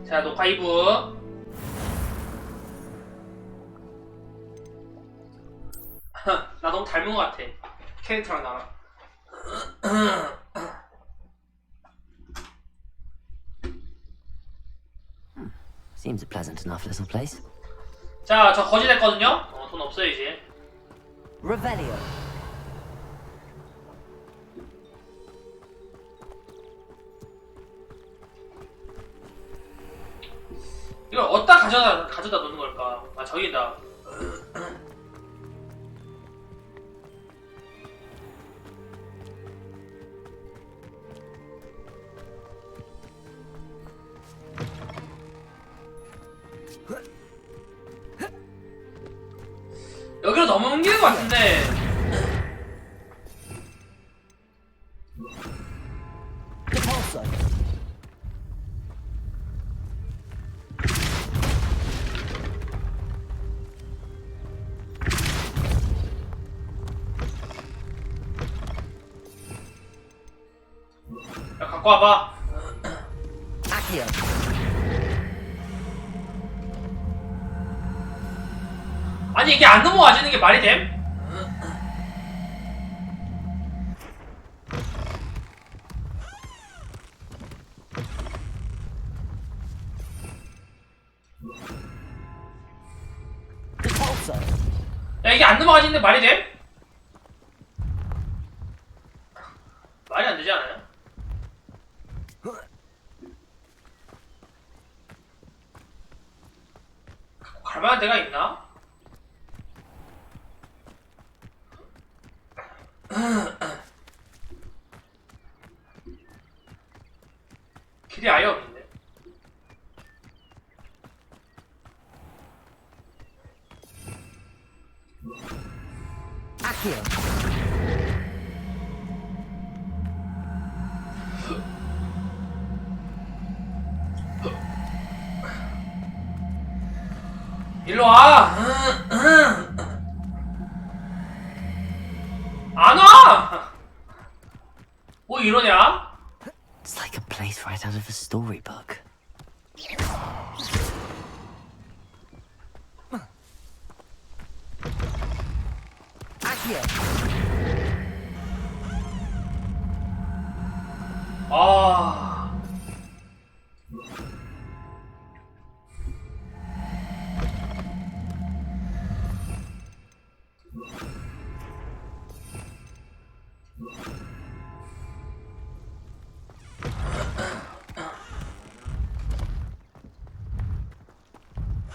자, 녹화 2부. 나 너무 닮은 것 같아. 캐릭터랑 나랑. Seems a pleasant enough little place. 자, 저 거지 됐거든요? 돈 없어요, 이제. Revelio. 이걸 어디다 가져다 놓는 걸까? 아, 저기다. 여기로 넘어옮기는 것 같은데. 야, 갖고 와봐. 아니, 이게 안 넘어와지는 게 말이 됨? 야, 이게 안 넘어가지는데 말이 됨? 말이 안 되지 않아요? 갈만한 데가 있나? 길이 아예 없는데. 일로 와. 안 와. 뭐 이러냐? It's like a place right out of a storybook. 아.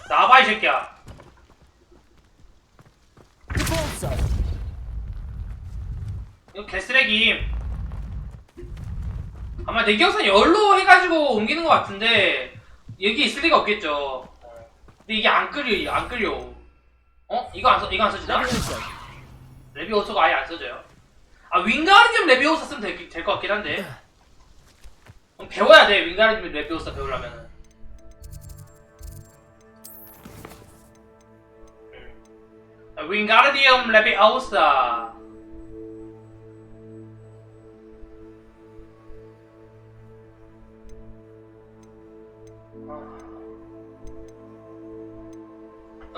나와봐, 이 새끼야. 이거 개쓰레기. 아마 내 기억상 열로 해가지고 옮기는 것 같은데 여기 있을 리가 없겠죠. 근데 이게 안 끌려. 어? 이거 안 써지나? 레비오서가 아예 안 써져요. 아, 윙가르디움 레비오사 쓰면 될 것 같긴 한데. 그럼 배워야 돼. 윙가르디움 레비오사 배우려면은. 윙가르디움 레비오사.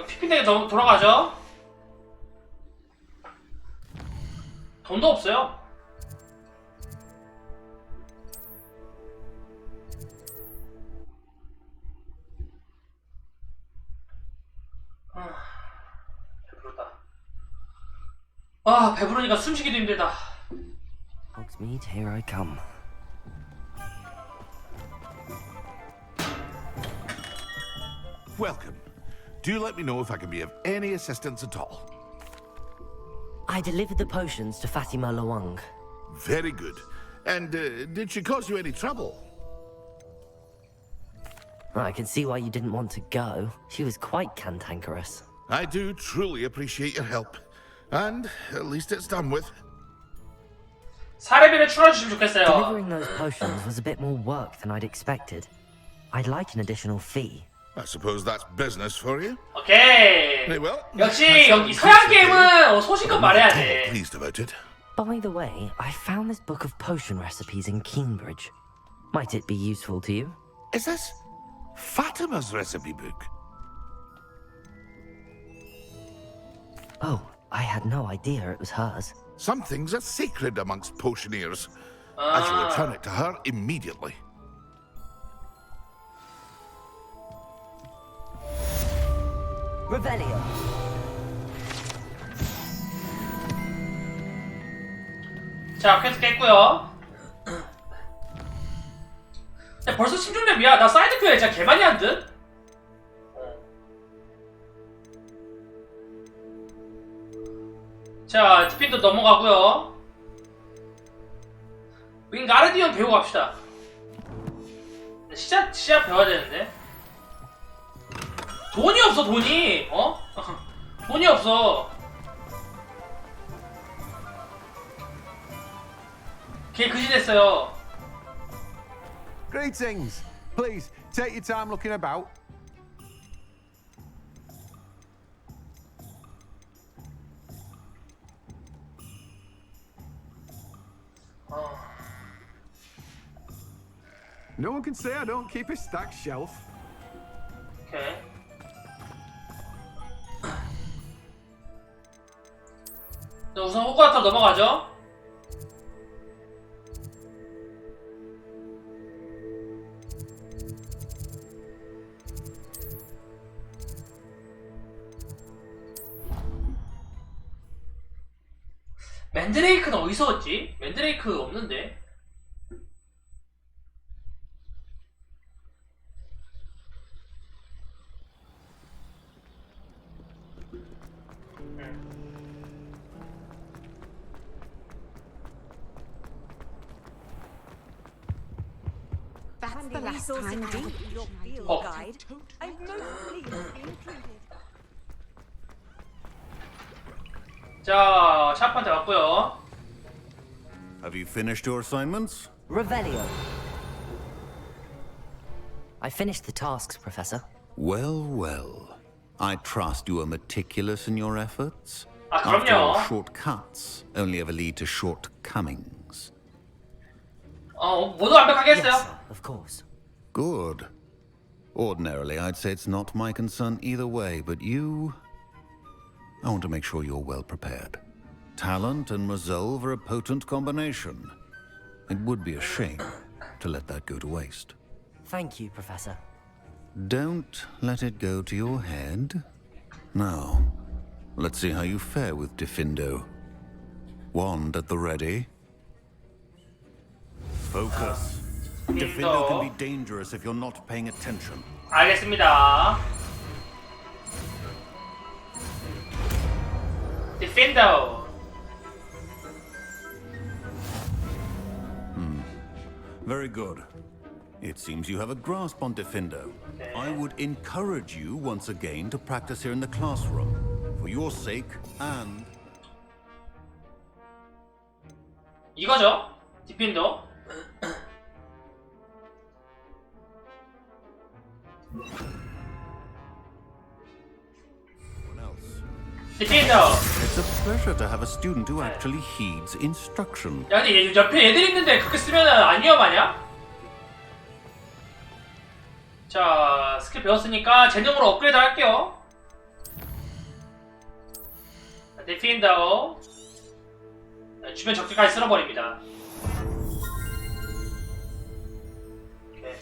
피피되게 돌아가죠? 돈도 없어요. 배부르다. 아, 배부르니까 숨쉬기도 힘들다. Hogsmeade, here I come. Welcome. Do let me know if I can be of any assistance at all. I delivered the potions to Fatima Lawang. Very good. And did she cause you any trouble? I can see why you didn't want to go. She was quite cantankerous. I do truly appreciate your help. And at least it's done with. 사례비를 추가해주시면 좋겠어요. Delivering those potions was a bit more work than I'd expected. I'd like an additional fee. I suppose that's business for you. 오케이. Very well. 역시 여기 서양 게임은 소신껏 말해야 돼. Pleased about it. By the way, I found this book of potion recipes in Cambridge. Might it be useful to you? Is this? Fatima's recipe book. Oh, I had no idea it was hers. Some things are sacred amongst potioneers. I shall return it to her immediately. Revelio. 자, 퀘스트 깼고요. 야, 벌써 16렙이야. 나 사이드 퀘어 진짜 개많이 한 듯? 자, 디핀도 넘어가고요. 윙가르디언 배우고 갑시다. 시작 배워야 되는데. 돈이 없어, 돈이. 어? 돈이 없어. 걔 그지 됐어요. Greetings. Please, take your time looking about. No one can say I don't keep a stacked shelf. 오케이. 자, 우선 호그와트 넘어가죠. 맨드레이크는 어디서 얻지? 맨드레이크 없는데? That's the last time your field Oh. guide. I'm most pleased to be included. 자, 샤프한테 왔고요. Have you finished your assignments? Revelio. I finished the tasks, Professor. Well, well. I trust you are meticulous in your efforts. 그럼요. After all, shortcuts only ever lead to shortcomings. 모두 완벽하게 Yes, 했어요. sir, of course. Good. Ordinarily, I'd say it's not my concern either way, but you... I want to make sure you're well prepared. Talent and resolve are a potent combination. It would be a shame to let that go to waste. Thank you, Professor. Don't let it go to your head. Now, let's see how you fare with Diffindo. Wand at the ready. Focus. Diffindo can be dangerous if you're not paying attention. 알겠습니다. 디펜더. Very good. It seems you have a grasp on Diffindo. I would encourage you once again to practice here in the classroom. For your sake and... 이거죠? 디펜더. everyone else. 디펜더. It's a pleasure to have a student who actually heeds instruction. 야, 근데 옆에 애들 있는데 그렇게 쓰면 안 위험하냐? 자, 스킬 배웠으니까 재능으로 업그레이드 할게요. 디펜더. 주변 적들까지 쓸어버립니다. 오케이.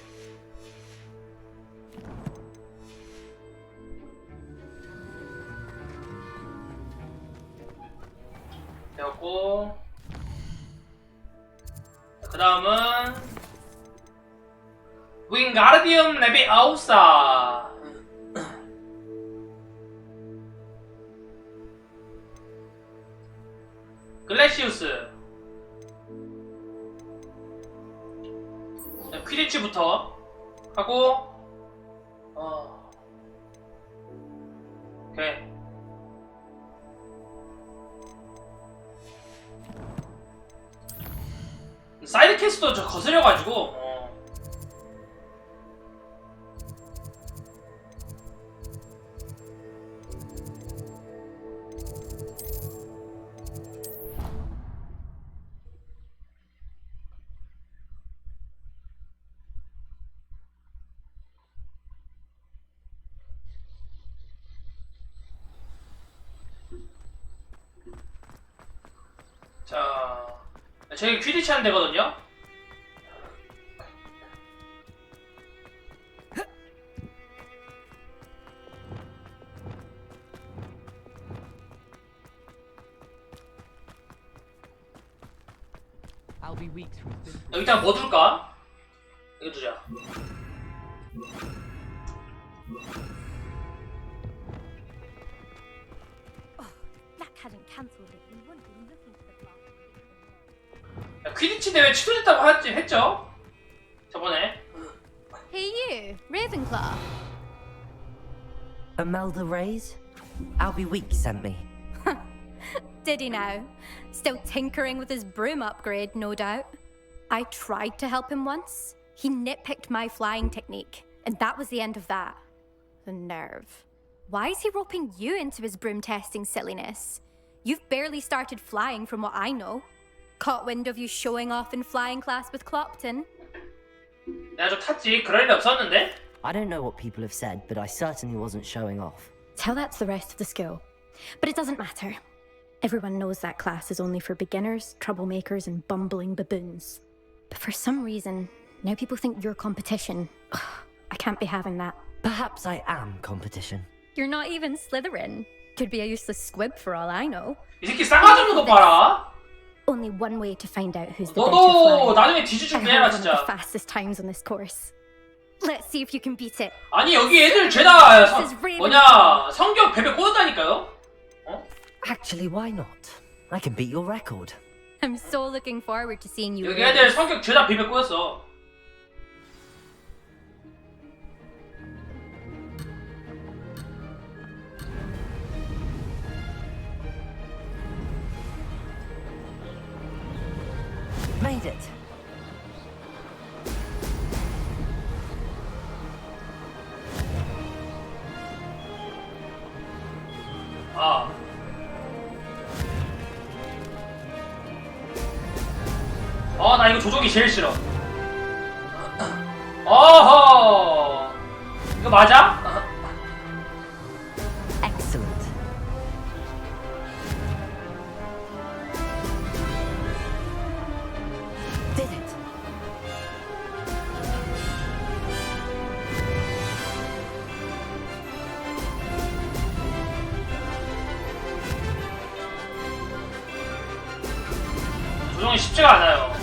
되었고, 그 다음은 윙가르디움 레비아우사. 글래시우스. 퀴디치부터 하고, 오케이. 사이드 퀘스트도 저 거스려가지고, 자, 저기 퀴디치 하는 데거든요? 여기다가 뭐 둘까? 이거 두자. 야, 퀴디치 대회 취소됐다고 했죠? 저번에. Hey you, Ravenclaw. Imelda Reyes? Albie Weeks sent me. Did he now? Still tinkering with his broom upgrade, no doubt. I tried to help him once. He nitpicked my flying technique, and that was the end of that. The nerve. Why is he roping you into his broom testing silliness? You've barely started flying from what I know. Caught wind of you showing off in flying class with Clopton. 내가 좀 탔지. 그럴 일 없었는데? I don't know what people have said, but I certainly wasn't showing off. Tell that to the rest of the school. But it doesn't matter. Everyone knows that class is only for beginners, troublemakers, and bumbling baboons. But for some reason, now people think you're competition. Ugh, I can't be having that. Perhaps I am competition. You're not even Slytherin. Could be a useless squib for all I know. 이 새끼 싸가지 없는 거 봐라. Only one way to find out who's the better 너도 flyer. 나중에 뒤질 I 준비해라 had one of the 진짜. fastest times on this course. Let's see if you can beat it. 아니 여기 애들 죄다 뭐냐 성격 베베 꼬였다니까요? 어? Actually, why not? I can beat your record. I'm so looking forward to seeing you. 여기 race. 애들 성격 죄다 베베 꼬였어. Made it. 아. 나 이거 조종이 제일 싫어. 어허. 이거 맞아? Excellent. Did it. 조종이 쉽지가 않아요.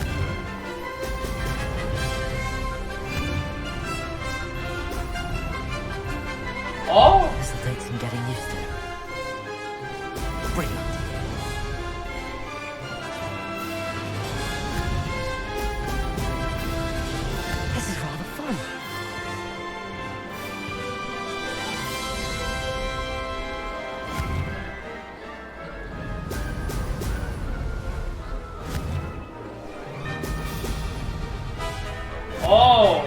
This'll take some getting used to. Brilliant. This is rather fun. 어.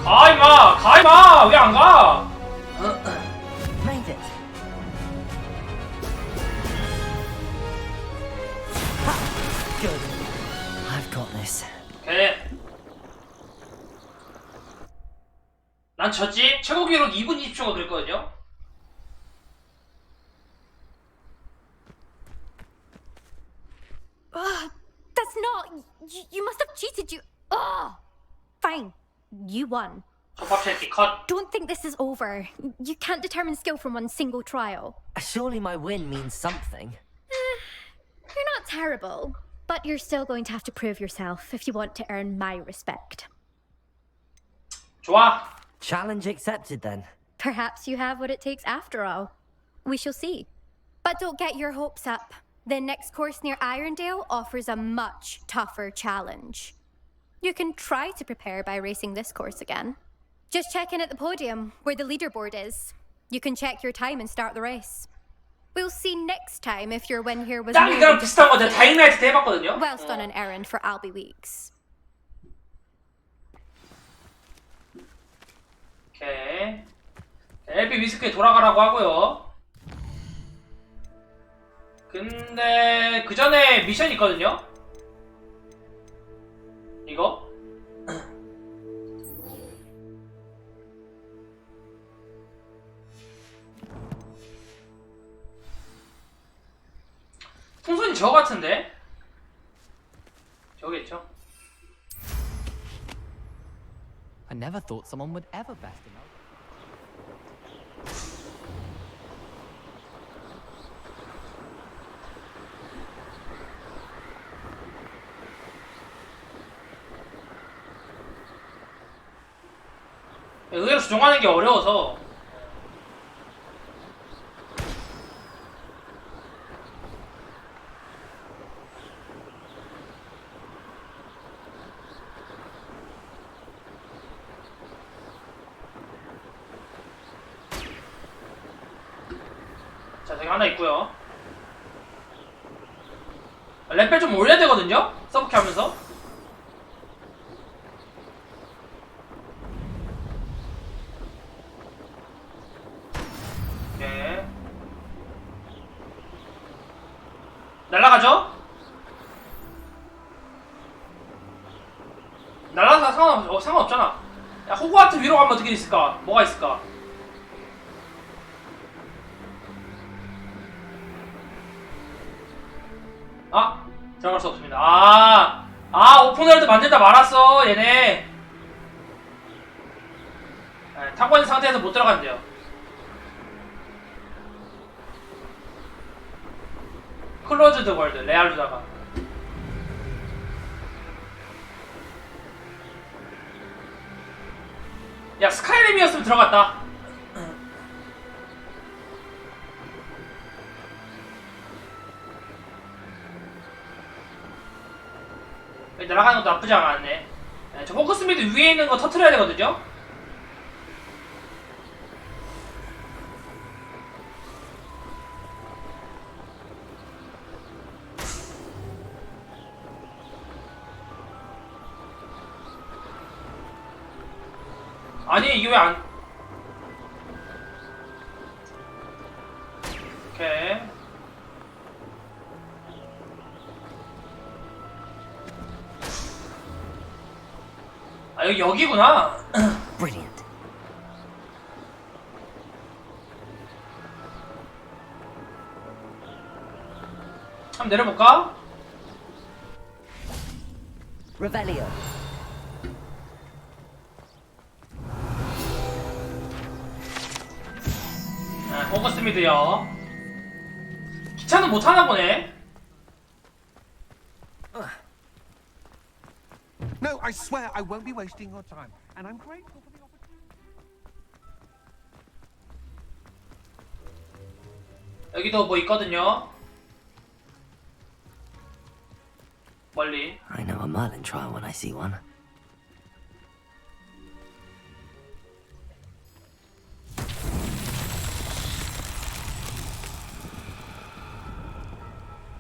가 임마! 가 임마! 왜 안 가? Made it. Ha! Good. I've got this. 오케이. 난 졌지? 최고 기록 2분 20초가 그랬거든요? That's not. You must have cheated. You. Ugh. Fine. You won. 족밥 새끼 컷. Don't think this is over. You can't determine skill from one single trial. Surely my win means something. You're not terrible, but you're still going to have to prove yourself if you want to earn my respect. 좋아. Challenge accepted then. Perhaps you have what it takes after all. We shall see. But don't get your hopes up. The next course near Irondale offers a much tougher challenge. You can try to prepare by racing this course again. Just check in at the podium, where the leaderboard is. You can check your time and start the race. We'll see next time if your win here was 딱 more 이거랑 than just 비슷한 거 내가 다잉라이트 때 해봤거든요? whilst on an errand for Albie Weeks. 오케이. 엘비 위스크에 돌아가라고 하고요. 근데 그 전에 미션이 있거든요? 이거? 풍선이 저 같은데? 저겠죠? I never thought someone would ever best in our... 의외로 조종하는 게 어려워서. 자, 저기 하나 있고요. 랩벨 좀 올려야 되거든요? 서브키 하면서. 오케이. 날라가죠? 날라가서 상관없잖아. 야, 호그와트 위로 가면 어떻게 있을까? 뭐가 있을까? 아! 들어갈 수 없습니다. 오픈월드 만들다 말았어, 얘네. 타고 있는 상태에서 못 들어간대요. 클로즈드 월드, 레알루다가. 야, 스카이림이었으면 들어갔다. 날아가는 것도 나쁘지 않았네. 저 포커스미드 위에 있는 거 터트려야 되거든요? 아니, 이게 왜 안... 오케이. 여기구나. Brilliant. 한번 내려볼까? Revelio. 호그스미드요. 기차는 못하나 보네. No, I swear I won't be wasting your time. And I'm grateful for the opportunity. 여기도 뭐 있거든요. 멀리. I know a Merlin trial when I see one.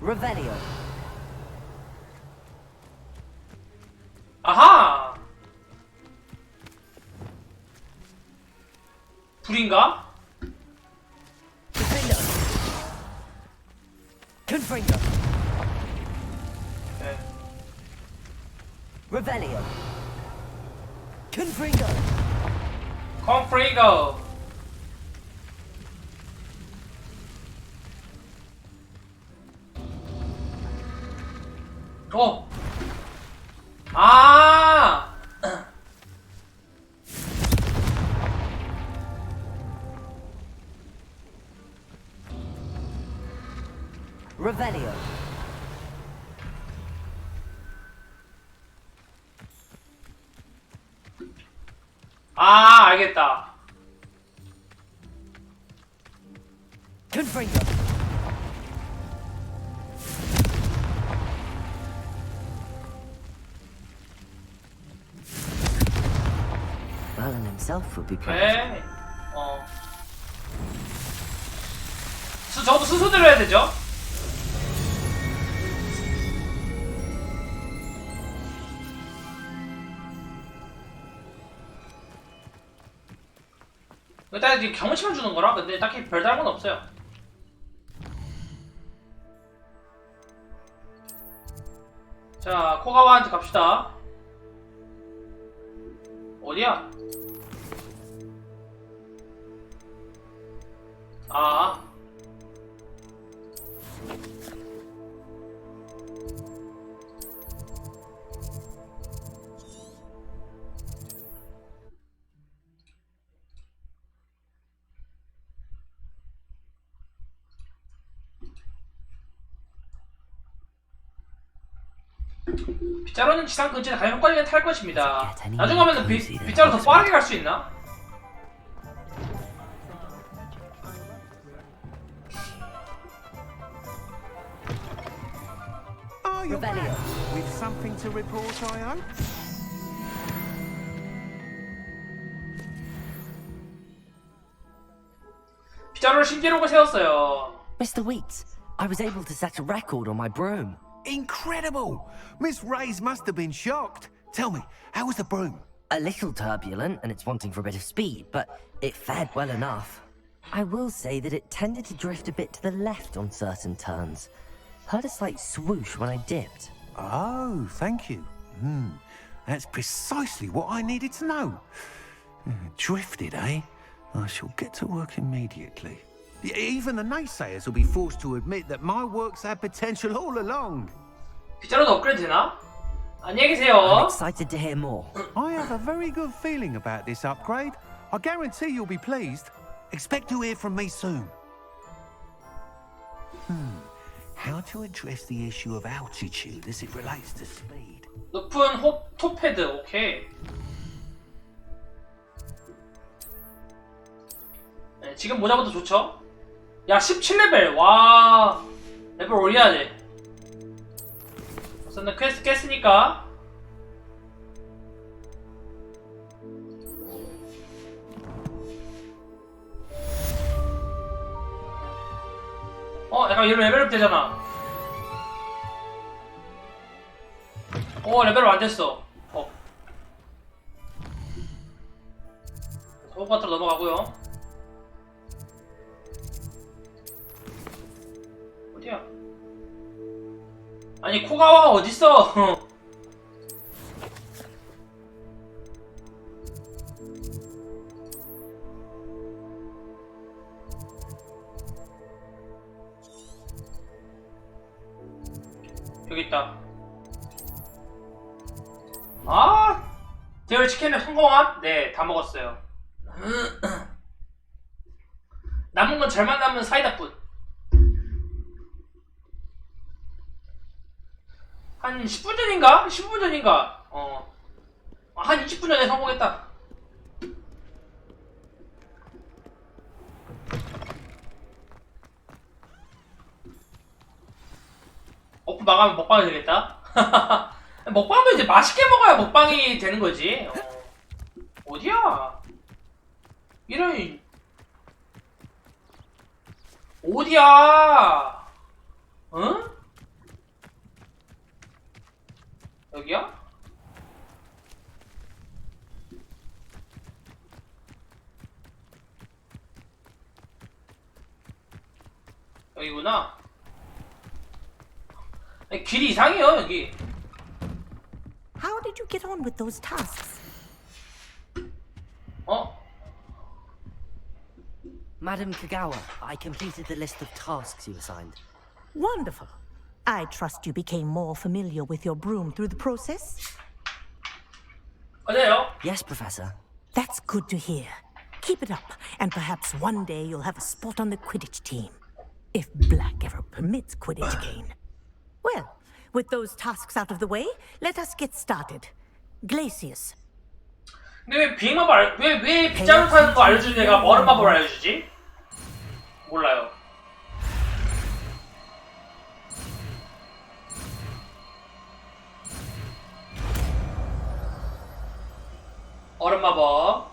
Revelio. 아하! 불인가? Defender. Confringo. 네. Revelio. Confringo. 컴프리고. 아! Revelio. 알겠다. Confringo. Merlin himself would be proud. 네. 저도 순서대로 해야 되죠? 일단 이게 경험치만 주는 거라 근데 딱히 별 다른 건 없어요. 자, 코가와한테 갑시다. 어디야? 아. 빗자루는 지상 근처에 가장 효과적인 탈 것입니다. 나중 가면은 빗자루 더 빠르게 갈 수 있나? Oh, you're back. With something to report, I hope? 빗자루를 신기록을 세웠어요. Mr. Wheats, I was able to set a record on my broom. Incredible! Miss Ray's must have been shocked. Tell me, how was the broom? A little turbulent and it's wanting for a bit of speed, but it fared well enough. I will say that it tended to drift a bit to the left on certain turns. Heard a slight swoosh when I dipped. Oh, thank you. That's precisely what I needed to know. Drifted, eh? I shall get to work immediately. Even the naysayers will be forced to admit that my work's had potential all along. 빗자루도 업그레이드 되나? 안녕히 I'm 계세요. excited to hear more. I have a very good feeling about this upgrade. I guarantee you'll be pleased. Expect to hear from me soon. How to address the issue of altitude as it relates to speed? 높은 톱헤드. 오케이. 네, 지금 모자보다 좋죠? 야 17레벨. 와 레벨 올려야 돼. 우선은 퀘스트 깼으니까 약간 이런 레벨업 되잖아. 레벨업 안 됐어. 호그와트로 넘어가고요. 어디야? 아니 코가와가 어딨어? 여기 있다. 대열 치킨을 성공함? 네, 다 먹었어요. 남은 건 잘 만나면 사이다뿐. 한 10분 전인가? 15분 전인가? 한 20분 전에 성공했다. 오픈 마감하면 먹방이 되겠다? 먹방도 이제 맛있게 먹어야 먹방이 되는 거지. 어디야? 이런. 어디야? 응? 여기야? 여기구나. 아니, 길이 이상해요 여기. How did you get on with those tasks? Madam Kagawa, I completed the list of tasks you assigned. Wonderful. I trust you became more familiar with your broom through the process? 맞아요. Yes, Professor. That's good to hear. Keep it up, and perhaps one day you'll have a spot on the Quidditch team. If Black ever permits Quidditch again. Well, with those tasks out of the way, let us get started. Glacius. 근데 왜 비행마법 왜 빗자루 타는 거 알려주는 애가 얼음 마법을 알려주지? 몰라요. 얼음 마법.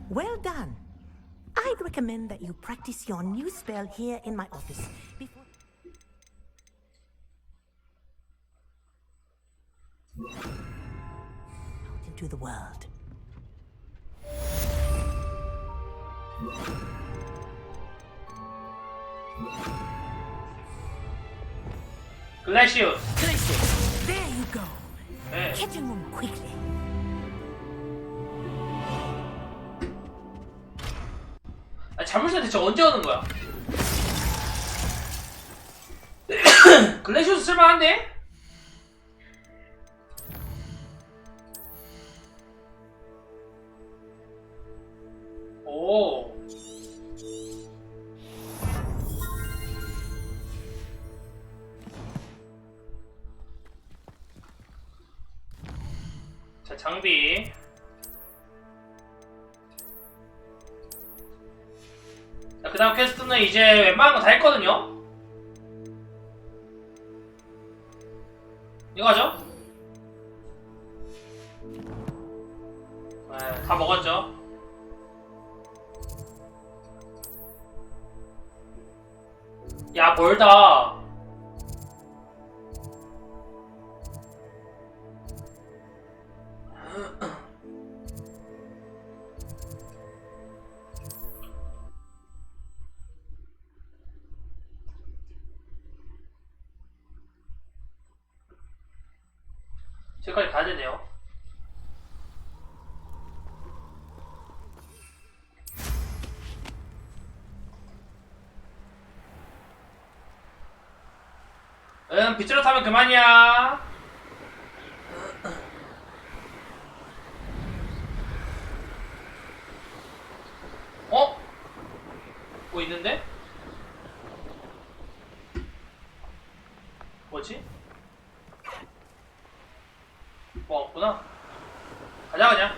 Well done. I'd recommend that you practice your new spell here in my office before... out into the world. 글래시우스. There you go. 네. Catching them quickly. 자물쇠 대체 언제 오는 거야? 글래시우스 쓸만한데? 오. 자, 장비. 자, 그 다음 퀘스트는 이제 웬만한 거 다 했거든요? 이거 하죠? 네, 다 먹었죠? 야, 멀다. 저기까지 가야 되네요. 응, 빗자루 타면 그만이야. 어? 뭐 있는데? 뭐지? 뭐 없구나. 가자 그냥.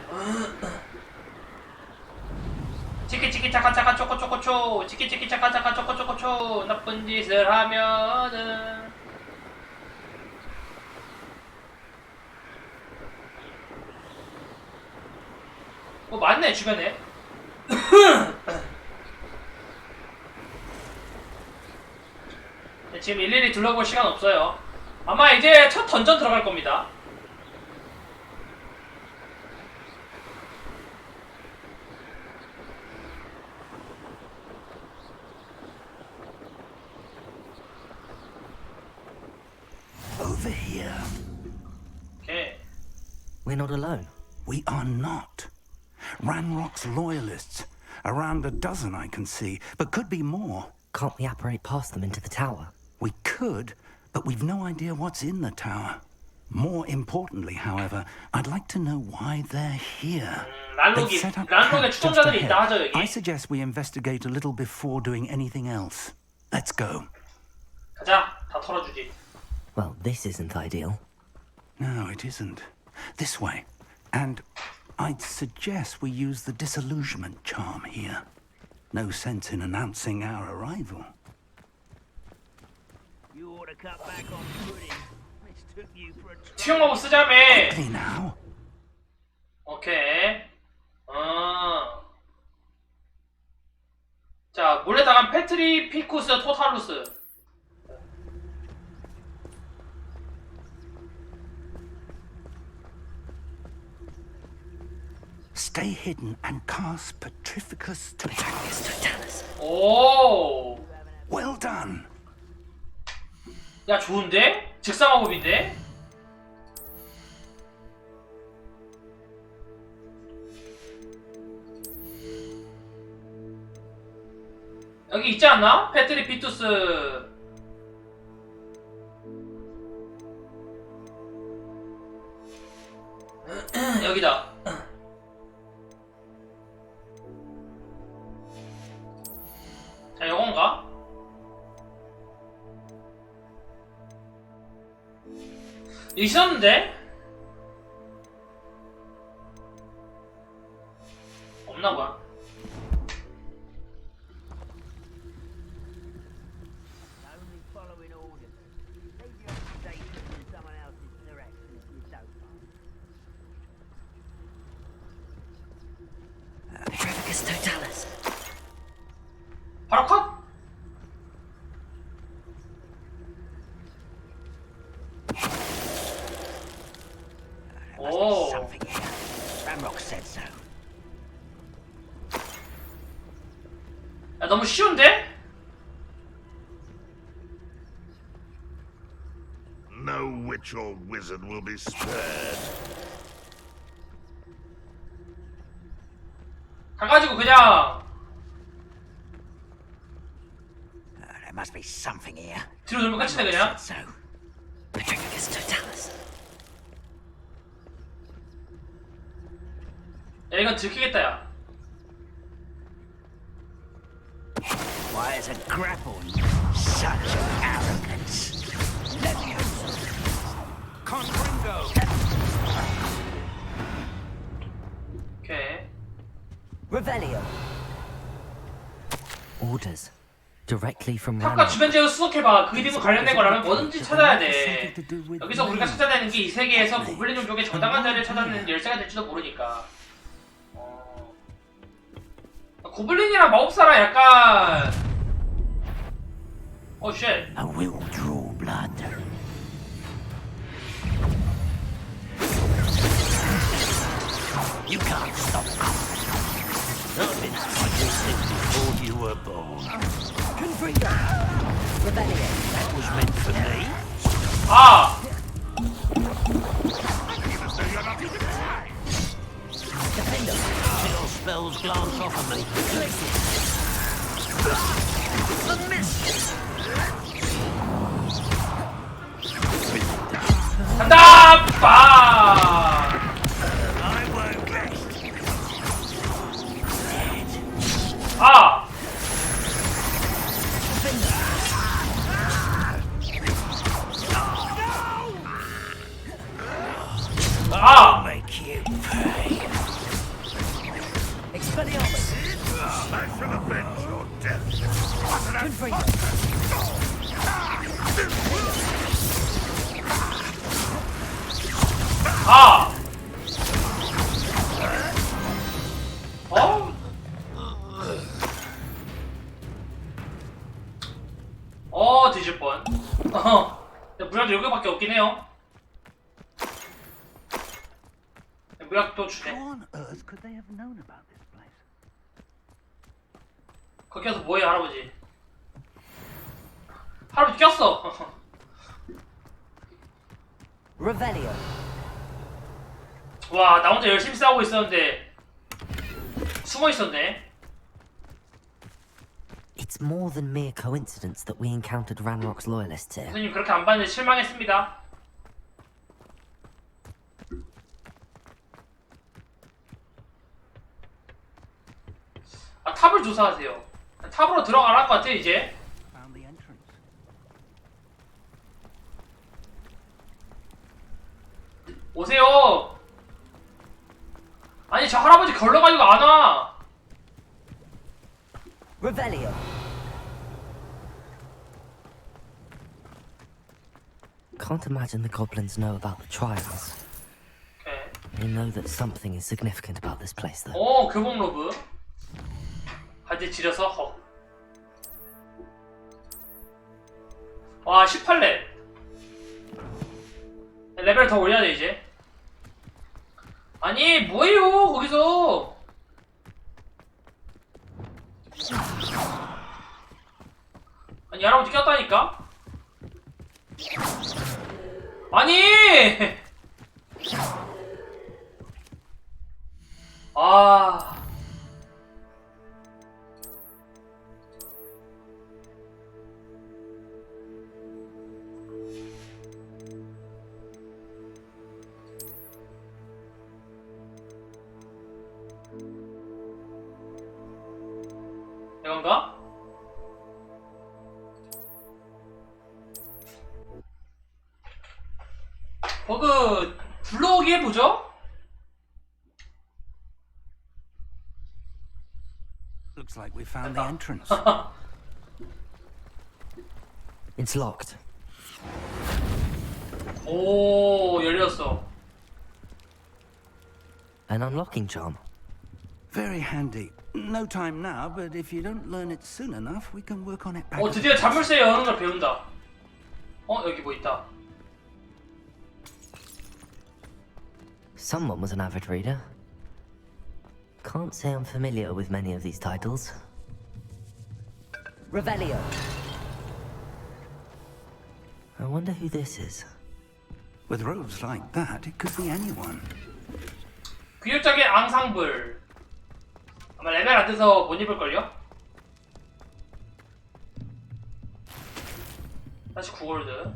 치키치키 차카차카 초코초코초 치키치키 차카차카 초코초코초 나쁜 짓을 하면은 뭐 많네 주변에. 지금 일일이 둘러볼 시간 없어요. 아마 이제 첫 던전 들어갈 겁니다. Over here. 오케이. We're not alone. We are not. Ranrock's loyalists. Around a dozen I can see, but could be more. Can't we apparate past them into the tower? We could, but we've no idea what's in the tower. More importantly, however, I'd like to know why they're here. They've set up 란록에 camp just 추종자들이 ahead. 있다 하죠 여기. I suggest we investigate a little before doing anything else. Let's go. 가자. 다 털어주지. Well, this isn't ideal. No, it isn't. This way. And I'd suggest we use the disillusionment charm here. No sense in announcing our arrival. You ought to cut back on pudding. Mistook you for a 치용 마법 쓰자며. Quickly now. 오케이. 자, 물에 나간 페트리피쿠스 토탈루스. Stay hidden and cast Petrificus Totalis. 오. Well done. 야, 좋은데? 즉사마법인데? 여기 있지 않나? 페트리피투스. 여기다. 자, 요건가? 있었는데? 없나 봐. only following orders. Leave your observations in someone else's direction if you don't mind. Petrificus Totalis. 바로 컷! 오. Something here. Ramrock said so. 야, 너무 쉬운데? No witch or wizard will be spared. 가가지고 그냥 There must be something here. 뒤로 돌면 끝이네 그냥. So, Retricus totalis. 야 이건 들키겠다 야. why is a grapple such arrogance? Leviosa. Confringo. 오케이. Revelio. Orders. Directly from 탑과 Ranrock. 주변 지역을 수속해봐. 그 이름과 관련된 거라면 뭐든지 찾아야 돼. 여기서 우리가 찾아야 되는 게 이 세계에서 고블린 종족의 정당한 자리를 찾아내는 열쇠가 될지도 모르니까. 고블린이랑 마법사랑 약간 쉣. I will draw blood. You can't stop us. I've been fighting since before you were born. Confringo. Revelio. That was meant for me. 아! Defender. Your spells glance off of me. The mist. 간다! 빠! I won't rest. 아! I'll make you pay. Expelliarmus. I shall avenge your death. Confringo. 아! 뒤질 뻔. 무작도 여기밖에 없긴 해요. 무작 또 주네. How on earth could they have known about this place? 거기 가서 뭐해 할아버지. 할아버지 꼈어. Revelio. 와, 나 혼자 열심히 싸우고 있었는데 숨어 있었네. It's more than mere coincidence that we encountered Ranrock's loyalists here. 선생님 그렇게 안 봤는데 실망했습니다. 아, 탑을 조사하세요. 탑으로 들어가라 할 것 같아 이제. Found the entrance. 오세요. 아니 저 할아버지 걸러가지고 안 와. Revelio. Can't imagine the goblins know about the trials. 오케이. They know that something is significant about this place, though. 오, 교복 로브. 바지 지려서 헉. 와, 18렙. 레벨 더 올려야 돼 이제. 아니 뭐예요 거기서. 아니 할아버지 꼈다니까. 아니 아 이건가? 버그 불러오기 해보죠? Looks like we found the entrance. It's locked. 오, 열렸어. An unlocking charm. Very handy. No time now, but if you don't learn it soon enough, we can work on it back. 드디어 자물쇠 여는 걸 배운다. 여기 뭐 있다. Someone was an avid reader. Can't say I'm familiar with many of these titles. Revelio. I wonder who this is. With robes like that, it could be anyone. 귀엽작의 앙상블. 아마 레벨 안 돼서 못 입을걸요? 다시 9골드.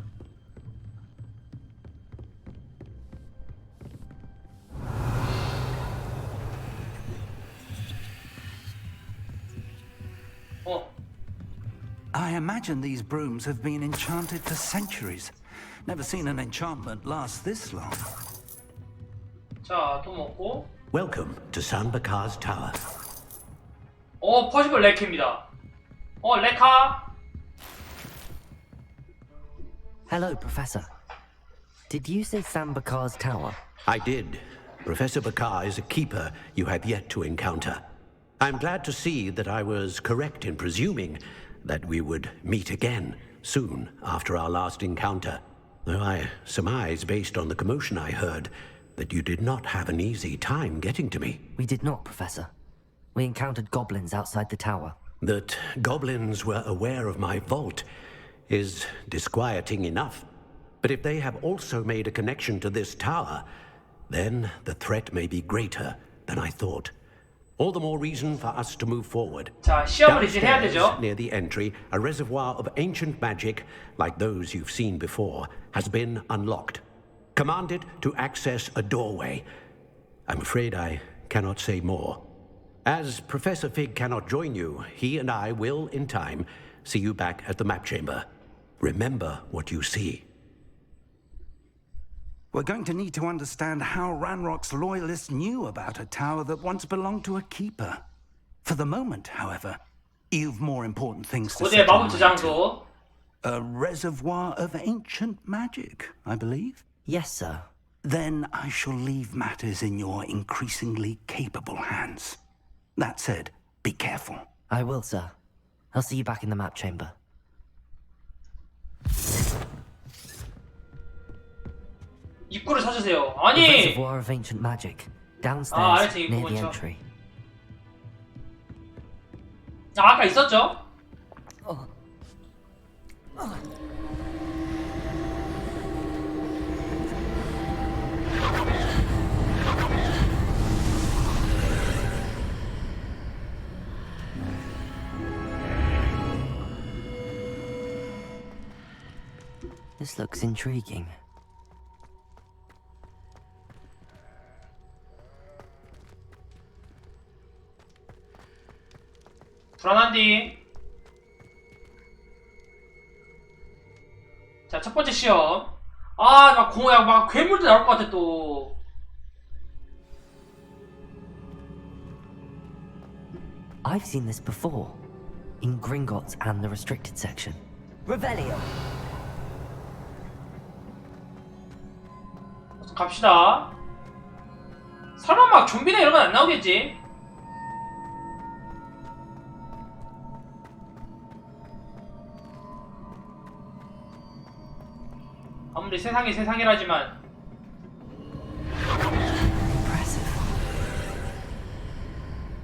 I imagine these brooms have been enchanted for centuries. Never seen an enchantment last this long. 자, 돈 먹고. Welcome to San Bakar's Tower. 퍼시블 레카입니다. 레카. Hello, Professor. Did you say Sam Bakar's tower? I did. Professor Bakar is a keeper you have yet to encounter. I'm glad to see that I was correct in presuming that we would meet again soon after our last encounter, though I surmise, based on the commotion I heard, that you did not have an easy time getting to me. We did not, Professor. We encountered goblins outside the tower. That goblins were aware of my vault is disquieting enough. But if they have also made a connection to this tower, then the threat may be greater than I thought. All the more reason for us to move forward. 자, 시험을 이제 해야 되죠. Downstairs, near the entry, a reservoir of ancient magic, like those you've seen before, has been unlocked. Commanded to access a doorway. I'm afraid I cannot say more. As Professor Fig cannot join you, he and I will, in time, see you back at the map chamber. Remember what you see. We're going to need to understand how Ranrock's loyalists knew about a tower that once belonged to a keeper. For the moment, however, you've more important things to 어디에 settle 마법 mind to. 저장소. A reservoir of ancient magic, I believe. Yes, sir. Then I shall leave matters in your increasingly capable hands. That said, be careful. I will, sir. I'll see you back in the map chamber. 입구를 찾으세요. The 아니! reservoir of ancient magic. Downstairs, 알았지, near 입구 the 근처. entry. 아까 있었죠? This looks intriguing. 불안한디. 자, 첫 번째 시험. 막 괴물도 나올 것 같아, 또. I've seen this before. In Gringotts and the restricted section. Revelio! 갑시다. 설마 막 좀비나 이런 건 안 나오겠지? 아무리 세상이 세상이라지만 Impressive.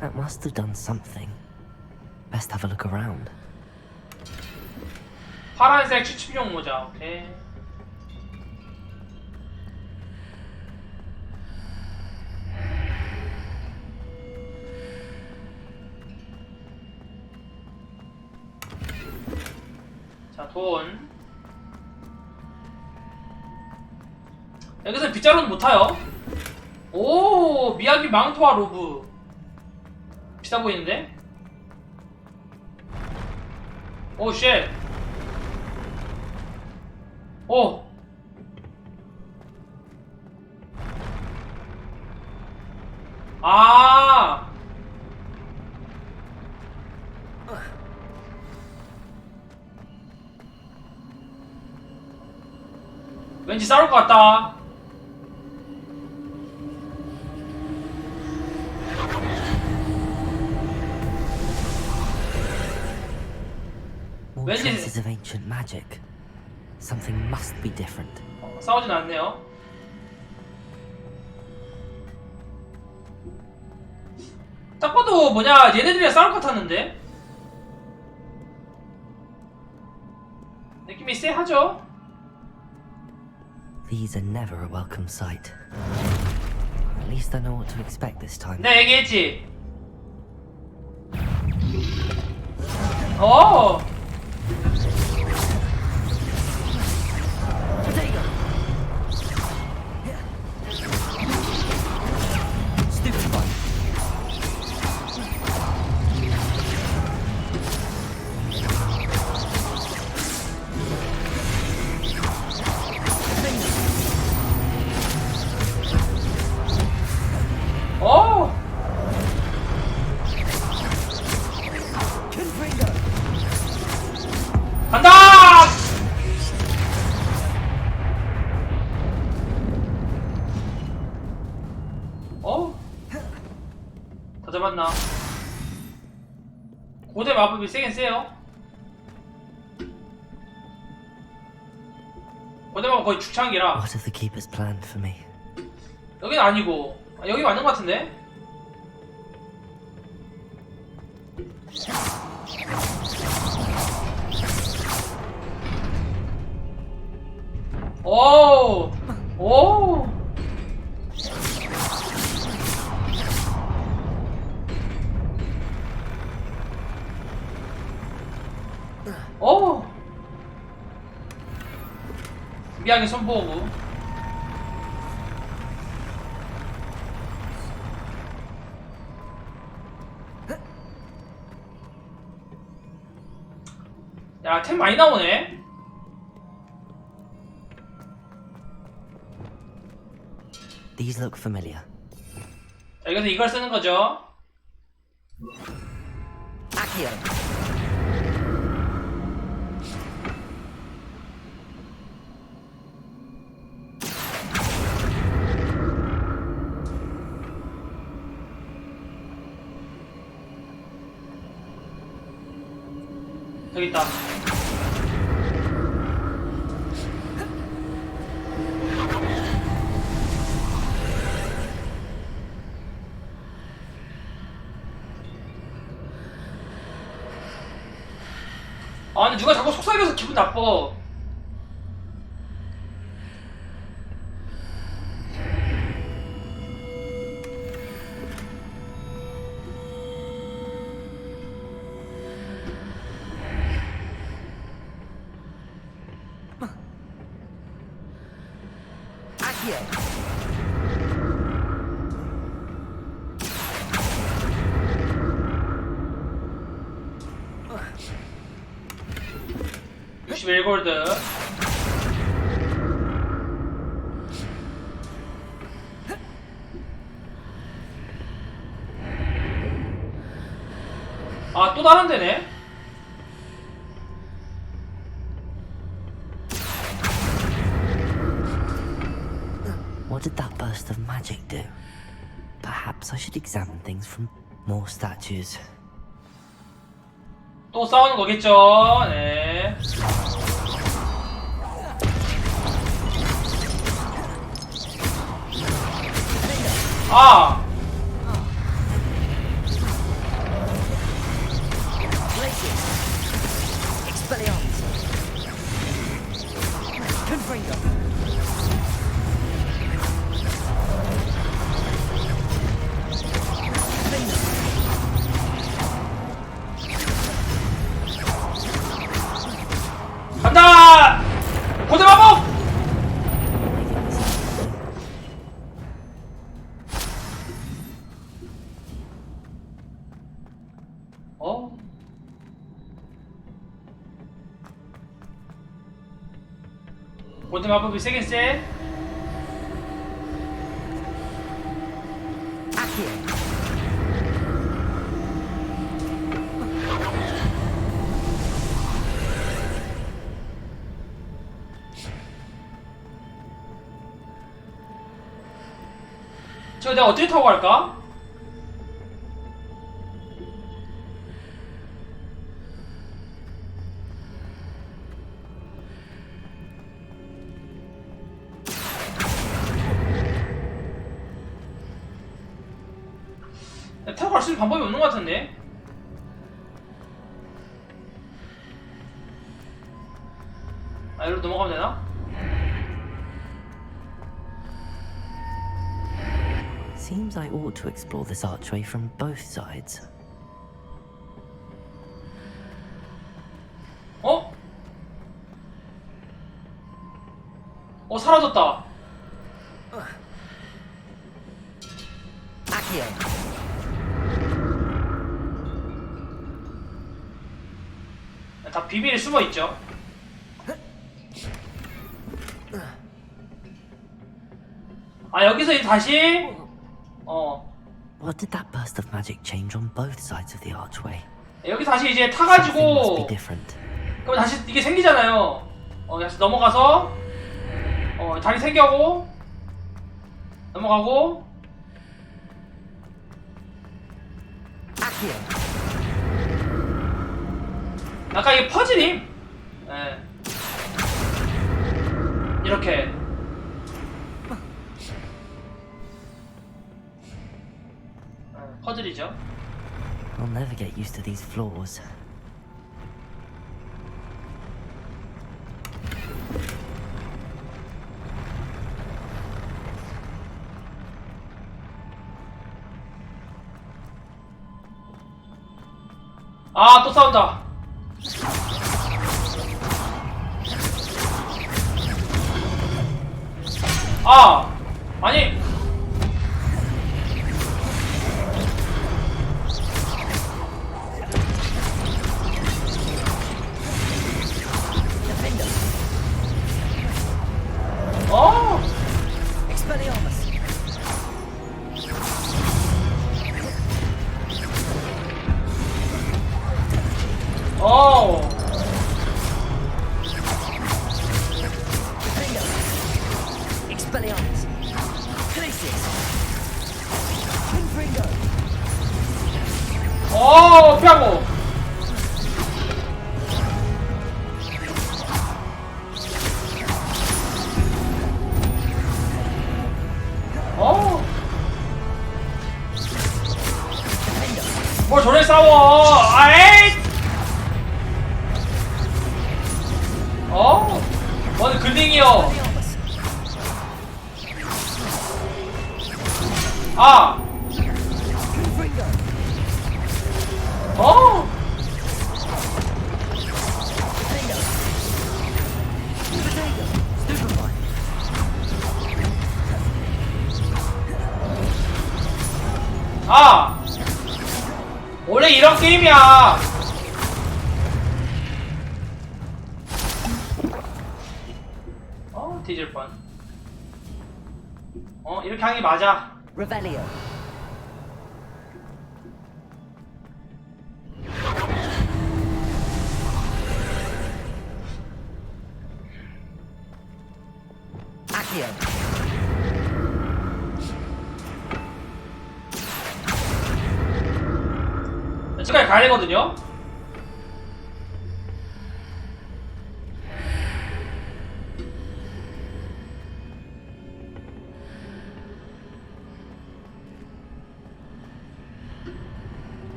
That must have done something. Best have a look around. 파란색 추측용 모자. 오케이. 자, 돈. 여기서 빗자루는 못 타요. 오, 미야기 망토와 로브. 비싸 보이는데? 오, 쉣. 오. 아. 왠지 싸울 것 같다. More traces of ancient magic. Something must be different. 싸우진 않네요. 딱 봐도 얘네들이랑 싸울 것 같았는데? 느낌이 쎄하죠? These are never a welcome sight. At least I know what to expect this time. 내가 얘기했지. 오. 고대 마법이 세긴 세요. 고대 마법 거의 죽창기라. What have the keepers planned for me? 여긴 아니고 여기 맞는 것 같은데? 오! 오! 오! 미양의 손보호구. 야, 템 많이 나오네. These look familiar. 자, 여기서 이걸 쓰는 거죠. Accio. 여기 있다. 아, 근데 누가 자꾸 속삭여서 기분 나빠. Accio. 61골드. 아, 또 다른 데네? What did that burst of magic do? Perhaps I should examine things from more statues. 또 싸우는 거겠죠? 네. 아! 간다! 고대 마법! 어? 고대 마법이 세긴 세? 저 내가 어떻게 타고 갈까? 타고 갈 수 있는 방법이 없는 것 같은데? 아, 여기로 넘어가면 되나? Seems I ought to explore this archway from both sides. 어? 어, 사라졌다. 다 비밀에 숨어 있죠. 아, 여기서 이제 다시 What did that burst of magic change on both sides of the archway? 여기 다시 이제 Something must 타가지고 be different. 그럼 다시 이게 생기잖아요. 다시 넘어가서 다리 생겨고 넘어가고 아까 이게 퍼즐임. 예. 이렇게. 퍼즐이죠. I'll never get used to these floors. 아, 또 싸운다. 아, 아니. 어. Expelliarmus. 어. Expelliarmus. Crisis. Confringo. 어, 피하고. 어. 뭘 저래 싸워. 아이. 어? 뭔 근딩이요. 아. 어? 아. 원래 이런 게임이야. 뒤질 뻔. 어, 이렇게 하는 게 맞아. Revelio. Accio. 지금까지 가야 되거든요.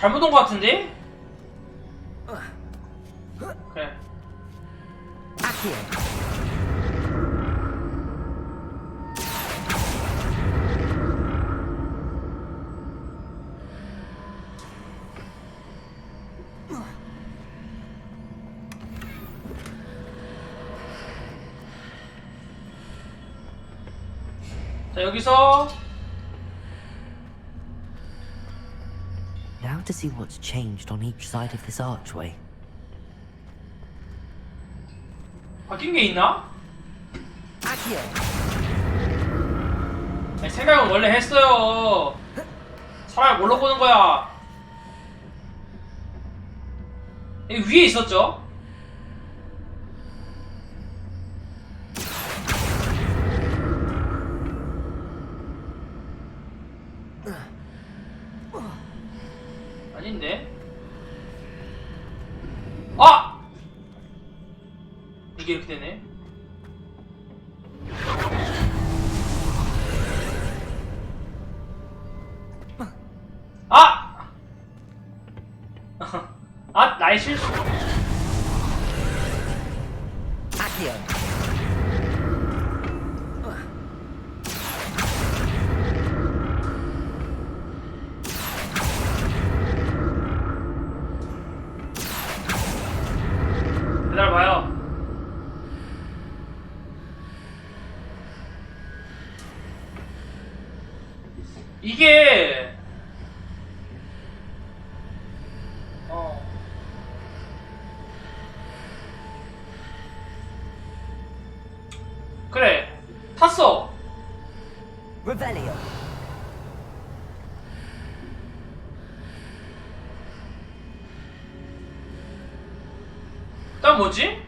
잘못 온 것 같은데? 그래. Accio. 자, 여기서 Now to see what's changed on each side of this archway. 바뀐 게 있나? Accio. 아니, 생각은 원래 했어요. 사람을 뭘로 보는 거야? 여기 위에 있었죠? 아닌데? 아! 이게 이렇게 되네. 아! 아, 나의 실수. Accio. 기다려봐요. 이게 그래 탔어. Revelio. 그다음 뭐지?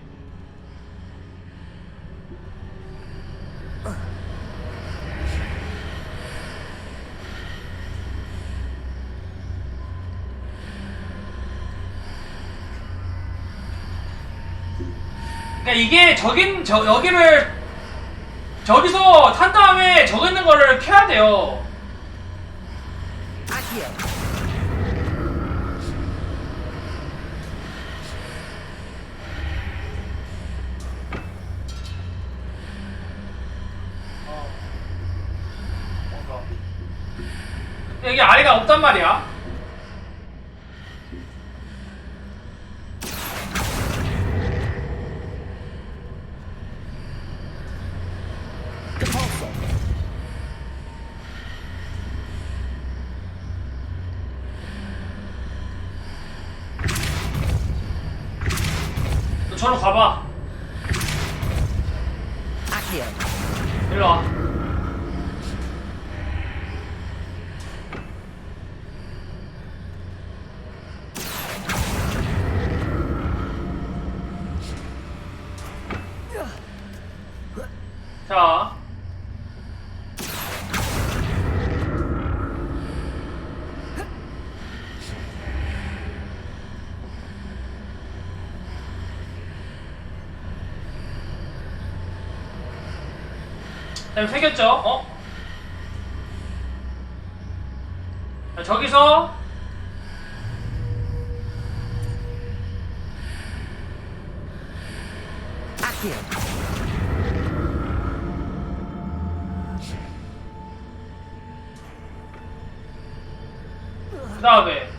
그러니까 이게 여기를 저기서 탄 다음에 저기 있는 거를 켜야 돼요. 여기 아래가 없단 말이야. 너 저로 가봐. 일로 와. 자. 그다음에 새겼죠? 어? 자, 저기서 그 다음에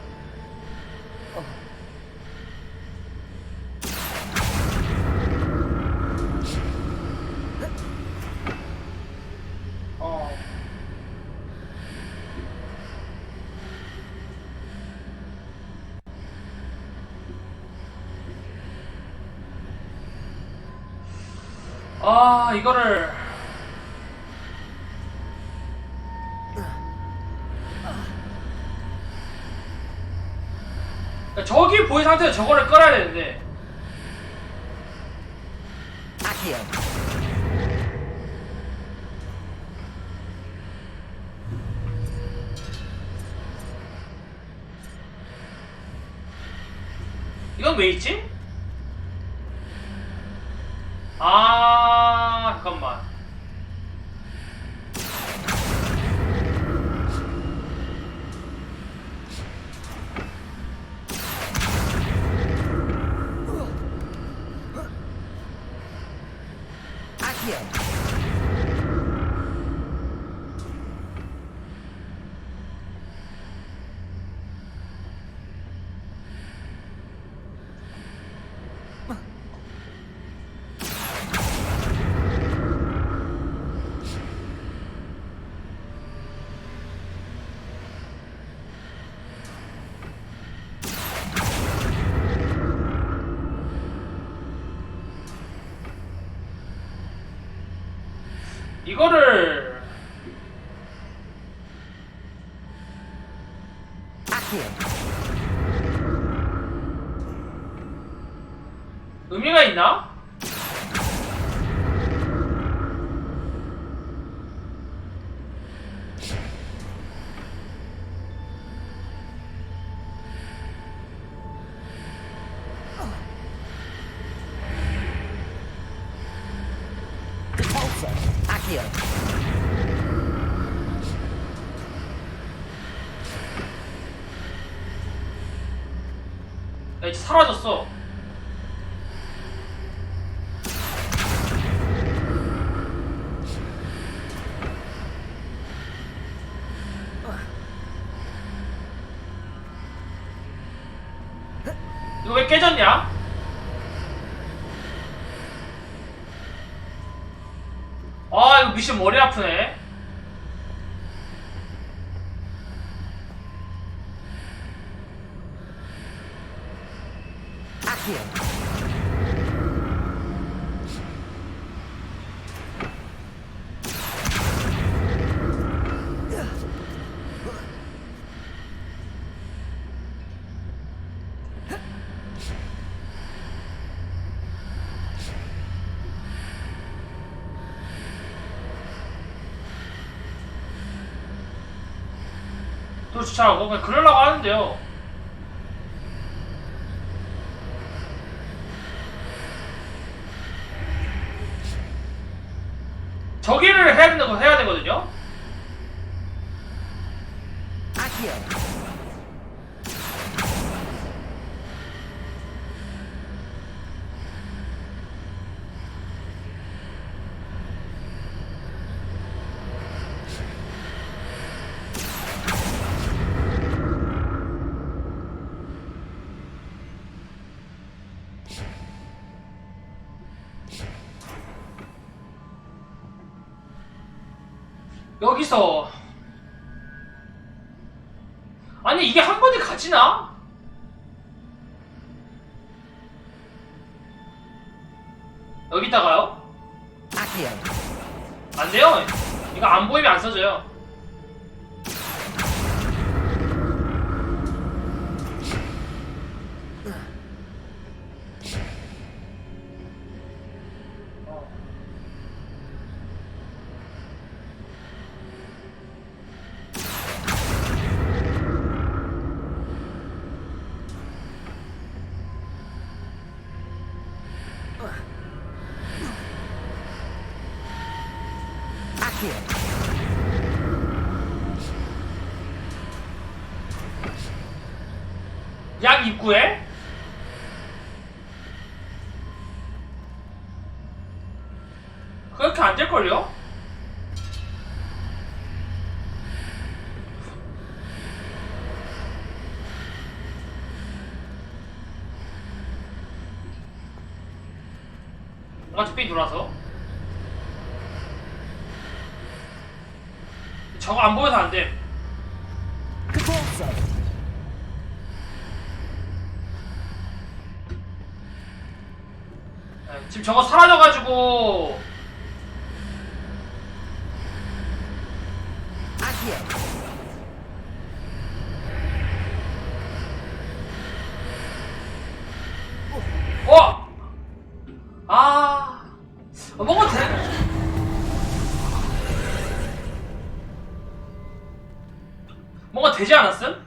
이거를 그러니까 저기 보인 상태에서 저거를 끌어야 되는데 이건 왜 있지? 잠깐만. 이거를 의미가 있나? 야, 이제 사라졌어. 이거 왜 깨졌냐? 이거 미션 머리 아프네. 또 주차하고 그냥 그러려고 하는데요. 저기를 해야 되거든요. 여기서 아니 이게 한 번에 가지나? 여기다가요? 안 돼요. 이거 안 보이면 안 써져요. 약 입구에? 그렇게 안 될걸요? 뭔가 쭈삐 돌아서 저거 안 보여서 안 돼. 지금 저거 사라져가지고 뭔가 뭔가 되지 않았음?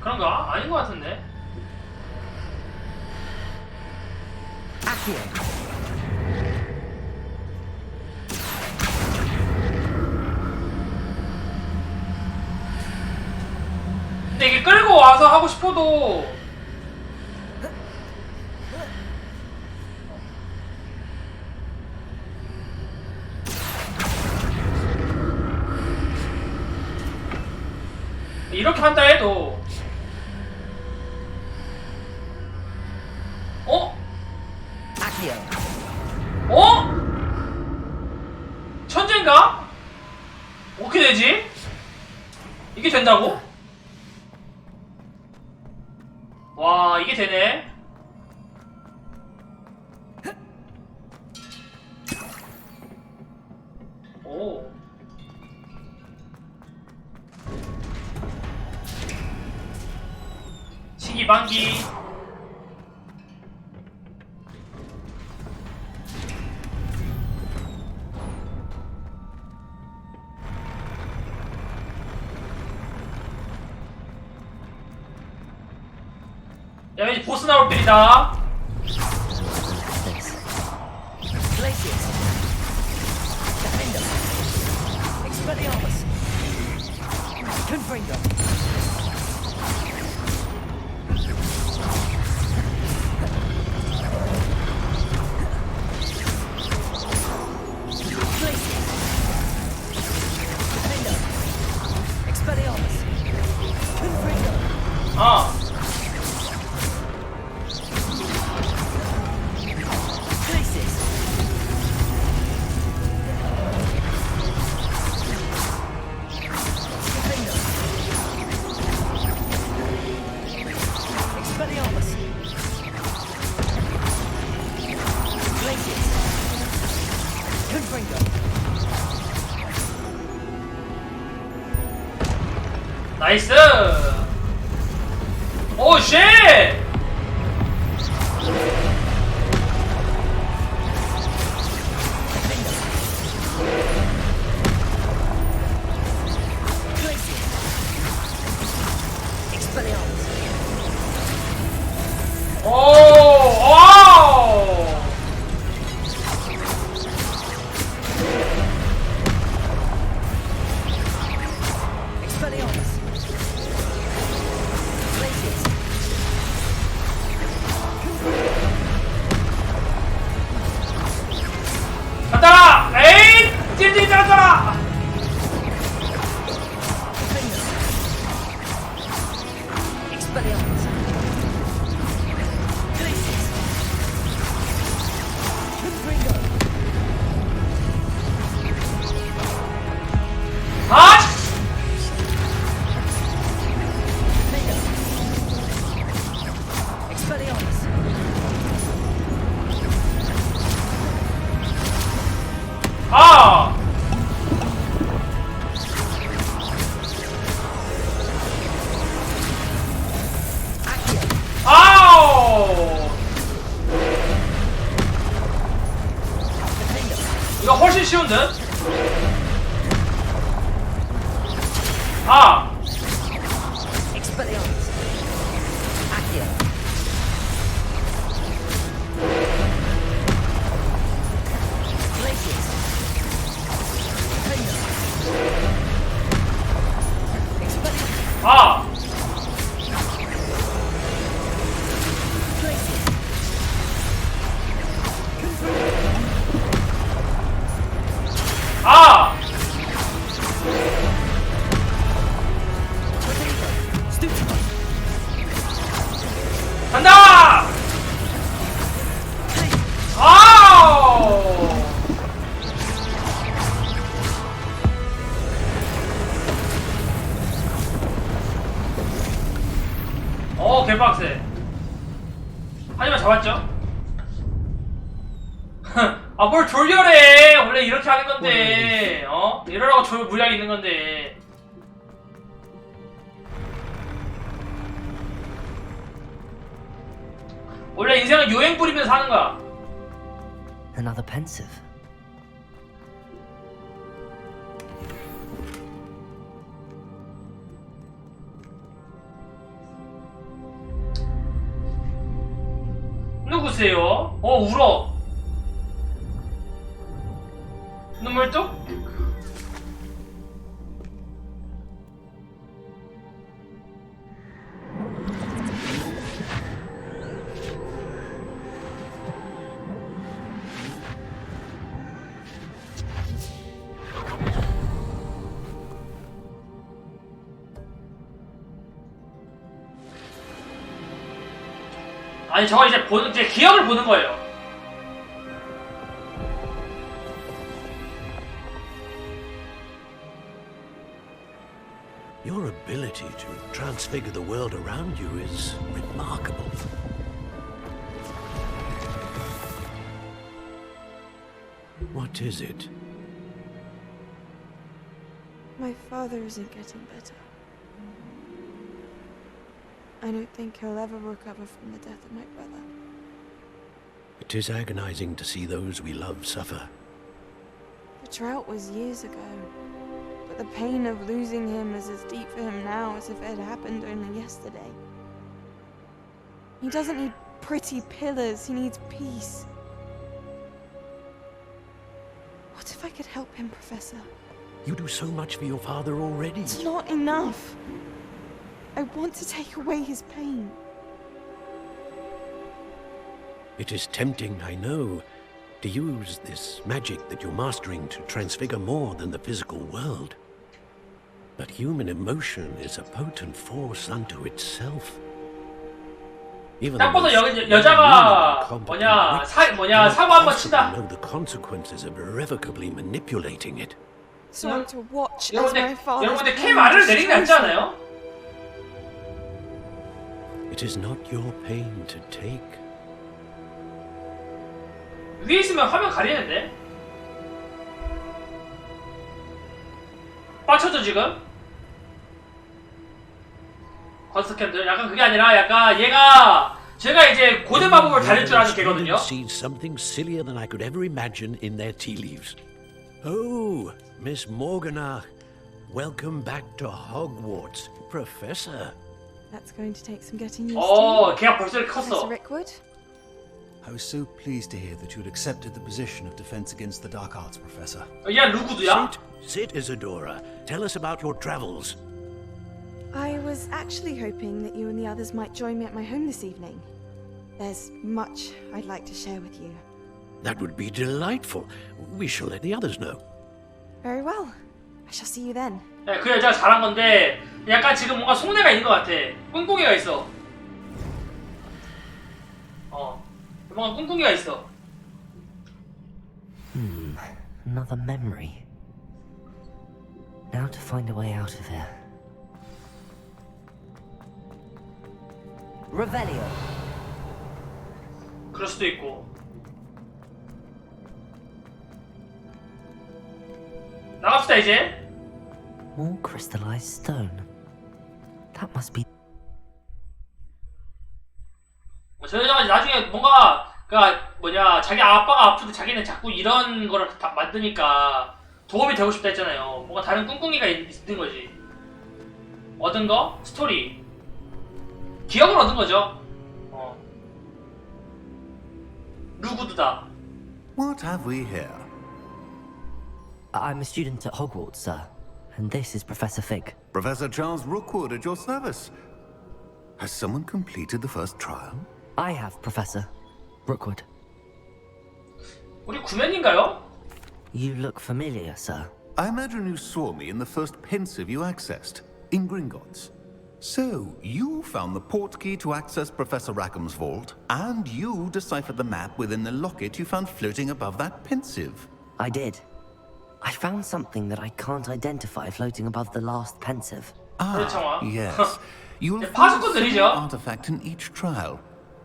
그런가? 아닌 것 같은데. 근데 이게 끌고 와서 하고 싶어도 이렇게 한다 해도 천재인가? 어떻게 되지? 이게 된다고? 와, 이게 되네. 오. 시기방기. 야, 이제 보스 나올 때이다. 아. 나이스. 오 쉣. 오, 오! 간다! 에이! 찔찔 잡아라! 아! 아! 아우! 이거 훨씬 쉬운 듯? 아! 아! 아! 간다! 아우! 개빡세. 하지만 잡았죠? 아, 뭘 졸렬해! 원래 이렇게 하는 건데, 어? 이러라고 물약이 있는 건데. 원래 인생은 유행 부리면서 하는 거야. Another pensive. 누구세요? 울어. 눈물뚝? 아니 저거 이제 기억을 보는 거예요. Your ability to transfigure the world around you is remarkable. What is it? My father isn't getting better. I don't think he'll ever recover from the death of my brother. It is agonizing to see those we love suffer. The drought was years ago, but the pain of losing him is as deep for him now as if it had happened only yesterday. He doesn't need pretty pillars, he needs peace. What if I could help him, Professor? You do so much for your father already. It's not enough. I want to take away his pain. It is tempting, I know, to use this magic that you're mastering to transfigure more than the physical world. But human emotion is a potent force unto itself. 딱 봐도 여자가 사고 한번 친다. Know the consequences of irrevocably manipulating it. So I'm to watch as my father's 여러분들 pain 캠 아래를 내리는 게 낫지 않아요? It is not your pain to take. 위에 있으면 화면 가리는데? 빡쳐져 지금? 건스 캔들? 약간 그게 아니라 약간 얘가 제가 이제 고대 마법을 다룰 줄 아는 걔거든요. Seen something sillier than I could ever imagine in their tea leaves. Oh, Miss Morgana, welcome back to Hogwarts, Professor. That's going to take some getting used 어, to. 걔가 벌써 이렇게 Professor 컸어. Rickwood? I was so pleased to hear that you had accepted the position of Defense Against the Dark Arts, Professor. 얘 루구드야? Sit, Isadora. Tell us about your travels. I was actually hoping that you and the others might join me at my home this evening. There's much I'd like to share with you. That would be delightful. We shall let the others know. Very well. I shall see you then. 네, 그 여자가 잘한 건데 약간 지금 뭔가 속내가 있는 것 같아. 꿍꿍이가 있어. 뭔가 꿍꿍이가 있어. Another memory. Now to find a way out of here. Revelio. 그럴 수도 있고. 나갑시다 이제. More crystallized stone. That must be. 저 여자가 나중에 뭔가 그니까 뭐냐 자기 아빠가 아프고 자기는 자꾸 이런 거를 다 만드니까 도움이 되고 싶다 했잖아요. 뭔가 다른 꿍꿍이가 있는 거지. 얻은 거 스토리. 기억을 얻은 거죠. 루구드다. What have we here? I'm a student at Hogwarts, sir. And this is Professor Fig. Professor Charles Rookwood at your service. Has someone completed the first trial? I have, Professor. Rookwood. 우리 구면인가요? You look familiar, sir. I imagine you saw me in the first pensive you accessed, in Gringotts. So, you found the portkey to access Professor Rackham's vault, and you deciphered the map within the locket you found floating above that pensive. I did. I found something that I can't identify floating above the last pensive. Ah, yes. You will 네, find a 파수꾼들이죠. similar artifact in each trial.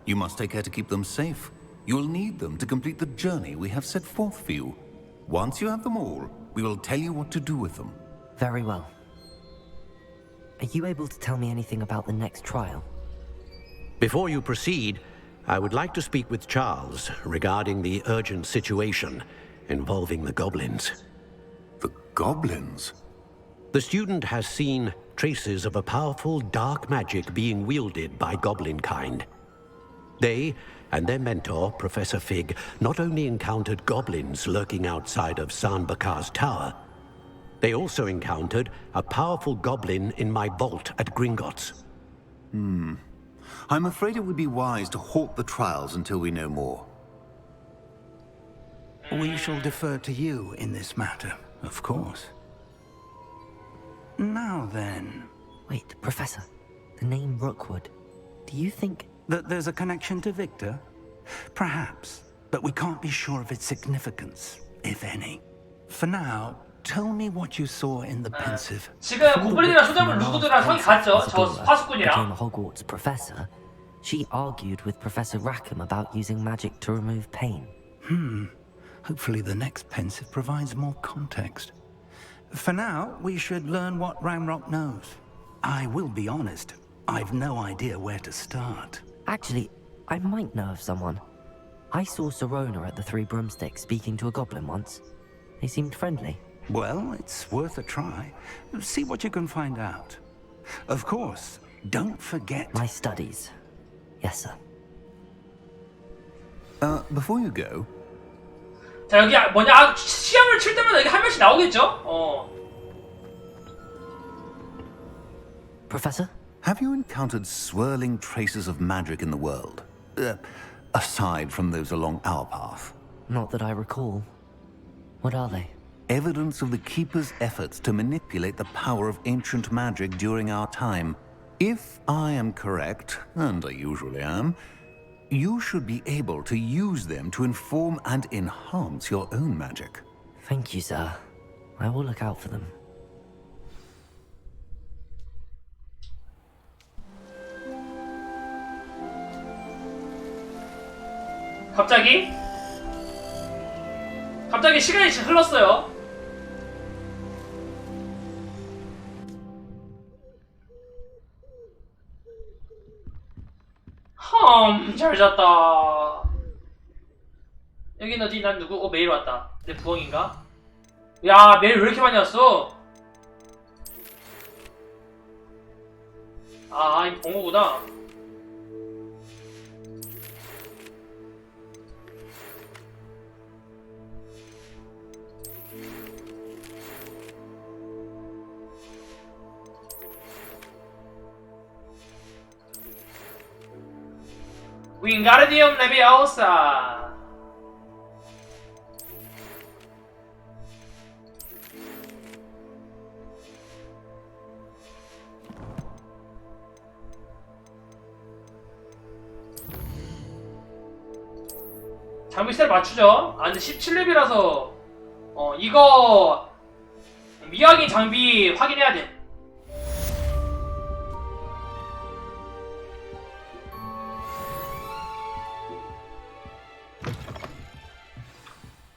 You must take care to keep them safe. You will need them to complete the journey we have set forth for you. Once you have them all, we will tell you what to do with them. Very well. Are you able to tell me anything about the next trial? Before you proceed, I would like to speak with Charles regarding the urgent situation involving the goblins. The goblins? The student has seen traces of a powerful dark magic being wielded by goblin kind. They and their mentor, Professor Fig, not only encountered goblins lurking outside of San Bakar's tower, they also encountered a powerful goblin in my vault at Gringotts. I'm afraid it would be wise to halt the trials until we know more. We shall defer to you in this matter, of course. Now then... Wait, Professor. The name Rookwood. Do you think... that there's a connection to Victor? Perhaps, but we can't be sure of its significance, if any. For now, tell me what you saw in the pensive. 지금 고블린이랑 소장물 루구드랑 성이 같죠? 저 became 파수꾼이랑. a Hogwarts professor. She argued with Professor Rackham about using magic to remove pain. Hopefully the next pensive provides more context. For now, we should learn what Ranrock knows. I will be honest, I've no idea where to start. Actually, I might know of someone. I saw Serona at the Three Broomsticks speaking to a goblin once. They seemed friendly. Well, it's worth a try. See what you can find out. Of course, don't forget... My studies. Yes, sir. Before you go... 자 여기 뭐냐 시험을 칠 때마다 여기 한 명씩 나오겠죠? Professor? Have you encountered swirling traces of magic in the world? Aside from those along our path? Not that I recall. What are they? Evidence of the Keeper's efforts to manipulate the power of ancient magic during our time. If I am correct, and I usually am, you should be able to use them to inform and enhance your own magic. Thank you, sir. I will look out for them. 갑자기 시간이 흘렀어요. 잘 잤다. 여긴 어디? 난 누구? 메일 왔다. 내 부엉인가? 야, 메일 왜 이렇게 많이 왔어? 아, 이 봉호구나. 윙가르디움 레비아오사. 장비 스타일 맞추죠? 아 근데 17렙이라서 이거 미확인 장비 확인해야 돼.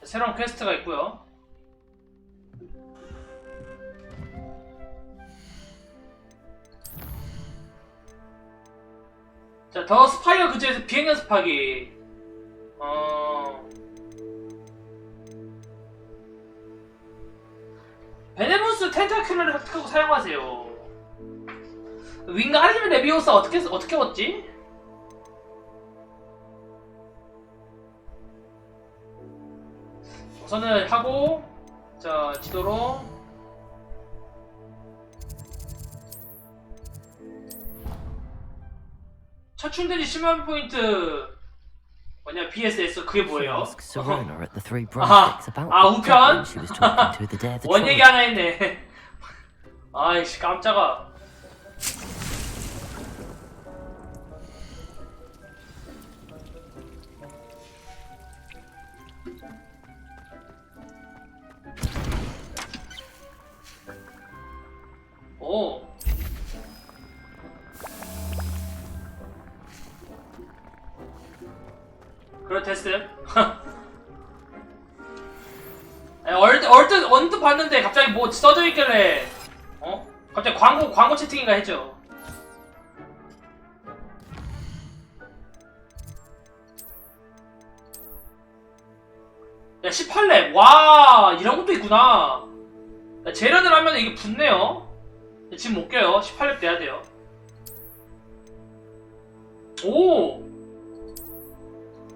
새로운 퀘스트가 있고요. 자, 더 스파이어 근처에서 비행 연습하기. 베네무스 텐타큘러를 획득하고 사용하세요. 윙가르디움 레비오사 어떻게 얻지? 우선은 하고, 자, 지도로 차출되지 10만 포인트 뭐냐 BSS 그게 뭐예요? Serona at the Three Broomsticks about 우편? the goblin she was talking to the day of the 원 얘기 trial. 하나 했네. 아이씨 깜짝아. 오. 그래 됐음. 언뜻 봤는데 갑자기 뭐 써져 있길래 갑자기 광고 채팅인가 했죠. 야 18렙 와 이런 것도 있구나. 재련을 하면 이게 붙네요. 지금 못 껴요. 18렙 돼야 돼요. 오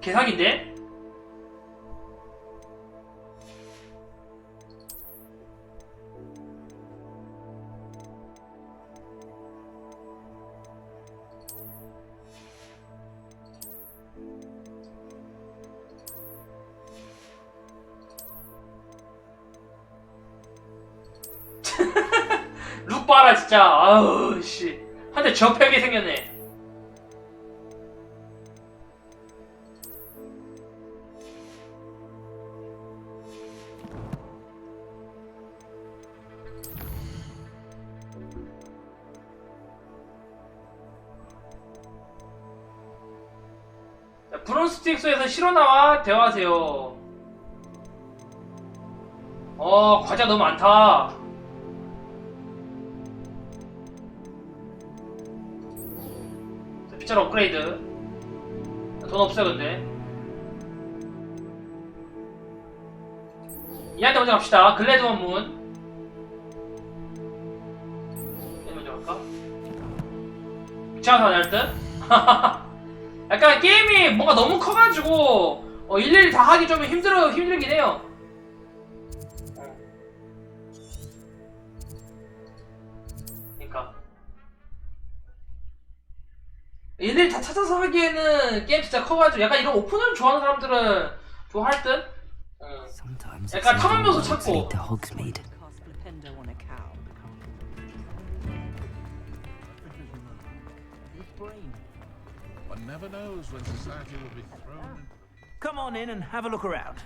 개사기인데? 룩 봐라 진짜. 아우 씨 한대 접하게 생겼네. 브론스틱스에서 실어나와 대화하세요. 과자 너무 많다. 피처 업그레이드. 돈 없어요 근데. 얘한테 먼저 갑시다. 글래드 원문. 얘 먼저 갈까? 귀찮아서 안 할 듯? 약간 게임이 뭔가 너무 커가지고 일일이 다 하기 좀 힘들긴 해요. 그러니까 일일이 다 찾아서 하기에는 게임 진짜 커가지고 약간 이런 오픈을 좋아하는 사람들은 좋아할 듯. 약간 탐험 요소 찾고. One never knows when society will be thrown. Come on in and have a look around.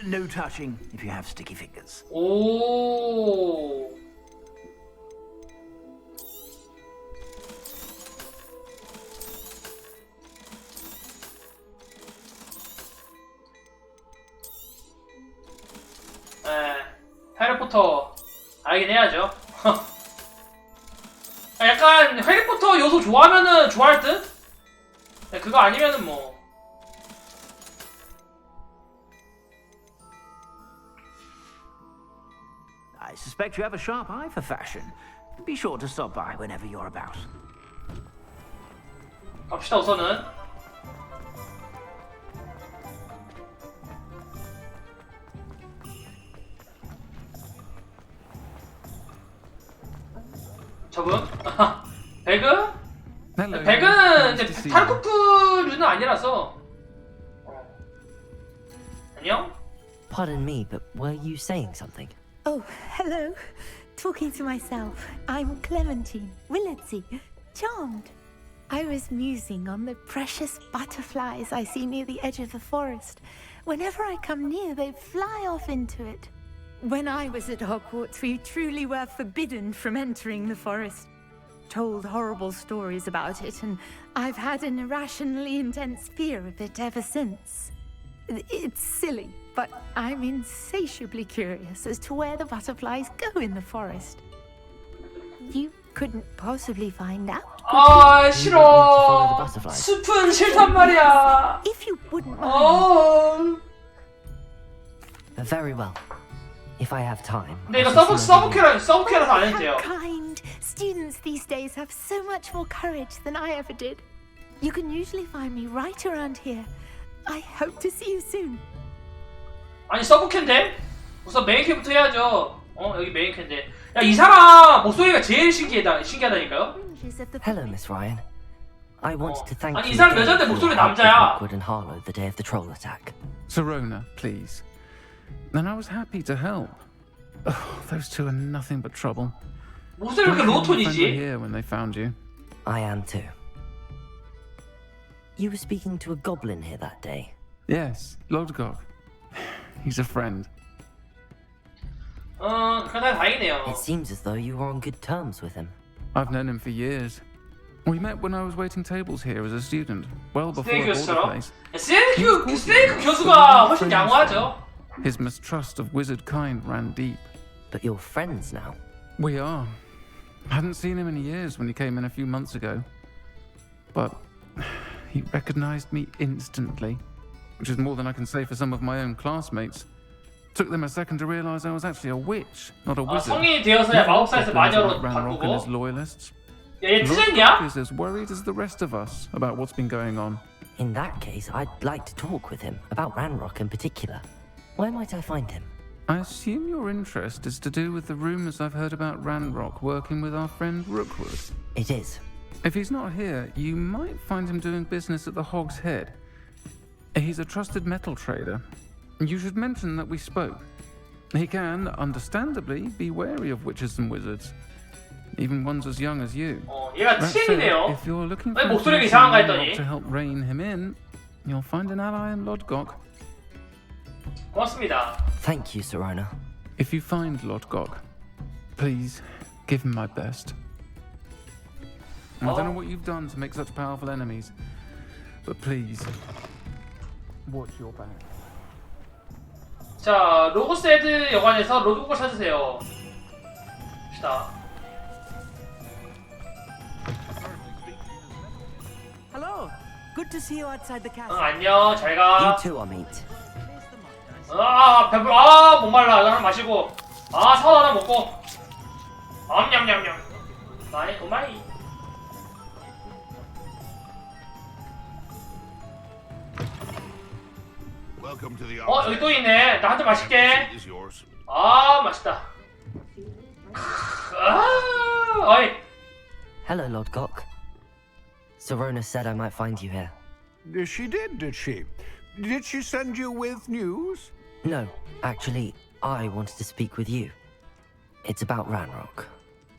No touching if you have sticky fingers. 오. 해리포터 알긴 해야죠. 약간 해리포터 요소 좋아하면은 좋아할 듯? 그거 아니면은 뭐. I suspect you have a sharp eye for fashion. Be sure to stop by whenever you're about. 갑시다 우선은. 저분? 배그? 배그는 이제 탈코프류는 아니라서. 안녕? Pardon me, but were you saying something? Oh, hello. Talking to myself. I'm Clementine, Willetsy, charmed. I was musing on the precious butterflies I see near the edge of the forest. Whenever I come near, they fly off into it. When I was at Hogwarts, we truly were forbidden from entering the forest. Told horrible stories about it, and I've had an irrationally intense fear of it ever since. It's silly, but I'm insatiably curious as to where the butterflies go in the forest. You couldn't possibly find out. 아 싫어. 숲은 싫단 말이야. If you wouldn't mind. Very well. If I have time. 근데 이거 서브퀘라서 안 해도 돼요. Kind. Students these days have so much more courage than I ever did. You can usually find me right around here. I hope to see you soon. 아니 서브캐인데? 우선 메인캐부터 해야죠. 여기 메인캐인데. 야 이 사람 목소리가 제일 신기하다니까요? Hello, Miss Ryan. I wanted to thank 아니 you 이 사람 again 여잔데 for 목소리 your help with 남자야. Rookwood and Harlow the day of the troll attack. Sirona, please. Then I was happy to help. Oh, those two are nothing but trouble. 목소리 왜 이렇게 로톤이지? Here when they found you. I am too. You were speaking to a goblin here that day. Yes, Lodgok. He's a friend. 그러다 다행이네요. It seems as though you were on good terms with him. I've known him for years. We met when I was waiting tables here as a student, well before 스테이크 I bought the 교수처럼? place. 스테이크 교수가 훨씬 양호하죠. His mistrust of wizard kind ran deep. But you're friends now. We are. Hadn't seen him in years when he came in a few months ago. But he recognized me instantly, which is more than I can say for some of my own classmates. Took them a second to realize I was actually a witch, not a wizard. 성인이 되어서야 마법사에서 마녀로 Ranrock and his 바꾸고. loyalists. 야, 얘 트렌이야? Lodgok is as worried as the rest of us about what's been going on. In that case, I'd like to talk with him about Ranrock in particular. Where might I find him? I assume your interest is to do with the rumors I've heard about Ranrock working with our friend Rookwood. It is. If he's not here, you might find him doing business at the Hog's Head. He's a trusted metal trader. You should mention that we spoke. He can, understandably, be wary of witches and wizards. Even ones as young as you. 얘가 That said, 트렌이네요. if you're looking 왜 for 목소리가 information 이상한가 on 했더니. Ranrock to help rein him in, you'll find an ally in Lodgok. 고맙습니다. Thank you, Sirona. If you find Lodgok, please give him my best. I don't know what you've done to make such powerful enemies, but please, watch your back. 자, 로고세드 여관에서 로드북을 찾으세요. 봅시다. Hello. Good to see you outside the castle. 안녕, 잘 가. You too, Amit. 배불, 목말라. 이거 하나 마시고. 사과 하나 먹고. 냠냠냠냠. 마이, 오마이. Welcome to the 여기 또 있네. 나 한 잔 마실게. is yours. 맛있다. 어이. Hello, Lodgok. Sirona said I might find you here. She did she? Did she send you with news? No, actually, I wanted to speak with you. It's about Ranrock.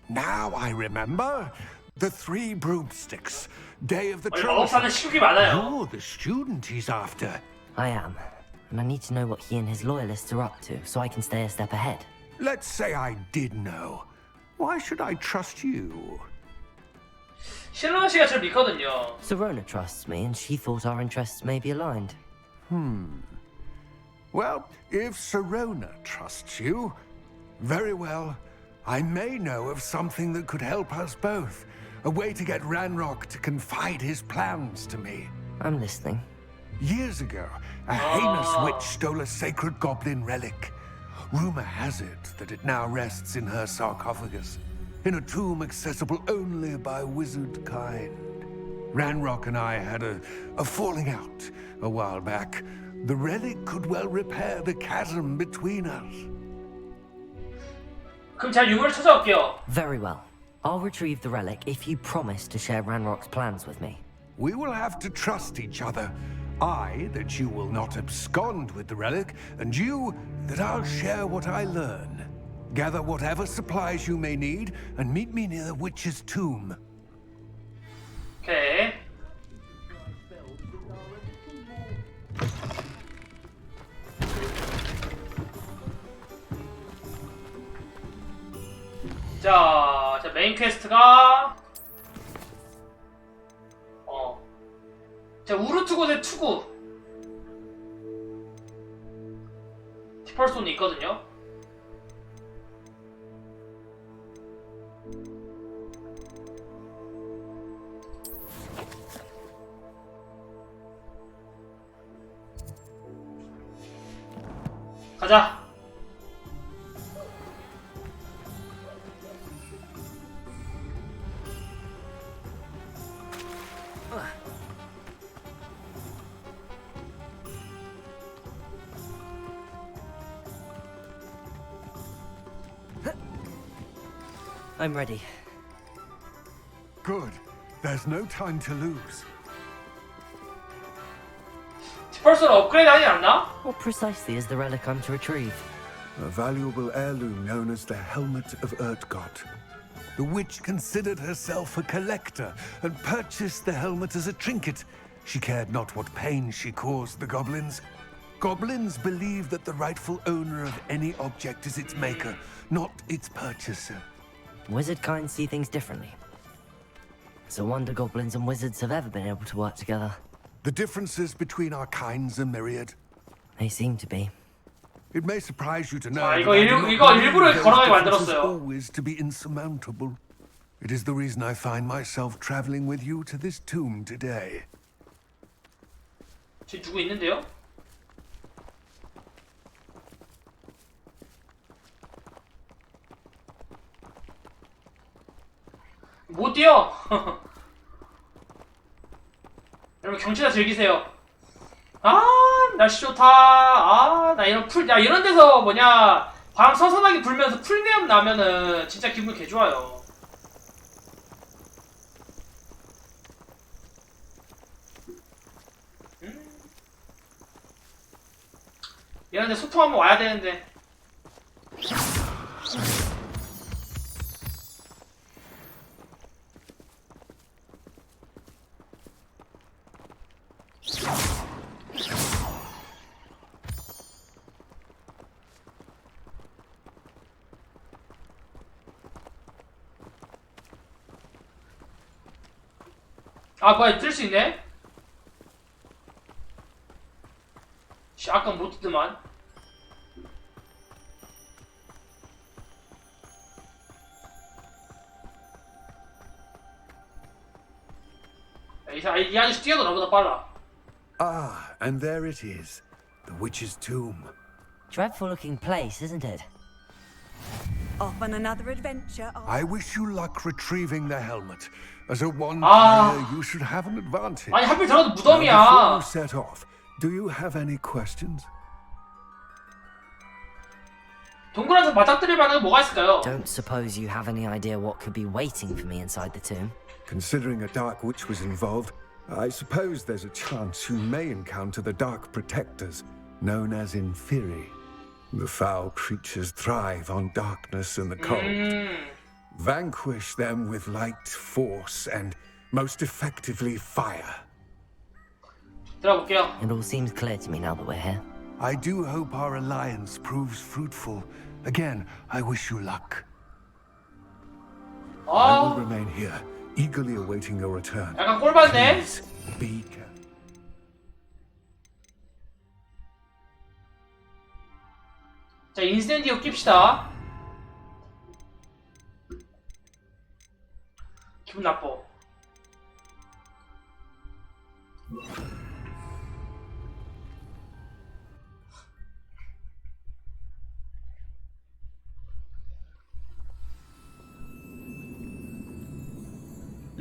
Now I remember. The Three Broomsticks. Day of the 마법사는 식욕이 많아요. You're the student he's after. I am, and I need to know what he and his loyalists are up to so I can stay a step ahead. Let's say I did know. Why should I trust you? 신랑 씨가 저를 믿거든요. Sirona trusts me, and she thought our interests may be aligned. Well, if Sirona trusts you, very well. I may know of something that could help us both. A way to get Ranrock to confide his plans to me. I'm listening. Years ago, a heinous witch stole a sacred goblin relic. Rumor has it that it now rests in her sarcophagus, in a tomb accessible only by wizard kind. Ranrock and I had a falling out a while back. The relic could well repair the chasm between us. 그럼 제가 유물을 찾아올게요. Very well. I'll retrieve the relic if you promise to share Ranrock's plans with me. We will have to trust each other. I, that you will not abscond with the relic, and you, that I'll share what I learn. Gather whatever supplies you may need, and meet me near the witch's tomb. 오케이. 자, 메인 퀘스트가 자, 우르트 곳의 투구 티펄손이 있거든요. 가자. I'm ready. Good. There's no time to lose. 티펄손 업그레이드 하지 않나? What precisely is the relic I'm to retrieve? A valuable heirloom known as the Helmet of Urtgott. The witch considered herself a collector and purchased the helmet as a trinket. She cared not what pain she caused the goblins. Goblins believe that the rightful owner of any object is its maker, not its purchaser. Wizard kind see things differently. It's a wonder goblins and wizards have ever been able to work together. The differences between our kinds are myriad. They seem to be. It may surprise you to know 아, that 이거 I do not 일부러 believe those 걸어가게 differences 만들었어요. always to be insurmountable. It is the reason I find myself traveling with you to this tomb today. 지금 누구 있는데요? 못 뛰어! 여러분 경치나 즐기세요. 아 날씨 좋다. 아 나 이런 이런 데서 뭐냐 바람 선선하게 불면서 풀네엄 나면은 진짜 기분 개 좋아요. 이런 데 소통 한번 와야 되는데. 아 뭐야 뜰 수 있네? 씨 아까 못 뜨더만. 이 아저씨 뛰어도 나보다 빨라. Ah, and there it is, the witch's tomb. Dreadful looking place, isn't it? Off on another adventure. I wish you luck retrieving the helmet. As a wand Ah. player, you should have an advantage. 아니 하필 저러도 Now, before 무덤이야. you set off, do you have any questions? 동굴에서 맞닥뜨릴 만한 뭐가 있을까요? Don't suppose you have any idea what could be waiting for me inside the tomb? Considering a dark witch was involved, I suppose there's a chance you may encounter the dark protectors, known as Inferi. The foul creatures thrive on darkness and the cold. Vanquish them with light, force, and most effectively fire. 들어볼게요. It all seems clear to me now that we're here. I do hope our alliance proves fruitful. Again, I wish you luck. I will remain here, eagerly awaiting your return. 약간 꼴받네. Please be careful. 자 인센디오 낍시다. 기분 나빠.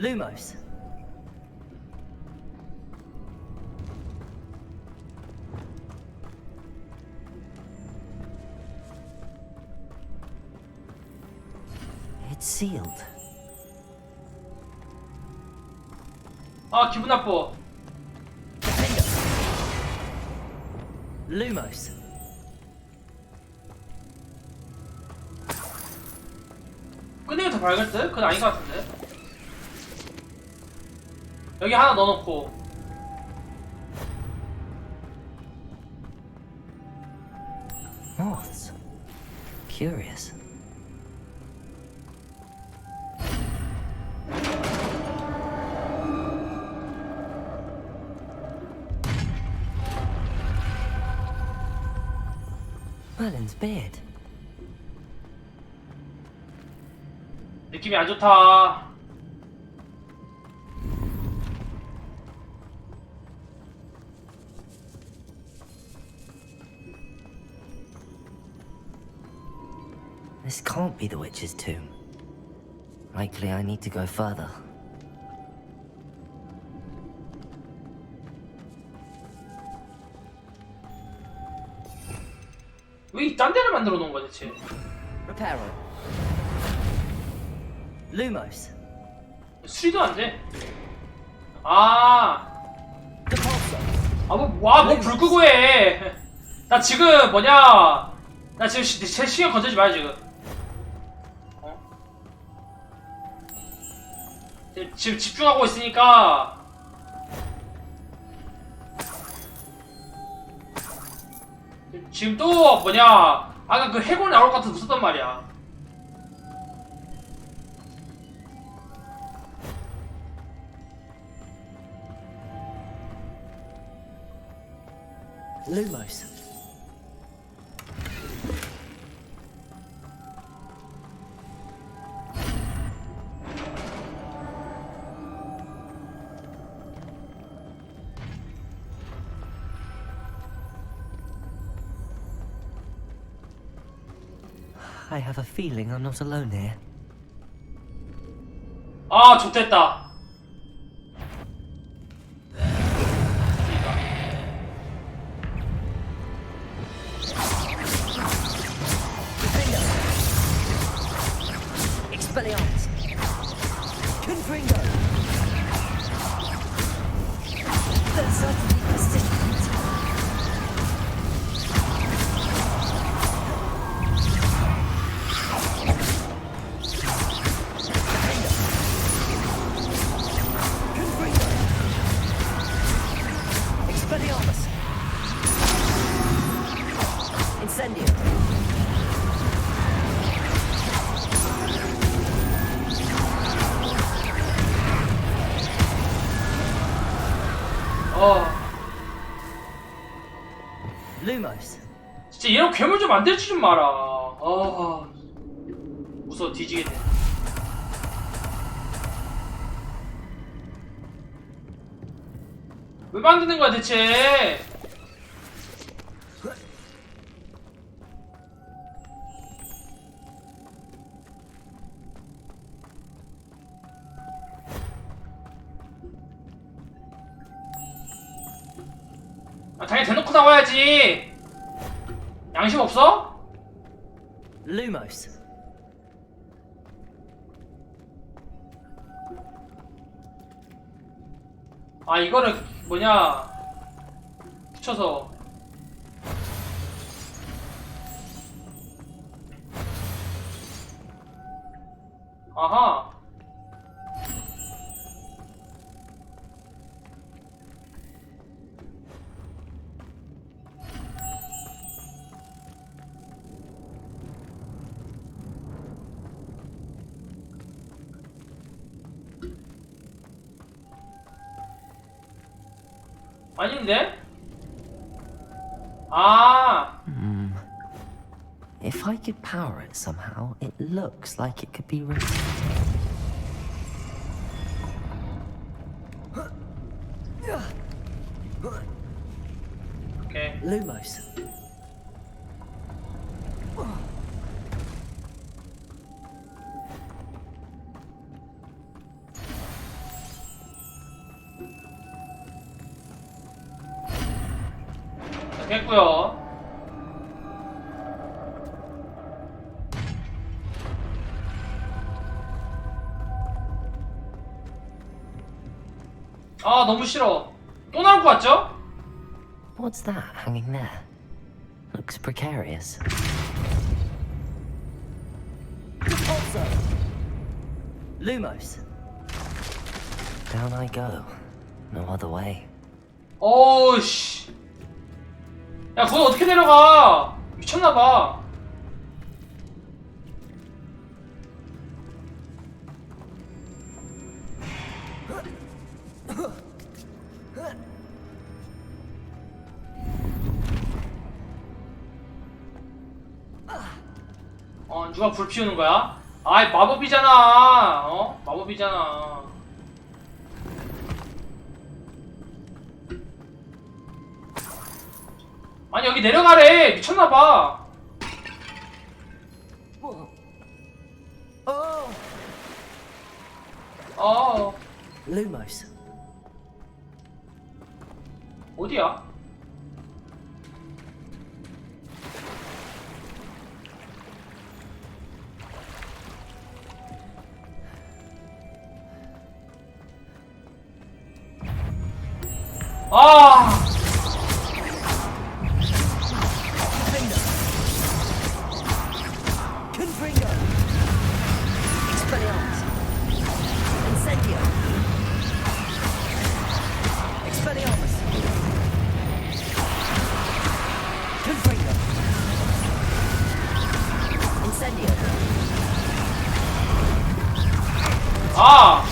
Lumos. It's sealed. 아 기분 나빠. Lumos. 끄내면 더 밝을 듯? 그건 아닌 것 같은데. 여기 하나 넣어놓고. Moths. Curious. Merlin's beard. 느낌이 안 좋다. This can't be the witch's tomb. Likely I need to go further. 왜 이딴 데를 만들어 놓은 거야 대체? Reparo. Lumos. 수리도 안 돼. 아. 뭐 불 끄고 해. 나 지금 뭐냐. 나 지금 제 시간 건들지 마요 지금. 지금 집중하고 있으니까. 지금 또 뭐냐. 아까 그 해골 나올 것 같아서 무섭단 말이야. Lumos. I have a feeling I'm not alone here. 아, 좋됐다. Expelliarmus. Confringo. That's certainly persistent. Confringo. Expelliarmus. Incendio. Lumos. 진짜 이런 괴물 좀 만들지 좀 마라. 무서워 뒤지겠네. 왜 만드는 거야 대체? 아, 당연히 대놓고 나와야지. 양심 없어? Lumos. 아 이거를 뭐냐 붙여서 아하. 아닌데? 아. If I could power it somehow, it looks like it could be reset. Okay. Lumos. 깼고요. 아 너무 싫어. 또 나올 것 같죠? What's that hanging there? Looks precarious. Also, Lumos. Down I go. No other way. 어우씨. 야 거기 어떻게 내려가? 미쳤나봐. 누가 불 피우는 거야? 아이 마법이잖아. 어? 마법이잖아. 아니 여기 내려가래. 미쳤나봐. Lumos. 어디야? 아. Confringo. Expelliarmus. Incendio. Expelliarmus. Confringo. Incendio. 아.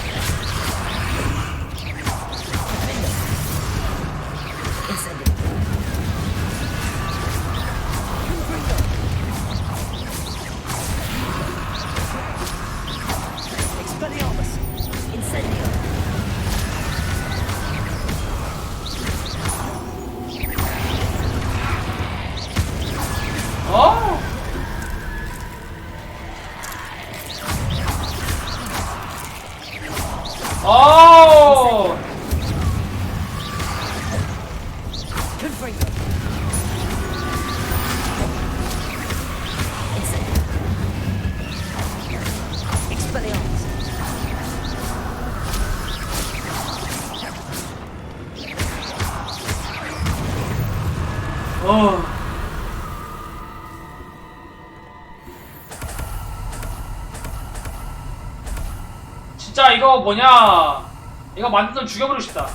진짜 이거 뭐냐? 이거 만든 놈 죽여버리고 싶다.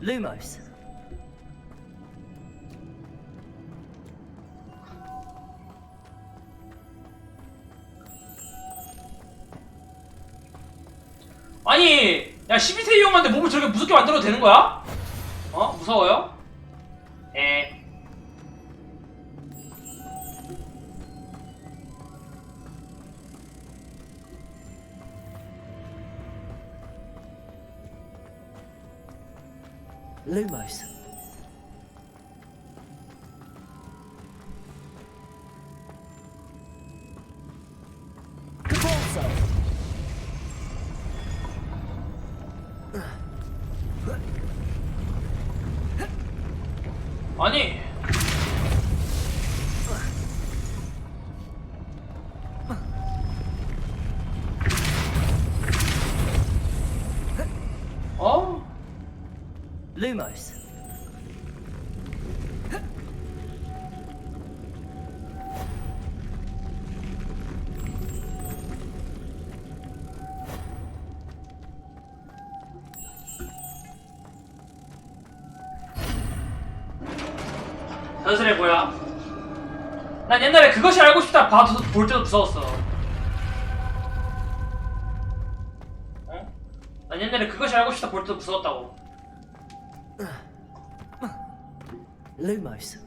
Lumos. 아니, 야 12세 이용한데 몸을 저렇게 무섭게 만들어도 되는 거야? 어? 무서워요? 에. Lumos. Cabalzo. 아니. 어? Lumos. 전설의 뭐야? 난 옛날에 그것이 알고 싶다 볼 때도 무서웠어. 어? 난 옛날에 그것이 알고 싶다 볼 때도 무서웠다고. Lumos.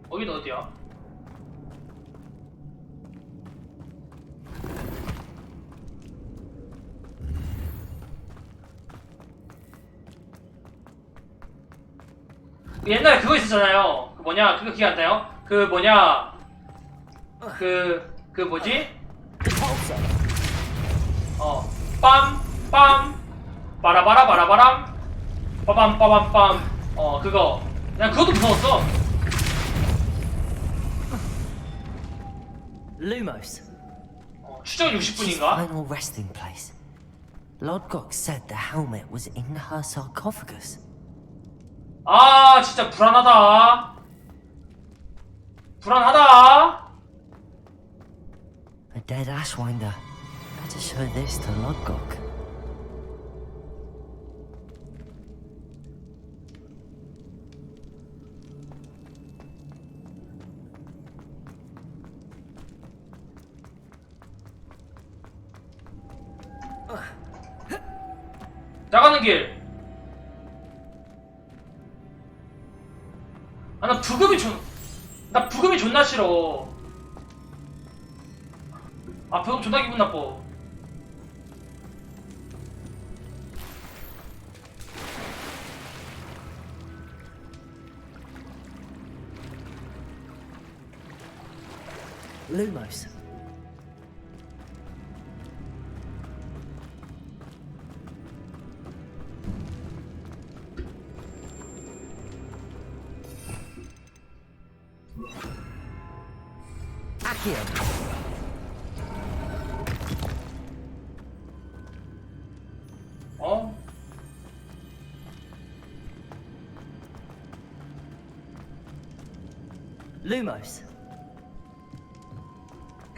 거긴 어디야? 옛날에 그거 있었잖아요. 그 뭐냐? 그거 기억 안 나요? 그 뭐냐? 그 뭐지? 빰, 빰, 빠밤 빠밤 빰. 그거. 그냥 그것도 무서웠어. Lumos. 추정 60분인가? Final resting place. Lodgok said the helmet was in her sarcophagus. 아, 진짜 불안하다. 불안하다. A dead Ashwinder. Better show this to Lodgok. 나가는 길. 아, 나 부금이 존나 싫어. 아, 부금 존나 기분 나빠. Lumos. Accio. Lumos.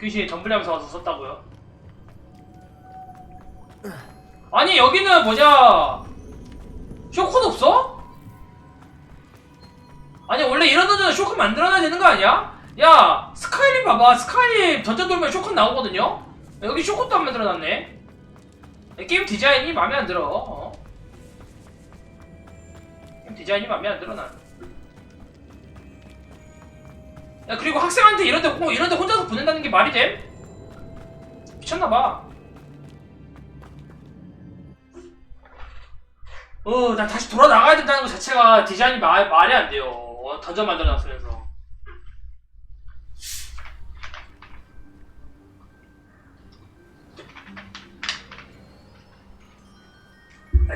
귀신이 덤블리하면서 와서 썼다고요? 아니, 여기는 뭐냐, 쇼크는 없어? 아니, 원래 이런 데는 쇼크 만들어놔야 되는 거 아니야? 야, 스카이림 봐봐. 스카이림 던전 돌면 쇼크 나오거든요? 여기 쇼크도 안 만들어놨네. 게임 디자인이 맘에 안 들어. 게임 디자인이 맘에 안 들어, 난. 야, 그리고 학생한테 이런데 혼자서 보낸다는 게 말이 돼? 미쳤나봐. 나 다시 돌아 나가야 된다는 것 자체가 디자인이 말이 안 돼요. 던전 만들어놨으면서.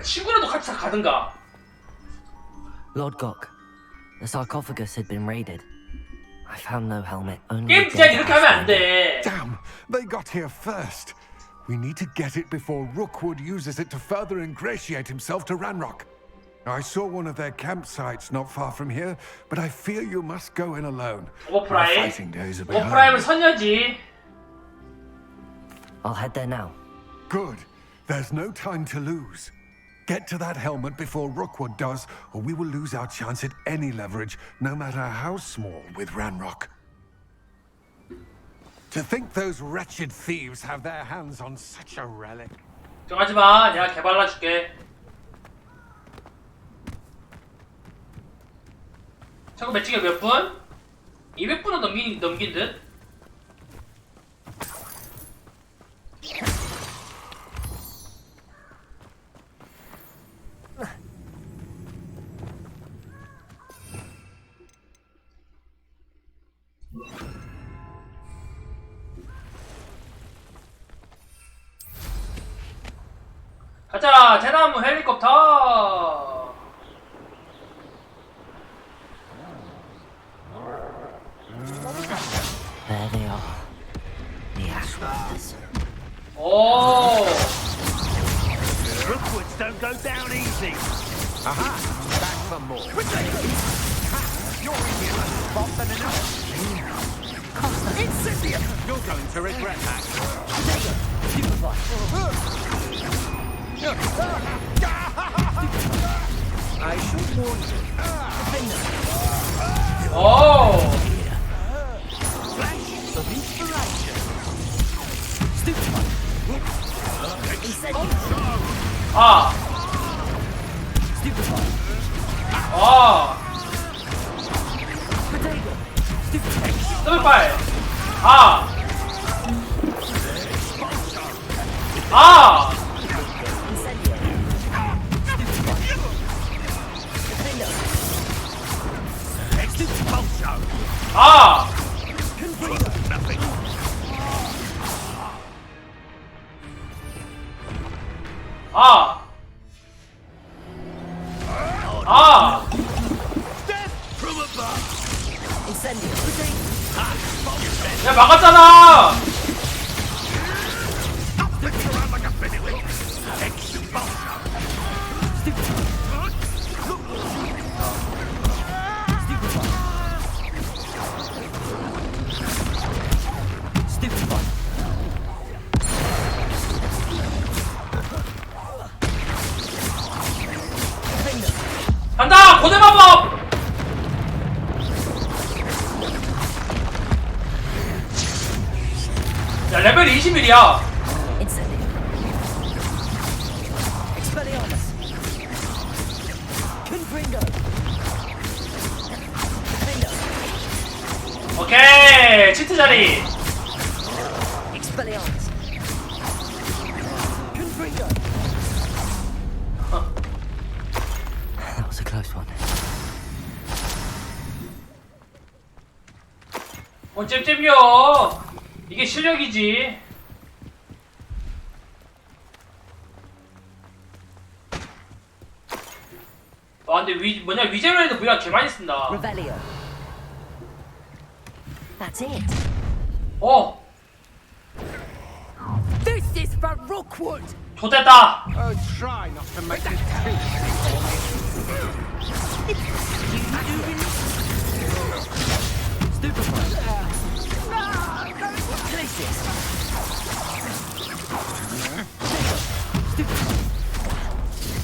친구라도 같이 가든가. Lodgok. The sarcophagus had been raided. I found no helmet, only 게임 디자인 이렇게 하면 안 돼. Damn, they got here first. We need to get it before Rookwood uses it to further ingratiate himself to Ranrock. I saw one of their campsites not far from here, but I fear you must go in alone. Our fighting days are behind. 오버프라임은 선녀지. I'll head there now. Good. There's no time to lose. Get to that helmet before Rookwood does, or we will lose our chance at any leverage, no matter how small, with Ranrock. To think those wretched thieves have their hands on such a relic. 걱정하지마, 내가 개발라줄게. 자꾸 매치가 몇 분? 200분은 넘긴 듯? 가자, 대나무 헬리콥터. There they are. The Ashwinders. 오. Rookwoods don't go down easy. Aha! Back for more. You're easier to spot than enough. Incendium! You're going to regret that. I should warn you. 오. Flash of inspiration. 아. 아. 더블파이. 아. 아. 아. 아. 간다! 고대 마법! 야, 레벨 21이야. Incendio. Expelliarmus. Confringo. Confringo. 오케이, 치트 자리. Expelliarmus. Confringo. That was a close one. 뭔 잼잼이여. 이게 실력이지. 와, 근데 위제로에도 무기가 개 많이 쓴다. Revelio. That's it. 어, This is for Rookwood! 좋됐다. Oh, try not to make it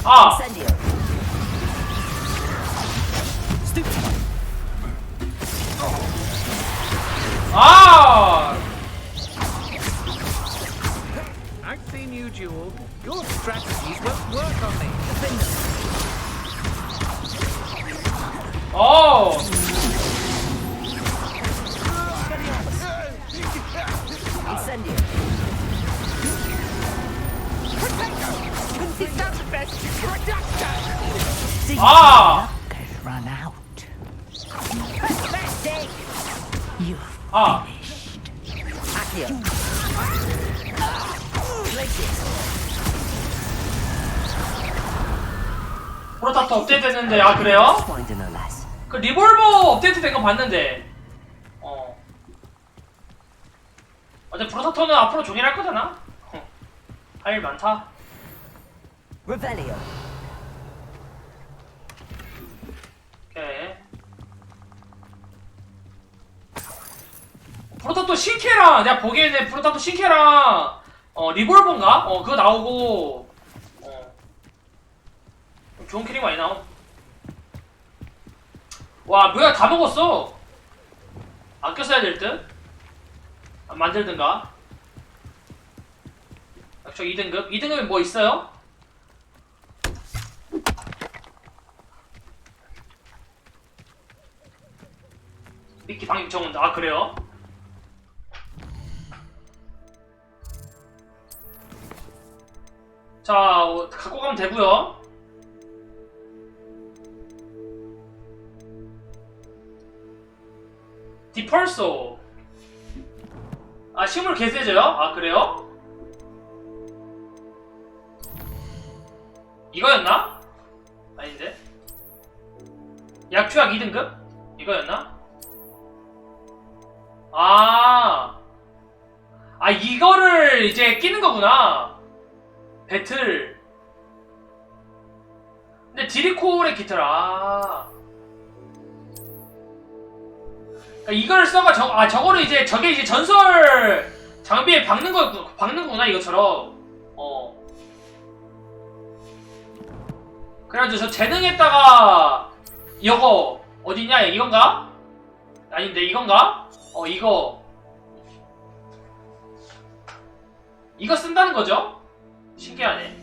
아, Incendio. 아, I've seen you duel. Your strategies won't work on me. 어, Incendio. 아, Has run out. You 아. Accio. Glacius. 프로타트 업데이트 됐는데, 아, 그래요? Find no less. 그 리볼버 업데이트 된 거 봤는데. 어제 프로타터는 앞으로 종일할 거잖아? 할 일 많다. Revelio. 오케이. 프로타토 신캐랑 내가 보기에는 프로타토 신캐랑 리볼버인가? 그거 나오고 좋은 캐릭 많이 나옴. 와, 뭐야, 다 먹었어. 아껴 써야 될 듯? 안 만들든가. 저 2등급? 2등급에 뭐 있어요? 미끼 방역 정원다. 아, 그래요? 자, 갖고 가면 되고요. 디펄소. 아, 식물 개 세져요? 아, 그래요? 이거였나? 아닌데? 약추약 2등급? 이거였나? 아, 이거를 이제 끼는 거구나. 배틀. 근데 디리콜의 깃털, 그러니까 이걸 써가 저거를 이제 저게 이제 전설 장비에 박는 거구나, 이것처럼. 그래가지고 저 재능에다가 이거 어디냐? 이건가? 아닌데, 이건가? 이거 쓴다는 거죠? 신기하네.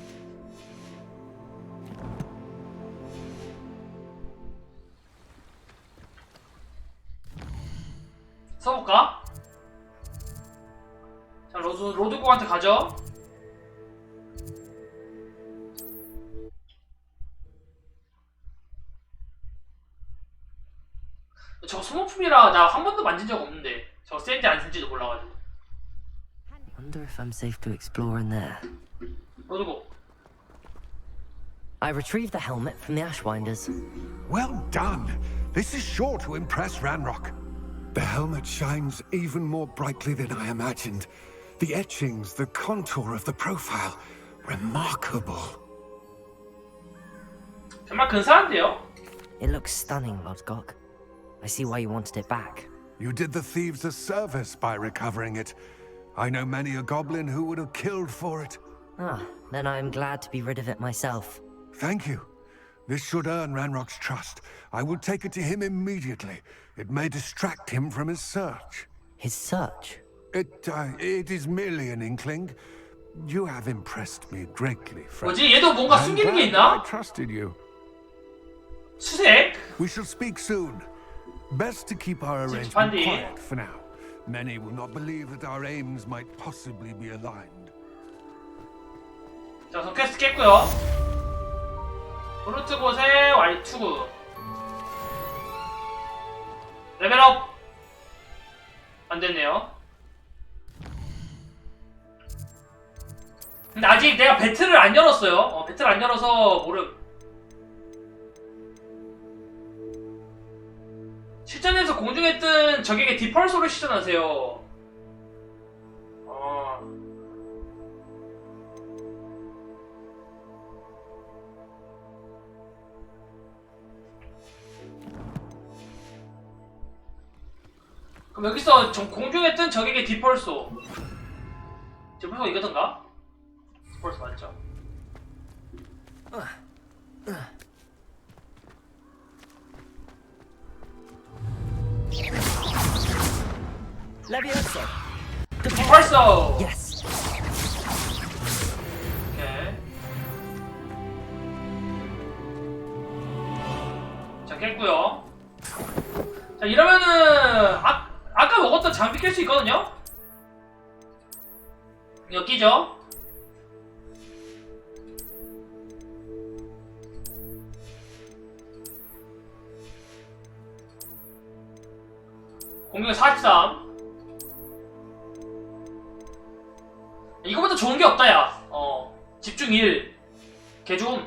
써볼까? 자, 로드고한테 가죠. 저거 소모품이라 나 한 번도 만진 적 없는데 저거 센지 안 센지도 몰라가지고. Wonder if I'm safe to explore in there. 로드고. I retrieved the helmet from the Ashwinders. Well done. This is sure to impress Ranrock. The helmet shines even more brightly than I imagined. The etchings, the contour of the profile, remarkable. 정말 근사한데요? It looks stunning, Lodgok. I see why you wanted it back. You did the thieves a service by recovering it. I know many a goblin who would have killed for it. Ah, then I'm glad to be rid of it myself. Thank you. This should earn Ranrock's trust. I will take it to him immediately. It may distract him from his search. His search? It is merely an inkling. You have impressed me greatly, friend. 뭐지? 얘도 뭔가 숨기는 게 I 있나? trusted you. 수색? We shall speak soon. Best to keep our arrangement 반디. quiet for now. Many will not believe that our aims might possibly be aligned. 자, 우선 퀘스트 깼고요. 브루트 곳의 Y2구. 레벨업! 안 됐네요. 근데 아직 내가 배틀을 안 열었어요. 배틀 안 열어서 모름. 실전에서 공중에 뜬 적에게 디펄소를 시전하세요. 그럼 여기서 공중에 뜬 적에게 디펄소. 디펄소 이거던가? 디펄소 맞죠? Levioso. 디펄소! Yes. 오케이. 자, 깼고요. 자, 이러면은 아까 먹었던 장비 깰 수 있거든요? 여기죠? 공격 43. 이거보다 좋은 게 없다, 야. 집중 1. 개 좀.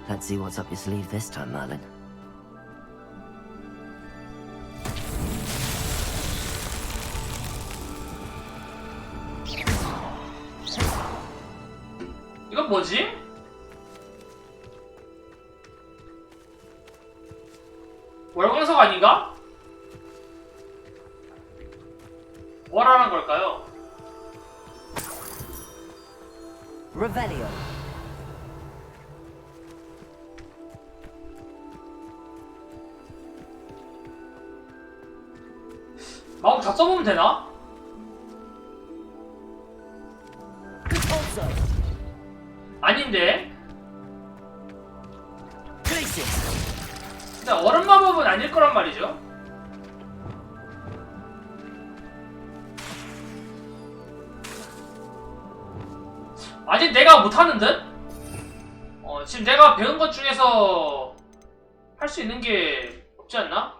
Let's see what's up your sleeve this time, Merlin. 이건 뭐지? 월광석 아닌가? 뭘 하는 걸까요? Revelio. 마법 다 써보면 되나? 아닌데? 근데 얼음 마법은 아닐 거란 말이죠. 아직 내가 못하는 듯? 지금 내가 배운 것 중에서 할 수 있는 게 없지 않나?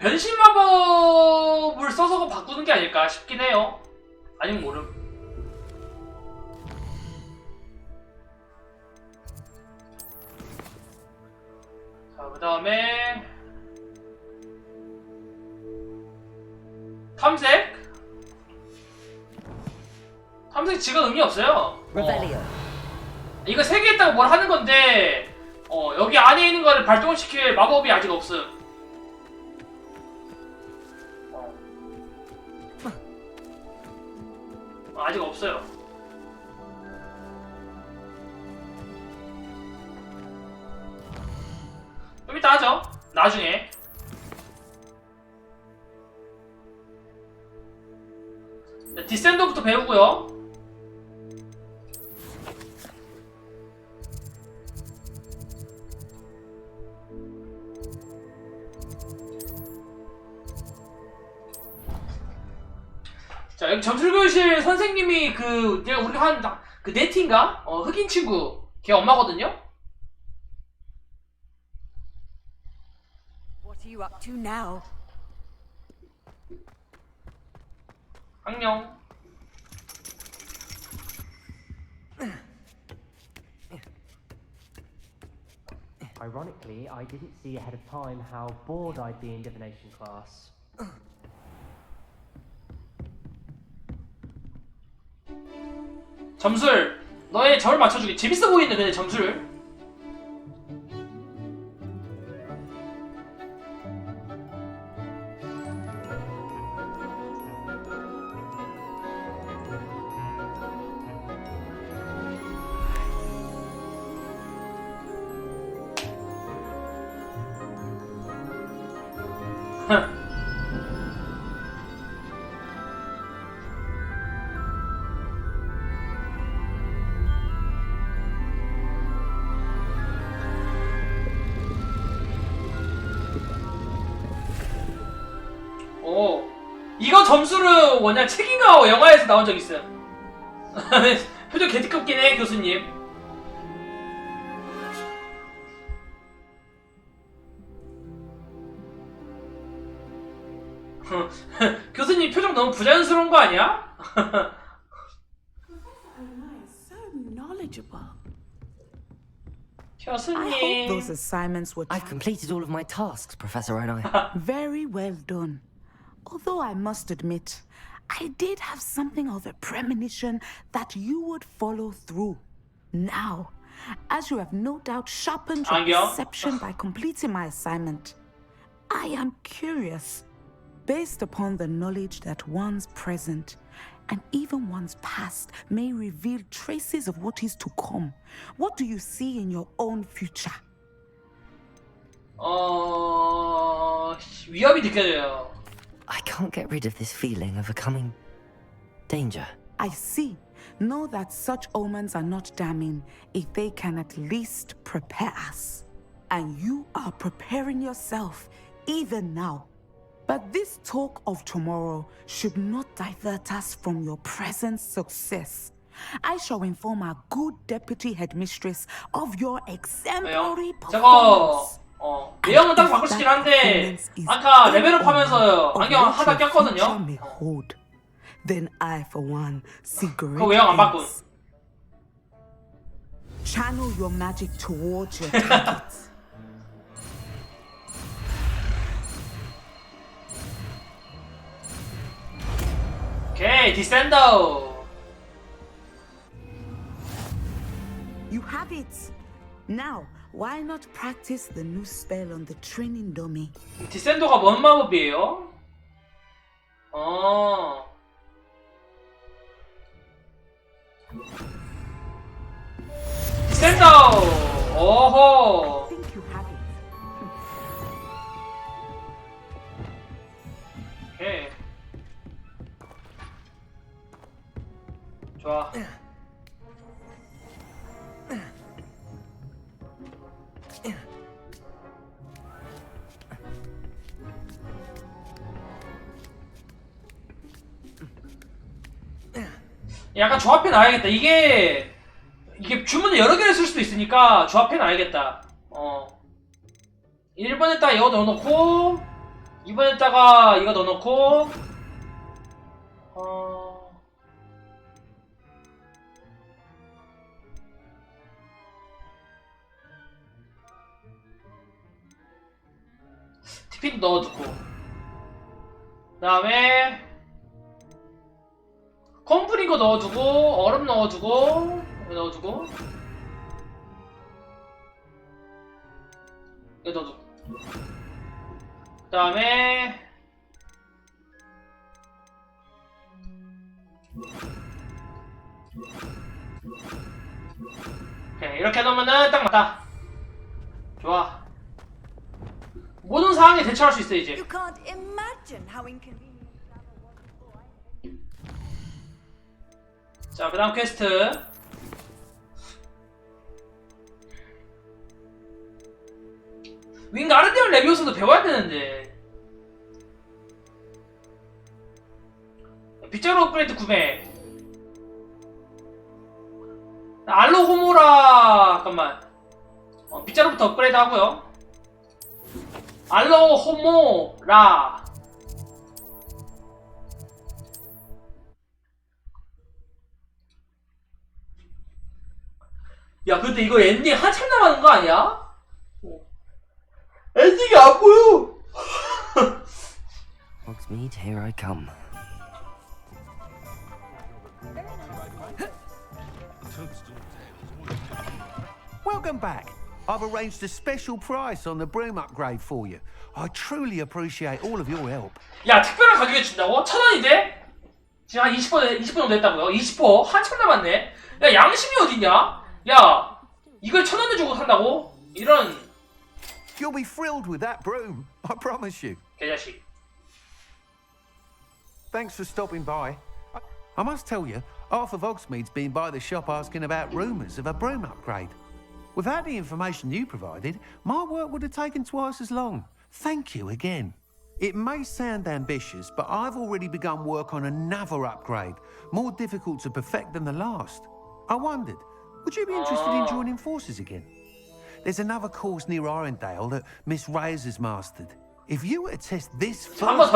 변신 마법을 써서 바꾸는 게 아닐까 싶긴 해요. 아니면 모름. 자, 그 다음에 탐색? 탐색 지금 의미 없어요. 이거 3개 있다고 뭘 하는 건데 여기 안에 있는 거를 발동시킬 마법이 아직 없음. 아직 없어요. 좀 이따 하죠. 나중에. 네, 디센더부터 배우고요. 자, 여기 점술교실 선생님이 내가 우리가 한 그 네티인가? 흑인 친구 걔 엄마거든요? What are you up to now? 안녕. Ironically, I didn't see ahead of time how bored I'd be in divination class. 점술 너의 점을 맞춰주기. 재밌어 보이네 근데 점수를. 오, 이거 점수를 뭐냐 책인가 영화에서 나온 적 있어요. 표정 개띠껍긴 해 교수님. 교수님 표정 너무 부자연스러운 거 아니야? So knowledgeable. I 교수님. hope those assignments were I've completed all of my tasks, Professor Onai. very well done. Although I must admit, I did have something of a premonition that you would follow through. Now, as you have no doubt sharpened your 안녕. perception by completing my assignment, I am curious, based upon the knowledge that one's present and even one's past may reveal traces of what is to come. What do you see in your own future? 위협이 느껴져요. I can't get rid of this feeling of a coming danger. I see. Know that such omens are not damning if they can at least prepare us. And you are preparing yourself even now. But this talk of tomorrow should not divert us from your present success. I shall inform our good deputy headmistress of your exemplary performance. 내용은 딱 바꿀 수 있긴 한데 아까 레벨업 하면서 안경 하다 꼈거든요. Then I for one see great 그 외형 안 바꾼. Channel your magic towards your targets. 오케이, 디센더. You have it. Now, why not practice the new spell on the training dummy? 디센더가 뭔 마법이에요? 디센더. 오호. I think you have it. 오케이. 좋아. 약간 조합해 놔야겠다. 이게 주문을 여러 개를 쓸 수도 있으니까 조합해 놔야겠다. 1번에다가 이거 넣어놓고 2번에다가 이거 넣어놓고 TP도 넣어두고 그 다음에 컴프린 거 넣어주고 얼음 넣어주고 이거 넣어주고 이거 넣어주고 그 다음에 오케이, 이렇게 넣으면은 딱 맞다. 좋아. 모든 상황에 대처할 수 있어 이제. You can't imagine how inconvenient. 자, 그 다음 퀘스트. 윙가르디언 레비오스도 배워야 되는데. 빗자루 업그레이드 구매. 알로 호모라. 잠깐만. 빗자루부터 업그레이드 하고요. 알로 호모라. 야, 근데 이거 엔딩 한참 남았는 거 아니야? 엔딩이 안 보여! Hogsmeade, here I come. Welcome back. I've arranged a special price on the broom upgrade for you. I truly appreciate all of your help. 야, 특별한 가격에 준다고? 1,000원인데? 지금 한 20% 정도 됐다고요? 20%? 한참 남았네? 야, 양심이 어딨냐? 야, 이걸 1,000원을 주고 산다고? 이런. You'll be thrilled with that broom, I promise you. 개자식. Thanks for stopping by. I must tell you, Arthur Vogsmead's been by the shop asking about rumours of a broom upgrade. Without the information you provided, my work would have taken twice as long. Thank you again. It may sound ambitious, but I've already begun work on another upgrade, more difficult to perfect than the last. I wondered, would you be interested in joining forces again? There's another course near Arendale that Miss Reyes has mastered. If you were to test this first,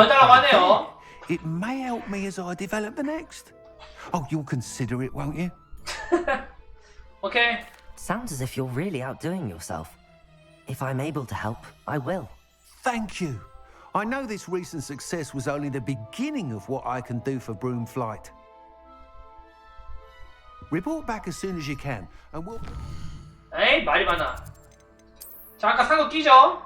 it may help me as I develop the next. Oh, you'll consider it, won't you? Okay. Sounds as if you're really outdoing yourself. If I'm able to help, I will. Thank you. I know this recent success was only the beginning of what I can do for Broom Flight. Report back as soon as you can, and we'll... 에이, 말이 많아. 자, 아까 산 거 끼죠?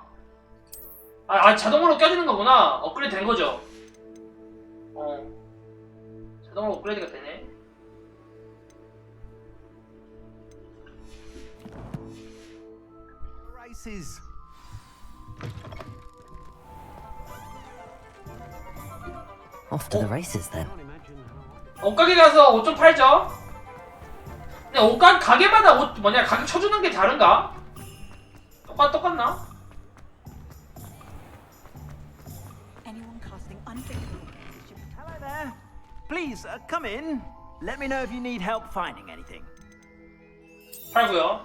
자동으로 껴지는 거구나. 업그레이드 된 거죠? 자동으로 업그레이드가 되네. Races. Off to the races then. 옷가게 가서 옷 좀 팔죠? 근데 가게마다 옷 가격 쳐주는 게 다른가? 똑같나? Anyone casting unfavorable position? Hello there. Please come in. Let me know if you need help finding anything. 팔고요.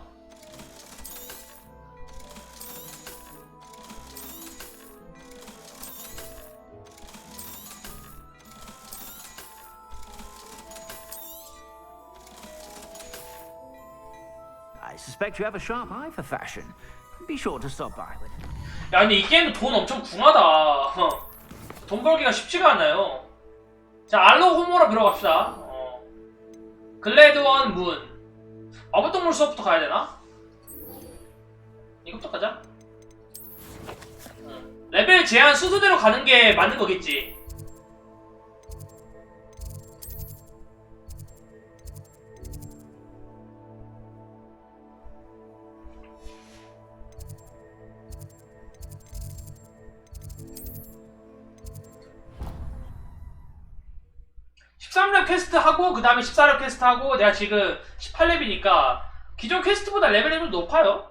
I suspect you have a sharp eye for fashion. Be sure to stop by with it. 야, 근데 이 게임은 돈 엄청 궁하다. 돈 벌기가 쉽지가 않아요. 자, 알로 호모로 들어갑시다. 글래드원 문. 마법동물 수업부터 가야 되나? 이것부터 가자. 레벨 제한 순서대로 가는 게 맞는 거겠지. (13렙) 퀘스트 하고 그 다음에 14렙 퀘스트 하고 내가 지금 18렙이니까 기존 퀘스트보다 레벨이 좀 높아요.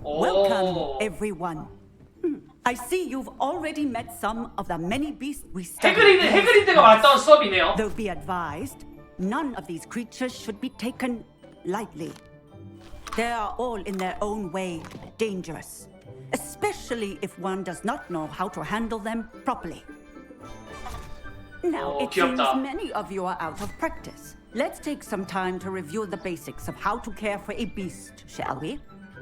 Welcome, everyone. I see you've already met some of the many beasts we studied. 해그리드가 왔던 수업이네요. Though be advised, none of these creatures should be taken lightly. They are all in their own way dangerous, especially if one does not know how to handle them properly. Now, it seems many of you are out of practice. Let's take some time to review the basics of how to care for a beast, shall we?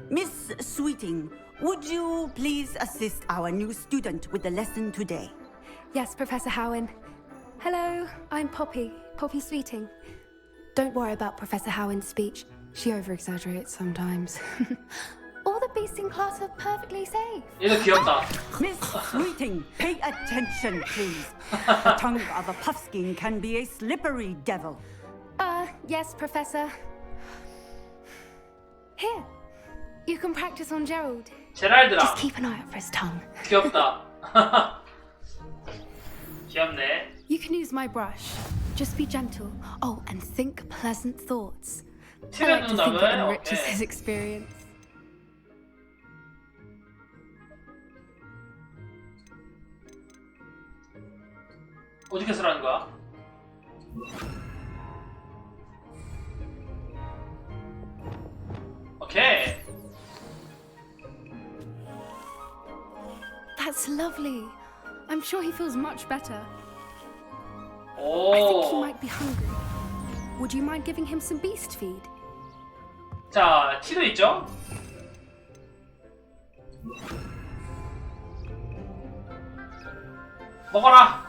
Miss Sweeting, would you please assist our new student with the lesson today? Yes, Professor Howen. Hello, I'm Poppy Sweeting. Don't worry about Professor Howen's speech. She over-exaggerates sometimes. All the beasts in class are perfectly safe. 얘도 귀엽다. Miss Sweeting, pay attention, please. The tongue of a puffskein can be a slippery devil. Yes, Professor. Here, you can practice on Gerald. 제랄드랑. Just keep an eye out for his tongue. 귀엽다. 귀엽네. You can use my brush. Just be gentle. Oh, and think pleasant thoughts. I like to think it enriches his experience. 어떻게 쓰라는 거야? 오케이. That's lovely. I'm sure he feels much better. Oh. I think he might be hungry. Would you mind giving him some beast feed? 자, 티도 있죠? 먹어라.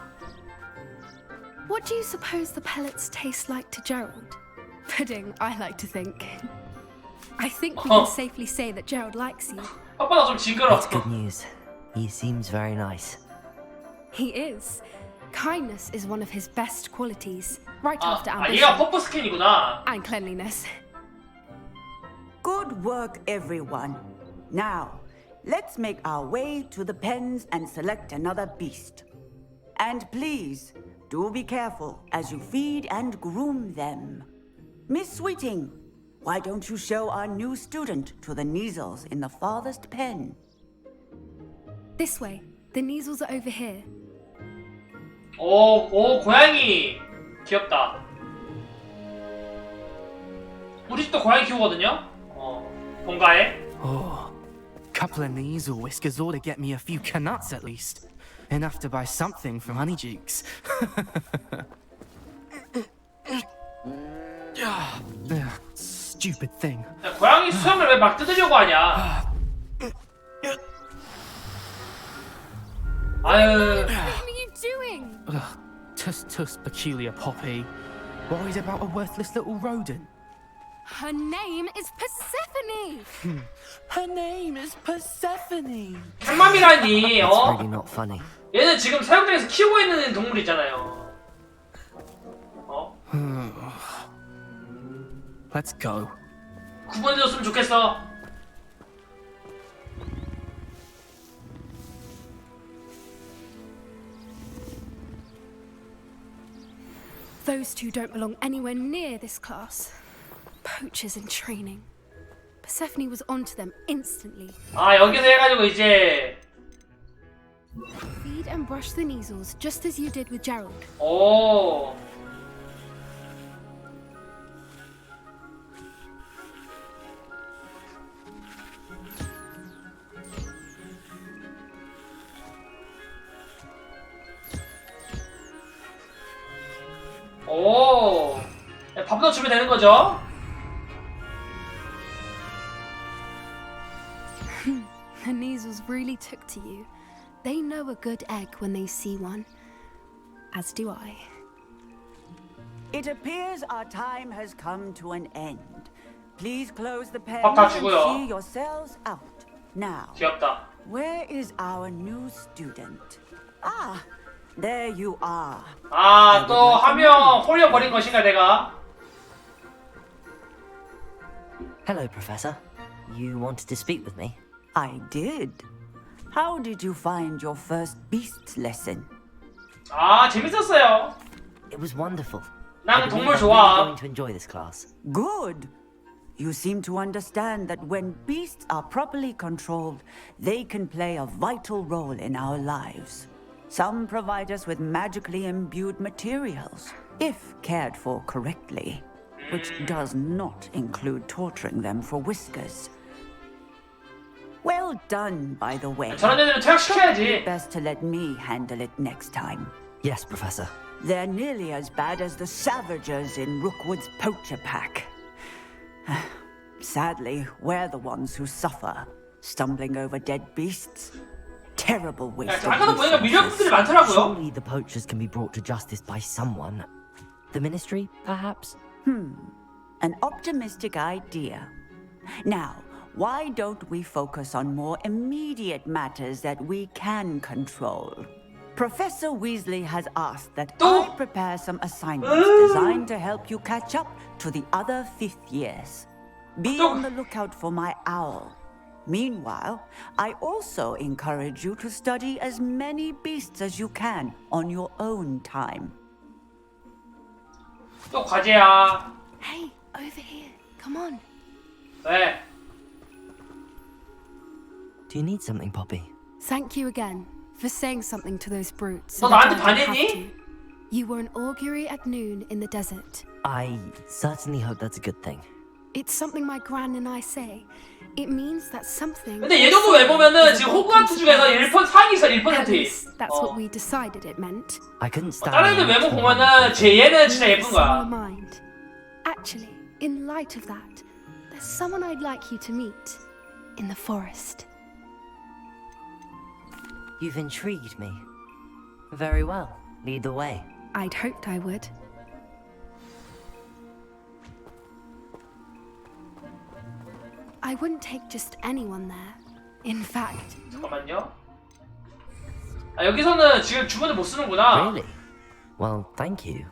What do you suppose the pellets taste like to Gerald? Pudding, I like to think. I think we can safely say that Gerald likes you. 아빠가 좀 징그러. That's good news. He seems very nice. He is. Kindness is one of his best qualities, right after 아, ambition 얘가 퍼프 스킨이구나. and cleanliness. Good work, everyone. Now, let's make our way to the pens and select another beast. And please, do be careful as you feed and groom them. Miss Sweeting, why don't you show our new student to the Neasels in the farthest pen? This way. The Neasels are over here. 오, 고양이. 귀엽다. 우리 집도 고양이 키우거든요? 본가에. Oh, couple of Neasel whiskers ought to get me a few canuts at least. Enough to buy something from Honeydukes. Stupid thing. 야, 고양이 수염을 왜 막 뜯으려고 하냐? 아유. What are you doing? Tuss peculiar Poppy. Worried about a worthless little rodent. Her name is Persephone. Her name is Persephone. 장맘이라니, That's really not funny. 얘는 지금 사육장에서 키우고 있는 동물 있잖아요. Let's go. 구분해줬으면 좋겠어. Those two don't belong anywhere near this class. Poachers in training. Persephone was onto them instantly. 아, 여기서 해가지고 이제. Feed and brush the Neasels just as you did with Gerald. 오. 오. 밥도 준비되는 거죠? The Neasels really took to you. They know a good egg when they see one. As do I. It appears our time has come to an end. Please close the pen 다 and 주고요. see yourselves out. Now, 귀엽다. where is our new student? Ah, there you are. 아, 또 한 명 홀려버린 것인가 내가? Hello, Professor. You wanted to speak with me? I did. How did you find your first beast lesson? 아, 재밌었어요. It was wonderful. 난 I believe 동물 I'm 좋아. really going to enjoy this class. Good. You seem to understand that when beasts are properly controlled, they can play a vital role in our lives. Some provide us with magically imbued materials, if cared for correctly, which does not include torturing them for whiskers. Well done, by the way. 저런 애들은 퇴학시켜야지. Best to let me handle it next time. Yes, Professor. They're nearly as bad as the Savagers in Rookwood's poacher pack. Sadly, we're the ones who suffer, stumbling over dead beasts. Terrible waste of 아까도 보니까 미련분들이 많더라고요. Surely the poachers can be brought to justice by someone. The Ministry, perhaps? An optimistic idea. Now, why don't we focus on more immediate matters that we can control? Professor Weasley has asked that I prepare some assignments designed to help you catch up to the other fifth years. Be on the lookout for my owl. Meanwhile, I also encourage you to study as many beasts as you can on your own time. 또 과제야. Hey, over here. Come on. 왜? Do you need something, Poppy? Thank you again for saying something to those brutes. 너 so that 나한테 I don't have 반했니? to. You were an augury at noon in the desert. I certainly hope that's a good thing. It's something my gran and I say. It means that something. 근데 얘도 왜 보면은 지금 호그와트 중에서 1% 상위 있어 1%. That's what we decided it meant. I couldn't stand 다른 애들 외모 보면은 제 얘는 진짜 예쁜 Similar 거야. mind. Actually, in light of that, someone I'd like you to meet in the forest. You've intrigued me. Very well. Lead the way. I'd hoped I would. I wouldn't take just anyone there. In fact... 잠깐만요. 아, 여기서는 지금 주문을 못 쓰는구나. Really? Well, thank you.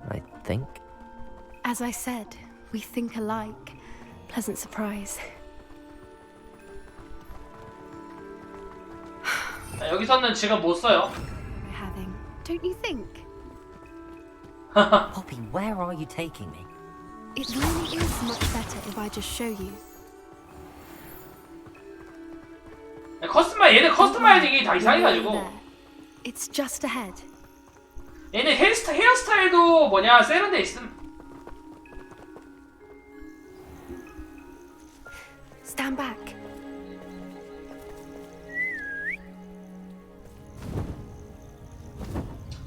I think. As I said, we think alike. Pleasant surprise. 아, 여기서는 지금 못 써요. We're having, don't you think? Poppy, where are you taking me? It really is much better if I just show you. 얘네 커스터마이징이 다 이상해가지고. It's just ahead. 얘네 헤어스타일도 뭐냐 세련돼 있음. Stand back.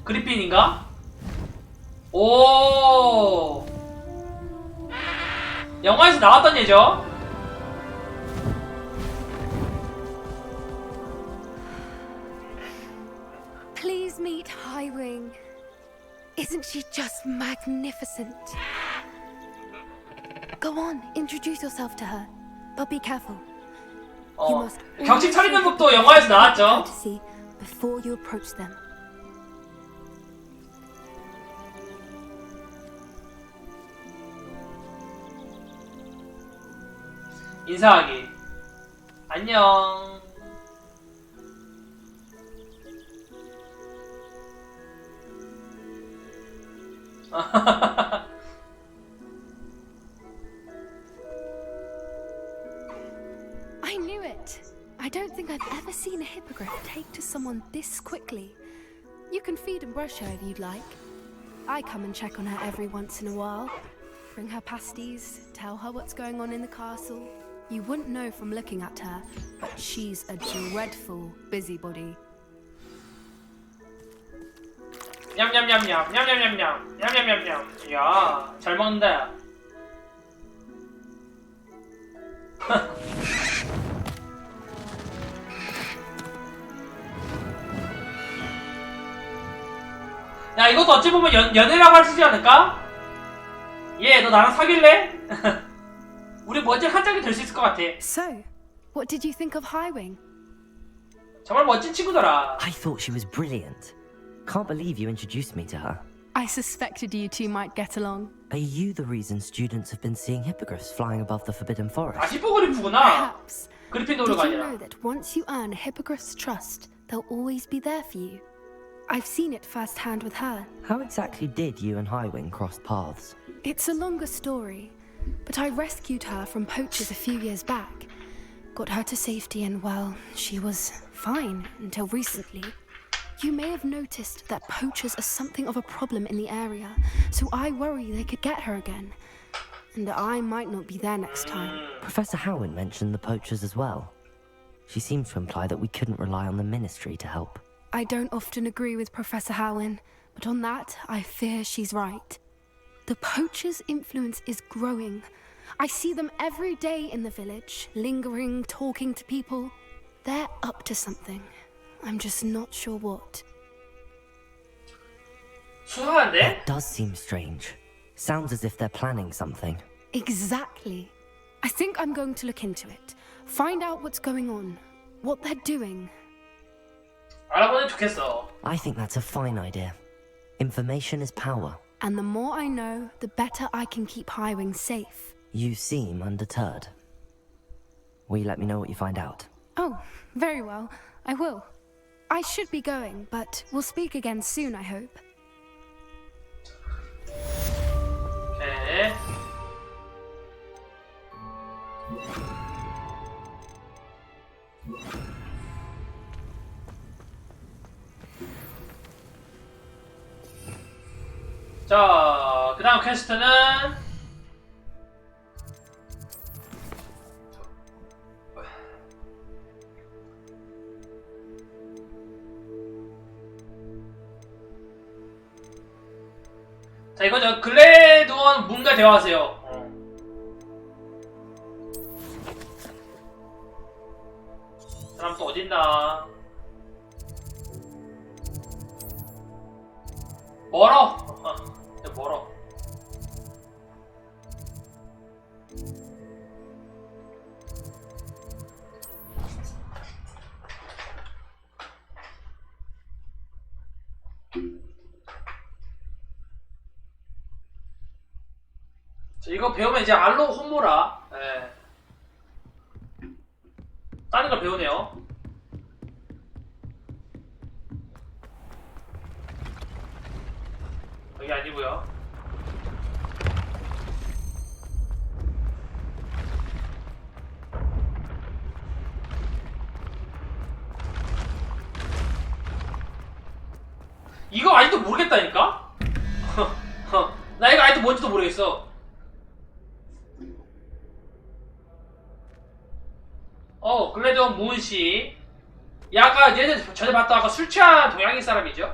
그리핀인가? 오. 영화에서 나왔던 얘죠. Please meet Highwing. Isn't she just magnificent? Go on, introduce yourself to her. But be careful. 경치 차리는 법도 영화에서 나왔죠. Before you approach them. 인사하기. 안녕. I knew it. I don't think I've ever seen a hippogriff take to someone this quickly. You can feed and brush her if you'd like. I come and check on her every once in a while. Bring her pasties, tell her what's going on in the castle. You wouldn't know from looking at her, but she's a dreadful busybody. 냠냠냠냠 냠냠냠냠 냠냠냠냠. 이야, 잘 먹는다. 야, 이것도 어찌 보면 연애라고 할 수 있지 않을까? 얘, 너 나랑 사귈래? 우리 멋진 한 짝이 될 수 있을 것 같아. So, what did you think of Highwing? 정말 멋진 친구더라. I thought she was brilliant. Can't believe you introduced me to her. I suspected you two might get along. Are you the reason students have been seeing hippogriffs flying above the Forbidden Forest? 다시보그리프구나. Perhaps. 그리핀도르가 Did you 아니라. know that once you earn a hippogriff's trust, they'll always be there for you? I've seen it firsthand with her. How exactly did you and Highwing cross paths? It's a longer story, but I rescued her from poachers a few years back. Got her to safety and, well, she was fine until recently. You may have noticed that poachers are something of a problem in the area, so I worry they could get her again. And I might not be there next time. Professor Howin mentioned the poachers as well. She seemed to imply that we couldn't rely on the Ministry to help. I don't often agree with Professor Howin, but on that, I fear she's right. The poachers' influence is growing. I see them every day in the village, lingering, talking to people. They're up to something. I'm just not sure what. 수상한데? That does seem strange. Sounds as if they're planning something. Exactly. I think I'm going to look into it. Find out what's going on, what they're doing. 알아보면 좋겠어. I think that's a fine idea. Information is power. And the more I know, the better I can keep Highwing safe. You seem undeterred. Will you let me know what you find out? Oh, very well. I will. I should be going, but we'll speak again soon, I hope. 오케이. 자, 그 다음 퀘스트는 자, 이거죠. 글래드원 문과 대화하세요. 사람 또 어딨나? 멀어. 진짜 멀어. 자, 이거 배우면 이제 알로 혼모라. 예. 다른 걸 배우네요. 여기 아니고요. 이거 아직도 모르겠다니까? 나 이거 아직도 뭔지도 모르겠어. 글래전 무은씨. 아까 얘들 전에 봤던 아까 술 취한 동양인 사람이죠?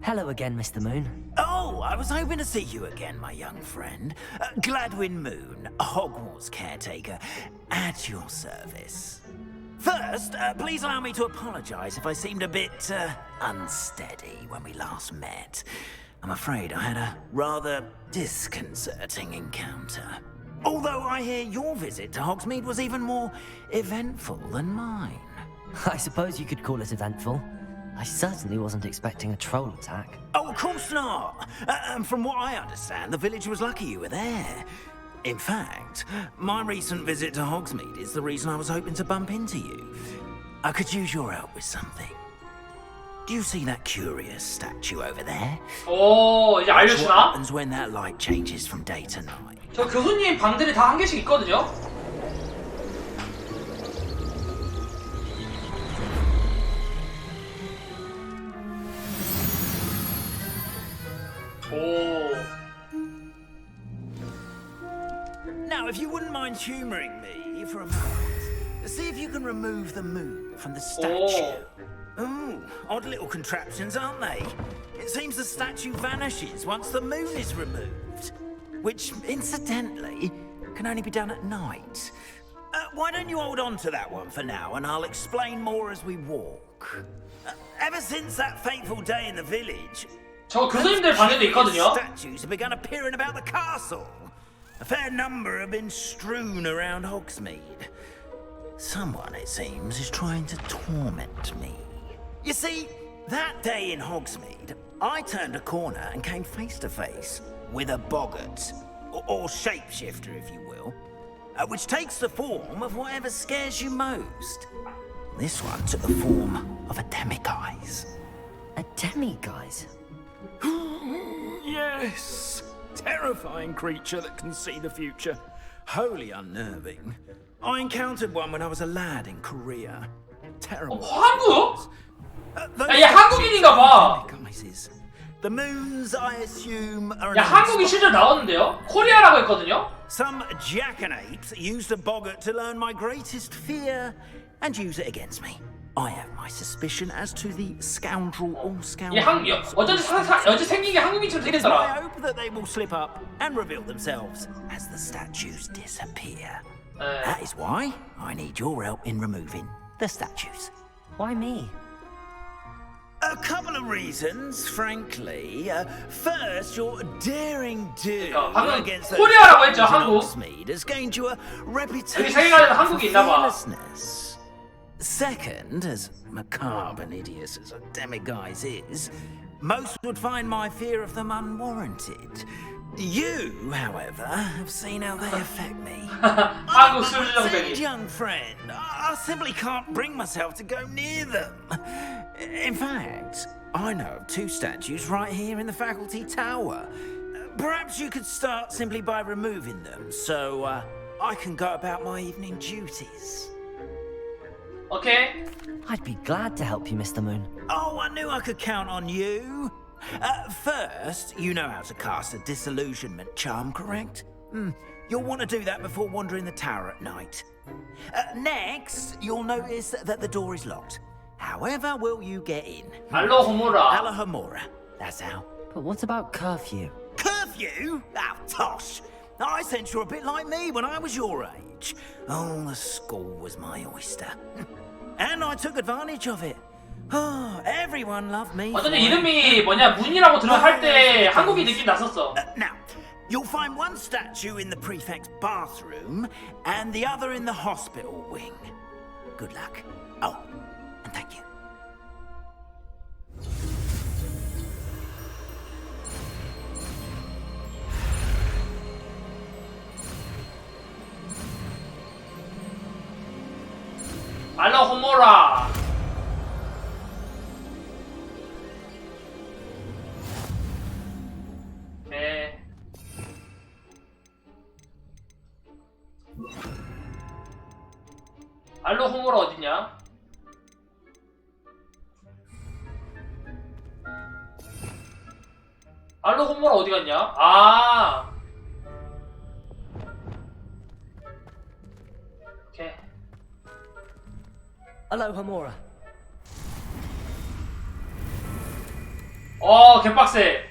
Hello again, Mr. Moon. Oh, I was hoping to see you again, my young friend. Gladwin Moon, Hogwarts caretaker, at your service. First, please allow me to apologize if I seemed a bit unsteady when we last met. I'm afraid I had a rather disconcerting encounter. Although I hear your visit to Hogsmeade was even more eventful than mine. I suppose you could call it eventful. I certainly wasn't expecting a troll attack. Oh, of course not. And from what I understand, the village was lucky you were there. In fact, my recent visit to Hogsmeade is the reason I was hoping to bump into you. I could use your help with something. Do you see that curious statue over there? 오, 이제 That's what 알려주나? happens when that light changes from day to night. 저 교수님 방들이 다 한 개씩 있거든요? 오. Now, if you wouldn't mind humoring me for a moment, see if you can remove the moon from the statue. Ooh, odd little contraptions, aren't they? It seems the statue vanishes once the moon is removed, which, incidentally, can only be done at night. Why don't you hold on to that one for now, and I'll explain more as we walk. Ever since that fateful day in the village, 저 교수님들 방에도 있거든요? statues have begun appearing about the castle. A fair number have been strewn around Hogsmeade. Someone, it seems, is trying to torment me. You see, that day in Hogsmeade, I turned a corner and came face to face with a boggart, or shapeshifter, if you will, which takes the form of whatever scares you most. This one took the form of a demiguise. A demiguise? Yes! Terrifying creature that can see the future. Wholly unnerving. I encountered one when I was a lad in Korea. Terrible. 한국? 야, 얘 한국인인가 봐. The moons, I assume, are 야, 한국이 실제로 나왔는데요? 코리아라고 했거든요? Some jackanapes used a boggart to learn my greatest fear and use it against me. I have my suspicion as to the scoundrel or 얘 scoundrel. 어쩐지 생긴 게 한국인처럼 It is my 생겼더라. hope that they will slip up and reveal themselves as the statues disappear. That is why I need your help in removing the statues. Why me? A couple of reasons, frankly. First, your daring do 방금 against 코리아라고 했죠, 한국. Hogsmeade has gained you a 여기 reputation 세계관에는 for 한국이 있나 봐. fearlessness. Second, as macabre and hideous as a demiguise is, most would find my fear of them unwarranted. You, however, have seen how they affect me. 한국 술주정뱅이. Young friend, I simply can't bring myself to go near them. In fact, I know of two statues right here in the faculty tower. Perhaps you could start simply by removing them, so I can go about my evening duties. Okay. I'd be glad to help you, Mr. Moon. Oh, I knew I could count on you. First, you know how to cast a disillusionment charm, correct? You'll want to do that before wandering the tower at night. Next, you'll notice that the door is locked. However will you get in? Alohomora. Alohomora. That's how. But what about curfew? Curfew? Oh, tosh. I sense you're a bit like me when I was your age. Oh, the school was my oyster. And I took advantage of it. Oh, everyone loved me. 어쩐지 이름이 뭐냐 문이라고 들어갈 때 한국인 느낌 났었어. Now, you'll find one statue in the prefect's bathroom and the other in the hospital wing. Good luck. Oh, and thank you. 알로호모라. 네. 알로호모라 어딨냐? 알로호모라 어디 갔냐? 아. 오케이. Alohomora. 개빡세.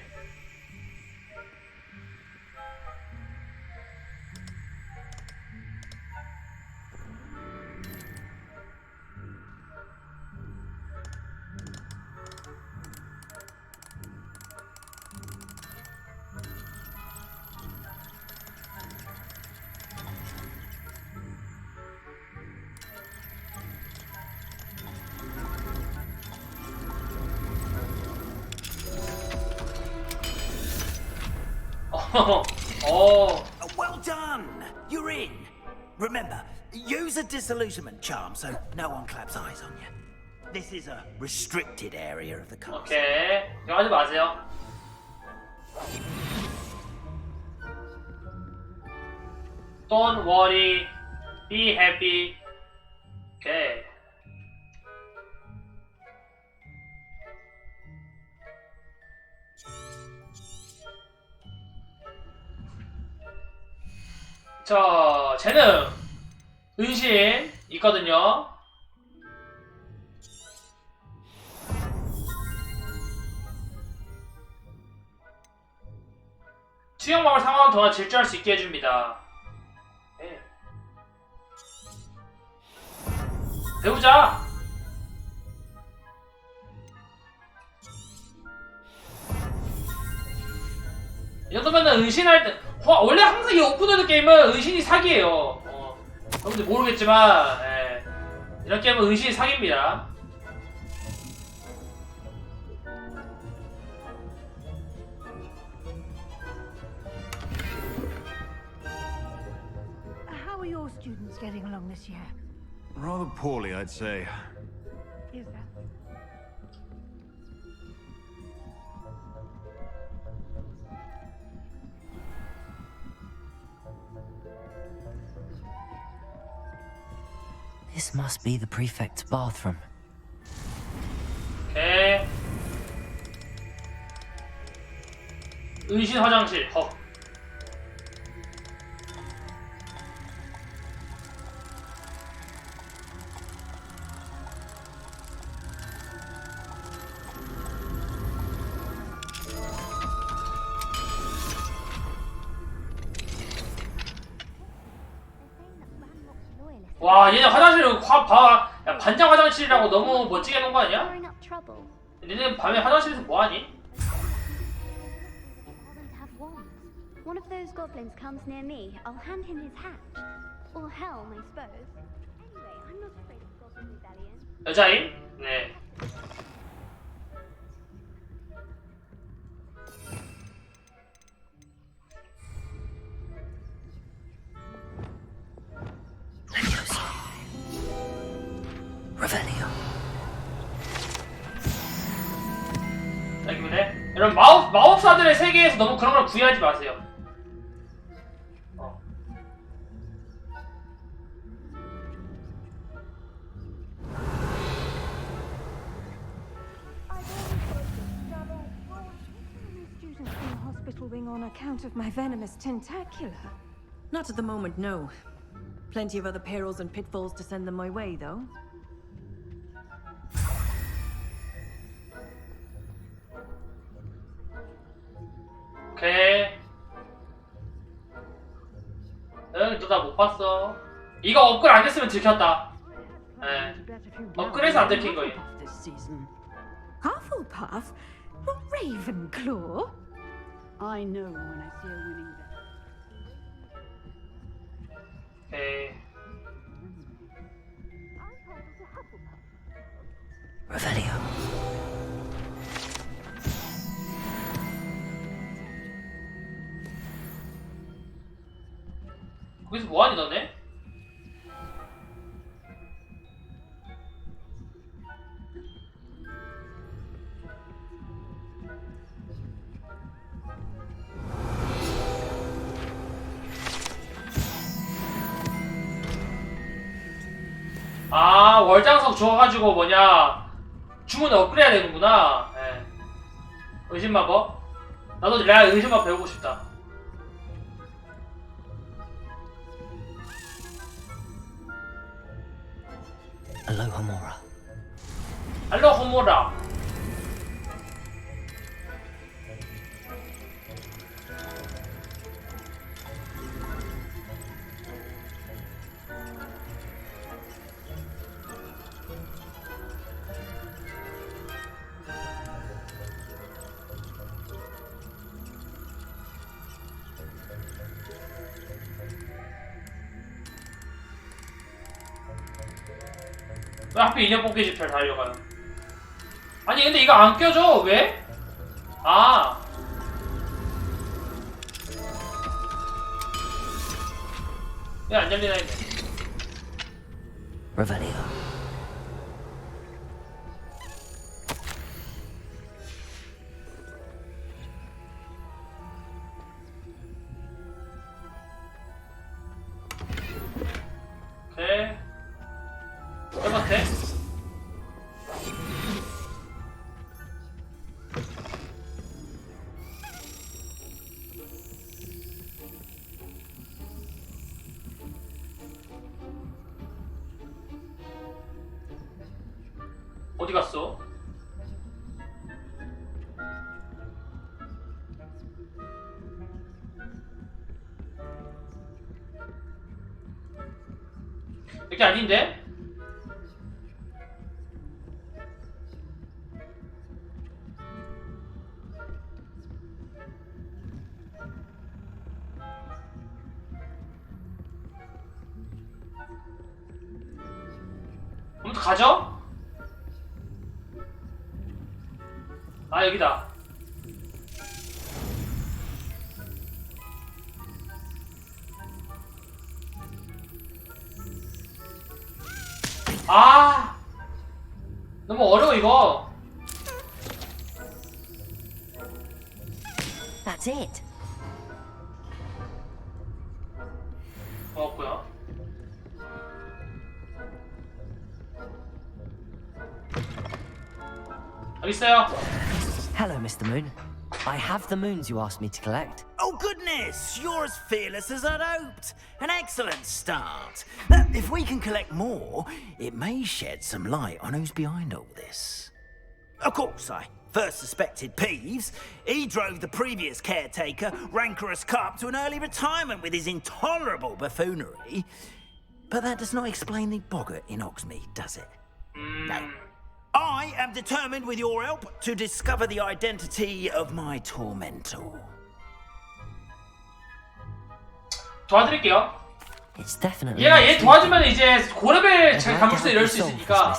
Well done! You're in. Remember, use a disillusionment charm so no one claps eyes on you. This is a restricted area of the castle. 오케이. 이거 하지 마세요. Don't worry. Be happy. 오케이. 자, 재능 은신 있거든요. 수영방을 상황 동안 질주할 수 있게 해줍니다. 네. 배우자. 이 정도면은 은신할 때 원래 항상 이 오픈월드 게임은 은신이 사기예요. 여러분들 모르겠지만 이런 게임은 은신이 사기입니다. How are your students getting along this year? Rather poorly, I'd say. Is that? This must be the prefect's bathroom. 오케이. 은신 화장실. 와, 얘네 화장실 봐. 야, 반장 화장실이라고 너무 멋지게 해놓은 거 아니야? 얘네 밤에 화장실에서 뭐하니? One of those goblins comes near me, I'll hand him his hat. Or helm, I suppose. Anyway, I'm not afraid of Goblin Rebellion. 여자임? 네. 여기보네. 여러분 마법사들의 세계에서 너무 그런 걸 구애하지 마세요. Students in the hospital wing on account of my venomous tentacular. Not at the moment, no. Plenty of other perils and pitfalls to send them my way, though. 오케이. 응, 너 나 못 봤어. 이거 업글 안 됐으면 들켰다. 예. 그래서 안 들킨 거예요. Hufflepuff? Ravenclaw? I know when I see a winning bet. 오케이. Revelio. 거기서 뭐하니 너네? 아, 월장석 주워가지고 뭐냐 주문을 업그레이드해야 되는구나. 예. 의심마법? 나도 레알 의심마법 배우고 싶다. Alohomora. 알로호모라. 왜 하필 인형 뽑기 집잘 달려가요? 아니 근데 이거 안 껴져 왜? 아 왜 안 열리나 했네. Revelio. 오케이. 해봤대? 어디 갔어? 여기 아닌데? 아무튼 가죠? 아 여기다. 아 너무 어려워 이거. That's it. 없고요. 여기 있어요. Hello, Mr. Moon. I have the moons you asked me to collect. Oh, goodness! You're as fearless as I'd hoped. An excellent start. If we can collect more, it may shed some light on who's behind all this. Of course, I first suspected Peeves. He drove the previous caretaker, Rancorous Carp, to an early retirement with his intolerable buffoonery. But that does not explain the boggart in Hogsmeade, does it? No. I am determined, with your help, to discover the identity of my tormentor. 도와드릴게요. It's definitely. 얘가 얘 도와주면 이제 고레벨 잘 감출 수 이럴 수 있으니까.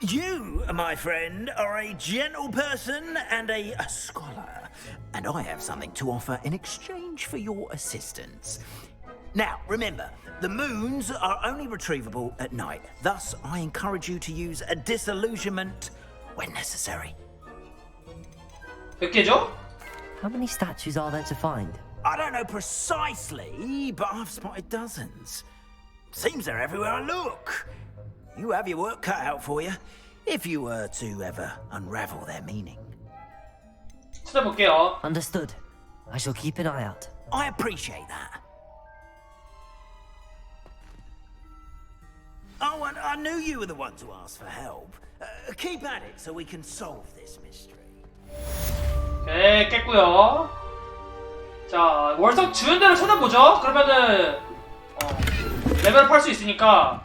You, my friend, are a gentle person and a scholar, and I have something to offer in exchange for your assistance. Now, remember, the moons are only retrievable at night. Thus, I encourage you to use a disillusionment when necessary. 몇 개죠? How many statues are there to find? I don't know precisely, but I've spotted dozens. Seems they're everywhere I look. You have your work cut out for you, if you were to ever unravel their meaning. 찾아볼게요. Understood. I shall keep an eye out. I appreciate that. Oh, and I knew you were the one to ask for help. Keep at it so we can solve this mystery. 오케이, 깼고요. 자, 월석 주는 대로 찾아보죠. 그러면은 레벨업 할 수 있으니까.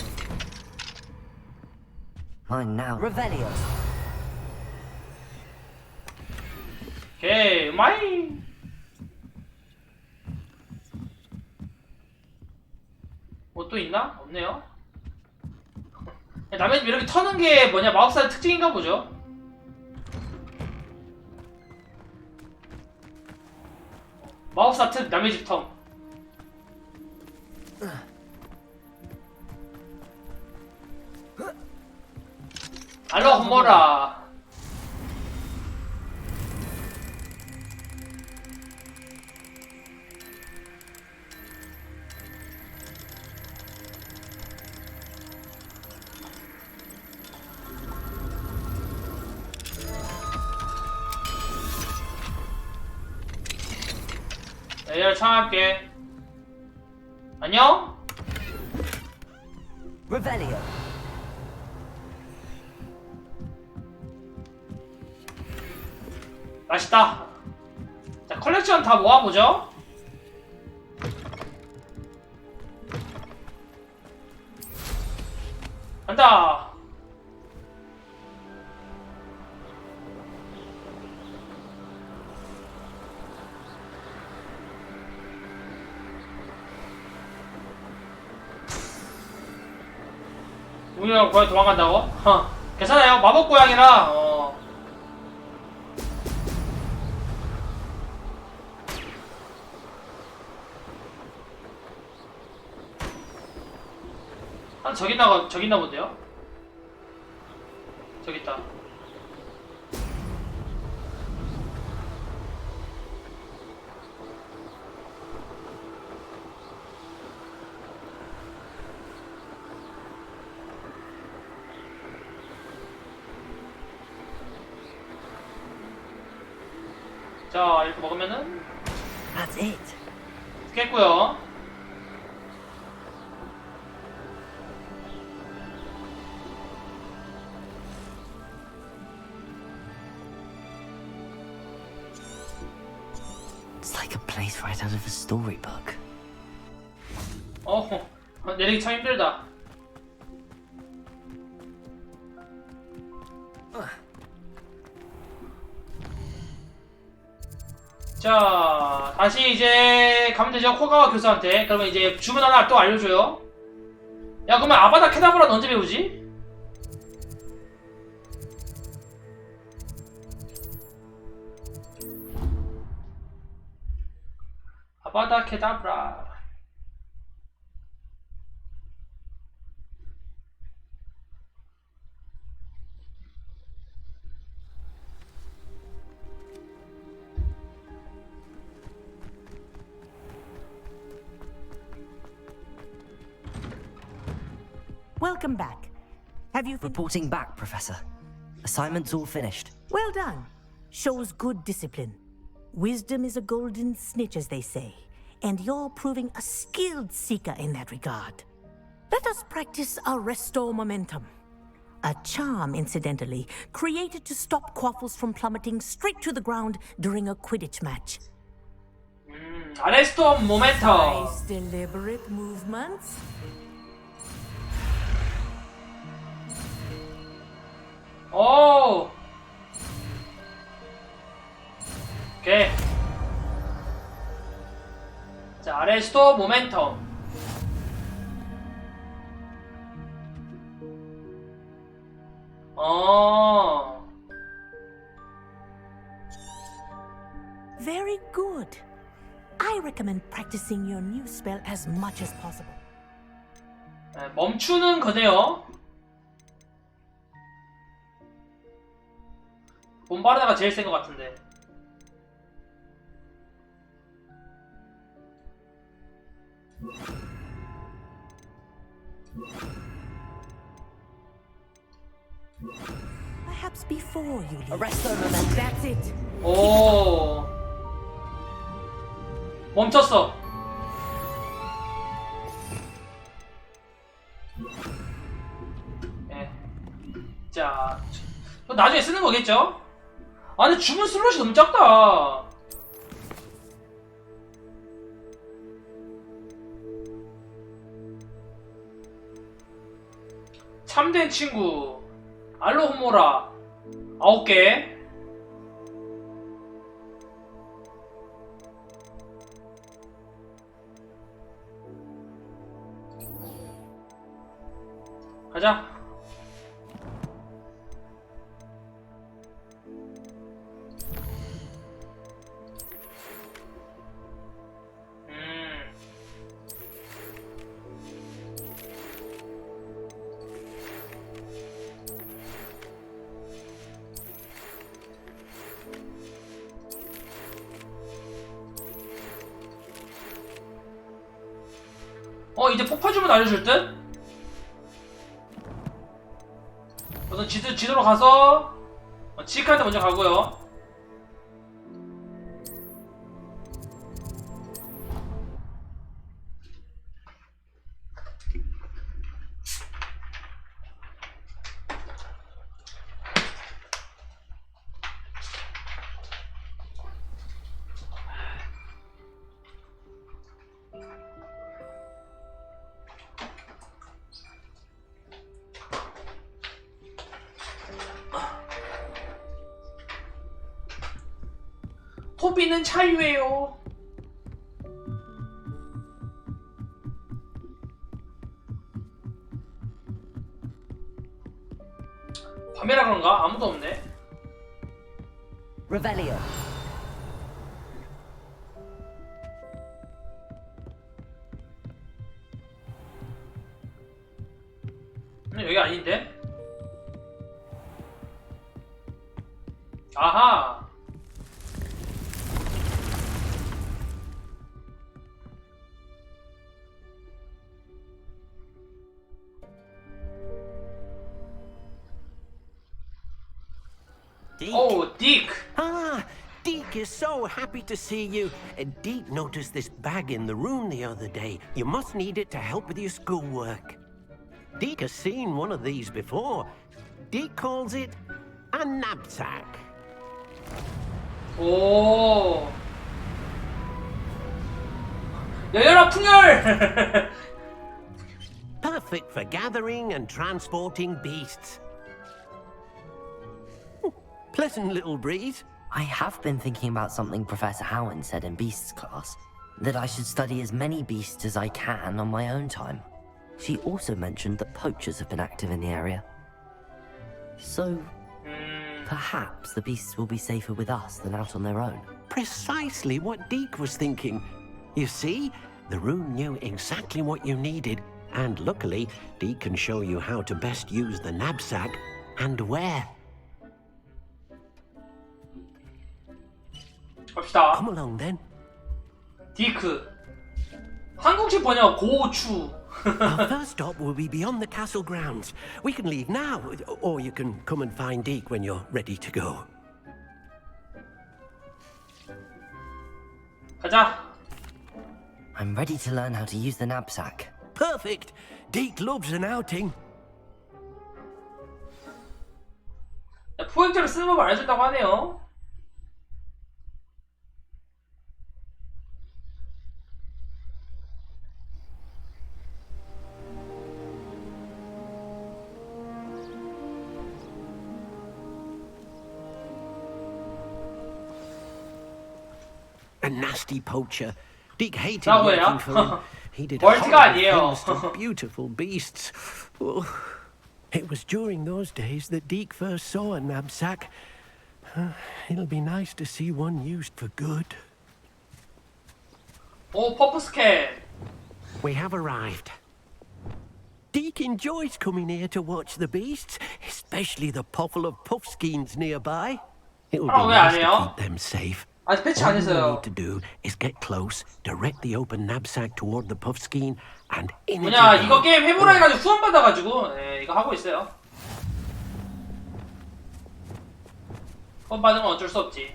Mine now. Revelio. 오케이, 마이. 뭐 또 있나? 없네요. 남의 집 이렇게 터는 게 뭐냐, 마법사의 특징인가 보죠. 마법사 특 남의 집 텀. 알로 홈모라. AR 청할게. 안녕? Revelio. 맛있다. 자, 컬렉션 다 모아보죠. 간다. 우리랑 고양이 도망간다고? 괜찮아요. 마법 고양이라 저기 있나 본데요? 저기 있다. 자, 이렇게 먹으면은 That's it. 깼고요. It's like a place right out of a storybook. 내리기 참 힘들다. 자, 다시 이제 가면 되죠. 코가와 교수한테. 그러면 이제 주문 하나 또 알려줘요. 야, 그러면 아바다 케다브라는 언제 배우지? 아바다 케다브라. Welcome back. Have you Reporting back, Professor. Assignment's all finished. Well done. Shows good discipline. Wisdom is a golden snitch, as they say, and you're proving a skilled seeker in that regard. Let us practice our Restore Momentum. A charm, incidentally, created to stop quaffles from plummeting straight to the ground during a Quidditch match. Restore Momentum. Nice, deliberate movements. 오. 오케이. 자, 레스토 모멘텀. Very good. I recommend practicing your new spell as much as possible. 네, 멈추는 거네요. 본바르다가 제일 센 것 같은데. Perhaps before you leave. Arrest the momentum. That's it. 오. 멈췄어. 네. 자, 나중에 쓰는 거겠죠? 아, 근데 주문 슬롯이 너무 작다. 참된 친구. 알로호모라 9개. 가자. 이제 폭파주문 알려줄 듯? 우선 지도로 가서 지크한테 먼저 가고요. 토비는 차유예요. 밤이라 그런가? 아무도 없네. Revelio. 여기 아닌데? 아하. Deke. Oh, Deke. Ah, Deke is so happy to see you. Deke noticed this bag in the room the other day. You must need it to help with your schoolwork. Deke has seen one of these before. Deke calls it a knapsack. 오. 열려라 풍열. Perfect for gathering and transporting beasts. Pleasant little breeze. I have been thinking about something Professor Howard said in Beasts class, that I should study as many beasts as I can on my own time. She also mentioned that poachers have been active in the area. So, perhaps the beasts will be safer with us than out on their own. Precisely what Deke was thinking. You see, the room knew exactly what you needed, and luckily, Deke can show you how to best use the knapsack and where. 갑시다. Come along then. 디크. 한국식 번역 고추. Our first stop will be beyond the castle grounds. We can leave now, or you can come and find Deke when you're ready to go. 가자. I'm ready to learn how to use the knapsack. Perfect. Deke loves an outing. 포획제로 쓰는 법 알려준다고 하네요. A nasty poacher. Deke hated 싸워요? working for him. He did 멀티가 horrible 아니에요. things to beautiful beasts. Oh, it was during those days that Deke first saw a knapsack. It'll be nice to see one used for good. 오, 퍼프 스캔. We have arrived. Deke enjoys coming here to watch the beasts, especially the pottle of puffskeins nearby. It will be 왜 안 nice to 해요? keep them safe. 아직 패치 All 안 you 했어요. need to do is get close, direct the open knapsack toward the puffskein, and in it 뭐냐, you 이거 go. 게임 해보라 해가지고 후원 받아가지고 이거 하고 있어요. 후원 받으면 어쩔 수 없지.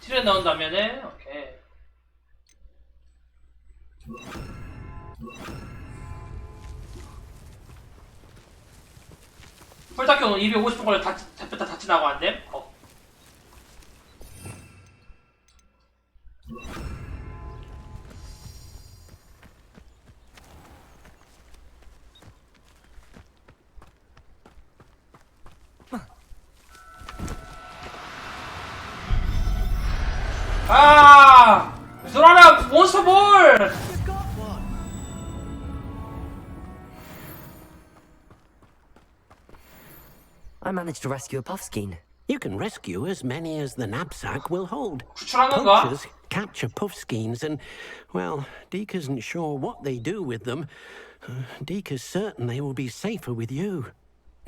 티를 넣은다면은 오케이. 풀타키 오늘 250분 걸려 다 지나고 안 됨? I managed to rescue a puffskein. You can rescue as many as the knapsack will hold. 구출한 건가? Poachers capture puffskeins and, well, Deke isn't sure what they do with them. Deke is certain they will be safer with you.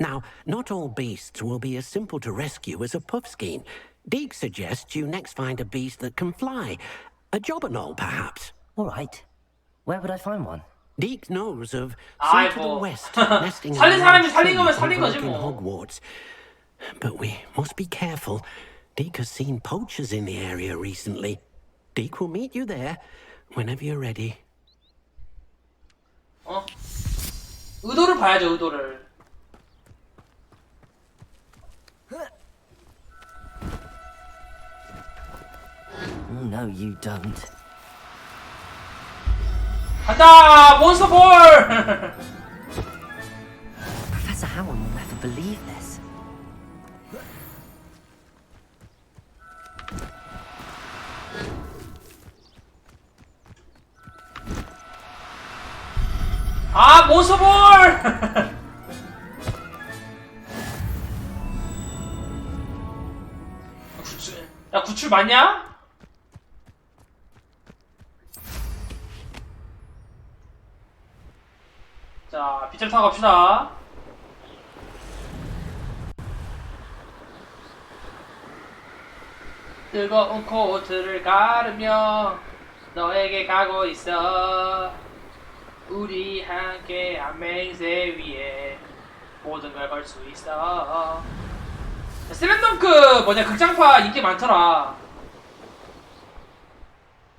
Now, not all beasts will be as simple to rescue as a puffskein. Deke suggests you next find a beast that can fly. A jobberknoll, perhaps. All right. Where would I find one? Deke knows of some to the 아이고. west, nesting in 살린 a 사람이 large 살린 tree 거면 살린 거지 overlooking 뭐. Hogwarts. But we must be careful. Deke has seen poachers in the area recently. Deke will meet you there whenever you're ready. 어? 의도를 봐야죠, 의도를. No, you don't. 간다! 몬스터볼! Professor Howard will never believe this. 아, 몬스터볼! 야, 구출 맞냐? 자, 빗자루 타고 갑시다. 뜨거운 코트를 가르며 너에게 가고 있어. 우리 함께 한 맹세 위에 모든 걸 걸 수 있어. 슬램덩크 뭐냐 극장판 인기 많더라.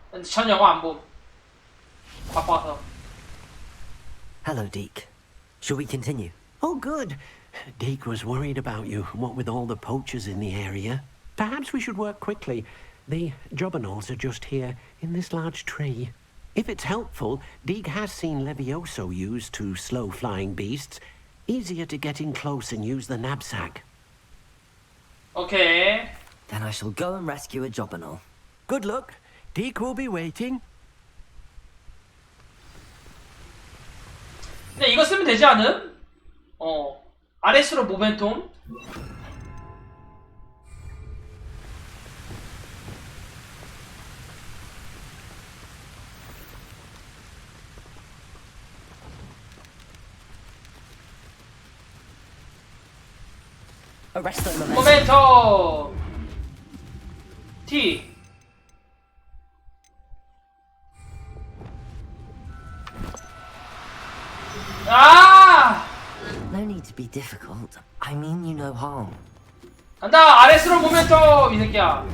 근데 전 영화 안 봄. 바빠서. Hello, Deke. Shall we continue? Oh, good. Deke was worried about you, what with all the poachers in the area. Perhaps we should work quickly. The jobberknolls are just here, in this large tree. If it's helpful, Deke has seen Levioso used to slow flying beasts. Easier to get in close and use the knapsack. Okay. Then I shall go and rescue a jobberknoll. Good luck. Deke will be waiting. 근데 이거 쓰면 되지 않음? RS로 모멘텀. Arrest the momentum. 모멘텀. T. 아! No need to be difficult. I mean you no harm. 간다! RS로 모멘텀! 이 새끼야.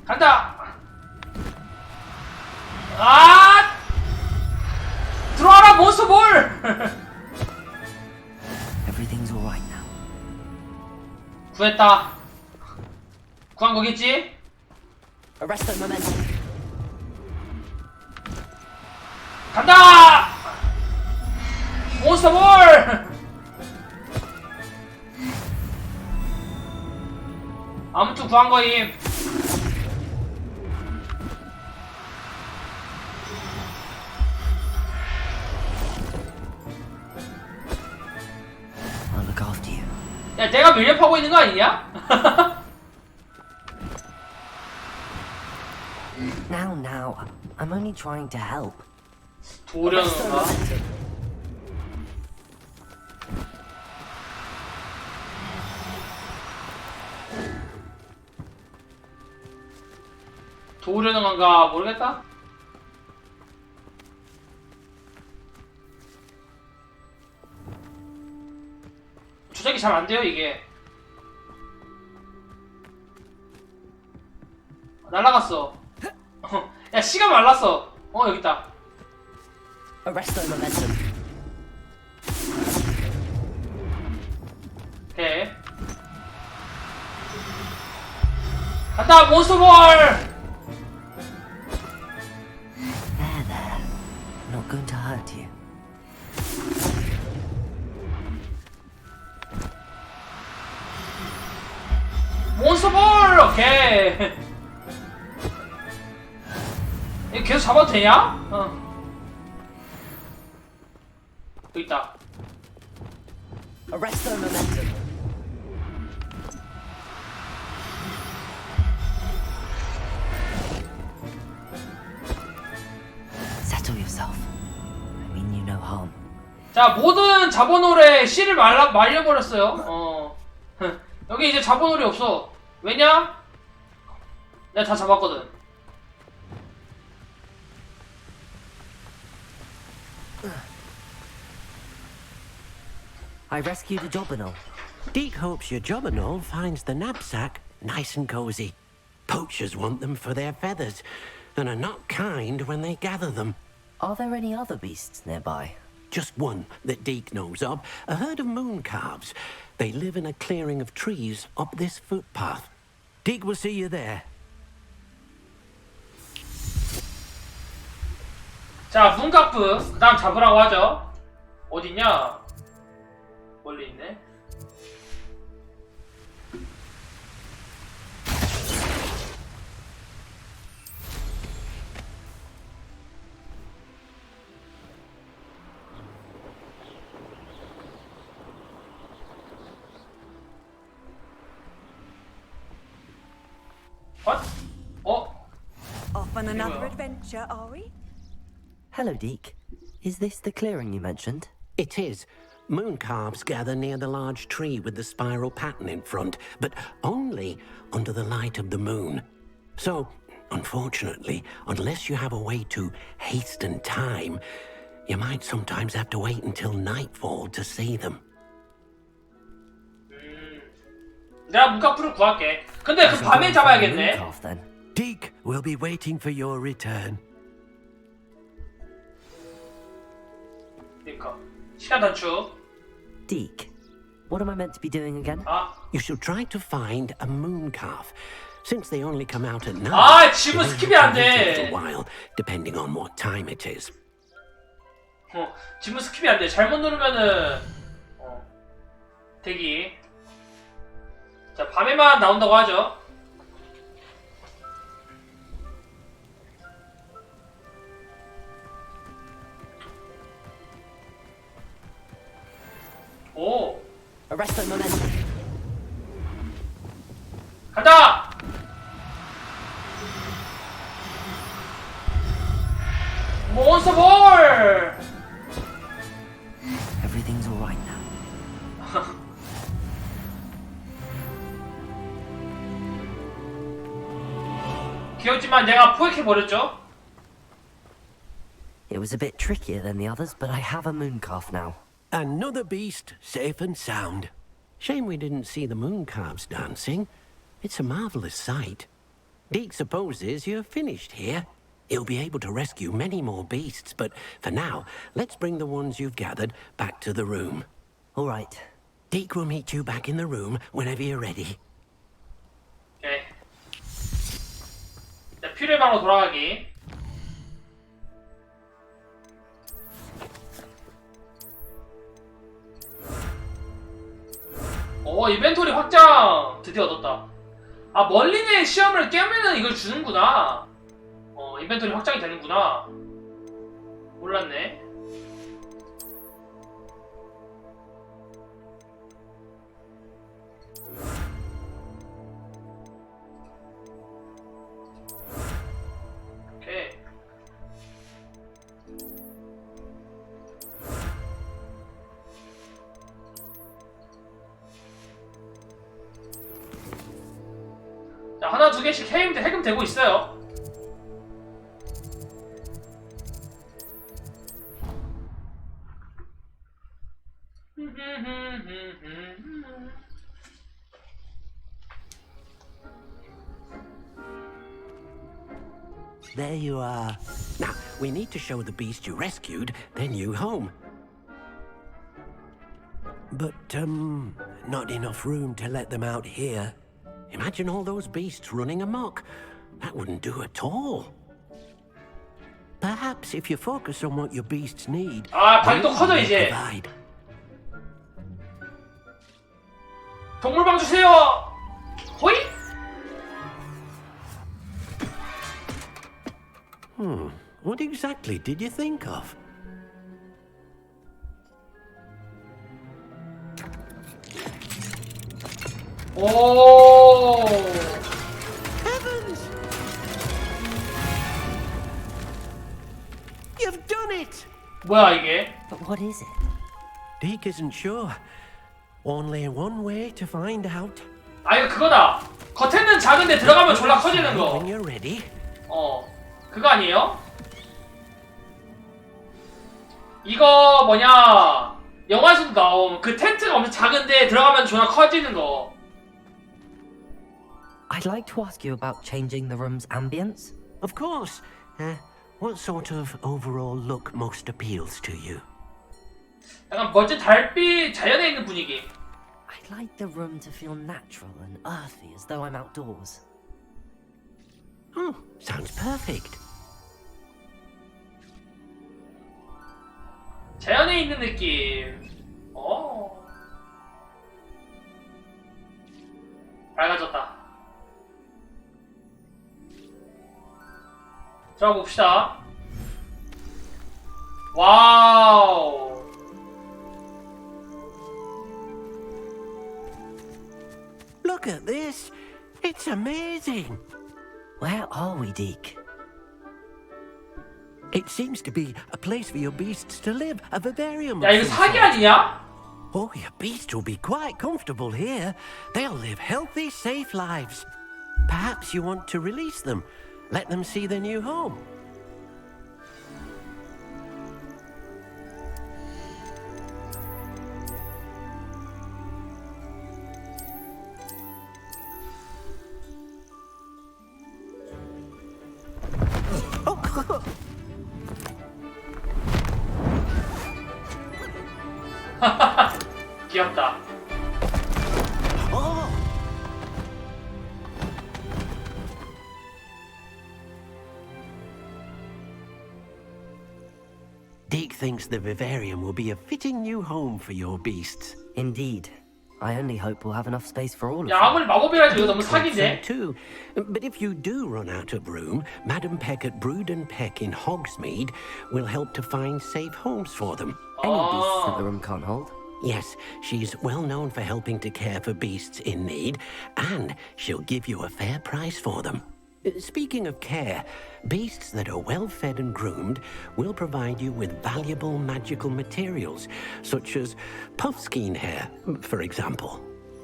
간다! 아! 들어와라, 몬스터볼! Everything's all right now. 구했다. 구한 거겠지? Arrest the momentum. 간다! 몬스터볼! 아무튼 구한 거임. I'll look after you. 야, 내가 밀렵하고 있는 거 아니냐? Now. I'm only trying to help. 도련인가? 도우려는 건가 모르겠다. 조작이 잘 안 돼요 이게. 날라갔어. 야 시간 말랐어. 여기 있다. Arrest the momentum. 오케이. 간다 몬스터볼. There. Not going to hurt you. 몬스터볼! 오케이. 이거 계속 잡아도 되냐? 여기 있다. Arrest the momentum. mean you no harm. 자, 모든 자본홀에 씨를 말려버렸어요. 여기 이제 자본홀이 없어. 왜냐? 내가 다 잡았거든. I rescued a Jobberknoll. Deke hopes your Jobberknoll finds the knapsack nice and cozy. Poachers want them for their feathers, and are not kind when they gather them. Are there any other beasts nearby? Just one that Deke knows of, a herd of moon calves. They live in a clearing of trees up this footpath. Deke will see you there. 자, 문카프. 그 다음 잡으라고 하죠. 어딨냐? 멀리 있네. What? Off on another adventure, are we? Hello, Deke. Is this the clearing you mentioned? It is. Moon calves gather near the large tree with the spiral pattern in front, but only under the light of the moon. So, unfortunately, unless you have a way to hasten time, you might sometimes have to wait until nightfall to see them. 내가 문카프를 구할게. 근데 그 밤에 잡아야겠네. Deke will be waiting for your return. 그러니까 시간 단축. Deke, what am I meant to be doing again? You should try to find a moon calf. Since they only come out at night. 지금 they 스킵이 안 can wait 돼. a while, depending on what time it is. 지금 스킵이 안 돼. 잘못 누르면은 대기. 자, 밤에만 나온다고 하죠. 오. Arresto momentum. 간다. 몬스터 볼. Everything's all right now. 귀엽지만 내가 포획해버렸죠? It was a bit trickier than the others, but I have a moon calf now. Another beast, safe and sound. Shame we didn't see the moon calves dancing. It's a marvelous sight. Deke supposes you're finished here. He'll be able to rescue many more beasts, but for now, let's bring the ones you've gathered back to the room. All right. Deke will meet you back in the room whenever you're ready. 오케이. 자, 퓨레 방으로 돌아가기. 인벤토리 확장 드디어 얻었다. 멀린의 시험을 깨면은 이걸 주는구나. 인벤토리 확장이 되는구나. 몰랐네. 오케이. 자, 하나 두 개씩 해금 되고 있어요. There you are. Now, we need to show the beast you rescued their new home. But, not enough room to let them out here. Imagine all those beasts running amok. That wouldn't do at all. Perhaps if you focus on what your beasts need, 방이 또 they 커져 will 이제. provide. 동물방 주세요. 호이. What exactly did you think of? 오. Heavens! You've done it! 뭐야 이게? But what is it? Deke isn't sure. Only one way to find out. 아 이거 그거다. 겉에는 작은데 들어가면 졸라 커지는 거. When you're ready. 그거 아니에요? 이거 뭐냐? 영화에서도 나옴. 그 텐트가 엄청 작은데 들어가면 졸라 커지는 거. I'd like to ask you about changing the room's ambience. Of course. What sort of overall look most appeals to you? 약간 멋진 달빛 자연에 있는 분위기. I'd like the room to feel natural and earthy as though I'm outdoors. Sounds perfect. 자연에 있는 느낌. 밝아졌다. 자 봅시다. 와우. Look at this. It's amazing. Where are we, Deke? It seems to be a place for your beasts to live, a vivarium. 야 이거 사기 아니냐? Oh, your beasts will be quite comfortable here. They'll live healthy, safe lives. Perhaps you want to release them. Let them see their new home. 귀엽다. Deke thinks the vivarium will be a fitting new home for your beasts. Indeed. I only hope we'll have enough space for all of 야 them. 아무리 마법이라도 이거 너무 사기인데? Too. But if you do run out of room, Madam Peck at Brood and Peck in Hogsmeade will help to find safe homes for them. Any beasts that the room can't hold? Yes, she's well known for helping to care for beasts in need, and she'll give you a fair price for them. Speaking of care, beasts that are well fed and groomed will provide you with valuable magical materials, such as puffskein hair, for example.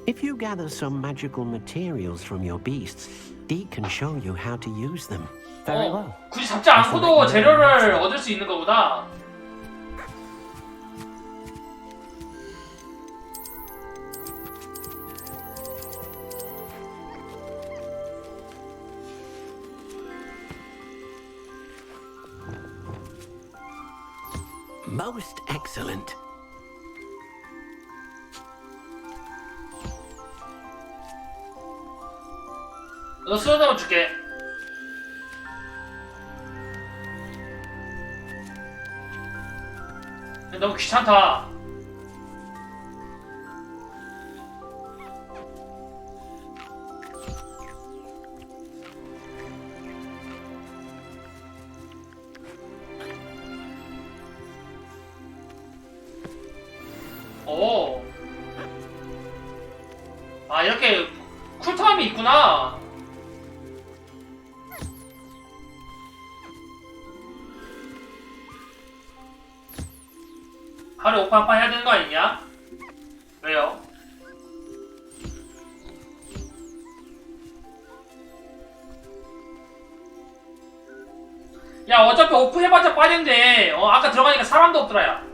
If you gather some magical materials from your beasts, Deke can show you how to use them. Very well. 굳이 잡지 않고도 재료를 얻을 수 있는 거보다. Most excellent. 너 쓰러져 줄게. 너무 귀찮다. 오. 아 이렇게 쿨타임이 있구나. 하루에 오빠 아빠 해야 되는 거 아니냐? 왜요? 야 어차피 오프 해봤자 빠진데 아까 들어가니까 사람도 없더라 야.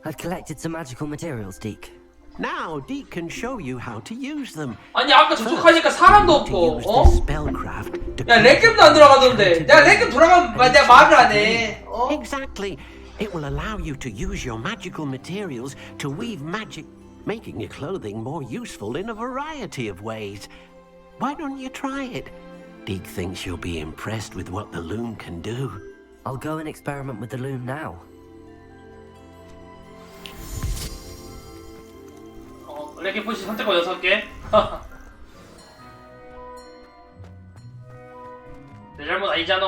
I've collected some magical materials, Deke. Now Deke can show you how to use them. 아니 아까 저쪽 하니까 사람도 없고 Spellcraft. 야 렉겜도 안 들어가던데 내가 렉겜 돌아가면 내가 말을 안 해. Exactly. It will allow you to use your magical materials to weave magic, making your clothing more useful in a variety of ways. Why don't you try it? Deke thinks you'll be impressed with what the loom can do. I'll go and experiment with the loom now. 렉겜 포시 선택과 6개. 내 잘못 아니잖아.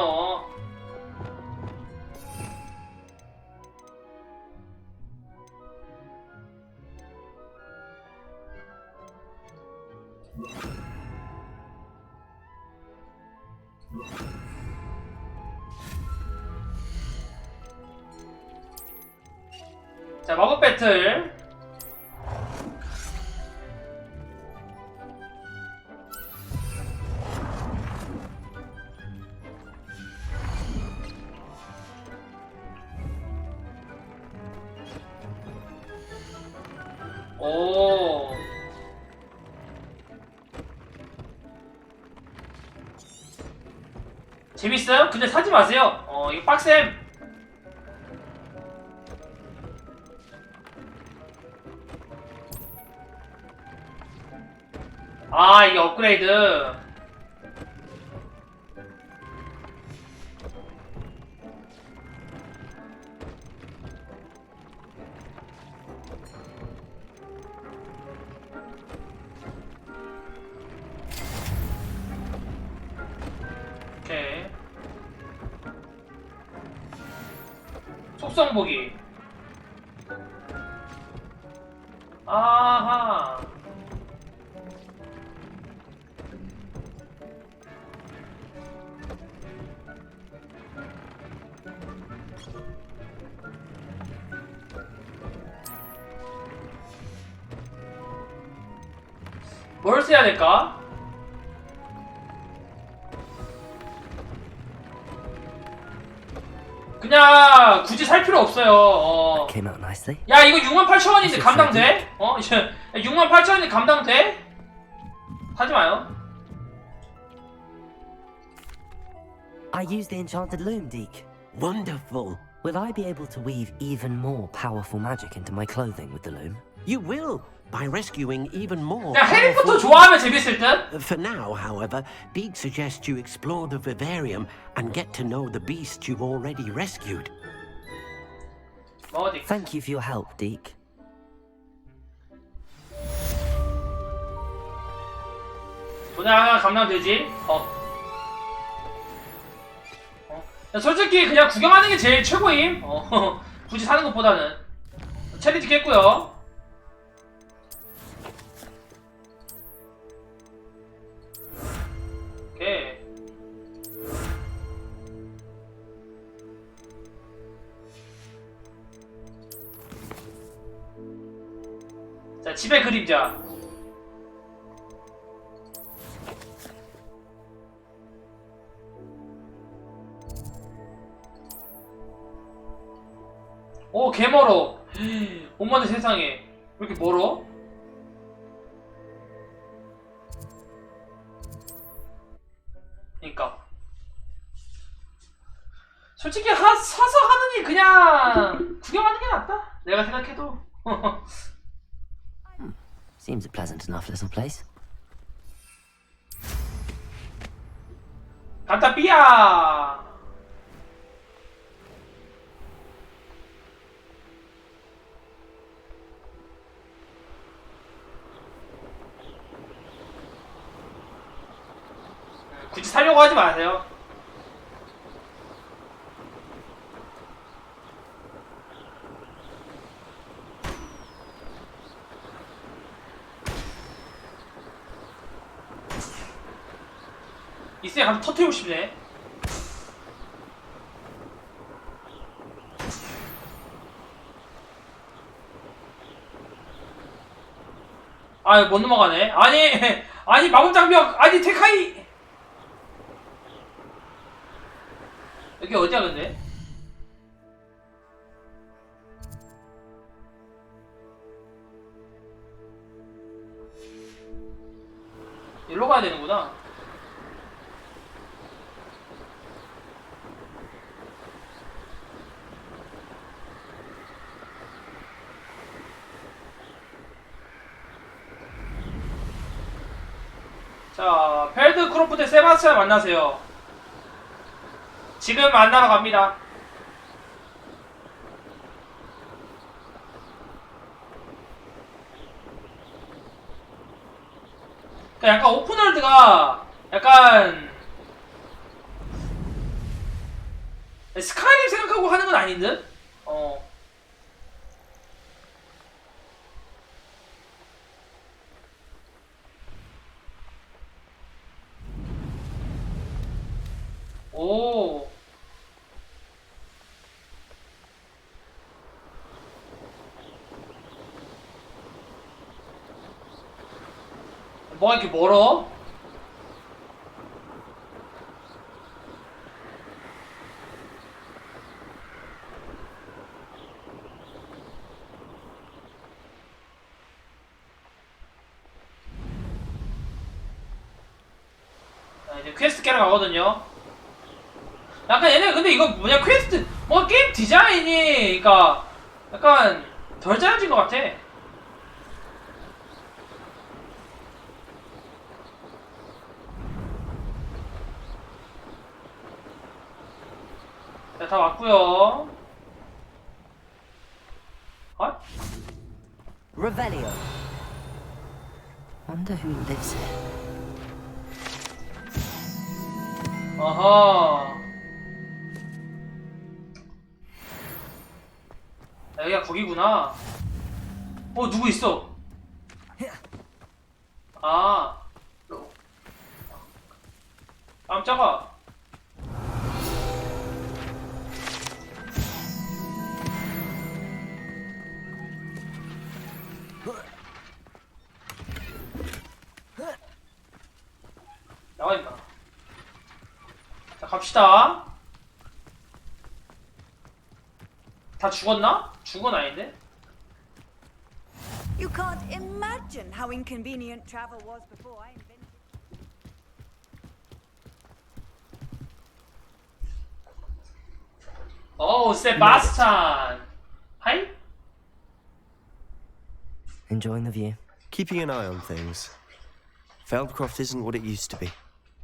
자, 마법 배틀. 오. 재밌어요? 근데 사지 마세요. 이거 빡셈. 아, 이게 업그레이드. 오케이. 속성 보기. 아하. 뭘 써야 될까? 그냥 굳이 살 필요 없어요. Came out nicely. 야, 이거 68,000원인데 감당돼? 68,000원인데 감당돼? 하지 마요. I used the enchanted loom, Deke. Wonderful. Will I be able to weave even more powerful magic into my clothing with the loom? You will, by rescuing even more. 야, 해리포터 좋아하면 재밌을 듯? For now, however, Deke suggests you explore the vivarium and get to know the beast you've already rescued. Thank you for your help, Deke. 돈에 하나 감당되지? 야, 솔직히 그냥 구경하는 게 제일 최고임. 굳이 사는 것보다는. 챌린지 깼고요. 오케이. 자, 집의 그림자. 오, 개 멀어. 엄마네 세상에. 왜 이렇게 멀어? 그니까. 솔직히 사서 하느니 그냥 구경하는 게 낫다. 내가 생각해도. Seems a pleasant enough little place. 간다 삐야. 굳이 살려고 하지 마세요. 이쌤 가서 터뜨리고 싶네. 아, 못 넘어가네. 아니 마법장벽. 아니 테카이. 여기 어디야 근데? 일로 가야 되는구나. 자, 벨드 크로프트 세바스찬 만나세요. 지금 만나러 갑니다. 약간 오픈월드가 약간 스카이림 생각하고 하는 건 아닌 듯? 오. 뭐가 이렇게 멀어? 자, 이제 퀘스트 깨러 가거든요. 약간 얘네 근데 이거 뭐냐 퀘스트 뭐 게임 디자인이 그니까 약간 덜 짜여진 것 같아. 자, 다 왔고요. 어? Revelio. Wonder who lives here. 어허. 여기가 거기구나. 누구 있어? 아. 깜짝아. 나와 임마. 자, 갑시다. 다 죽었나? 죽은 아닌데? You can't imagine how inconvenient travel was before I invented. Oh, Sebastian. Hi. Enjoying the view? Keeping an eye on things. Feldcroft isn't what it used to be.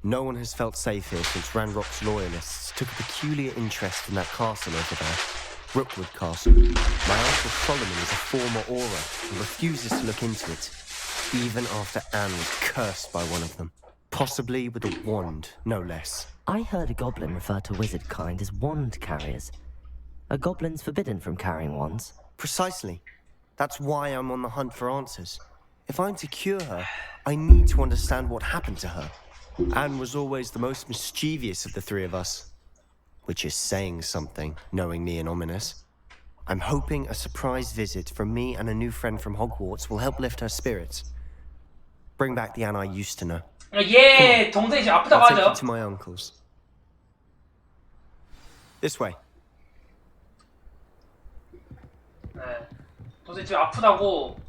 No one has felt safe here since Ranrock's loyalists took a peculiar interest in that castle over there. Rookwood Castle. My uncle Solomon is a former Auror and refuses to look into it, even after Anne was cursed by one of them. Possibly with a wand, no less. I heard a goblin refer to wizard kind as wand carriers. Are goblins forbidden from carrying wands? Precisely. That's why I'm on the hunt for answers. If I'm to cure her, I need to understand what happened to her. Anne was always the most mischievous of the three of us. Which is saying something, knowing me and ominous. I'm hoping a surprise visit from me and a new friend from Hogwarts will help lift her spirits. Bring back the Anne I used to know. 얘 동생이 지금 아프다고 I'll take you 하죠. to my uncle's. This way. 네. 동생이 지금 아프다고.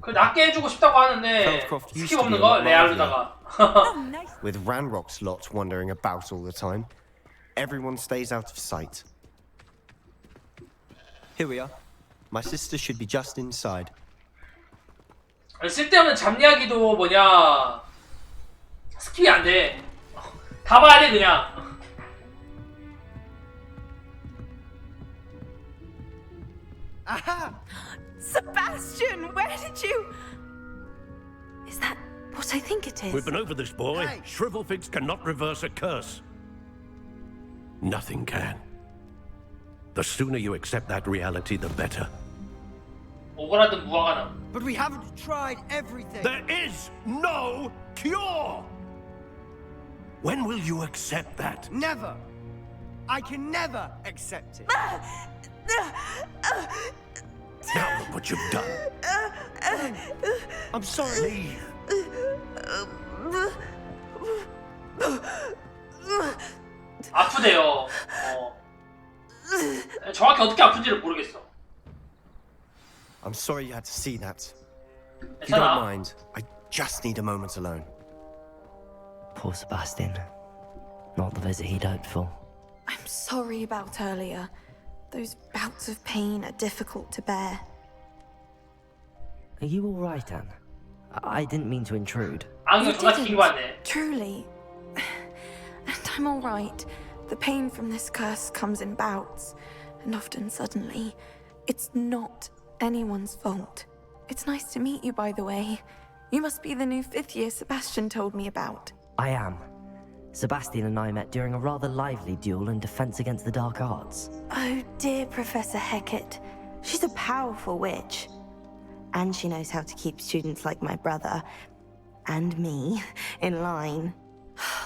그 낫게 해주고 싶다고 하는데 스킵 없는 거 레알로다가. With Ranrock's lot wandering about all the time, everyone stays out of sight. Here we are. My sister should be just inside. 쓸데없는 잡이야기도 뭐냐 스킵이 안 돼. 다 봐야 돼 그냥. Aha! Sebastian, where did you... Is that what I think it is? We've been over this, boy. Hey. Shrivelfigs cannot reverse a curse. Nothing can. The sooner you accept that reality, the better. 오그라든 무화과나. But we haven't tried everything. There is no cure! When will you accept that? Never. I can never accept it. Now look what you've done. I'm sorry. 아프대요. 정확히 어떻게 아픈지를 모르겠어. I'm sorry you had to see that. If you don't mind, I just need a moment alone. Poor Sebastian. Not the visit he'd hoped for. I'm sorry about earlier. Those bouts of pain are difficult to bear. Are you all right, Anne? I didn't mean to intrude. You didn't, truly. And I'm all right. The pain from this curse comes in bouts, and often suddenly. It's not anyone's fault. It's nice to meet you, by the way. You must be the new 5th year Sebastian told me about. I am. Sebastian and I met during a rather lively duel in defense against the dark arts. Oh, dear Professor Hecat. She's a powerful witch. And she knows how to keep students like my brother, and me, in line.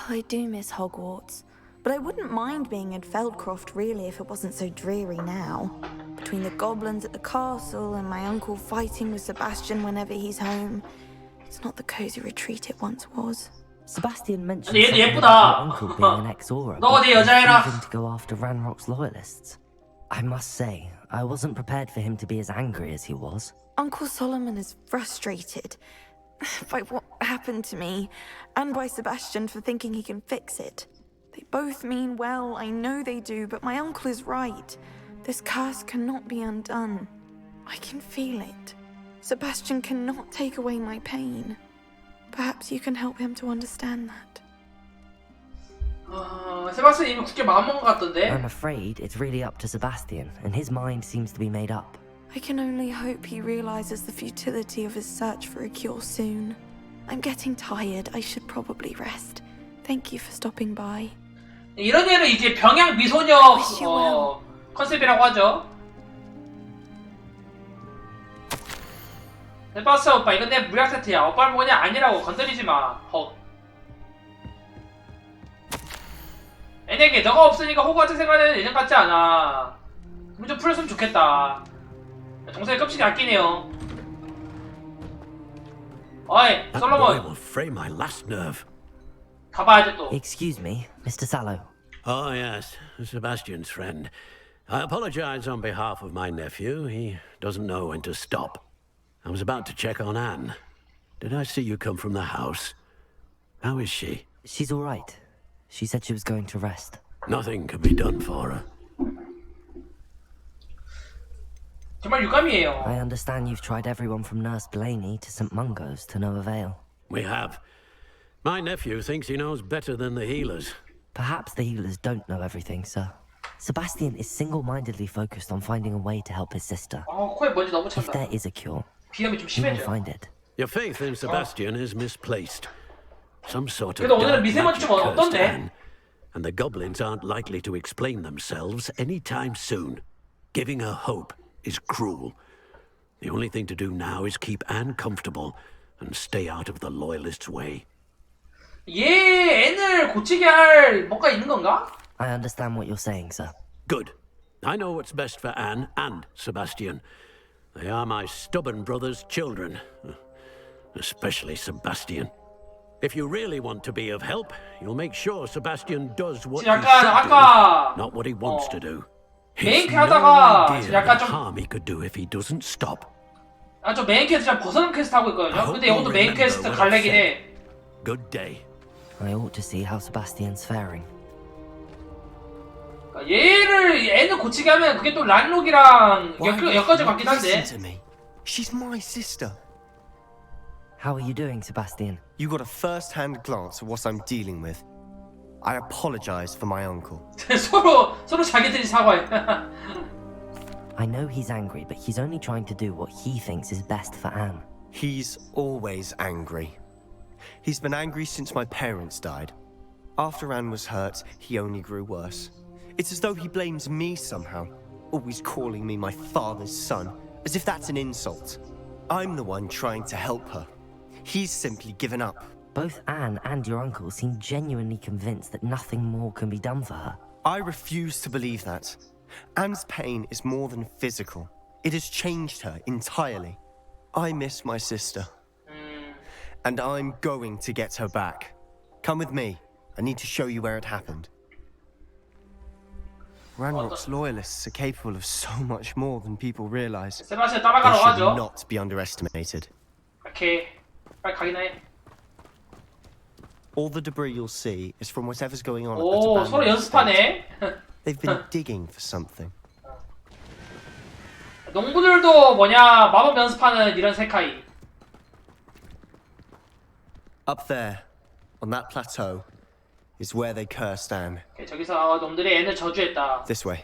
I do miss Hogwarts, but I wouldn't mind being at Feldcroft really if it wasn't so dreary now. Between the goblins at the castle and my uncle fighting with Sebastian whenever he's home, It's not the cozy retreat it once was. Sebastian mentioned 근데 얘도 something 예쁘다. about your uncle being an ex-Aura, 너 내 여자애라. refusing to go after Ranrock's loyalists. I must say, I wasn't prepared for him to be as angry as he was. Uncle Solomon is frustrated by what happened to me, and by Sebastian for thinking he can fix it. They both mean well, I know they do, but my uncle is right. This curse cannot be undone. I can feel it. Sebastian cannot take away my pain. Perhaps you can help him to understand that. 세바스찬 이미 굳게 마음먹은 것 같던데? I'm afraid it's really up to Sebastian, and his mind seems to be made up. I can only hope he realizes the futility of his search for a cure soon. I'm getting tired. I should probably rest. Thank you for stopping by. 이런 애를 이제 병양 미소녀 컨셉이라고 하죠. 세바스찬 오빠 이건 내 무약 세트야. 오빠를 뭐냐 아니라고 건드리지 마. 헉. 애에게 너가 없으니까 호그와트 생활은 예전 같지 않아. 좀 풀었으면 좋겠다. 동생의 껍질이 아끼네요. 어이, 솔로몬. will fray my last nerve. 가봐야죠 또. Excuse me, Mr. Sallow. Oh, yes, Sebastian's friend. I apologize on behalf of my nephew. He doesn't know when to stop. I was about to check on Anne. Did I see you come from the house? How is she? She's all right. She said she was going to rest. Nothing can be done for her. 정말 유감이에요. I understand you've tried everyone from Nurse Blaney to St. Mungo's to no avail. We have. My nephew thinks he knows better than the healers. Perhaps the healers don't know everything, sir. Sebastian is single-mindedly focused on finding a way to help his sister. 코에 먼지 너무 If 찬다. there is a cure, 비염이 좀 he will 심해져. find it. Your faith in Sebastian is misplaced. Some sort of 그래도 오늘은 dark 미세먼지 magic 좀 cursed 어떤데? Anne, and the goblins aren't likely to explain themselves anytime soon. Giving her hope is cruel. The only thing to do now is keep Anne comfortable and stay out of the loyalists' way. 얘 애를 고치게 할 뭔가 있는 건가? I understand what you're saying, sir. Good. I know what's best for Anne and Sebastian. They are my stubborn brother's children. Especially Sebastian. If you really want to be of help, you'll make sure Sebastian does what he should 아까 do, not what he wants to do. 메인 He's 캐 no 하다가 idea 약간 the 좀 harm he could do if he doesn't stop. 저 메인 퀘스트 좀 벗어난 퀘스트 하고 있거든요. 근데 이것도 메인 퀘스트 갈래긴 해. Good day. I ought to see how Sebastian's faring. 얘를 애는 고치게 하면 그게 또 란록이랑 엮어질 것 같긴 한데. Listen to me. She's my sister. How are you doing, Sebastian? You got a first-hand glance at what I'm dealing with. I apologize for my uncle. 서로 자기들이 사과해. I know he's angry, but he's only trying to do what he thinks is best for Anne. He's always angry. He's been angry since my parents died. After Anne was hurt, he only grew worse. It's as though he blames me somehow, always calling me my father's son, as if that's an insult. I'm the one trying to help her. He's simply given up. Both Anne and your uncle seem genuinely convinced that nothing more can be done for her. I refuse to believe that. Anne's pain is more than physical. It has changed her entirely. I miss my sister. And I'm going to get her back. Come with me. I need to show you where it happened. Ranrock's loyalists are capable of so much more than people realize. They 세바스찬 따라가라고 should 하죠. not be underestimated. 오케이. 빨리 가긴 해. All the debris you'll see is from whatever's going on at 오, that 서로 abandoned estate. 연습하네. They've been digging for something. 농부들도 뭐냐 마법 연습하는 이런 세카이. Up there, on that plateau, is where they cursed Anne. 오케이, 저기서 놈들이 애를 저주했다. This way.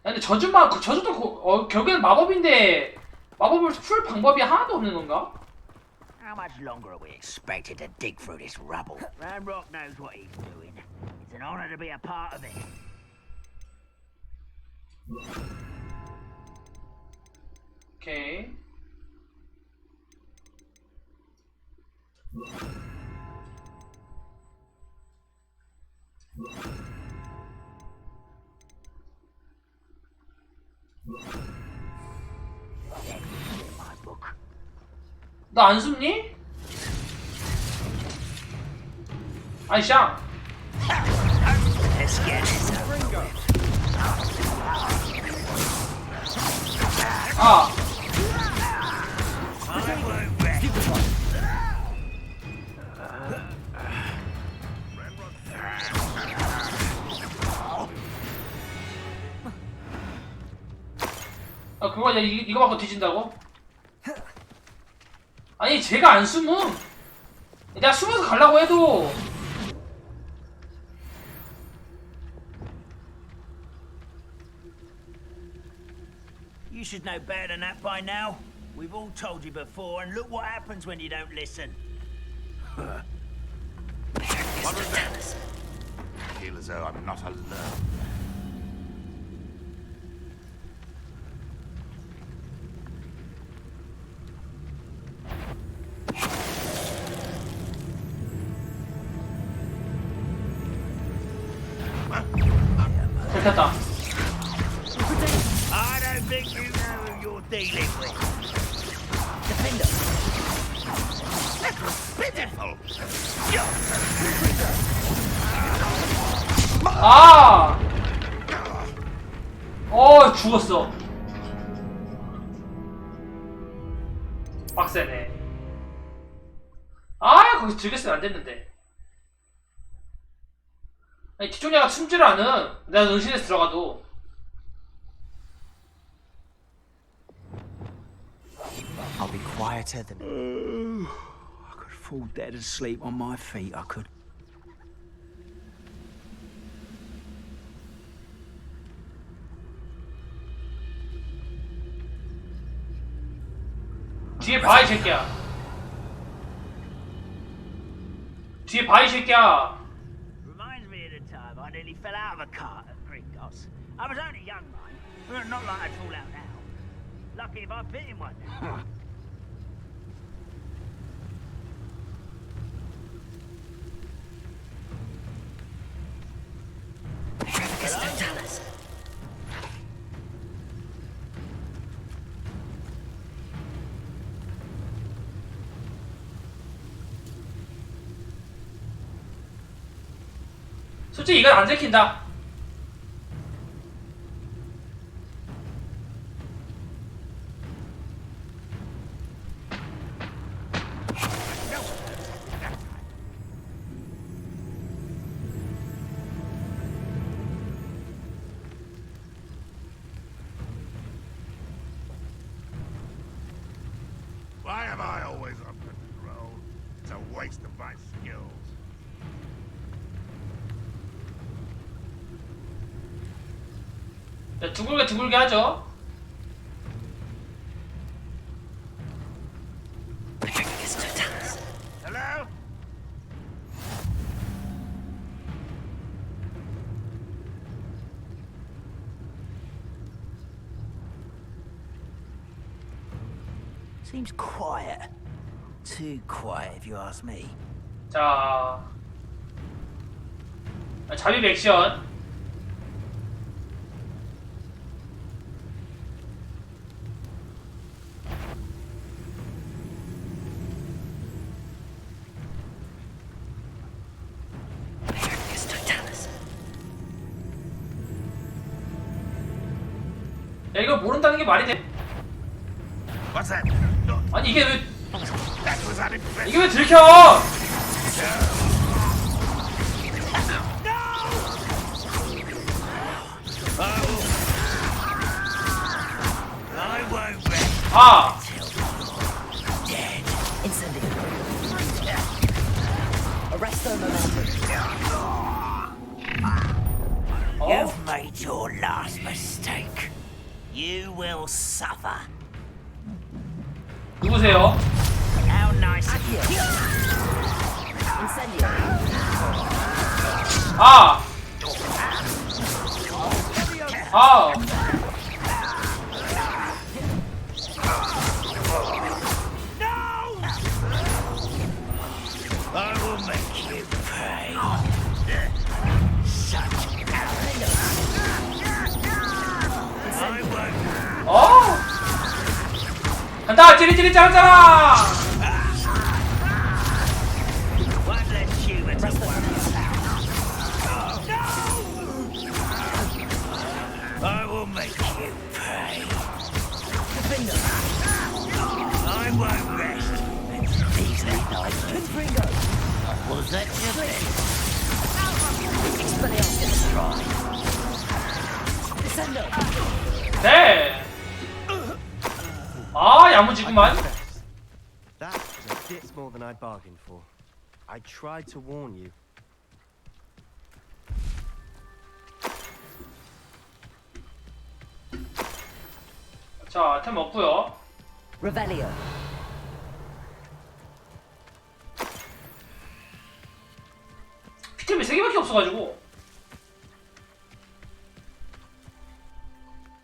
근데 저주도 결국엔 마법인데 마법을 풀 방법이 하나도 없는 건가? How much longer are we expected to dig through this rubble? Ranrock knows what he's doing. It's an honor to be a part of it. 오케이. My book. 너 안 숨니? 아이 샹. 아. 아 그거 아니야. 이거 받고 뒤진다고? 아니 제가 안 숨음. 내가 숨어서 가려고 해도 You should know better than that by now. We've all told you before, and look what happens when you don't listen. What was that? I feel as though I'm not alone. 됐다. I don't think you know who you're dealing with. Defender. That was pitiful. 아! 죽었어. 빡세네. 거기서 들겠으면 안 됐는데. 아니, 뒤쪽냐가 숨지를 않음. 내가 은신에서 들어가도. I'll be quieter than. I could fall dead asleep on my feet. I could. 뒤에 봐, 이 새끼야. 뒤에 봐, 이 새끼야. Reminds me of the time I nearly fell out of a cart at Gringos. I was only young, mind, but not like I'd fall out now. Lucky if I bit in one. 솔직히 이건 안 들킨다. Why am I always on patrol? It's a waste of my skills. 자, 둥글게 하죠. Hello? Seems quiet. Too quiet, if you ask me. 자, 잠입 액션. 야, 이걸 모른다는 게 말이 돼? What's that? 아니 이게 왜 That was unimpressive. 이게 왜 들켜? I won't rest. 아! Dead. Arrest their momentum. You've made your last mistake. You will suffer. 누구세요? How nice of you. Incendio. 아! 아! I will make you pay. Such 어! 간다! 찌릿찌릿 짜라짜라! won't rest. These midnight Confringo. Was that your best? Expelliarmus try. Send up. 네. 아, 야무지구만. That was a bit more than I bargained for. I tried to warn you. 자, 템 없고요. Revelio. 피템이 3개밖에 없어가지고.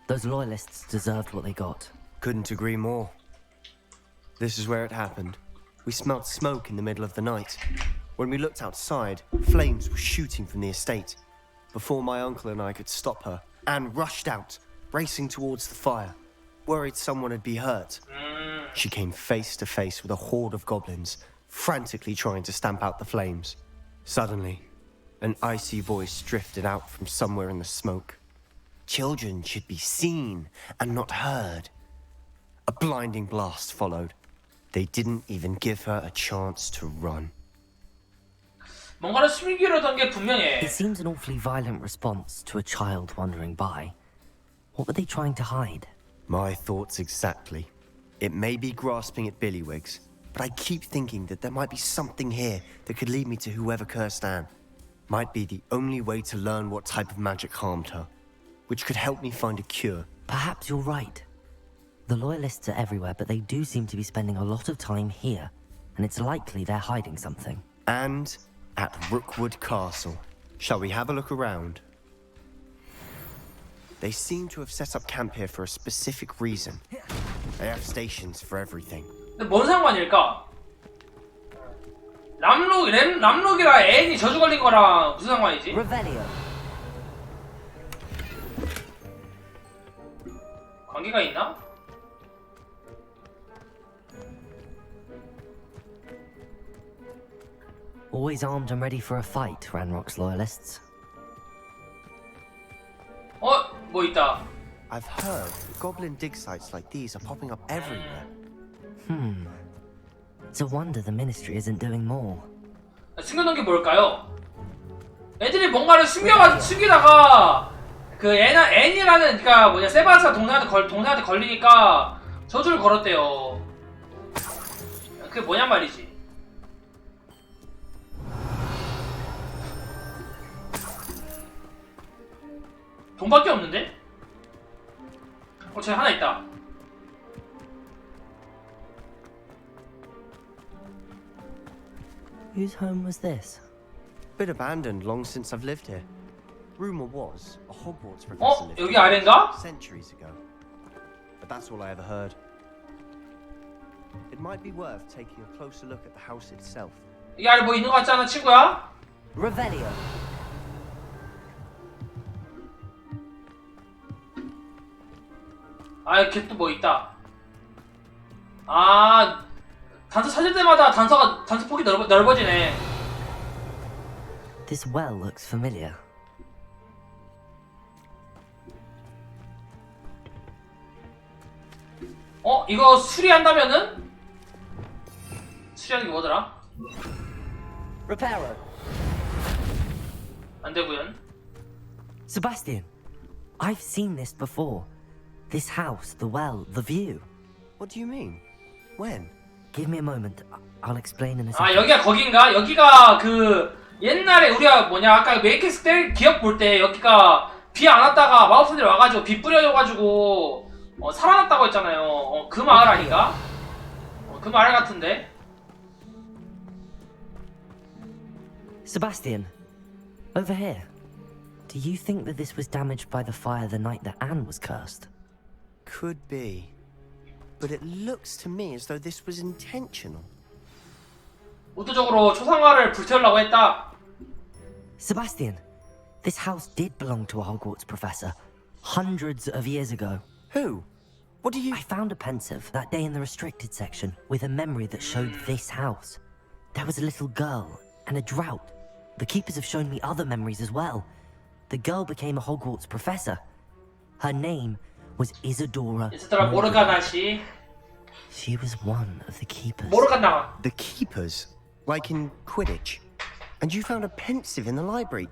Those loyalists deserved what they got. Couldn't agree more. This is where it happened. We smelled smoke in the middle of the night. When we looked outside, flames were shooting from the estate. Before my uncle and I could stop her, Anne rushed out, racing towards the fire, worried someone had been hurt. She came face to face with a horde of goblins, frantically trying to stamp out the flames. Suddenly, an icy voice drifted out from somewhere in the smoke. Children should be seen and not heard. A blinding blast followed. They didn't even give her a chance to run. 뭔가를 숨기려던 게 분명해. It seems an awfully violent response to a child wandering by. What were they trying to hide? My thoughts exactly. It may be grasping at Billywigs, but I keep thinking that there might be something here that could lead me to whoever cursed Anne. Might be the only way to learn what type of magic harmed her, which could help me find a cure. Perhaps you're right. The loyalists are everywhere, but they do seem to be spending a lot of time here, and it's likely they're hiding something. And at Rookwood Castle. Shall we have a look around? They seem to have set up camp here for a specific reason. They have stations for everything. 근데 뭔 상관일까? 람록이랑 애인이 저주 걸린 거랑 무슨 상관이지? Revelio. 관계가 있나? Always armed and ready for a fight, Ranrock's loyalists. 뭐 있다. I've heard that goblin dig sites like these are popping up everywhere. It's a wonder the ministry isn't doing more. 숨겨놓은 게 뭘까요? 애들이 뭔가를 숨기다가 그 애니라는 그니까 뭐냐 세바스가 동생한테 걸리니까 저주를 걸었대요. 그게 뭐냔 말이지. 돈밖에 없는데? 저기 하나 있다. Whose home was this? Been abandoned long since I've lived here. Rumor was a Hogwarts professor lived 여기 here 아래인가? centuries ago. But that's all I ever heard. It might be worth taking a closer look at the house itself. 여기 아래 뭐 있는 거 같지 않아, 친구야? Revelio. 아, 이렇게 또 뭐 있다. 아, 단서 찾을 때마다 단서 폭이 넓어지네. This well looks familiar. 이거 수리한다면은? 수리하는 게 뭐더라? Reparo. 안 되구연. Sebastian, I've seen this before. This house, the well, the view. What do you mean? When? Give me a moment. I'll explain in a 아, second. 여기가 거긴가? 여기가 그 옛날에 우리가 뭐냐 아까 메이크스 때 기억 볼 때 여기가 비 안 왔다가 마법사들이 와가지고 비 뿌려줘가지고 살아났다고 했잖아요. 그 마을 아닌가? 그 마을 같은데? Sebastian, over here. Do you think that this was damaged by the fire the night that Anne was cursed? Could be. But it looks to me as though this was intentional. 의도적으로 초상화를 불태우려고 했다. Sebastian, this house did belong to a Hogwarts professor hundreds of years ago. Who? What do you... I found a pensive that day in the restricted section with a memory that showed this house. There was a little girl and a drought. The keepers have shown me other memories as well. The girl became a Hogwarts professor. Her name was Isadora. 이스더라 모르가나시. She was one of the keepers. 모르겠나? The keepers? Like in Quidditch? And you found a pensive in the library?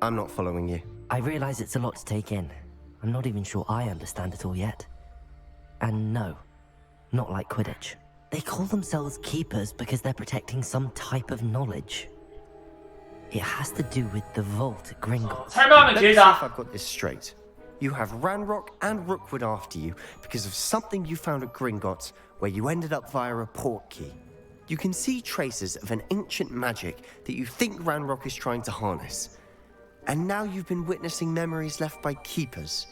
I'm not following you. I realize it's a lot to take in. I'm not even sure I understand it all yet. And no, not like Quidditch. They call themselves keepers because they're protecting some type of knowledge. It has to do with the vault at Gringotts. 설명하면 Let's see if 길다. I've got this straight. You have Ranrock and Rookwood after you because of something you found at Gringotts where you ended up via a portkey. You can see traces of an ancient magic that you think Ranrock is trying to harness. And now you've been witnessing memories left by keepers.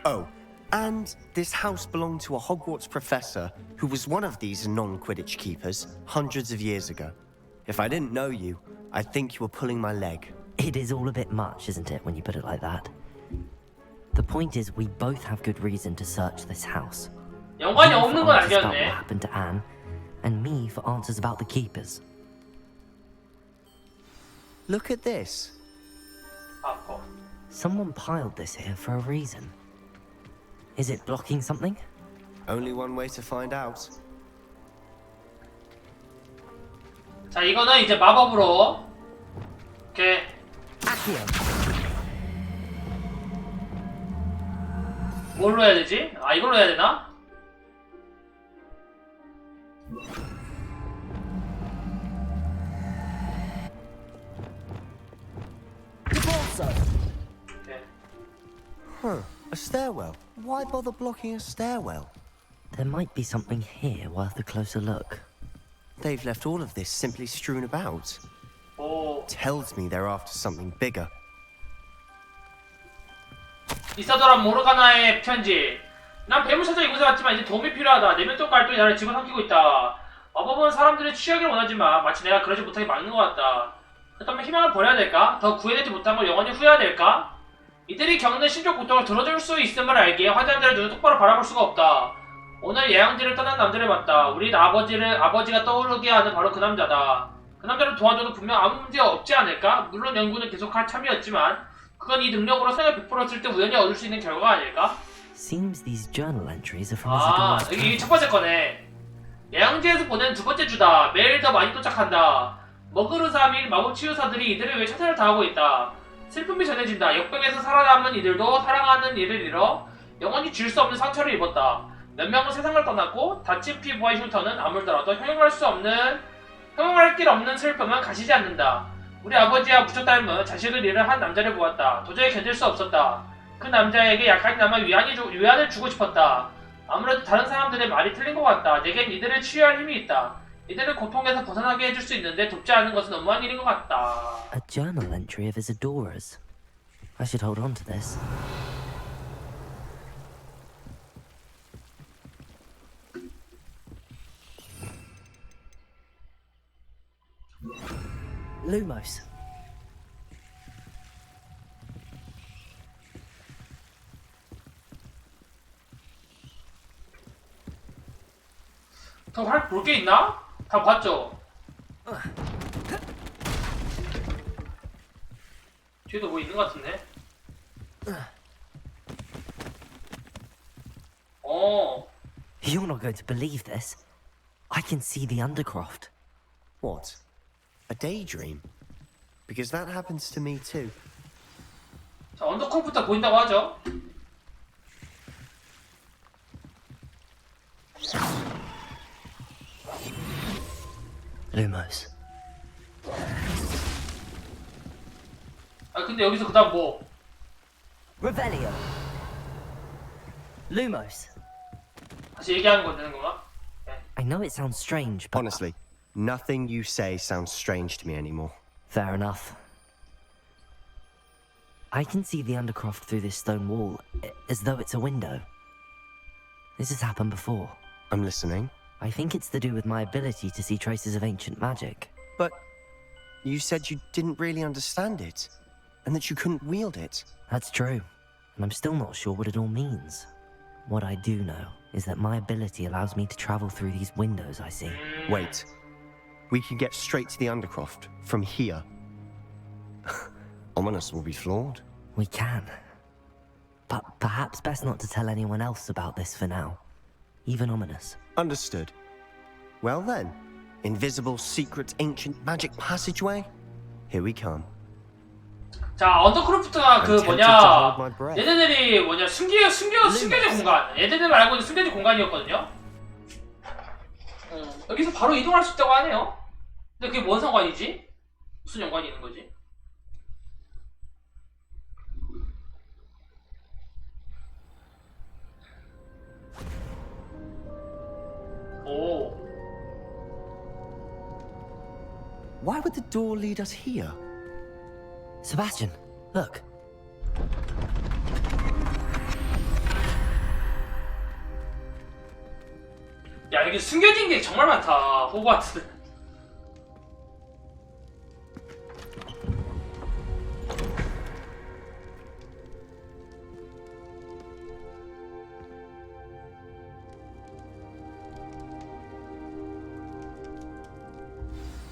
Oh, and this house belonged to a Hogwarts professor who was one of these non-Quidditch keepers hundreds of years ago. If I didn't know you, I'd think you were pulling my leg. It is all a bit much, isn't it, when you put it like that? The point is, we both have good reason to search this house. 연관이 You 없는 for 건 answers about 아니었네. what happened to Anne, and me for answers about the keepers. Look at this. Someone piled this here for a reason. Is it blocking something? Only one way to find out. 자, 이거는 이제 마법으로 이렇게 뭘로 해야 되지? 아, 이걸로 해야 되나? Huh, a stairwell. Why bother blocking a stairwell? There might be something here worth a closer look. They've left all of this simply strewn about. Tells me they're after something bigger. 이사도라 모르가나의 편지. 난 뱀을 찾아 이곳에 왔지만 이제 도움이 필요하다. 내면적 갈등이 나를 집어삼키고 있다. 마법은 사람들의 취하기를 원하지만 마치 내가 그러지 못하게 막는 것 같다. 그렇다면 희망을 버려야 될까? 더 구해내지 못한 걸 영원히 후회해야 될까? 이들이 겪는 심적 고통을 들어줄 수 있음을 알기에 화자들의 눈을 똑바로 바라볼 수가 없다. 오늘 예양지를 떠난 남자를 봤다. 우리 아버지가 떠오르게 하는 바로 그 남자다. 그 남자를 도와줘도 분명 아무 문제 없지 않을까? 물론 연구는 계속할 참이었지만 그건 이 능력으로 생을 베풀었을 때 우연히 얻을 수 있는 결과가 아닐까? Seems these journal entries are from 아, Isidore. 이게 첫 번째 거네. 예양지에서 보낸 두 번째 주다. 매일 더 많이 도착한다. 머그르사 및 마법 치유사들이 이들을 위해 최선을 다하고 있다. 슬픔이 전해진다. 역병에서 살아남은 이들도 사랑하는 이를 잃어 영원히 줄 수 없는 상처를 입었다. 몇 명은 세상을 떠났고 다친 피부와 흉터는 아물더라도 형용할 길 없는 슬픔은 가시지 않는다. 우리 아버지와 무척 닮은 자식을 잃은 한 남자를 보았다. 도저히 견딜 수 없었다. 그 남자에게 약간이나마 위안을 주고 싶었다. 아무래도 다른 사람들의 말이 틀린 것 같다. 내겐 이들을 치유할 힘이 있다. 이들을 고통에서 벗어나게 해줄 수 있는데 돕지 않는 것은 너무한 일인 것 같다. A journal entry of Isidora's. I should hold on to this. Lumos. 더 볼 게 있나? 다 봤죠? 뒤에도 뭐 있는 것 같은데? You're not going to believe this. I can see the Undercroft. What? A daydream? Because that happens to me too. 자, 언더컵부터 보인다고 하죠? Lumos. 아, 근데 여기서 그 다음 뭐? Revelio. Lumos. 다시 얘기하는 건 되는 건가? I know it sounds strange, but... Honestly, nothing you say sounds strange to me anymore. Fair enough. I can see the Undercroft through this stone wall, as though it's a window. This has happened before. I'm listening. I think it's to do with my ability to see traces of ancient magic. But you said you didn't really understand it, and that you couldn't wield it. That's true, and I'm still not sure what it all means. What I do know is that my ability allows me to travel through these windows I see. Wait. We can get straight to the Undercroft from here. Ominous will be flawed. We can. But perhaps best not to tell anyone else about this for now. even ominous. Understood. Well then, invisible, secret, ancient magic passageway? Here we come. 자, 언더크로프트가 그 I'm tempted to hold my 뭐냐, breath. 얘네들이 뭐냐, 숨겨진 공간. 얘네들 알고 있는 숨겨진 공간이었거든요. 여기서 바로 이동할 수 있다고 하네요. 근데 그게 뭔 상관이지? 무슨 연관이 있는 거지? 오. Why would the door lead us here? Sebastian, look. 야, 여기 숨겨진 게 정말 많다. 호그와트.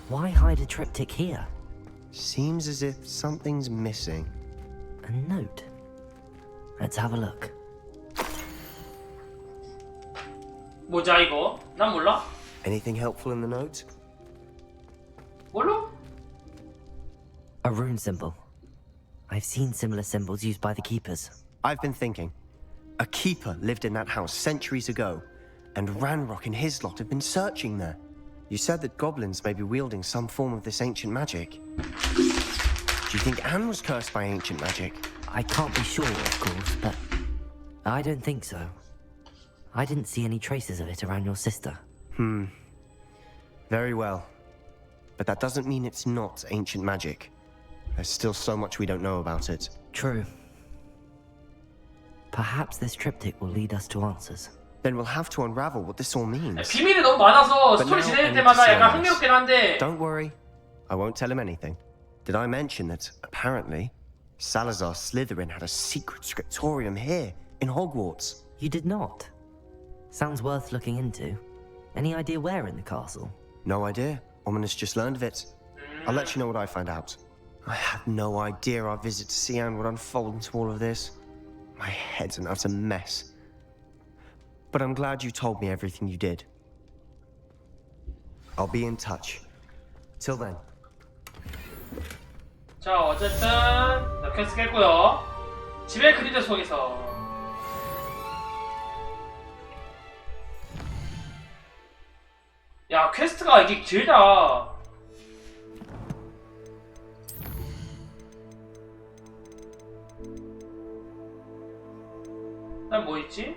Why hide a triptych here? Seems as if something's missing. A note. Let's have a look. 뭐자 이거? 난 몰라. Anything helpful in the note? 뭘로? A rune symbol. I've seen similar symbols used by the keepers. I've been thinking. A keeper lived in that house centuries ago, and Ranrock and his lot have been searching there. You said that goblins may be wielding some form of this ancient magic. Do you think Anne was cursed by ancient magic? I can't be sure, of course, but I don't think so. I didn't see any traces of it around your sister. Very well. But that doesn't mean it's not ancient magic. There's still so much we don't know about it. True. Perhaps this triptych will lead us to answers. Then we'll have to unravel what this all means. 비밀이 너무 많아서 But 스토리 now I 진행할 need to 때마다 say 약간 this. 흥미롭긴 한데. Don't worry. I won't tell him anything. Did I mention that, apparently, Salazar Slytherin had a secret scriptorium here, in Hogwarts? You did not? Sounds worth looking into. Any idea where in the castle? No idea. Ominous just learned of it. I'll let you know what I find out. I had no idea our visit to Sian would unfold into all of this. My head's an utter mess. But I'm glad you told me everything you did. I'll be in touch. Till then. 자, 어쨌든 퀘스트 깼고요. 집의 그리드 속에서. 야, 퀘스트가 이게 길다. 난 뭐 있지?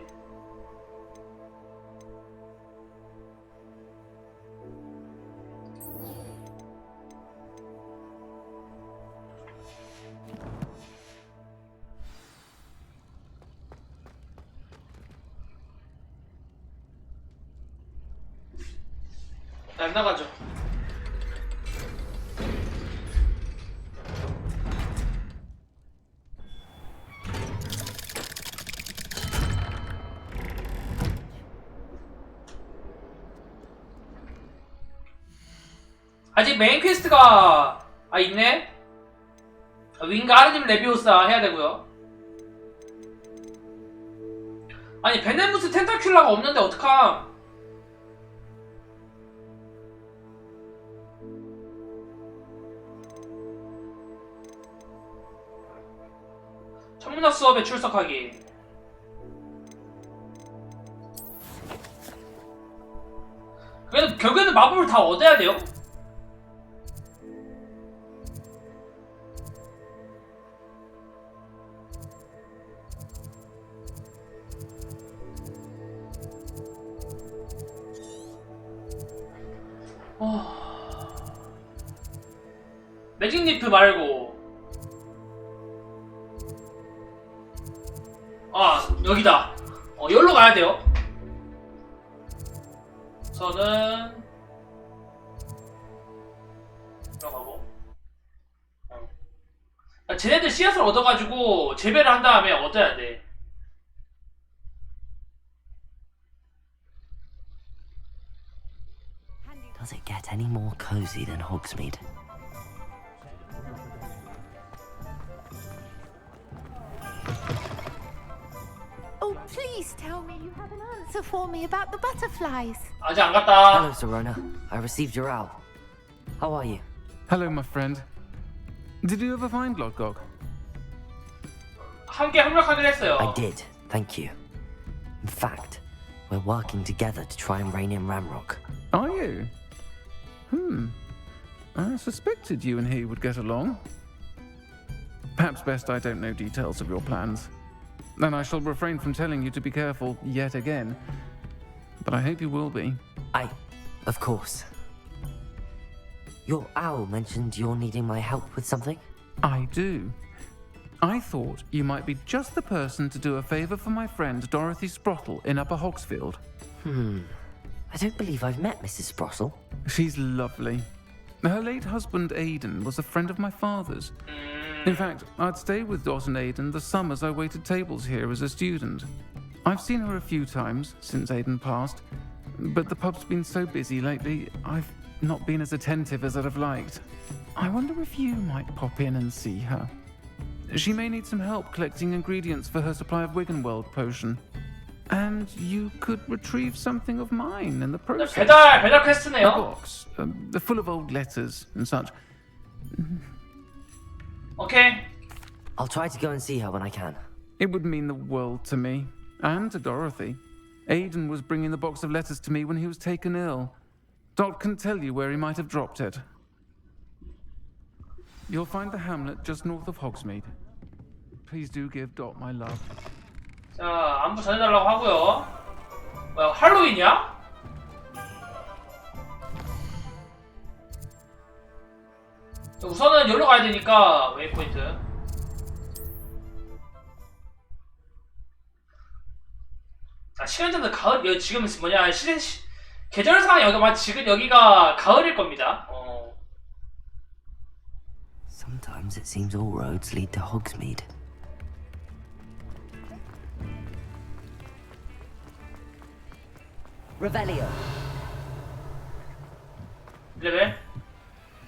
안 나가죠. 아직 메인 퀘스트가 있네. 윙가르님 레비오사 해야 되고요. 아니 베네무스 텐타큘라가 없는데 어떡함. 천문학 수업에 출석하기. 그래도 결국에는 마법을 다 얻어야 돼요. 매직리프 말고 여기다. 여기로 가야 돼요. 우선은 들어가고 쟤네들 씨앗을 얻어가지고 재배를 한 다음에 얻어야 돼. Does it get any more cozy than Hogsmeade? Oh, Please tell me you have an answer for me about the butterflies. 아직 안 갔다. Hello, Serona. I received your owl. How are you? Hello, my friend. Did you ever find Lodgok? 함께 협력하기로 했어요. I did, thank you. In fact, we're working together to try and rein in Ramrock. Are you? I suspected you and he would get along. Perhaps best I don't know details of your plans. Then I shall refrain from telling you to be careful yet again. But I hope you will be. Of course. Your owl mentioned you're needing my help with something? I do. I thought you might be just the person to do a favor for my friend Dorothy Sprottle in Upper Hogsfield. I don't believe I've met Mrs. Sprottle. She's lovely. Her late husband Aidan was a friend of my father's. In fact, I'd stay with Dot and Aidan the summers I waited tables here as a student. I've seen her a few times since Aidan passed, but the pub's been so busy lately, I've not been as attentive as I'd have liked. I wonder if you might pop in and see her. She may need some help collecting ingredients for her supply of Wiggenweld potion. And you could retrieve something of mine in the process. 배달 퀘스트네요. A box, full of old letters and such. Okay. I'll try to go and see her when I can. It would mean the world to me, and to Dorothy. Aidan was bringing the box of letters to me when he was taken ill. Dot can tell you where he might have dropped it. You'll find the hamlet just north of Hogsmeade. Please do give Dot my love. 자, 안부 전해달라고 하고요. 뭐야, 할로윈이야? 우선은 여기로 가야 되니까 웨이포인트. 아, 시간대는 가을. 여기 지금 뭐냐 계절상 여기가 지금 여기가 가을일 겁니다. Sometimes it seems all roads lead to Hogsmeade. Revelio. 레벨.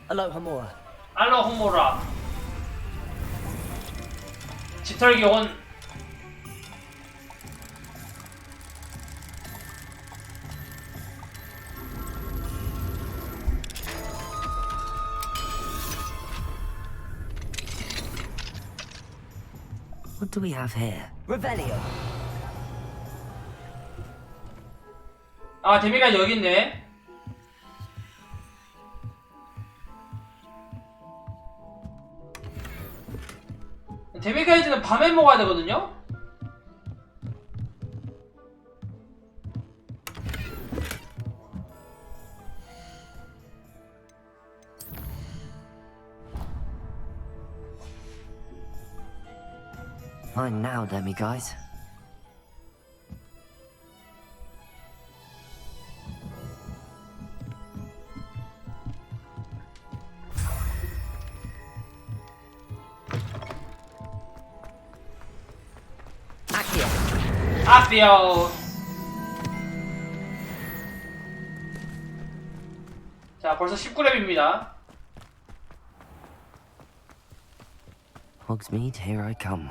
Alohomora. 알로호모라. 깃털기 온. What do we have here? Revelio. 아, 데미가 여기 있네. 데미가이즈는 밤에 먹어야 되거든요? Mine now, Demi guys. 아피오. 자, 벌써 19렙입니다. Hogsmeade, here I come.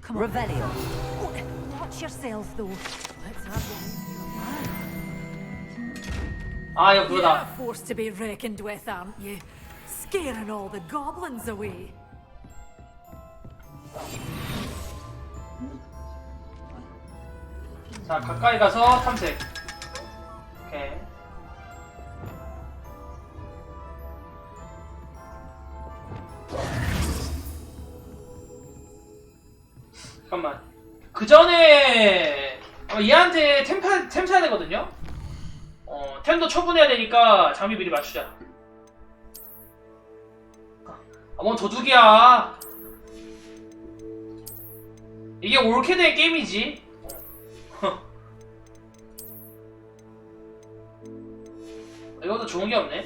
Come on. Revelio. Watch yourself, though. Let's have 아, 이거 그거다. You're a force to be reckoned with, aren't you? Scaring all the goblins away. 자, 가까이 가서 탐색. 오케이. 잠깐만. 그 전에 얘한테 템 사야 되거든요. 템도 처분해야 되니까 장비 미리 맞추자. 뭔 도둑이야. 이게 올케드의 게임이지. 이것도 좋은 게 없네.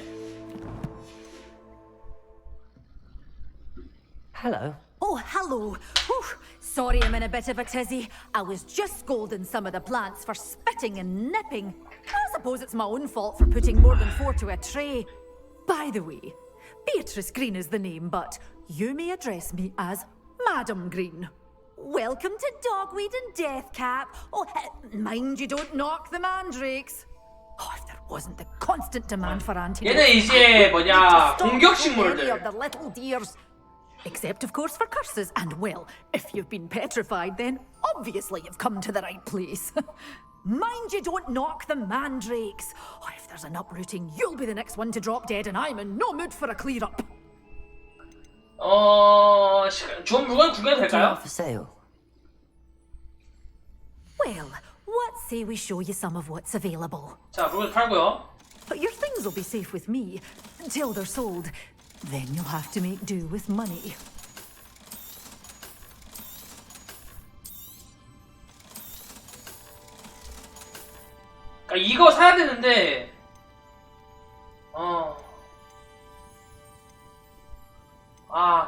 Hello. Oh, hello. Whew. Sorry I'm in a bit of a tizzy. I was just scolding some of the plants for spitting and nipping. I suppose it's my own fault for putting more than 4 to a tray. By the way, Beatrice Green is the name, but you may address me as Madam Green. Welcome to Dogweed and Deathcap. Oh, mind you don't knock the mandrakes. Oh, if there wasn't the constant demand for antidotes. 얘는 이제 뭐냐 공격 식물들. Of the little dears. Except, of course, for curses. And, well, if you've been petrified, then obviously you've come to the right place. Mind you don't knock the mandrakes. Oh, if there's an uprooting, you'll be the next one to drop dead, and I'm in no mood for a clear-up. 좋은 물건 구경해도 될까요? For sale. Well, what say we show you some of what's available? 자, 물건 팔고요. But your things will be safe with me until they're sold. Then you'll have to make do with money. 그러니까 이거 사야 되는데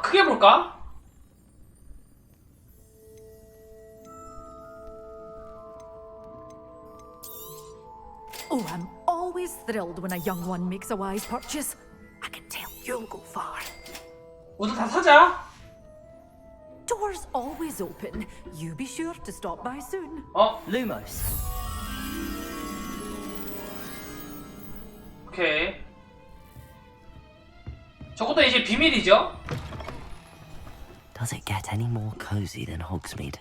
크게 볼까? Oh, I'm always thrilled when a young one makes a wise purchase. I can tell you'll go far. 모두 다 사자. Doors always open. You be sure to stop by soon. Lumos. 오케이. 저것도 이제 비밀이죠? Does it get any more cozy than Hogsmeade?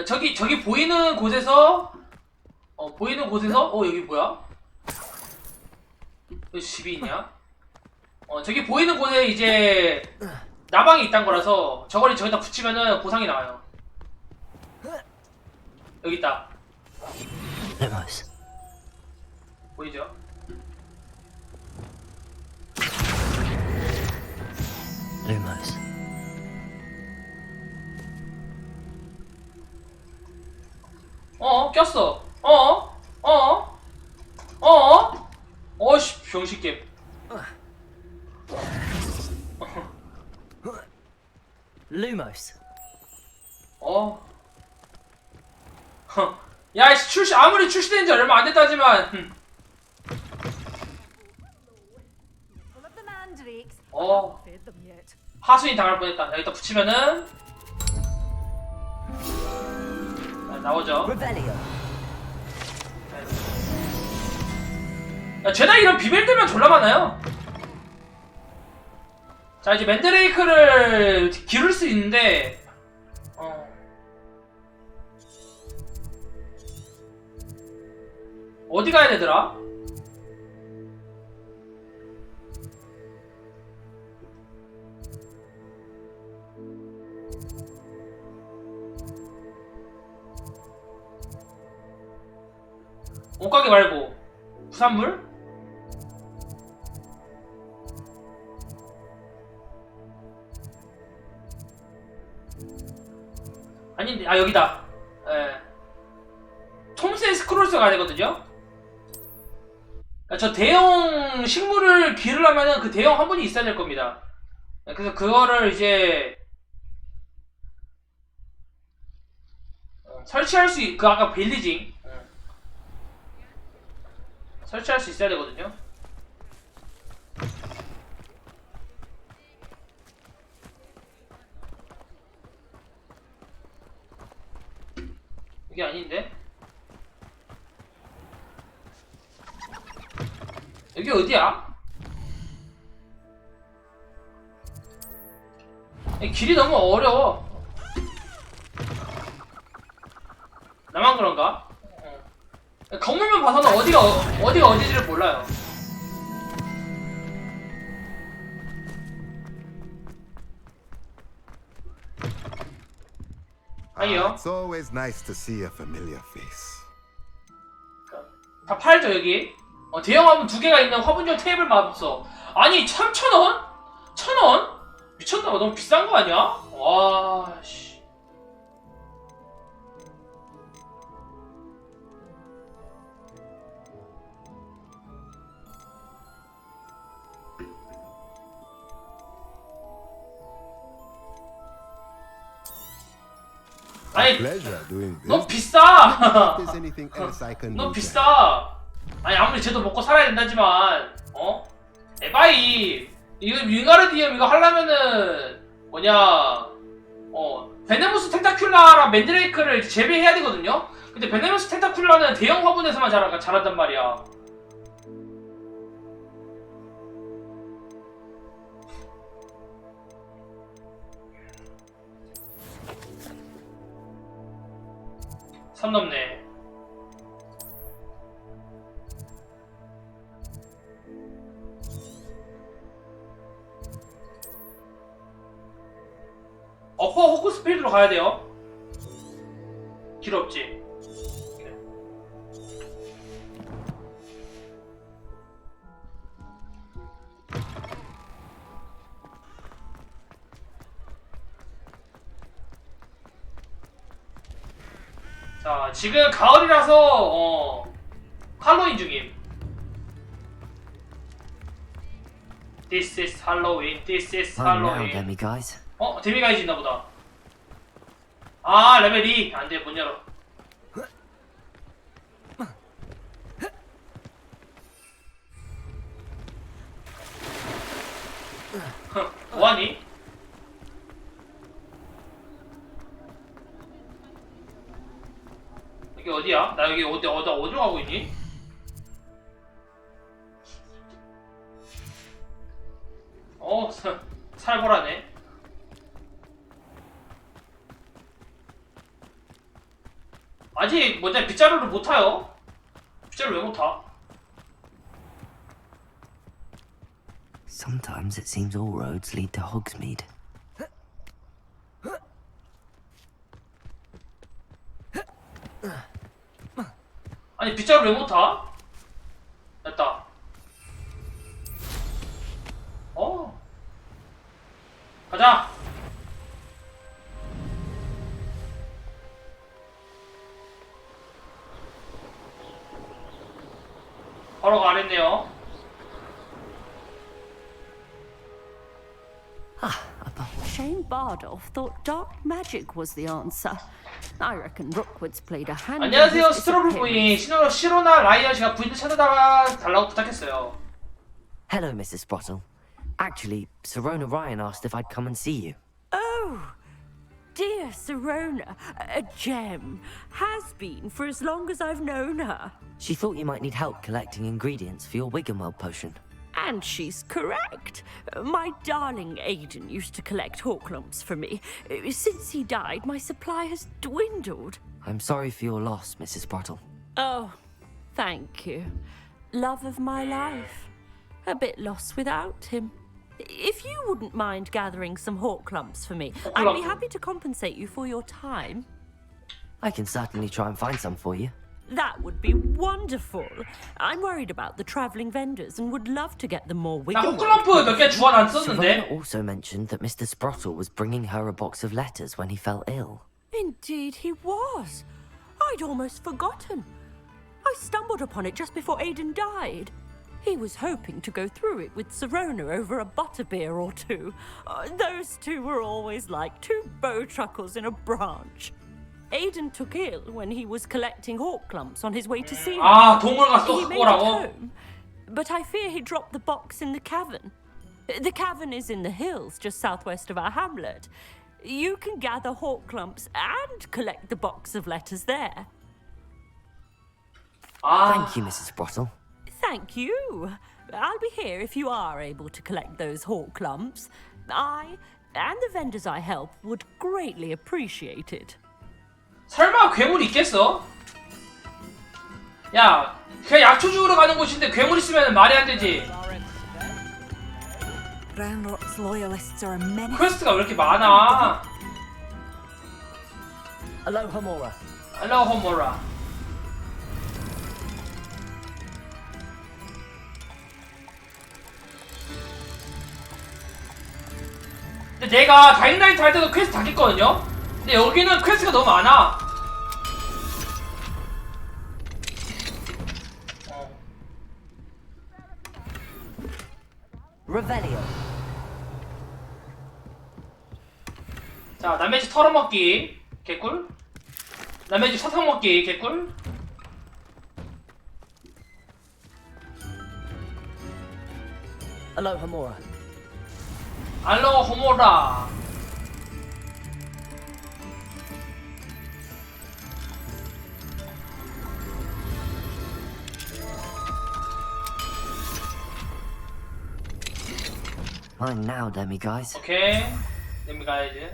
저기 보이는 곳에서 여기 뭐야? 여기 집이 있냐? 저기 보이는 곳에 이제 나방이 있단 거라서 저걸 저기다 붙이면은 보상이 나와요. 여기 있다. Lumos. 보이죠? Lumos. 꼈어. 어씨, 병신겜. Lumos. 야, 아무리 출시된 지 얼마 안 됐다지만. 하수인 당할 뻔했다. 여기다 붙이면은 나오죠. 야, 죄다 이런 비밀들만 졸라 많아요. 자, 이제 맨드레이크를 기를 수 있는데 어디 가야 되더라? 옷가게 말고 부산물? 아닌데, 여기다. 톰스의 스크롤스 가야 되거든요? 저 대형 식물을 기르려면은 그 대형 화분이 있어야 될 겁니다. 그래서 그거를 이제 설치할 수 아까 빌리징 설치할 수 있어야 되거든요. 이게 아닌데? 여기 어디야? 길이 너무 어려워. 나만 그런가? 건물만 봐서는 어디가 어디지를 몰라요. 아니요. It's always nice to see a familiar face. 다 팔죠 여기. 대형 화분 2개가 있는 화분용 테이블 맙소. 아니 3,000원? 1,000원? 미쳤나봐. 너무 비싼 거 아니야? 와 씨. 아니, Pleasure doing this. 너무 비싸. If there's anything else I can 너무 do to 비싸. 아니 아무리 쟤도 먹고 살아야 된다지만 에바이 이거 윙가르디움 이거 하려면은 뭐냐 베네무스 텐타큘라랑 맨드레이크를 이제 재배해야 되거든요. 근데 베네무스 텐타큘라는 대형 화분에서만 자란단 말이야. 선 넘네. 어퍼 호크스필드로 가야 돼요. 길 없지. 자, 지금 가을이라서 할로윈 중임. This is Halloween. This is Halloween. Demi-guys. 데미가이즈 있나보다. 아, 레벨 2. 안돼, 못 열어. 뭐하니? 여기 어디야? 나 여기 어디로 가고 있니? 살벌하네. 아직 뭐냐 빗자루를 못 타요. 빗자루 왜 못 타? Sometimes it seems all roads lead to Hogsmeade. 아니 빗자루 왜 못 타? 됐다. 가자. 바로 가랬네요. Shane Bardolph thought dark magic was the answer. I reckon Rookwood's played a hand. 안녕하세요, 스트로블 부인. 시로나 라이언 씨가 부인을 찾아다가 달라고 부탁했어요. Hello, Mrs. Sprottle. Actually, Sirona Ryan asked if I'd come and see you. Oh, dear Sirona, a gem. Has been for as long as I've known her. She thought you might need help collecting ingredients for your Wiggenweld potion. And she's correct. My darling Aidan used to collect hawklumps for me. Since he died, my supply has dwindled. I'm sorry for your loss, Mrs. Sprottle. Oh, thank you. Love of my life. A bit lost without him. If you wouldn't mind gathering some hawklumps for me, I'd be happy to compensate you for your time. I can certainly try and find some for you. That would be wonderful. I'm worried about the travelling vendors and would love to get them more Wiggenweld. Sirona also mentioned that Mr. Sprottle was bringing her a box of letters when he fell ill. Indeed he was. I'd almost forgotten. I stumbled upon it just before Aidan died. He was hoping to go through it with Sirona over a butterbeer or two. Those two were always like two bowtruckles in a branch. Aidan took ill when he was collecting hawklumps on his way to see her. 동물 가서 He made it home, but I fear he dropped the box in the cavern. The cavern is in the hills just southwest of our hamlet. You can gather hawklumps and collect the box of letters there. Thank you, Mrs. Sprottle. Thank you. I'll be here if you are able to collect those hawklumps. I and the vendors I help would greatly appreciate it. 설마 괴물 있겠어? 야, 그냥 약초 주우러 가는 곳인데 괴물 있으면 말이 안 되지. Ranrock's loyalists are a menace. 퀘스트가 왜 이렇게 많아? Aloha Mora. Aloha Mora. 근데 내가 다잉라이트 할 때도 퀘스트 다 깼거든요? 근데 여기는 퀘스트가 너무 많아. Revelio. 자, 남의 집 털어먹기 개꿀. 남의 집 사탕 먹기 개꿀. Hello, Homura. 알로 호모라. Mine now, demi guys. 오케이. 내미 가야지.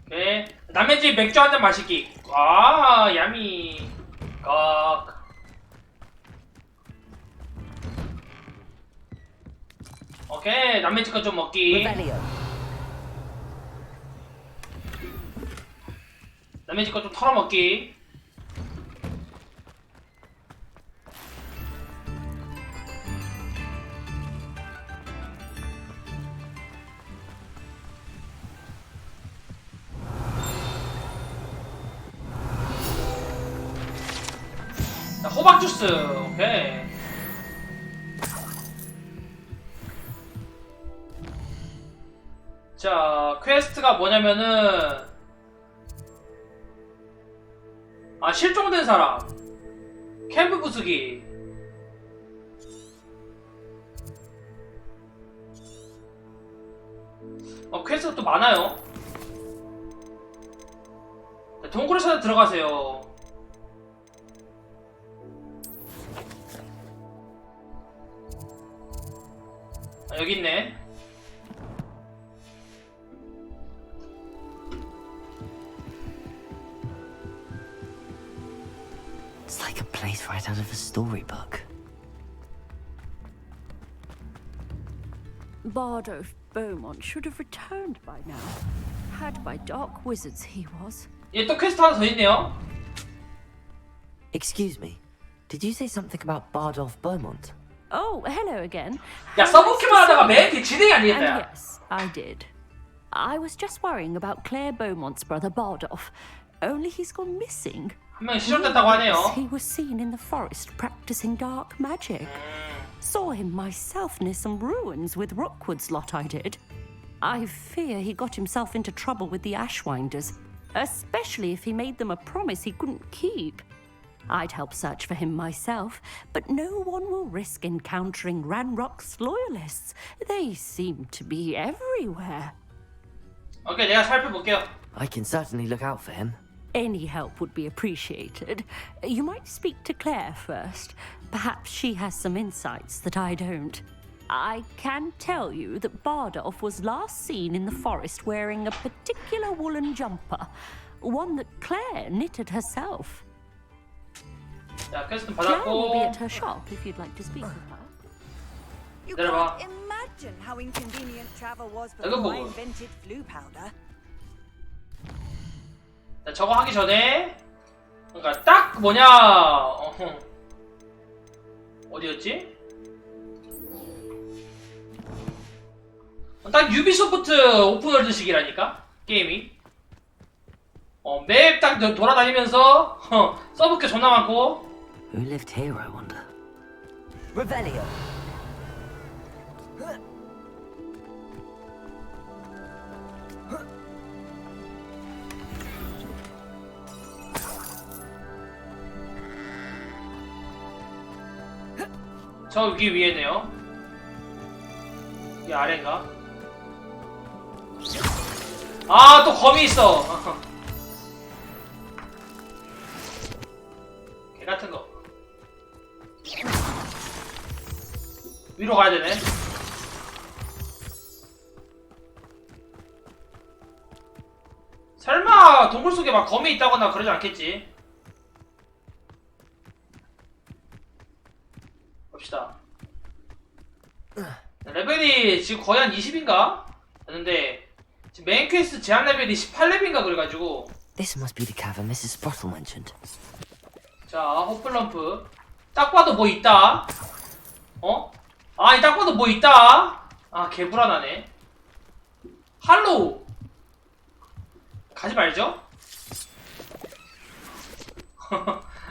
오케이. 남의 집 맥주 한 잔 마시기. 아, 야미. 꺽. 오케이. 남의 집 거 좀 먹기. 남의 집 거 좀 털어먹기. 자, 호박 주스. 오케이. 자, 퀘스트가 뭐냐면은 아, 실종된 사람 캠프 부수기. 퀘스트가 또 많아요. 자, 동굴에 찾아 들어가세요. 아, 여기 있네. It's like a place right out of a storybook. Bardolph Beaumont should have returned by now. Had by dark wizards he was. 얘 또 퀘스트 하나 더 있네요. Excuse me. Did you say something about Bardolph Beaumont? Oh, hello again. 야, 써먹기만 하다가 매 이렇게 진행이 안 And 되겠다. yes, I did. I was just worrying about Claire Beaumont's brother Bardolph. Only he's gone missing. 한 명이 실종됐다고 하네요. He was seen in the forest practicing dark magic. Saw him myself near some ruins with Rookwood's lot I did. I fear he got himself into trouble with the Ashwinders, especially if he made them a promise he couldn't keep. I'd help search for him myself, but no one will risk encountering Ranrock's loyalists. They seem to be everywhere. 오케이, 내가 살펴볼게요. I can certainly look out for him. Any help would be appreciated. You might speak to Claire first. Perhaps she has some insights that I don't. I can tell you that Bardolph was last seen in the forest wearing a particular woolen jumper, one that Claire knitted herself. 자, 퀘스트 Claire will be 받았고. at her shop if you'd like to speak with her. You 내려봐. can't imagine how inconvenient travel was 이거 before I 보고. invented flu powder. 자, 저거 하기 전에 그러니까 딱 뭐냐 어디였지? 딱 유비소프트 오픈월드식이라니까 게임이. 맵 딱 돌아다니면서 써볼 게 존나 많고. Who lived here, I wonder? Revelio. 저 여기 위에네요. 이게 아래인가? 아, 또 검이 있어. 개 같은 거. 위로 가야 되네. 설마 동굴 속에 막 검이 있다거나 그러지 않겠지? 봅시다. 레벨이 지금 거의 한 20인가? 됐는데 지금 메인 퀘스트 제한 레벨이 18레벨인가 그래가지고. This must be the cavern Mrs. Sprottle mentioned. 자, 호플럼프. 딱 봐도 뭐 있다. 아니, 딱 봐도 뭐 있다. 아, 개불안하네. 할로우. 가지 말죠?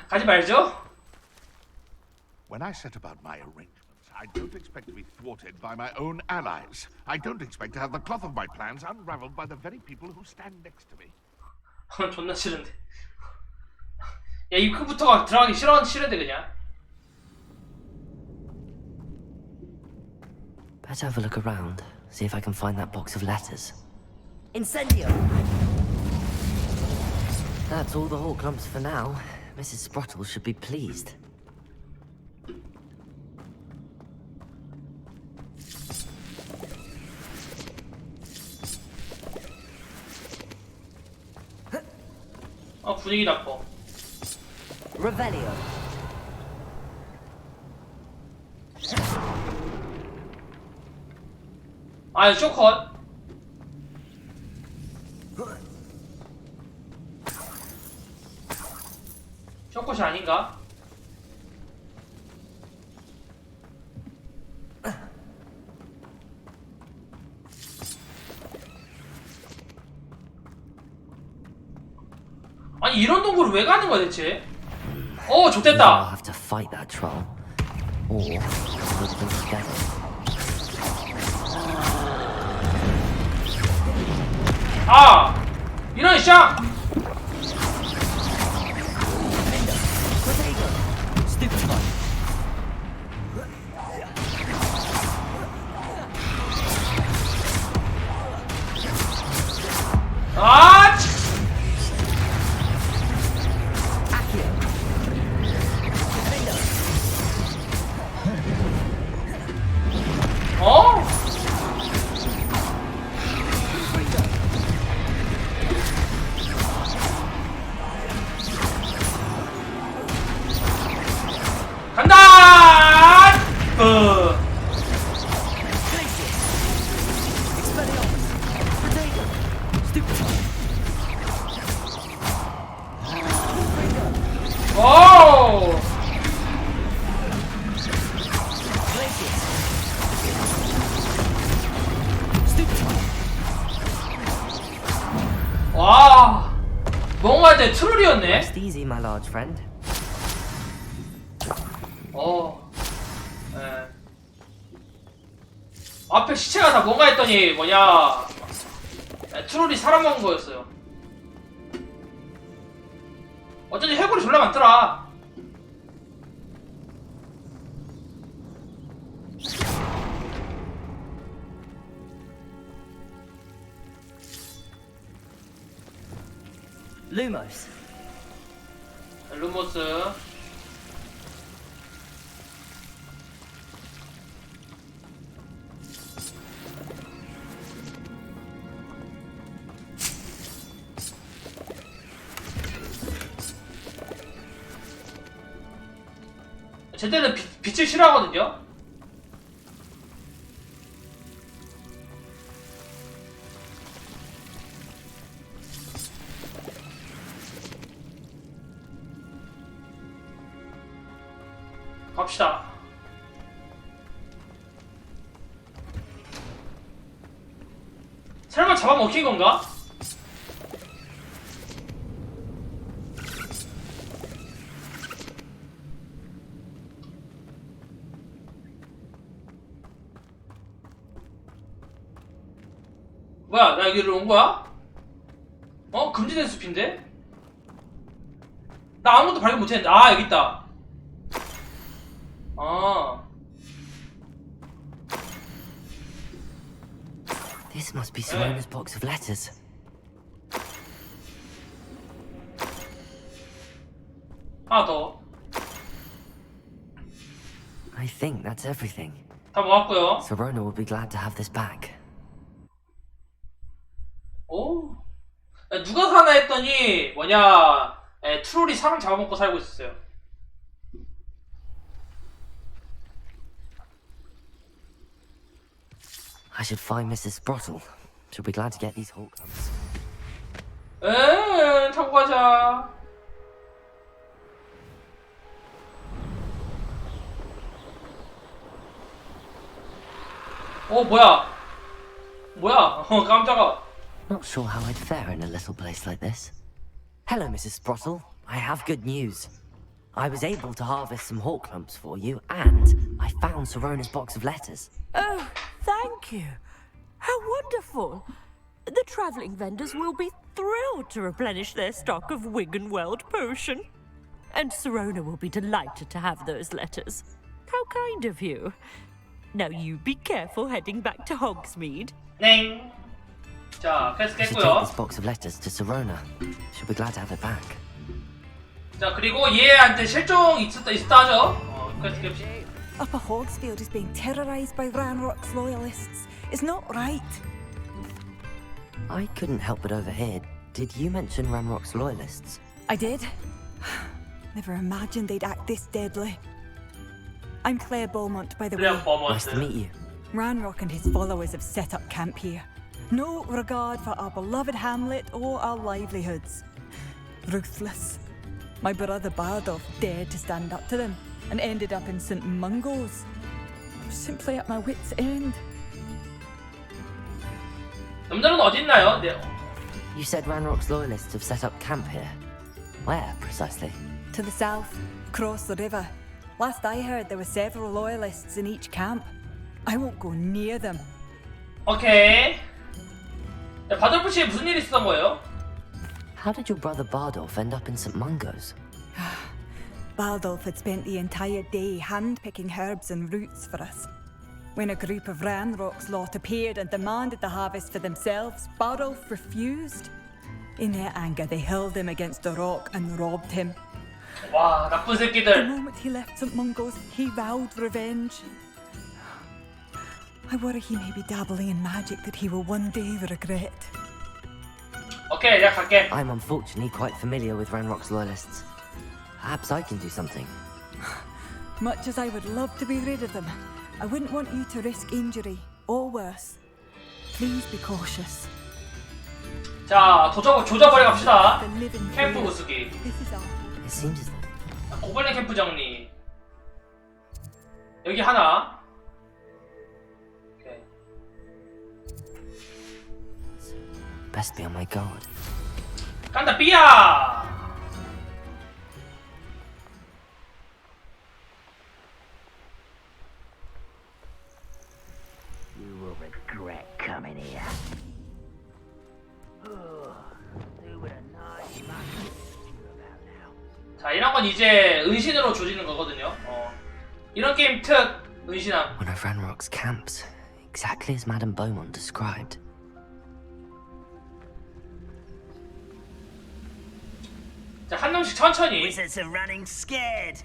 가지 말죠? When I set about my arrangements, I don't expect to be thwarted by my own allies. I don't expect to have the cloth of my plans unraveled by the very people who stand next to me. 존나 싫은데. 야, 입구부터가 들어가기 싫은데 그냥. Better have a look around, see if I can find that box of letters. Incendio! That's all the Hawk clumps for now. Mrs. Sprottle should be pleased. 분위기 나빠. Revelio. 아, 쇼컷. 쇼컷이 아닌가? 아니 이런 동굴을 왜 가는 거야 대체? I'll 좋댔다. have to fight that troll. Or put them together. 이런 샹! 간다! 오! 와, 뭔가 내 트롤이었네. Rest easy, my large friend. 앞에 시체가 다 뭔가 했더니 뭐냐, 트롤이 사람 먹은 거였어요. 어쩐지 해골이 졸라 많더라. Lumos. 루모스. 쟤들은 빛을 싫어하거든요? 갑시다. 설마 잡아먹힌 건가? 뭐야, 나 여기로 온 거야? 금지된 숲인데? 나 아무것도 발견 못했는데. 여기 있다. This must be Serena's box of letters. 하나 더. I think that's everything. 다 모았고요. Serona will be glad to have this back. 오, 누가 사나 했더니 뭐냐, 트롤이 사람 잡아먹고 살고 있었어요. I should find Mrs. Sprottle. She'll be glad to get these Hawk clumps. 타고 가자. 뭐야? 깜짝아. Not sure how I'd fare in a little place like this. Hello, Mrs. Sprottle. I have good news. I was able to harvest some Hawk clumps for you, and I found Serona's box of letters. Oh, thank you. How wonderful. The travelling vendors will be thrilled to replenish their stock of Wiggenweld potion. And Serona will be delighted to have those letters. How kind of you. Now you be careful heading back to Hogsmeade. 넹. 자, 퀘스트 I should take 깼고요. this box of letters to Serona. She'll be glad to have it back. 자, 그리고 얘한테 실종 있었다 하죠. 퀘스트 깹시다. Upper Hogsfield is being terrorised by Ranrock's loyalists. It's not right. I couldn't help but overhear. Did you mention Ramrock's loyalists? I did. Never imagined they'd act this deadly. I'm Claire Beaumont, by the way. Nice to meet you. Ranrock and his followers have set up camp here. No regard for our beloved hamlet or our livelihoods. Ruthless. My brother Bardolph dared to stand up to them and ended up in St. Mungo's. I'm simply at my wit's end. 놈들은 어디 있나요? 네. You said Ranrock's loyalists have set up camp here. Where, precisely? To the south, across the river. Last I heard, there were several loyalists in each camp. I won't go near them. 오케이. 야, 바돌프 씨에 무슨 일이 있었던 거예요? How did your brother Bardolph end up in St. Mungo's? Bardolph had spent the entire day hand-picking herbs and roots for us. When a group of Ranrock's lot appeared and demanded the harvest for themselves, Bardolph refused. In their anger, they hurled him against a rock and robbed him. 와, 나쁜 The 새끼들. moment he left St. Mungo's, he vowed revenge. I worry he may be dabbling in magic that he will one day regret. 오케이, 내가 갈게. I'm unfortunately quite familiar with Ranrock's loyalists. Perhaps I can do something. Much as I would love to be rid of them, I wouldn't want you to risk injury, or worse. Please be cautious. 자, 조져버려 갑시다. 캠프 부수기. This is all. It seems as though 고블린 캠프 정리. 여기 하나. 오케이. best be on my guard. 간다, 삐야! You will regret coming here. 자, 이런 건 이제 은신으로 조지는 거거든요. 이런 게임 특 은신함. One of Ranrock's camps, exactly as Madame Beaumont described. 자, 한 놈씩 천천히. Wizards are running scared,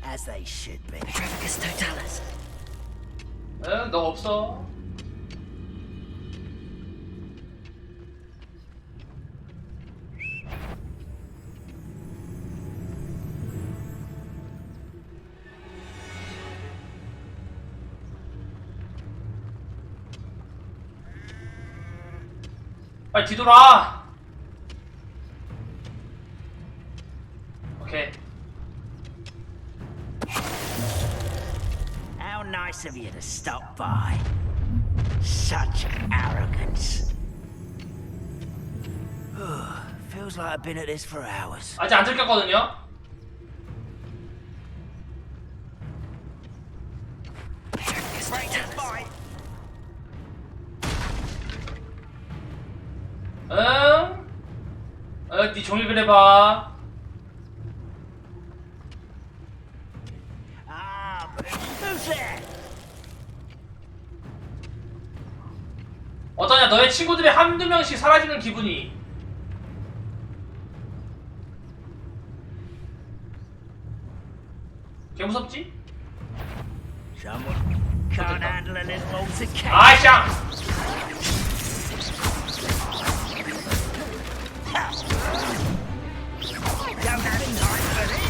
as they should be. Petrificus totalis. 응, 너 없어. 빨리 뒤돌아. 오케이. How nice of you to stop by. Such arrogance. Feels like I've been at this for hours. 아직 안 들켰거든요. 응? 네 종이글 해봐. 어떠냐, 너의 친구들이 한두 명씩 사라지는 기분이. 개 무섭지? Someone can't handle a little altercation. 아이, 쌍! Don't have time for this.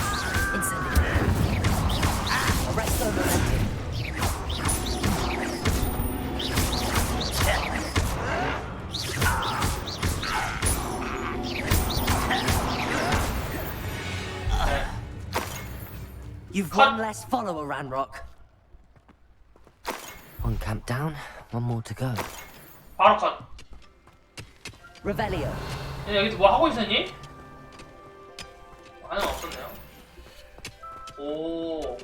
Arrest over. You've one less follower, Ranrock. One camp down, one more to go. 바로 컷. Revelio. 여기 뭐 하고 있었니? 반응 없었네요. 오.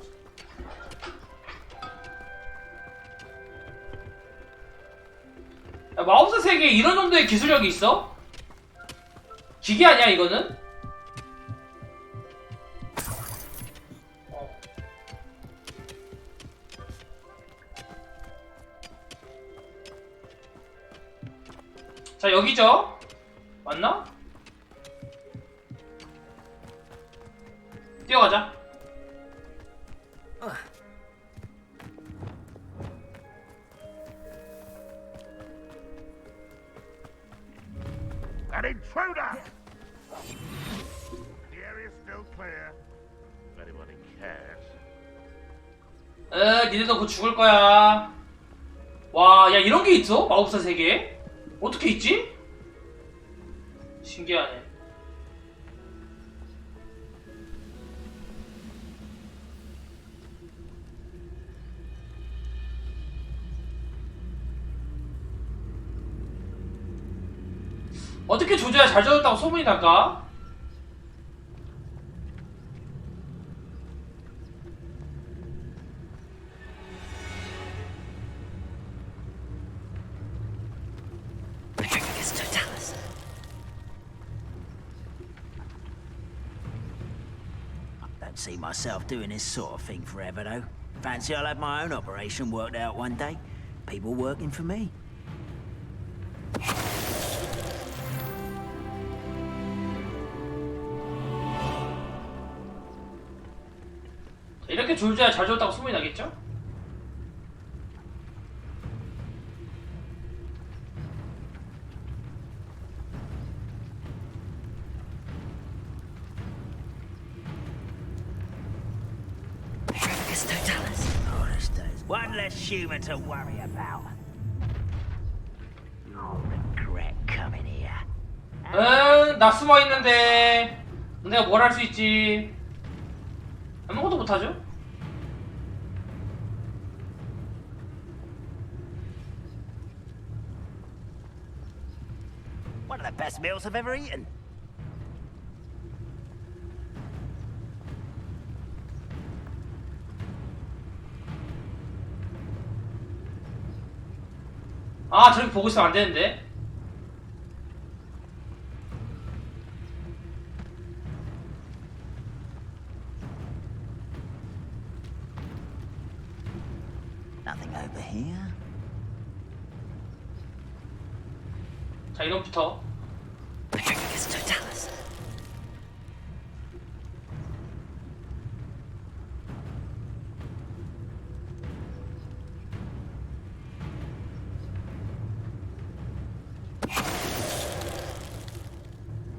야, 마우스 세계에 이런 정도의 기술력이 있어? 기계 아니야 이거는? 자, 여기죠? 맞나? 뛰어가자. An intruder! The area's still clear. If anybody cares. 니네도 곧 죽을 거야. 와, 야, 이런 게 있어? 마법사 세계에? 어떻게 있지? 신기하네. 어떻게 조져야 잘 젖었다고 소문이 날까? Don't see myself doing this sort of thing forever, though. Fancy I'll have my own operation worked out one day. People working for me. 이렇게 졸져야 잘 젖었다고 소문이 나겠죠? One less human to worry about. You'll regret coming here. 나 숨어 있는데 내가 뭘 할 수 있지? 아무것도 못하죠? One of the best meals I've ever eaten. 아, 저렇게 보고 있으면 안 되는데. Nothing over here. 자, 이놈부터.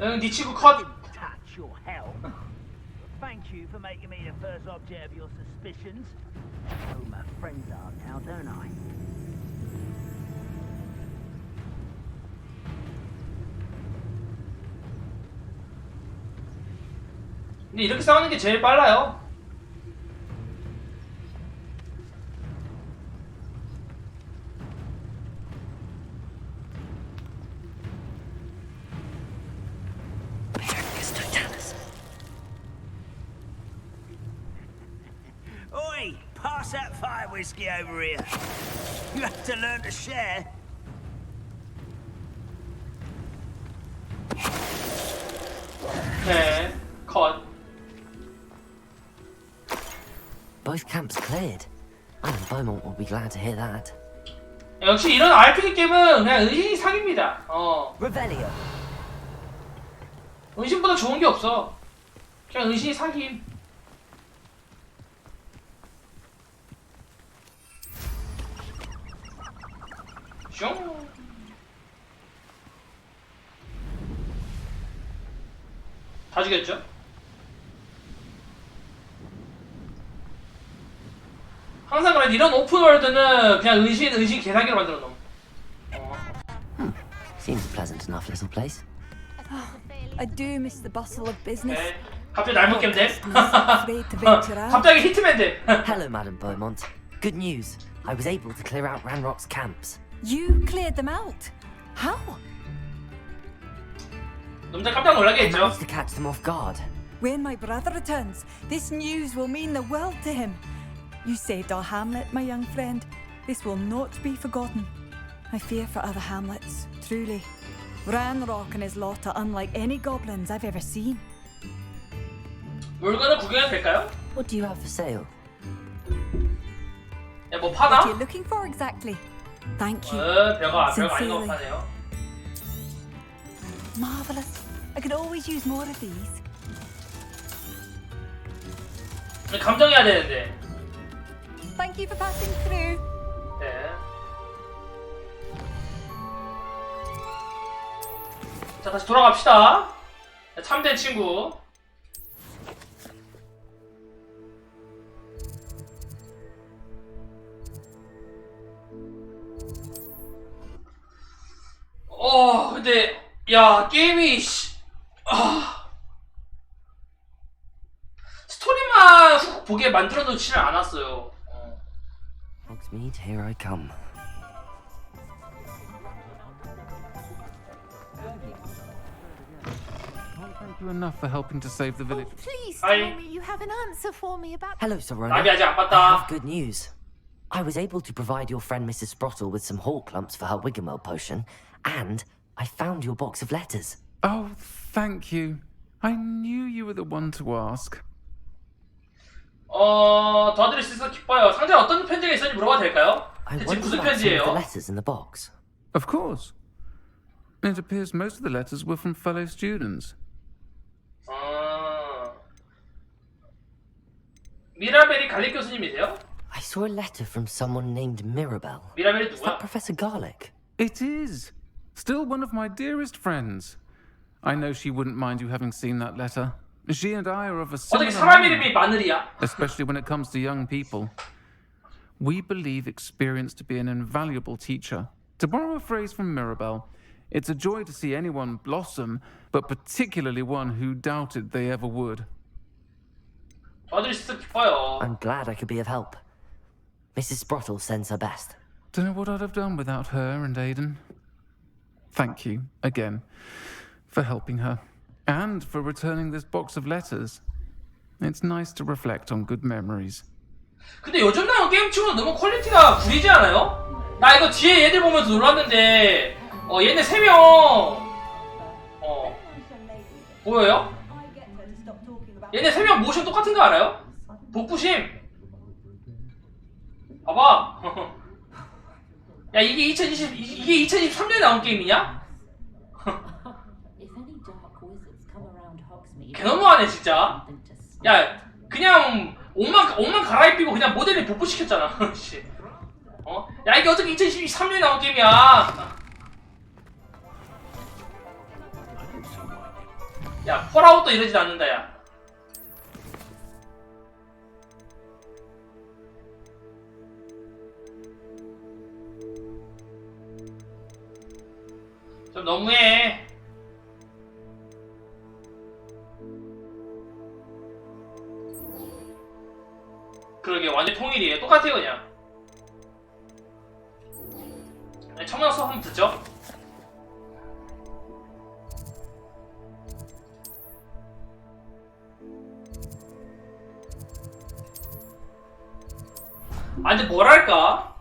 응, 네 친구 컷. Touch your hell. Thank you for making me the first object of your suspicions. Who my friends are now, don't I? 근데 이렇게 싸우는 게 제일 빨라요. Oi! Pass that fire whiskey over here. You have to learn to share. 네, 컷. Both camps cleared. I and Beaumont will be glad to hear that. 역시 이런 RPG 게임은 그냥 은신이 사기입니다. Revelio. 은신보다 좋은 게 없어. 그냥 은신이 사기. 슝. 다 죽였죠? 항상 그래, 이런 오픈월드는 그냥 은신 개사기로 만들어 놓음. Seems a pleasant enough little place. I do miss the bustle of business. 네. 갑자기 날 먹게 돼. 갑자기 히트맨 돼. Hello, Madam Beaumont. Good news. I was able to clear out Ranrock's camps. You cleared them out? How? 놈들 깜짝 놀라겠죠. I managed to catch them off guard. When my brother returns, this news will mean the world to him. You saved our hamlet, my young friend. This will not be forgotten. I fear for other hamlets, truly. Ranrock and his lot are unlike any goblins I've ever seen. 물건을 구경해도 될까요? What do you have for sale? 야, 뭐 What 파나? are you looking for exactly? Thank you. 별거 아닌 거 Sincerely. 파네요. Marvelous. I could always use more of these. 감정해야 되는데. Thank you for passing through. 네. 자, 다시 돌아갑시다. 참된 친구. 근데 야, 게임이 스토리만 훅 보게 만들어 놓지는 않았어요. Hogsmeade, here I come. Thank you enough for helping to save the village. Please Hi. tell me you have an answer for me about. Hello, Sorona. 나비 아직 안 I 봤다. have good news. I was able to provide your friend Mrs. Sprottle with some hawk lumps for her Wiggamel potion, and I found your box of letters. Oh, thank you. I knew you were the one to ask. 도와드릴 수 있어서 기뻐요. 상자에 어떤 편지가 있었는지 물어봐도 될까요? I 대체 wonder 무슨 about some of the 편지예요? letters in the box. Of course. It appears most of the letters were from fellow students. 미라벨이 갈릭 교수님이세요? I saw a letter from someone named Mirabelle. 미라벨이 Is that 누구야? Professor Garlic? It is. Still one of my dearest friends. I know she wouldn't mind you having seen that letter. She and I are of a 어떻게 similar 사람 mind, 이름이 마늘이야? especially when it comes to young people. We believe experience to be an invaluable teacher. To borrow a phrase from Mirabelle, it's a joy to see anyone blossom, but particularly one who doubted they ever would. 도와드릴 수 있어서 기뻐요. I'm glad I could be of help. Mrs. Sprottle sends her best. Don't know what I'd have done without her and Aidan. Thank you, again, for helping her, and for returning this box of letters. It's nice to reflect on good memories. 근데 요즘 나온 게임 치고는 너무 퀄리티가 구리지 않아요? 나 이거 뒤에 얘들 보면서 놀랐는데 얘네 3명 보여요? 얘네 3명 모션 똑같은 거 알아요? 복부심 봐봐 야 이게 2023년에 나온 게임이냐? 개너무하네 진짜. 야 그냥 옷만 갈아입히고 그냥 모델을 복부시켰잖아. 야 이게 어떻게 2023년에 나온 게임이야? 야 폴아웃도 이러진 않는다 야. 좀 너무해. 그러게 완전 통일이에요. 똑같아요 그냥. 청량 수업 한번 듣죠. 근데 뭐랄까?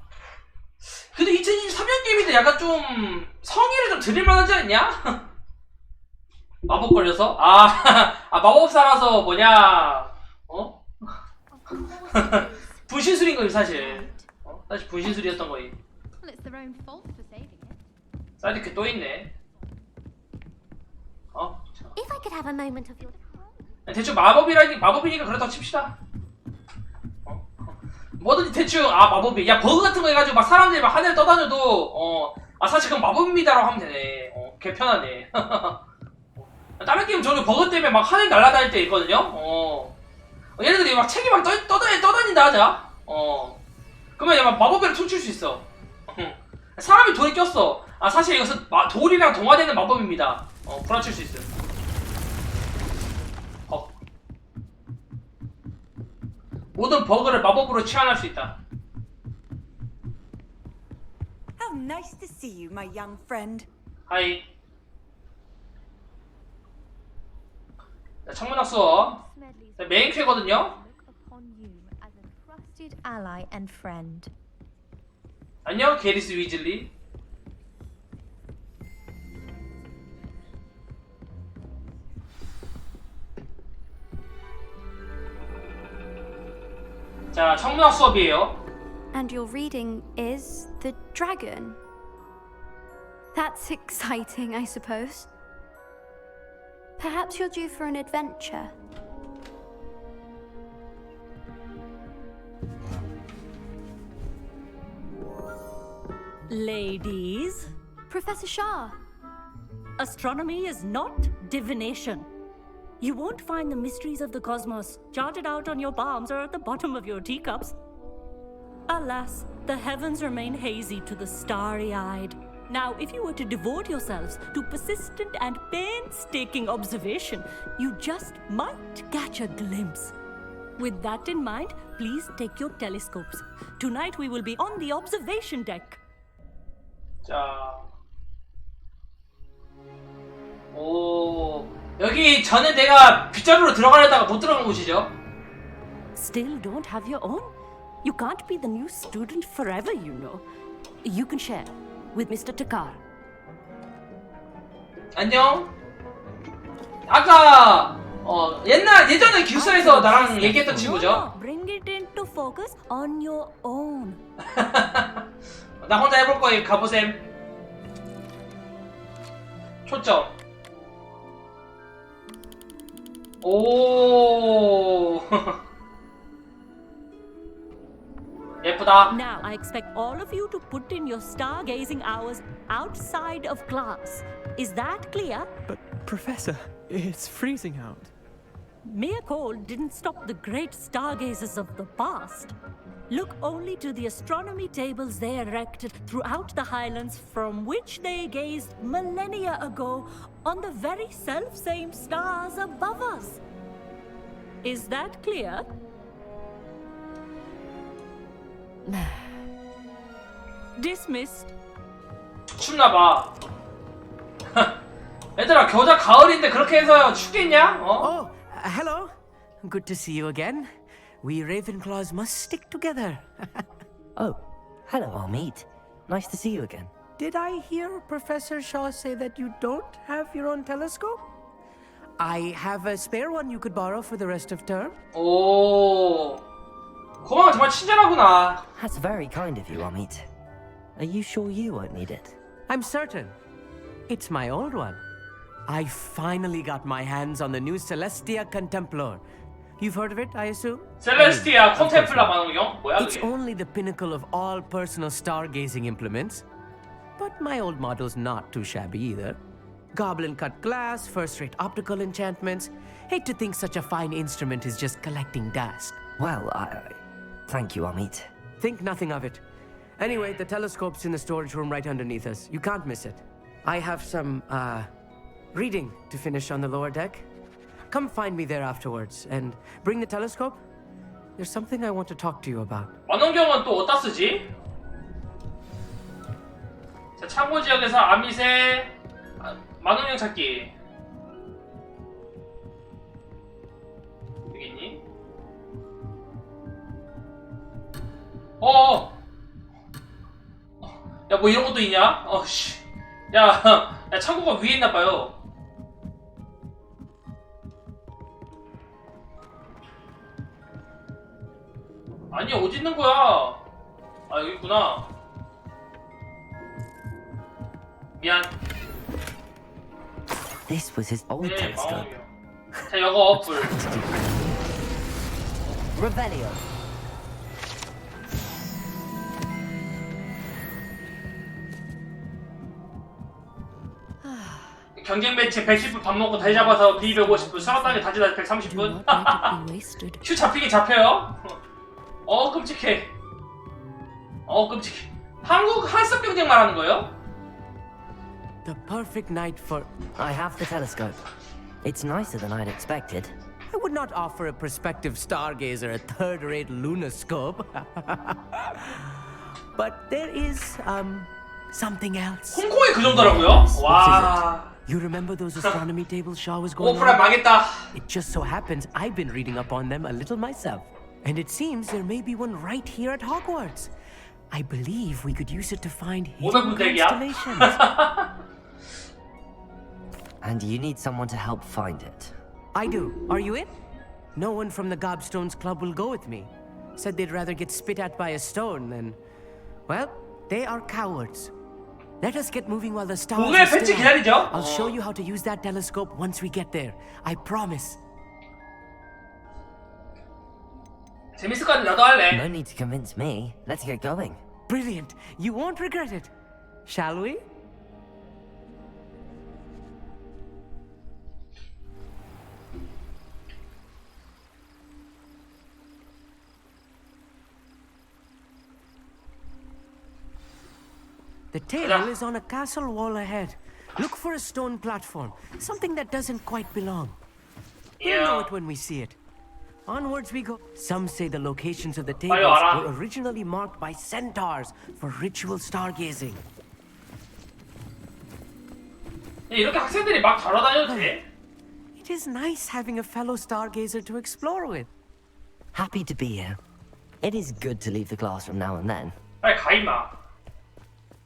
근데 2023년 게임인데 약간 좀 성의를 좀 드릴만하지 않냐? 마법 걸려서? 마법사라서 뭐냐? 분신술인 거임 사실. 사실 분신술이었던 거임. Well, it's their own fault for saving it. 사이드캐 또 있네. If I could have a moment of your 대충 마법이니까 그렇다고 칩시다. 뭐든지 대충 마법이 야 버그 같은 거 해가지고 막 사람들이 막 하늘 떠다녀도 사실 그건 마법입니다라고 하면 되네. 개 편하네. 다른 게임 저는 버그 때문에 막 하늘 날아다닐 때 있거든요. 얘네들이 막 책이 막 떠다닌다 하자. 그러면 얘 막 마법으로 춤출 수 있어. 사람이 돌에 꼈어. 사실 이것은 돌이랑 동화되는 마법입니다. 불안칠 수 있어. 모든 버그를 마법으로 치환할 수 있다. How nice to see you, my young friend. 하이. 청문학 수업. 메인 퀘거든요. trusted ally and friend. 안녕, 게리스 위즐리. 자, 청문학 수업이에요. And your reading is The Dragon. That's exciting, I suppose. Perhaps you're due for an adventure. Ladies, Professor Shah. astronomy is not divination. You won't find the mysteries of the cosmos charted out on your palms or at the bottom of your teacups. Alas, the heavens remain hazy to the starry-eyed. Now, if you were to devote yourselves to persistent and painstaking observation, you just might catch a glimpse. With that in mind, please take your telescopes. Tonight we will be on the observation deck. 자, 오, 여기 전에 내가 빗자루로 들어가려다가 못 들어간 곳이죠. Still don't have your own? You can't be the new student forever, you know. You can share with Mr. Takar. 안녕. 아까 예전에 기숙사에서 나랑 얘기했던 친구죠. Bring it into focus on your own. 나 혼자 해볼 거예요. 가보셈. 초점. 오. 예쁘다. Now, I expect all of you to put in your stargazing hours outside of class. Is that clear? But, Professor, it's freezing out. Mere cold didn't stop the great stargazers of the past. Look only to the astronomy tables they erected throughout the highlands from which they gazed millennia ago on the very self-same stars above us. Is that clear? Dismissed. 춥나봐. 얘들아, 겨우다 가을인데 그렇게 해서 춥겠냐? Oh, hello. Good to see you again. We Ravenclaws must stick together. Oh, hello, Amit. Nice to see you again. Did I hear Professor Shaw say that you don't have your own telescope? I have a spare one you could borrow for the rest of term. 오, 고마워. 정말 친절하구나. That's very kind of you, Amit. Are you sure you won't need it? I'm certain. It's my old one. I finally got my hands on the new Celestia Contemplar. You've heard of it, I assume? 셀레스티아 콘템플라 망원경? 뭐야 It's 그게? only the pinnacle of all personal stargazing implements. But my old model's not too shabby either. Goblin-cut glass, first-rate optical enchantments. Hate to think such a fine instrument is just collecting dust. Well, thank you, Amit. Think nothing of it. Anyway, the telescope's in the storage room right underneath us. You can't miss it. I have some, reading to finish on the lower deck. Come find me there afterwards, and bring the telescope. There's something I want to talk to you about. 망원경은 또 어디다 쓰지? 자, 참고 지역에서 아밋의 망원경 찾기. 여기 있니? 야, 뭐 이런 것도 있냐? 씨. 야, 창고가 위에 있나봐요. 아니, 어디 있는 거야? 아, 여기 있구나. 미안. This was his old telescope. 망원경. 자, 이거 불. Revelio. 경쟁 매치 110분 밥 먹고 다시 잡아서 B 150분 수락당에 다지다 130분. 휴 잡히긴 잡혀요. 끔찍해. 끔찍해. 한국 한석 경쟁 말하는 거예요? The perfect night for... I have the telescope. It's nicer than I'd expected. I would not offer a prospective stargazer a third-rate lunoscope. But there is, something else. 홍콩이 그 정도라고요? 와. You remember those astronomy tables Shaw was going 오프라 on? 망했다. It just so happens I've been reading up on them a little myself. And it seems there may be one right here at Hogwarts. I believe we could use it to find hidden constellations. And you need someone to help find it. I do. Are you in? No one from the Gobstones Club will go with me. Said they'd rather get spit at by a stone than... Well, they are cowards. Let us get moving while the stars 고개 are 패치 still out. 기다리죠. I'll show you how to use that telescope once we get there. I promise. 재밌을 것 같은데 나도 할래. No need to convince me. Let's get going. Brilliant. You won't regret it. Shall we? The table is on a castle wall ahead. Look for a stone platform, something that doesn't quite belong. We'll know it when we see it. Onwards we go. Some say the locations of the tables were originally marked by centaurs for ritual stargazing. 이렇게 학생들이 막 돌아다녀도 돼? It is nice having a fellow stargazer to explore with. Happy to be here. It is good to leave the classroom now and then. 빨리 가 임마.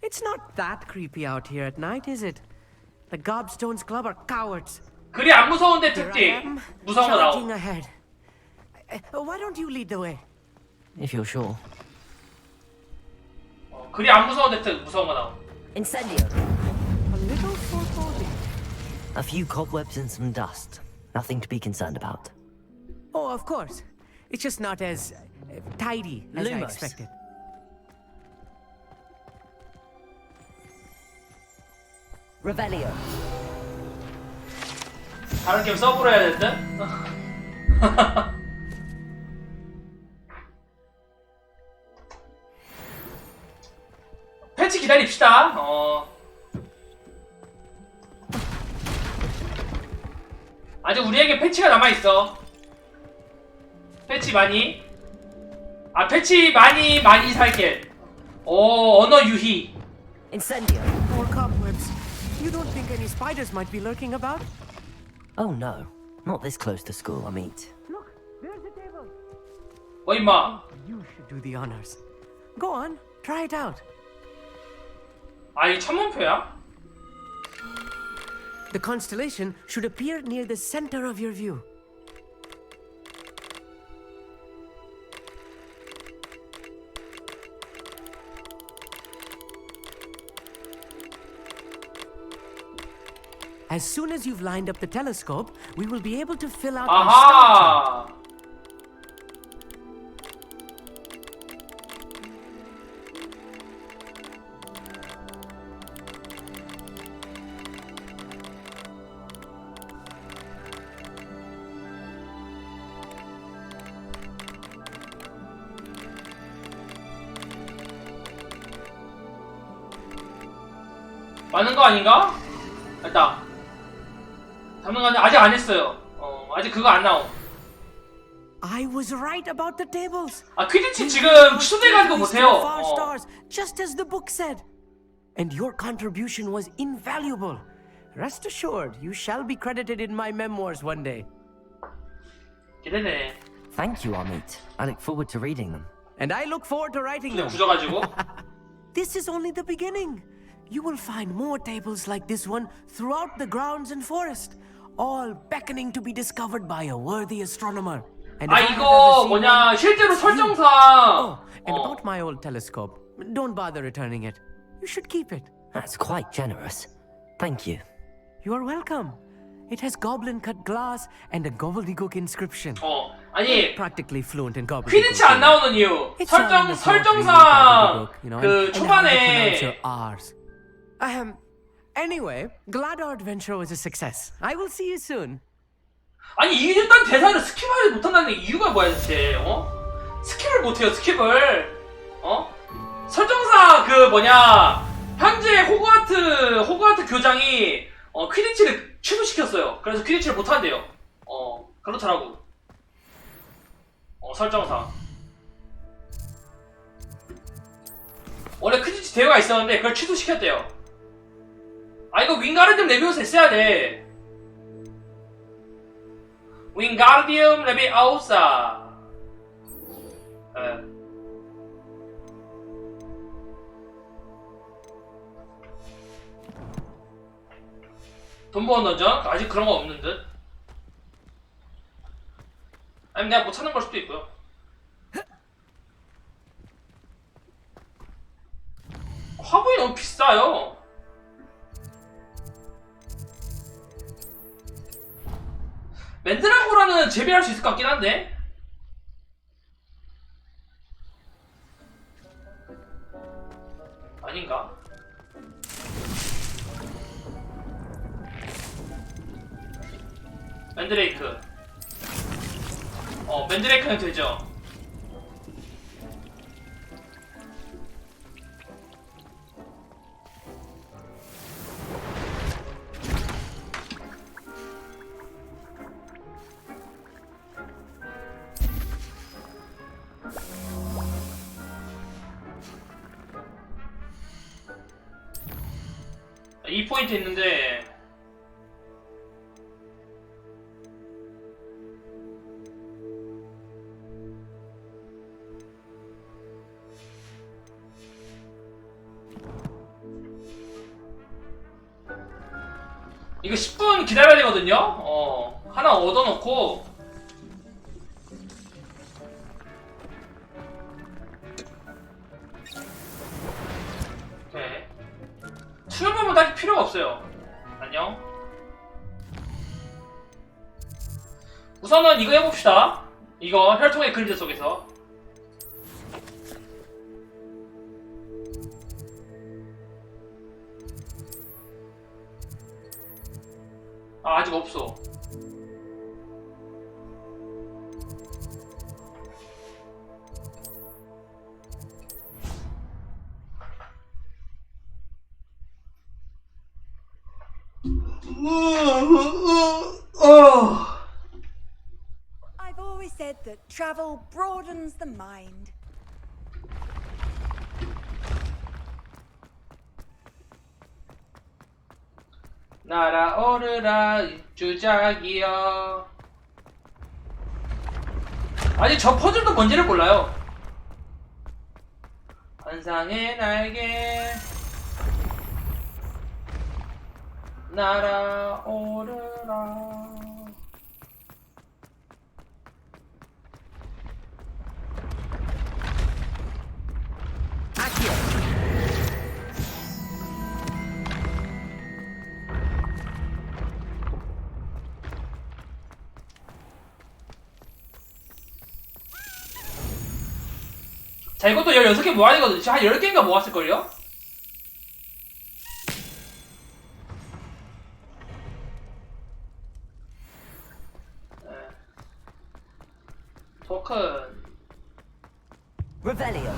It's not that creepy out here at night, is it? The Gobstones Club are cowards. 그리 안 무서운데 특징. 무서운 거 나오. Charging ahead. Why don't you lead the way? If you're sure. 그리 안 무서운데 무서운 거 나오. Incendio. A little foreboding. A few cobwebs and some dust. Nothing to be concerned about. Oh, of course. It's just not as tidy as I Lumos. expected. Revelio. 다른 게임 서브로 해야 될 듯? 패치 기다립시다. 아직 우리에게 패치가 남아있어. 패치 많이. 아, 패치 많이 살게. 언어 유희. Incendio. More cobwebs. You don't think any spiders might be lurking about? Oh no. Not this close to school, I mean. Look, there's the table. 임마. You should do the honors. Go on, try it out. 아, 이게 천문표야? The constellation should appear near the center of your view. As soon as you've lined up the telescope, we will be able to fill out our star chart. 맞는 거 아닌가? 됐다. 잡는 거 아직 안 했어요. 아직 그거 안 나옴. I was right about the tables. 아, 퀴디치 지금 취소돼가지고 못해요. Stars, just as the book said. And your contribution was invaluable. Rest assured, you shall be credited in my memoirs one day. 기대네. Thank you, Amit. I look forward to reading them. And I look forward to writing them. 굳어가지고. This is only the beginning. You will find more tables like this one throughout the grounds and forest, all beckoning to be discovered by a worthy astronomer. And 아, 이거 뭐냐, 실제로 설정상. And about my old telescope, don't bother returning it. You should keep it. That's quite generous. Thank you. You are welcome. It has goblin-cut glass and a gobbledygook inscription. 아니, practically fluent in gobbledygook. 퀴디치 안 나오는 이유. 설정상 그 초반에. Anyway, glad our adventure was a success. I will see you soon. 아니, 이랬던 대사를 스킵하지 못한다는 이유가 뭐야 대체? 스킵을 못해요, 스킵을. 설정상 그 뭐냐, 현재 호그와트 교장이 퀴디치를 취소시켰어요. 그래서 퀴디치를 못한대요. 그렇더라고. 설정상. 원래 퀴디치 대회가 있었는데 그걸 취소시켰대요. 아, 이거 윙가르디움 레비오스 했어야 돼. 윙가르디움 레비오사. 돈 버는 던전? 아직 그런 거 없는 듯? 아니면 내가 못 찾는 걸 수도 있고요. 화분이 너무 비싸요. 맨드라고라는 재배할 수 있을 것 같긴 한데. 아닌가? 맨드레이크. 맨드레이크는 되죠. 이 포인트 있는데 이거 10분 기다려야 되거든요. 하나 얻어놓고 수염은 딱히 필요가 없어요. 안녕. 우선은 이거 해봅시다. 이거 혈통의 그림자 속에서. 아직 없어. I've always said that travel broadens the mind. 날아오르라 주작이여. 아직 저 퍼즐도 뭔지를 몰라요. 환상의 날개 날아오르라. 자, 이것도 16개 모아야되거든요. 지금 한 10개인가 모았을걸요? 토큰 Revelio.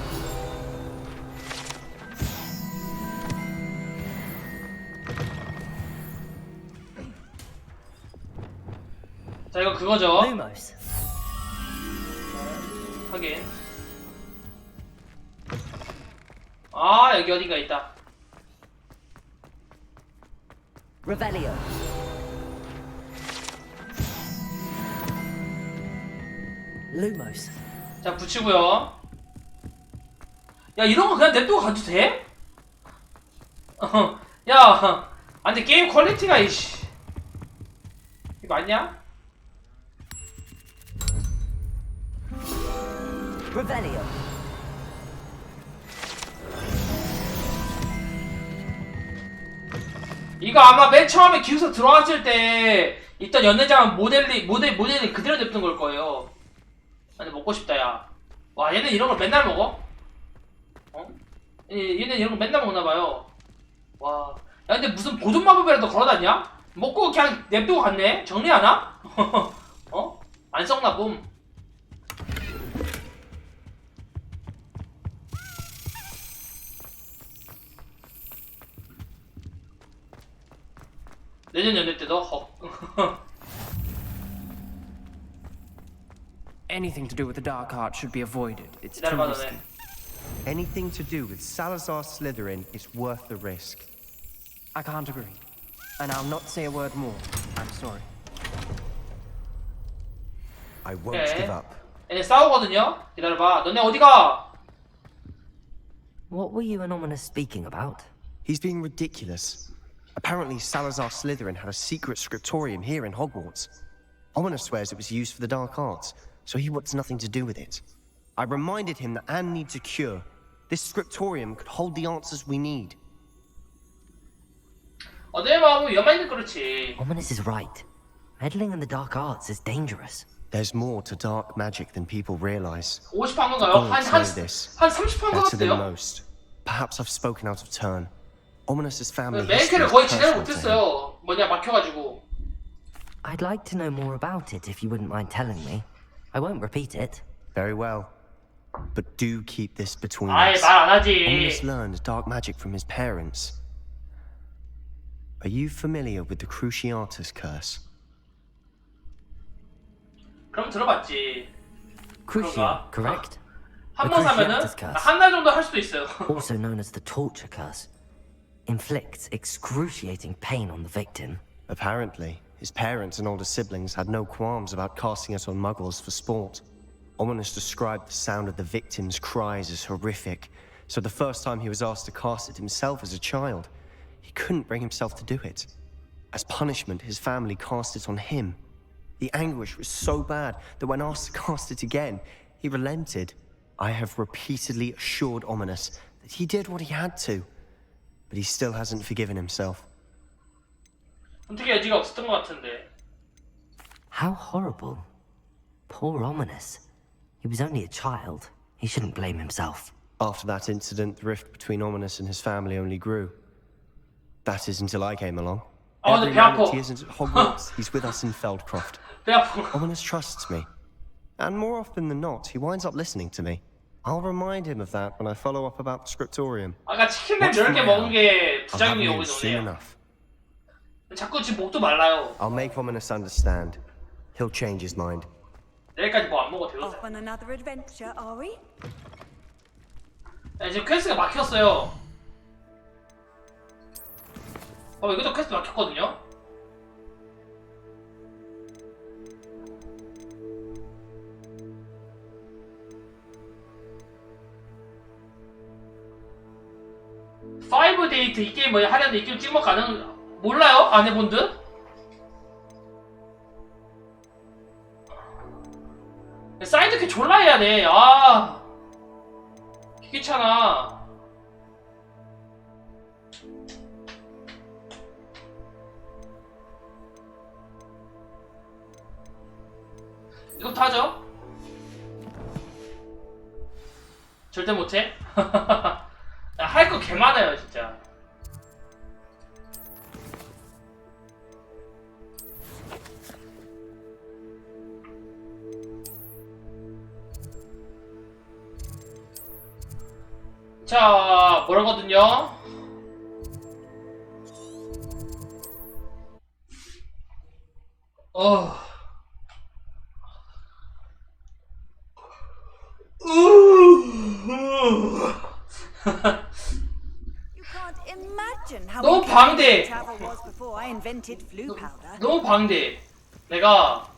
자, 이거 그거죠. Lumos. 확인. 아, 여기 어딘가 있다. Revelio. Lumos. 자, 붙이고요. 야, 이런 거 그냥 냅두고 가도 돼? 야, 아, 근데 게임 퀄리티가 이씨. 이게 맞냐? Revelio. 이거 아마 맨 처음에 기숙사 들어왔을 때 있던 연회장 모델이 그대로 냅둔 걸 거예요. 아니, 먹고 싶다, 야. 와, 얘는 이런 걸 맨날 먹어? 얘는 이런 거 맨날 먹나봐요. 와. 야, 근데 무슨 보존 마법이라도 걸어다냐? 먹고 그냥 냅두고 갔네? 정리하나? 안 썩나 봄. 내년 연애 때도 Anything to do with the dark art should be avoided. It's too 기다려봐, risky. 너네. Anything to do with Salazar Slytherin is worth the risk. I can't agree. And I'll not say a word more. I'm sorry. I won't give up. 얘네 싸우거든요? 기다려봐. 너네 어디가? What were you and Ominous speaking about? He's being ridiculous. Apparently, Salazar Slytherin had a secret scriptorium here in Hogwarts. Ominous swears it was used for the dark arts, so he wants nothing to do with it. I reminded him that Anne needs a cure. This scriptorium could hold the answers we need. 내 마음은 위험하니까 그렇지. Ominous is right. Meddling in the dark arts is dangerous. There's more to dark magic than people realize. 50한 건가요? 한 30한 것 Better than 같아요. most. Perhaps I've spoken out of turn. Ominous's family 메인 history 캐를 is 거의 진행을 personal to him. 못했어요. 뭐냐 막혀가지고. I'd like to know more about it if you wouldn't mind telling me. I won't repeat it. Very well. But do keep this between 아이 us. 말 안 하지. Ominous learned dark magic from his parents. Are you familiar with the Cruciatus curse? 그럼 들어봤지. Cruciate, correct? 한 The 번 사면은 Cruciatus curse, 한 달 정도 할 수도 있어요. also known as the torture curse, inflicts excruciating pain on the victim. Apparently, his parents and older siblings had no qualms about casting it on muggles for sport. Ominous described the sound of the victim's cries as horrific, so the first time he was asked to cast it himself as a child, he couldn't bring himself to do it. As punishment, his family cast it on him. The anguish was so bad that when asked to cast it again, he relented. I have repeatedly assured Ominous that he did what he had to, but he still hasn't forgiven himself. 선택의 여지가 없었던 것 같은데. How horrible. Poor Ominous. He was only a child. He shouldn't blame himself. After that incident, the rift between Ominous and his family only grew. That is until I came along. Every night he isn't at Hogwarts, he's with us in Feldcroft. Ominous trusts me. And more often than not, he winds up listening to me. I'll remind him of that when I follow up about the scriptorium. 아까 치킨을 10개 먹은 게 I'll have 부작용이 news 오긴 soon 오네요. enough. 자꾸 지금 목도 말라요. I'll make Ominous understand. He'll change his mind. 내일까지 뭐 안 먹어도 되거든. Off on another adventure, are we? 네, 지금 퀘스트가 막혔어요. 이것도 퀘스트 막혔거든요. 파이브 데이트 이 게임 뭐야 하려는데 이 게임 찍먹 가능 몰라요? 안 해본 듯? 사이드캐 졸라 해야 돼. 아 귀찮아. 이것도 하죠? 절대 못해? 할 거 개 많아요 진짜. 자, 뭐라거든요? 너무 방대. 너무 방대. 내가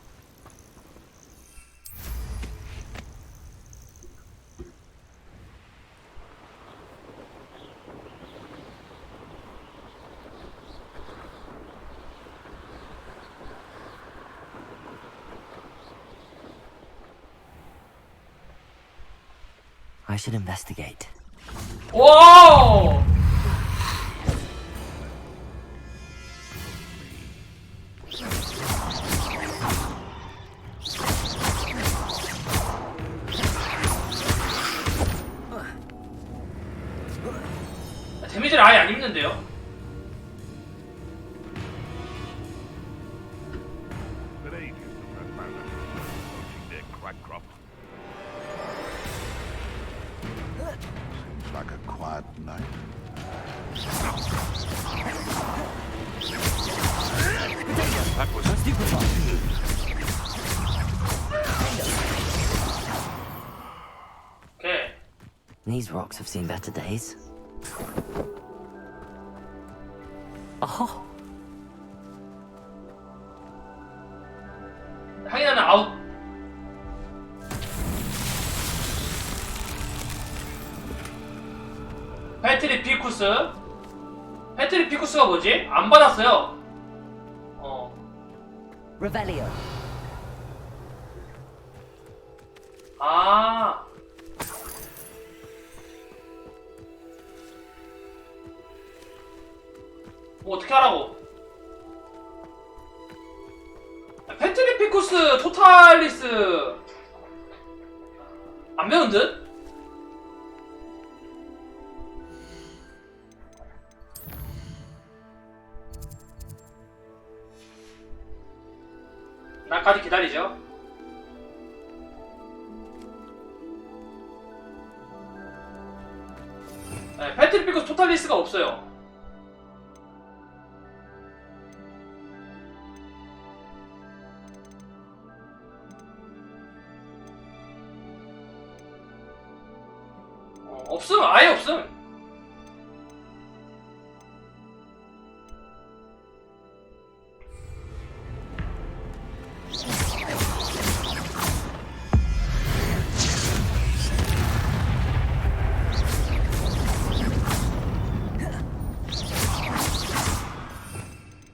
I should investigate. 와! 데미지를 아예 안 입는데요? But ages since I found out approaching near Quackcroft. Seems like a quiet night. That was Okay. These rocks have seen better days. Oh, 하이나는 아웃. 배트리 피쿠스. 배트리 피쿠스가 뭐지? 안 받았어요. Revelio. 아. 뭐 어떻게 하라고? 토탈리스 안 매운 듯? 나까지 기다리죠. 네, 패트리피커스 토탈리스가 없어요. 없음, 아예 없음.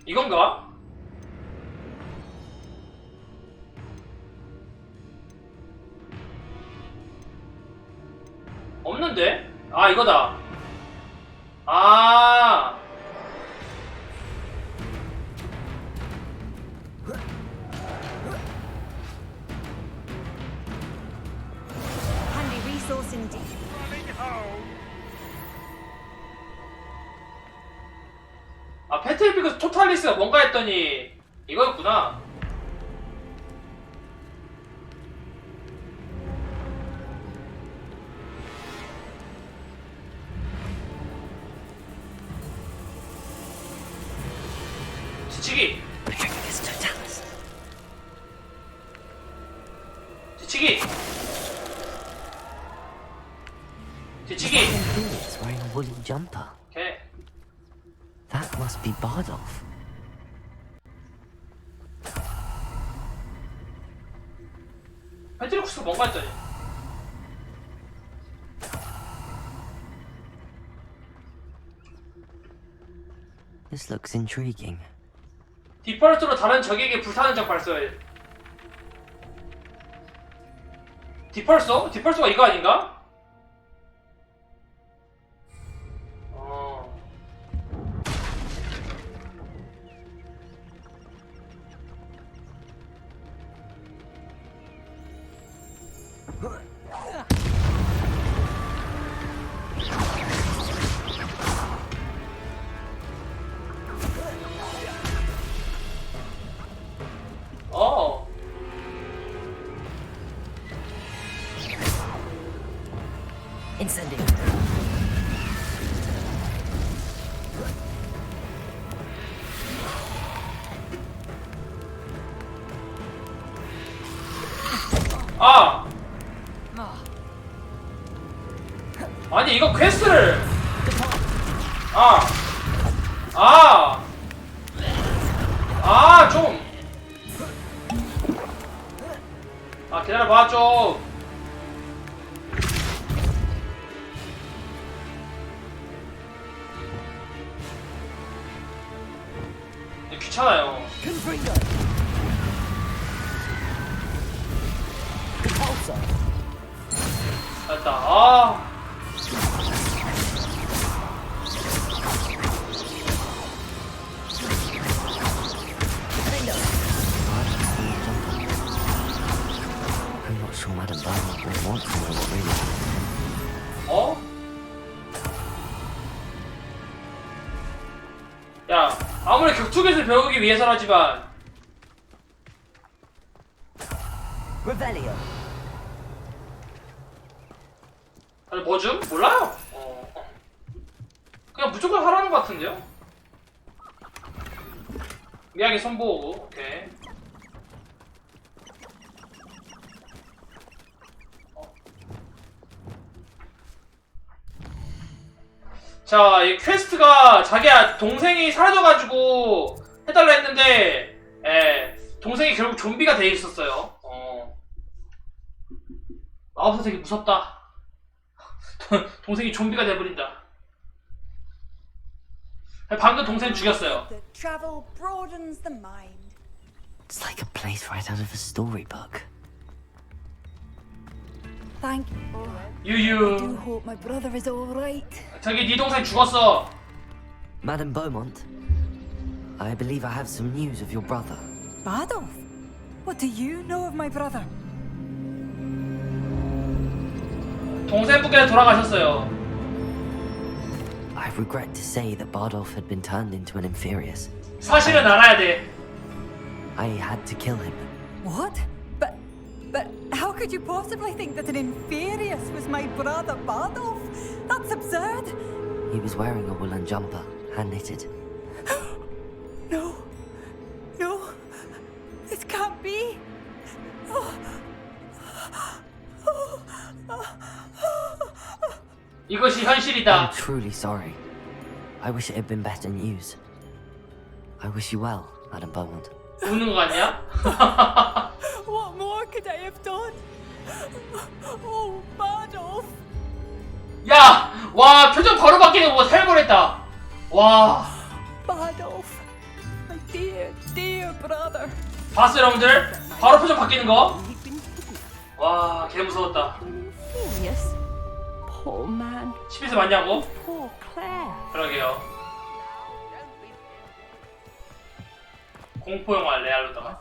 이건가? 없는데? 아, 이거다. 아. Handy resource indeed. 아, 패트리피커스 토탈리스가 뭔가 했더니 이거였구나. 뒤치기. 뒤치기. 뒤치기. He's wearing a woolen jumper. 오케이. That must be Bardolph. 패트리쿠스가 뭔가 했더니 This looks intriguing. 디펄트로 다른 적에게 불타는 적 발설. 디펄소? 디펄소가 이거 아닌가? Incendio. 아! 아니 이거 퀘스트를 좀 기다려봐 좀. 귀찮아요. 됐다. I'm not sure Madame Beaumont would want to know what really. 어? 야, 아무리 격투기술 배우기 위해서라지만 Revelio. 아니 뭐죠? 몰라요. 그냥 무조건 하라는 것 같은데요? 미야기 선보고 오케이. 자, 이 퀘스트가 자기야 동생이 사라져가지고 해달라 했는데, 동생이 결국 좀비가 돼 있었어요. 마법사 되게 무섭다. 동생이 좀비가 돼버린다. 방금 동생 죽였어요. Travel broadens the mind. It's like a place right out of a storybook. Thank you. 유유. I do hope my brother is all right. 저기 네 동생 죽었어. Madame Beaumont, I believe I have some news of your brother. Bardolph? What do you know of my brother? 동생분께서 돌아가셨어요. I regret to say that Bardolph had been turned into an Inferius. 사실은 알아야 돼. I had to kill him. What? But how could you possibly think that an Inferius was my brother Bardolph? That's absurd. He was wearing a woolen jumper, hand-knitted. No. No. This can't be. 이것이 현실이다. I'm truly sorry. I wish it had been better news. I wish you well, Madam Beaumont. 우는 거 같냐? What more could I have done? Oh, Bardolph. 야! 와, 표정 바로 바뀌는 거 살벌했다. 와. Bardolph. My dear, dear brother. 봤어요, 여러분들? 바로 표정 바뀌는 거? 와, 개 무서웠다. Yes. Poor man. 10에서 맞냐고? Poor Claire. 그러게요. 공포영화 레알로다가.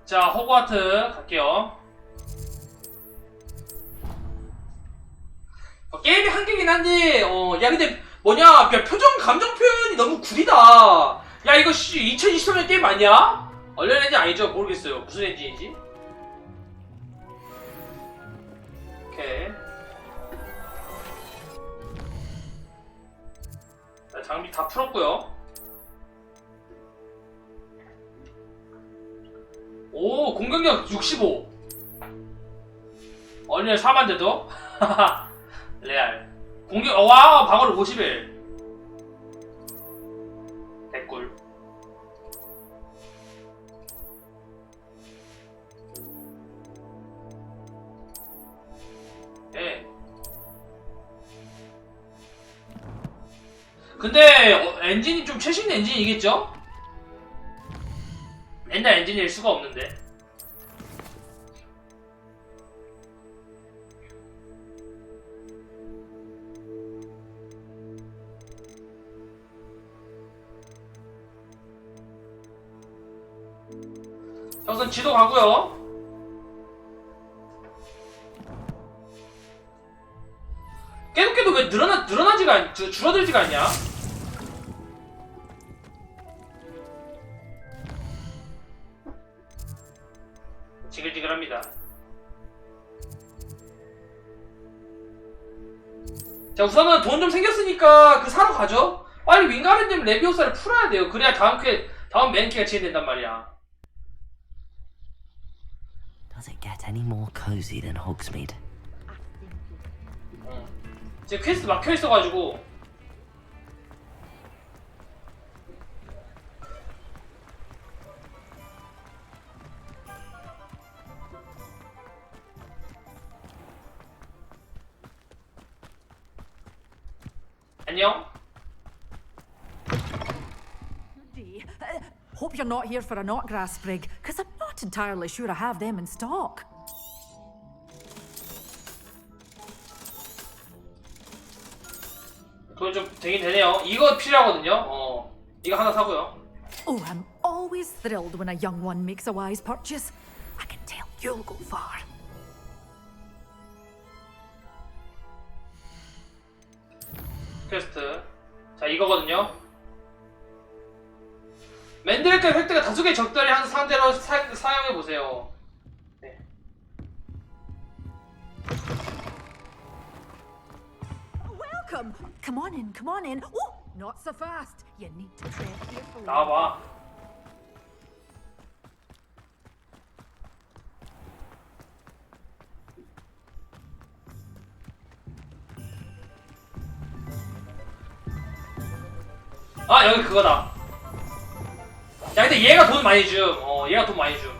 자, 호그와트 갈게요. 게임이 한계긴 한데, 야, 근데 뭐냐, 야, 표정, 감정 표현이 너무 구리다. 야, 이거 2023년 게임 아니야? 얼른 엔진 아니죠? 모르겠어요. 무슨 엔진이지? 오케이. 자, 장비 다 풀었고요. 오, 공격력 65. 얼른 4만 돼도? 레알. 공격, 와, 방어력 51. 개꿀. 네. 근데 엔진이 좀 최신 엔진이겠죠? 옛날 엔진일 수가 없는데. 자, 우선 지도 가고요. 깨도 왜 늘어나지가 줄어들지가 않냐? 지글지글합니다. 자, 우선은 돈 좀 생겼으니까 그 사러 가죠. 빨리 윙가르님 레비오사를 풀어야 돼요. 그래야 다음 맨키가 진행된단 말이야. Does it get any more cozy than Hogsmeade? 지금 퀘스트 막혀 있어가지고. 안녕. Hope you're not here for a knotgrass sprig, because I'm not entirely sure I have them in stock. 돈 좀 되긴 되네요. 이거 필요하거든요. 이거 하나 사고요. Oh, I'm always thrilled when a young one makes a wise purchase. I can tell you'll go far. 퀘스트. 자, 이거거든요. 맨드레크 획득가 다수 개의 적들이 한 상대로 사용해보세요. 네. Welcome. Come on in, come on in. Oh, not so fast. You need to tread carefully. 나와봐. 아, 여기 그거다. 야, 근데 얘가 돈 많이 줌. 얘가 돈 많이 줌.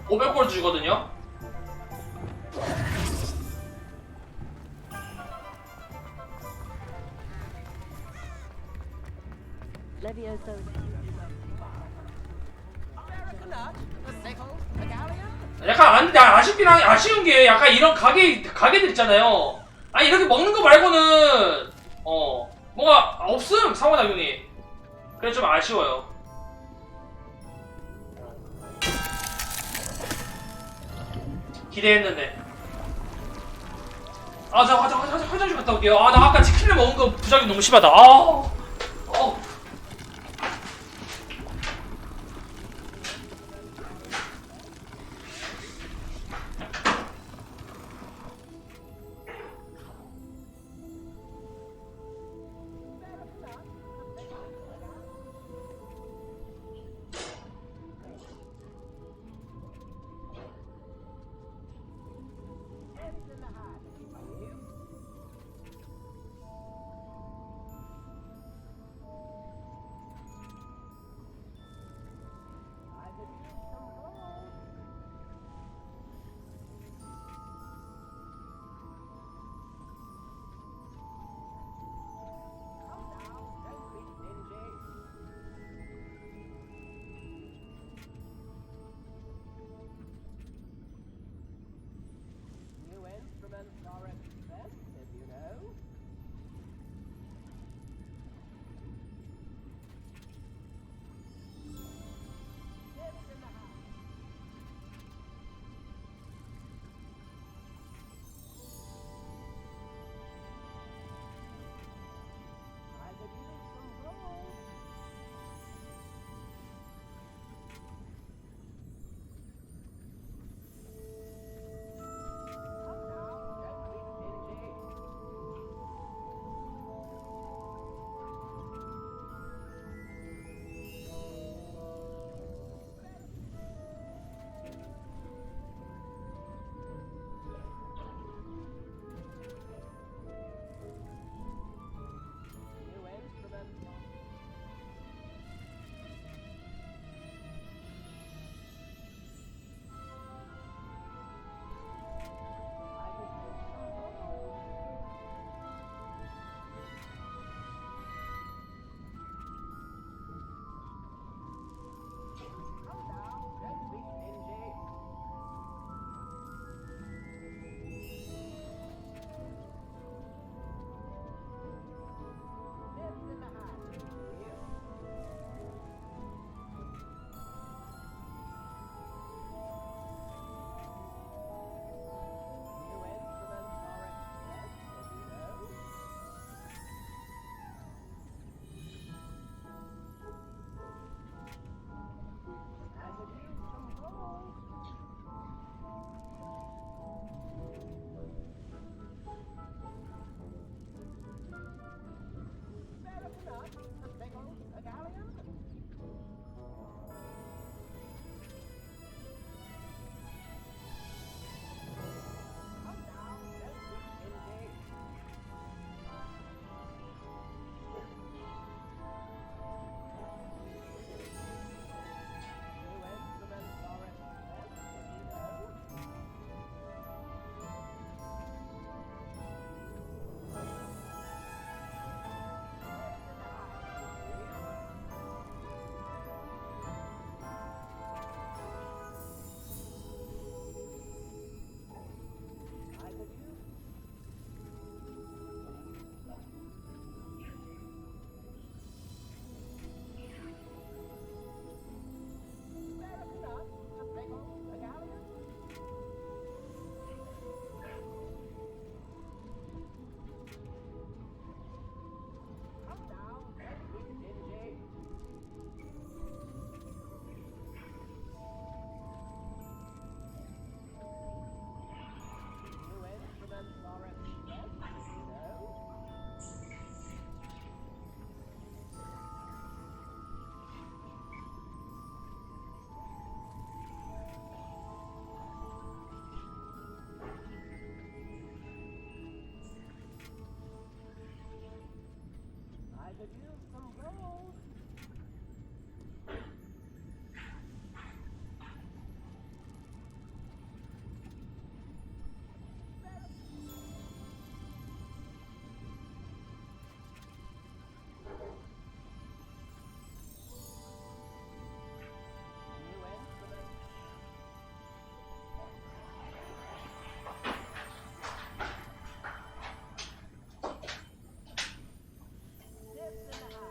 500골 주거든요. 약간 아쉬운 게 약간 이런 가게들 있잖아요. 아니, 이렇게 먹는 거 말고는 뭐가 없음, 상호작용이. 그래 좀 아쉬워요. 기대했는데. 아, 나 화장실 갔다 올게요. 아, 나 아까 치킨을 먹은 거 부작용 너무 심하다. 아,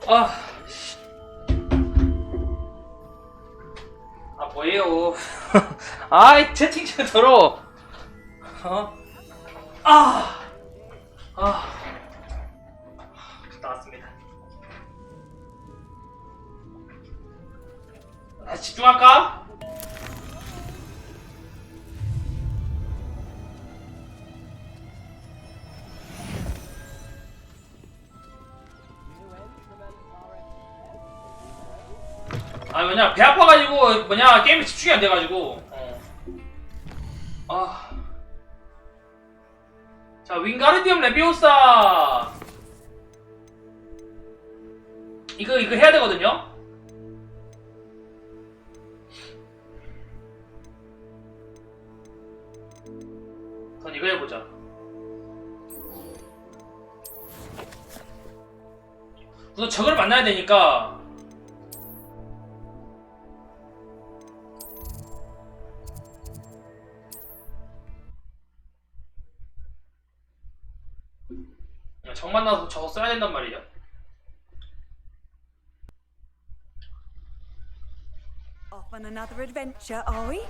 아, 뭐예요? 아이 채팅 좀 더러워. 나왔습니다. 다시 집중할까? 아 뭐냐 배 아파가지고 뭐냐 게임에 집중이 안 돼가지고 자 윙가르디움 레비오사 이거 해야 되거든요. 전 이거 해보자. 우선 적을 만나야 되니까 적 만나서 저거 써야 된단 말이죠. Off on another adventure, are we?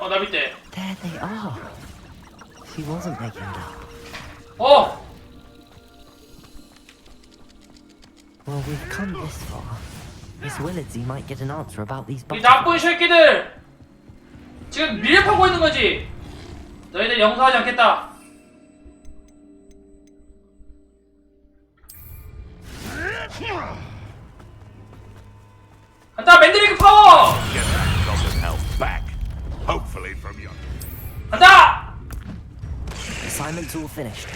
나 밑에. There they are. She wasn't making it up. Well, we've come this far. Miss Willardsey might get an answer about these 이 나쁜 새끼들! 지금 밀렵하고 있는 거지? 너희들 용서하지 않겠다. 간다! 맨드리그 파워! Get that doctor's health back. Hopefully from you. 간다! Assignment's all finished.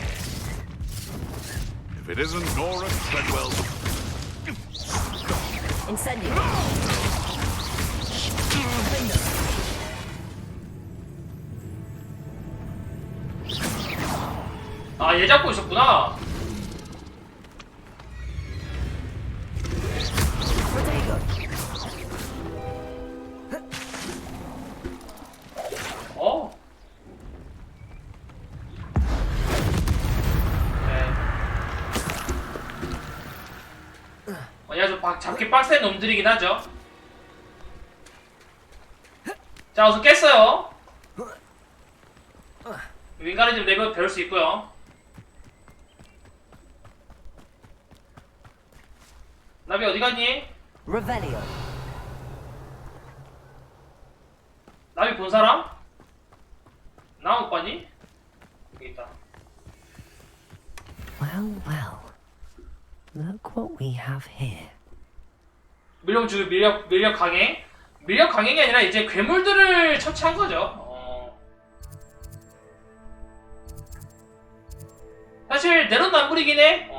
If it isn't Nora Treadwell. Incendio. 아, 얘 잡고 있었구나. 얘가 좀 잡기 빡센 놈들이긴 하죠. 자, 우선 깼어요. 윙가르디 레벨 배울 수 있고요. 나비 어디 갔니? Revelio. 나비 본 사람? 나 못 봤니? 여기 있다. Well, well. Look what we have here. 밀렵 강행? 밀렵 강행이 아니라 이제 괴물들을 처치한 거죠. 사실 내로남불이긴 해.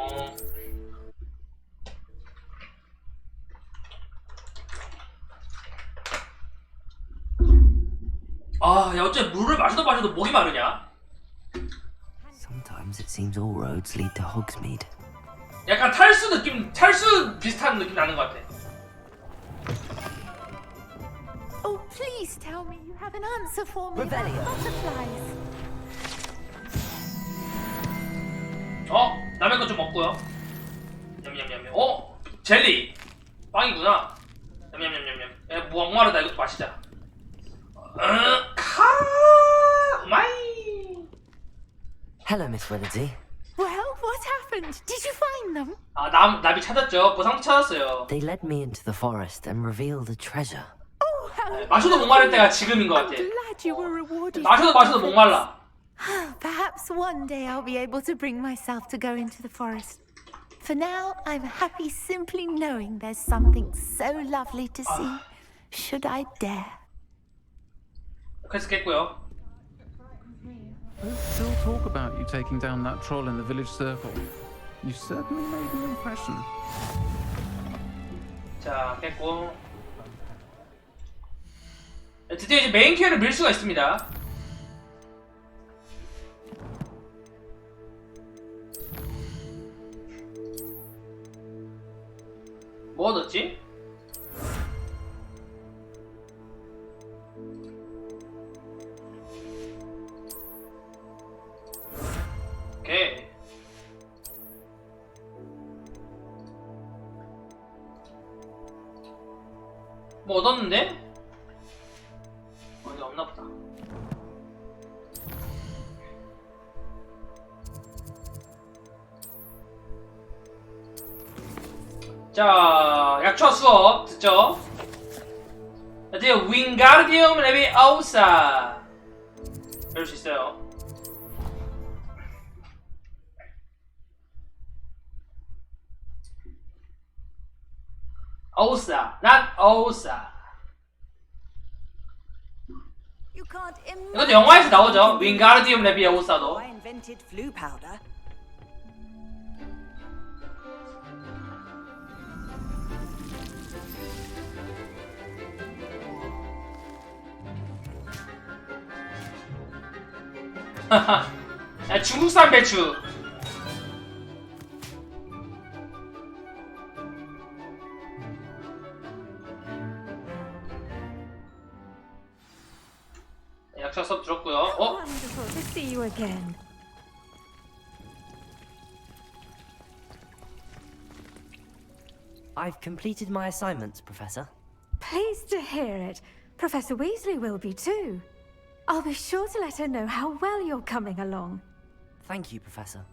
야 어째 물을 마셔도 목이 마르냐? Sometimes it seems all roads lead to Hogsmeade. 약간 탈수 비슷한 느낌 나는 것 같아. Oh, please tell me you have an answer for me. Revelio. Butterflies. 남의 거 좀 먹고요. 냠냠냠냠. 젤리. 빵이구나. 냠냠냠냠냠. 야, 목마르다. 이것도 마시자. 마이. Hello, Miss Willardsey. Well, what happened? Did you find them? 나비 찾았죠. 보상도 찾았어요. They led me into the forest and revealed a treasure. Oh, how 마셔도 목마를 때가 지금인 것 같아. glad you were rewarded. 마셔도 목말라. Perhaps one day I'll be able to bring myself to go into the forest. For now, I'm happy simply knowing there's something so lovely to see. Should I dare? 퀘스트 깼고요. There's still talk about you taking down that troll in the village circle. You certainly made an impression. 자, 깼고. 드디어 이제 메인 퀘어를 밀 수가 있습니다. 뭐 얻었지? 뭐 얻었는데? 어디 없나보다. 자, 약초와 수업 듣죠? 드디어 윙가르디움 레비아우사 배울 수 있어요. 아우사, not 아우사. 이것도 영화에서 나오죠. 윙가르디움 레비아우사도. I invented flu powder. 야, 중국산 배추. 약초 수업 들었고요. 어? Wonderful to see you again. I've completed my assignments, Professor. Pleased to hear it. Professor Weasley will be too. I'll be sure to let her know how well you're coming along. Thank you, Professor.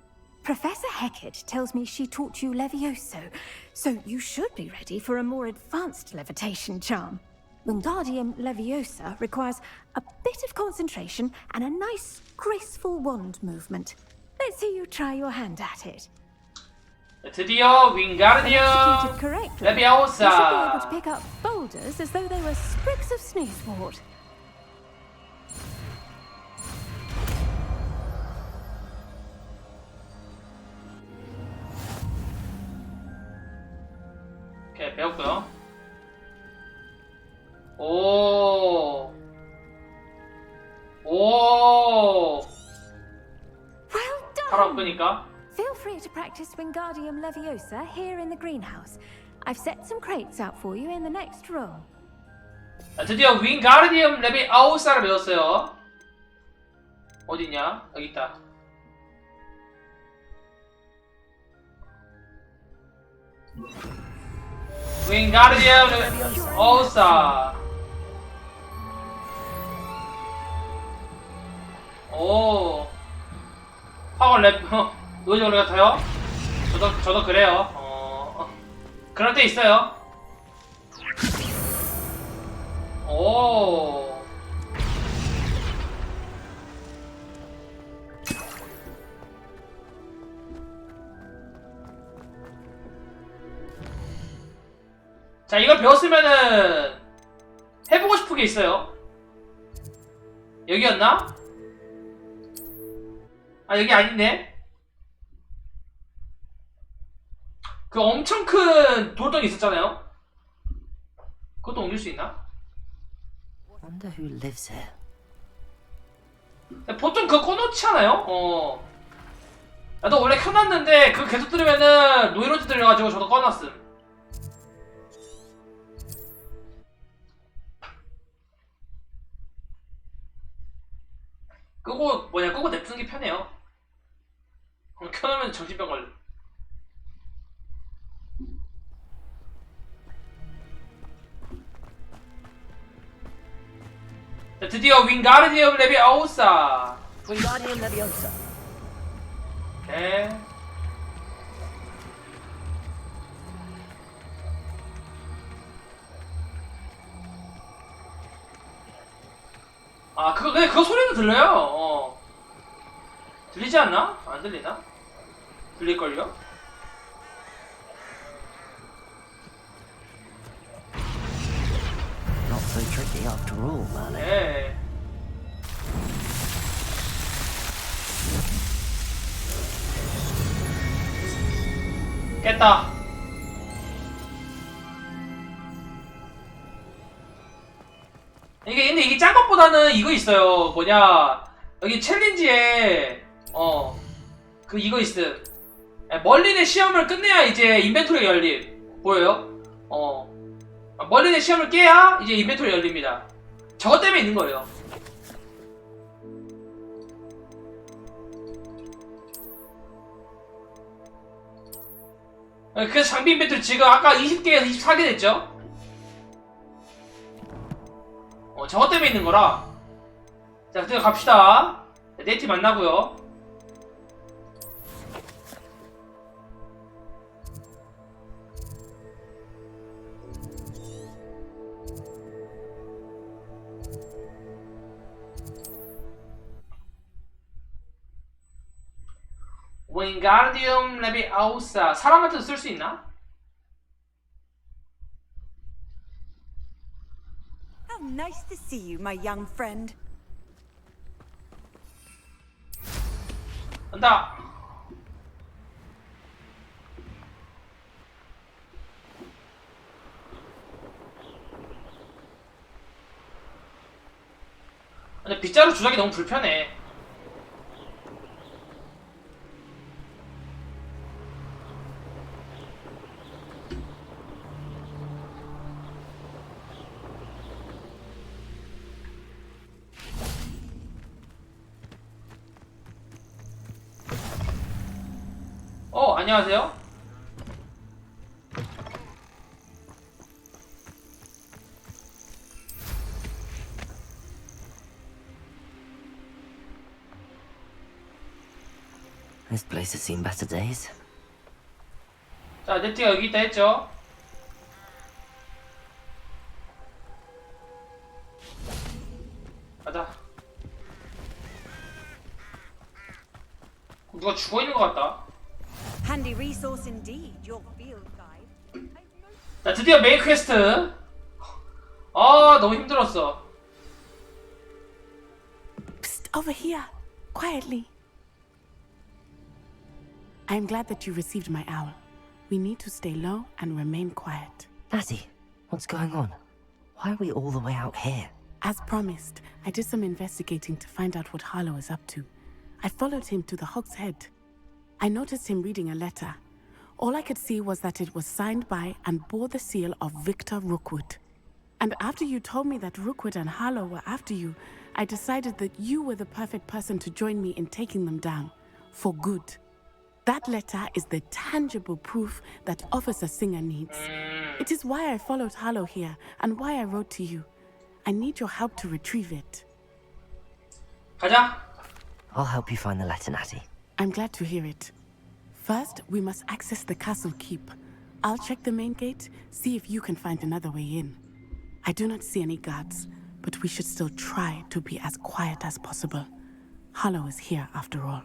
Professor Hecat tells me she taught you Levioso, so you should be ready for a more advanced levitation charm. Wingardium Leviosa requires a bit of concentration and a nice, graceful wand movement. Let's see you try your hand at it. 드디어 윙가르디움 Executed correctly, you should be able to 레비아우사. pick up boulders as though they were sprigs of snoozewort. 오케이, 배웠고요. 오. Well 바람 done! 끄니까. Feel free to practice Wingardium Leviosa here in the greenhouse. I've set some crates out for you in the next room. 자, 드디어 윙가르디움 레비아우사를 배웠어요. 어딨냐? 여기 있다. 윙가르디움 레비아우사. 오. 학원 랩 노이즈 원래 같아요? 저도 그래요. 그럴 때 있어요. 오. 자, 이걸 배웠으면은 해보고 싶은 게 있어요. 여기였나? 아, 여기 아니네. 그 엄청 큰 돌덩이 있었잖아요. 그것도 옮길 수 있나? Wonder who lives here. 보통 그거 꺼놓지 않아요? 나도 원래 켜놨는데 그거 계속 들으면은 노이로즈 들려가지고 저도 꺼놨음. 끄고 냅두는 게 편해요. 켜놓으면 정신병 걸려. 자, 드디어 윙가르디움 레비아우사. Wingardium Leviosa. 네. 아, 그거 소리도 들려요. 들리지 않나? 안 들리나? 들릴걸요? Not so tricky after all, Merlin. 네. 깼다. 근데 이게 짠 것보다는 이거 있어요. 뭐냐, 여기 챌린지에 그 이거 있음. 멀린의 시험을 끝내야 이제 인벤토리가 열림. 보여요? 멀린의 시험을 깨야 이제 인벤토리 열립니다. 저것 때문에 있는 거예요. 그래서 장비 인벤토리 지금 아까 20개에서 24개 됐죠? 저것 때문에 있는 거라. 자, 그때 갑시다. 네티 만나고요. 윙가르디움 레비아우사. 사람한테도 쓸 수 있나? How nice to see you, my young friend. 간다. 근데 빗자루 조작이 너무 불편해. 안녕하세요. This place has seen better days. 자, 네티가 여기 있다 했죠? 가자. 누가 죽어 있는 것 같다. Handy resource indeed, your field guide. 자, 드디어 메인 퀘스트. 아, 너무 힘들었어. Psst, over here, quietly. I'm glad that you received my owl. We need to stay low and remain quiet. Natty, what's going on? Why are we all the way out here? As promised, I did some investigating to find out what Harlow is up to. I followed him to the Hog's Head. I noticed him reading a letter. All I could see was that it was signed by and bore the seal of Victor Rookwood. And after you told me that Rookwood and Harlow were after you, I decided that you were the perfect person to join me in taking them down. For good. That letter is the tangible proof that Officer Singer needs. It is why I followed Harlow here and why I wrote to you. I need your help to retrieve it. 가자. I'll help you find the letter, Natty. I'm glad to hear it. First, we must access the castle keep. I'll check the main gate, see if you can find another way in. I do not see any guards, but we should still try to be as quiet as possible. Harlow is here after all.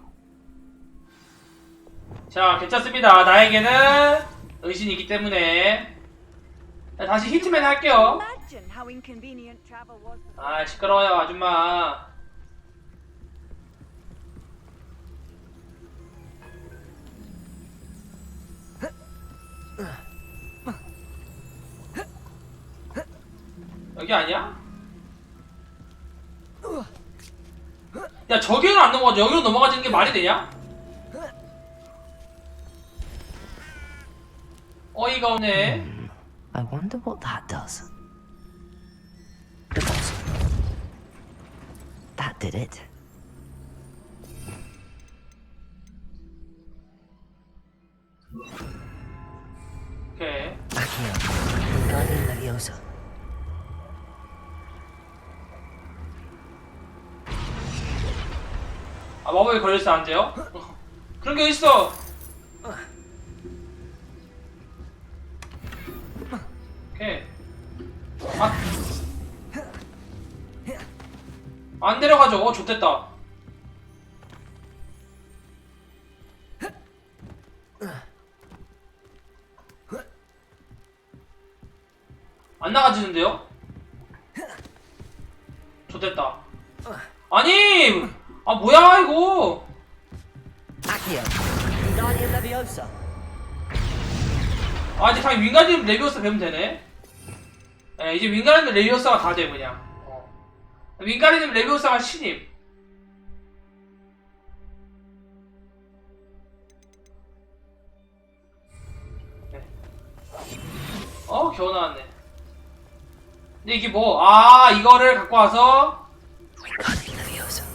자, 괜찮습니다. 나에게는 의신이 있기 때문에. 자, 다시 히트맨 할게요. 아, 시끄러워요, 아줌마. 여기 아니야? 야, 저기는 안 넘어가죠. 여기로 넘어가지는 게 말이 되냐? 어이가 없네. I wonder what that does. That did it. 오케이. Accio, Wingardium Leviosa. 아, 마법에 걸려서 안 돼요? 그런 게 어딨어? 오케이. 안 내려가죠. 좋댔다. 안 나가지는데요? 좋댔다. 아니! 아, 뭐야, 이거! Accio, Wingardium Leviosa. 아, 이제 당연히 윙가디움 레비오사 배우면 되네. 예, 이제 윙가디움 레비오사가 다 돼, 그냥. 윙가디움 레비오사가 신임. 네. 겨우 나왔네. 근데 이게 뭐, 아, 이거를 갖고 와서. Wingardium Leviosa.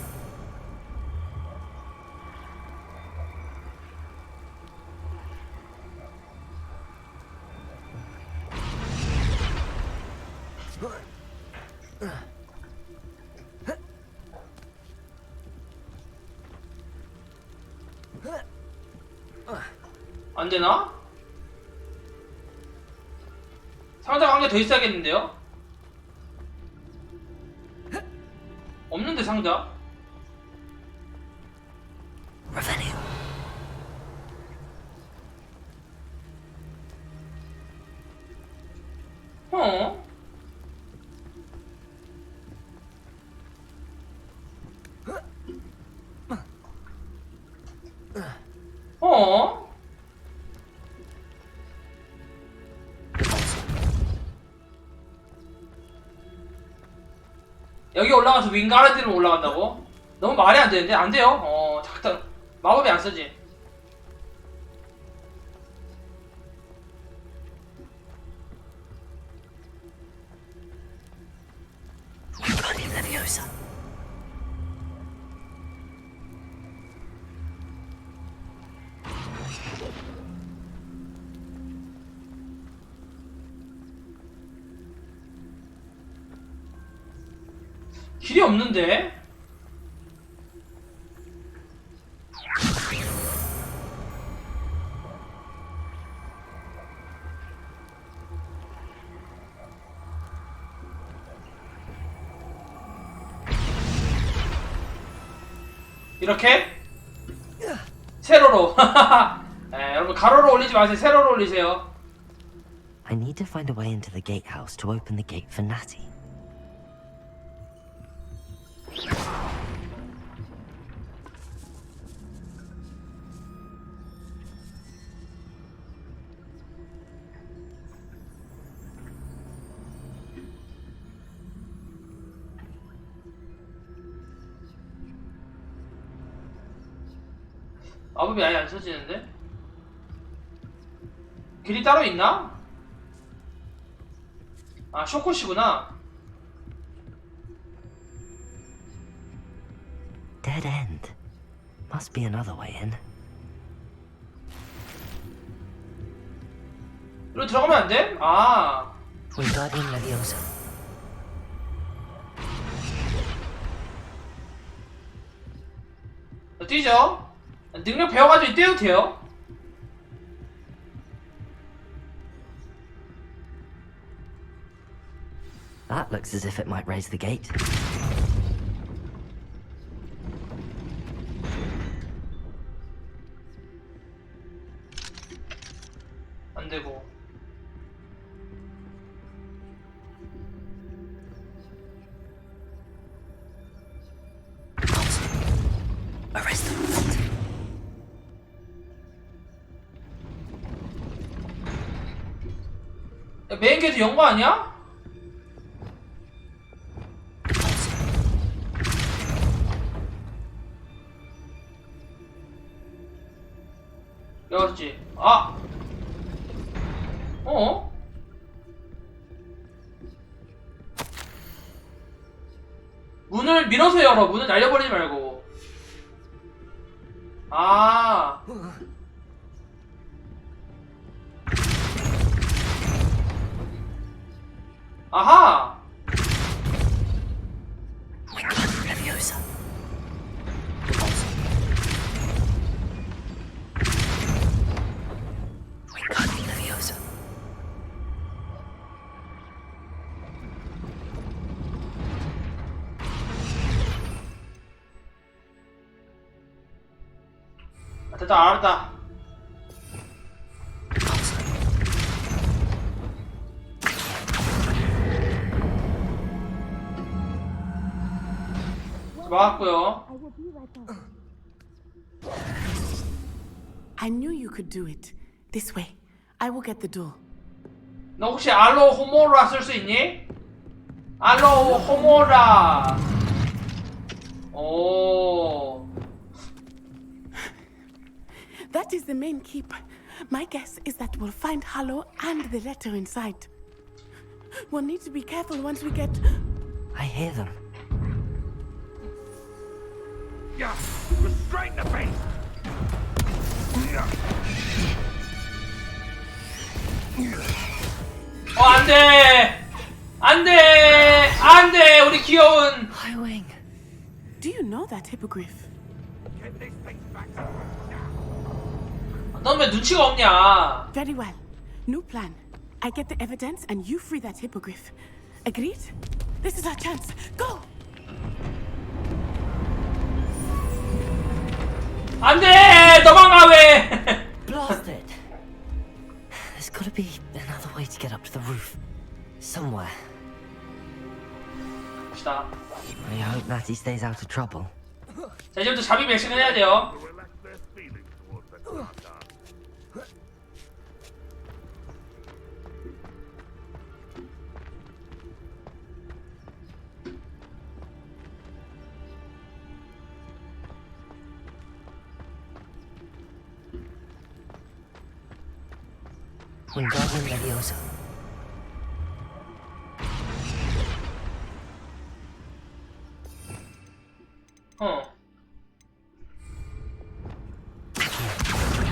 안 되나? 상자가 한 개 더 있어야겠는데요? 없는데 상자? 어? 어? 여기 올라가서 윙가르디로 올라간다고? 너무 말이 안 되는데? 안 돼요? 잠깐 마법이 안 쓰지. 길이 없는데? 이렇게? 세로로. 네, 여러분 가로로 올리지 마세요. 세로로 올리세요. I need to find a way into the gatehouse to open the gate for Natty. 마법이 아예 안 써지는데? 길이 따로 있나? 아, 쇼코시구나. Dead end. Must be another way in. 이리로 들어가면 안 돼? 아. Wingardium Leviosa. 뛰죠? 능력 배워가지고 뛰어도 돼요? That looks as if it might raise the gate. 안 되고. Arrest them. 야, 메인 게이트 연 거 아니야? 열었지. 아! 어? 문을 밀어서 열어. 문을 날려버리지 말고. 아. 아하. Leviosa. Wingardium Leviosa. 됐다, 알았다. 막았고요. I knew you could do it. This way. I will get the door. 너 혹시 알로 호모라 쓸 수 있니? 알로 호모라. 오. That is the main keep. My guess is that we'll find Hallow and the letter inside. We'll need to be careful once we get... I hear them. Yeah, restrain the beast! 안 돼! 안 돼! 안 돼! 우리 귀여운 Highwing. Do you know that hippogriff? Get this thing back. 넌 왜 눈치가 없냐? Very well. New plan. I get the evidence and you free that hippogriff. Agreed? This is our chance. Go! 안돼! 도망가 왜? Blast it! There's gotta be another way to get up to the roof. Somewhere. 봅시다. I hope Natty stays out of trouble. 자, 이제부터 잡이 맥싱을 해야 돼요. Wingardium Leviosa.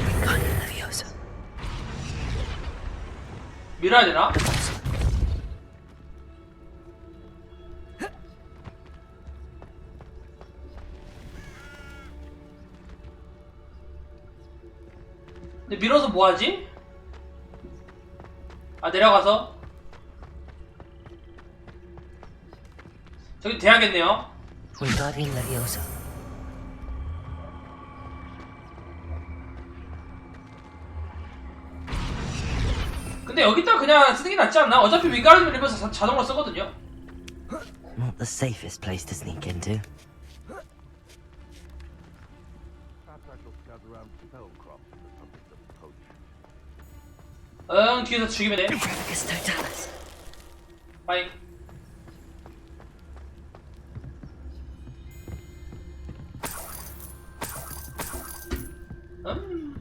Wingardium Leviosa. 밀어야 되나? 근데 밀어서 뭐하지? 아, 내려가서 저기 돼야겠네요. Wingardium Leviosa. 근데 여기다 그냥 쓰는 게 낫지 않나? 어차피 윙가르디움 레비오사 자동으로 쓰거든요. Not the safest place to sneak into. 응, 뒤에서 죽이면 돼. 빠이.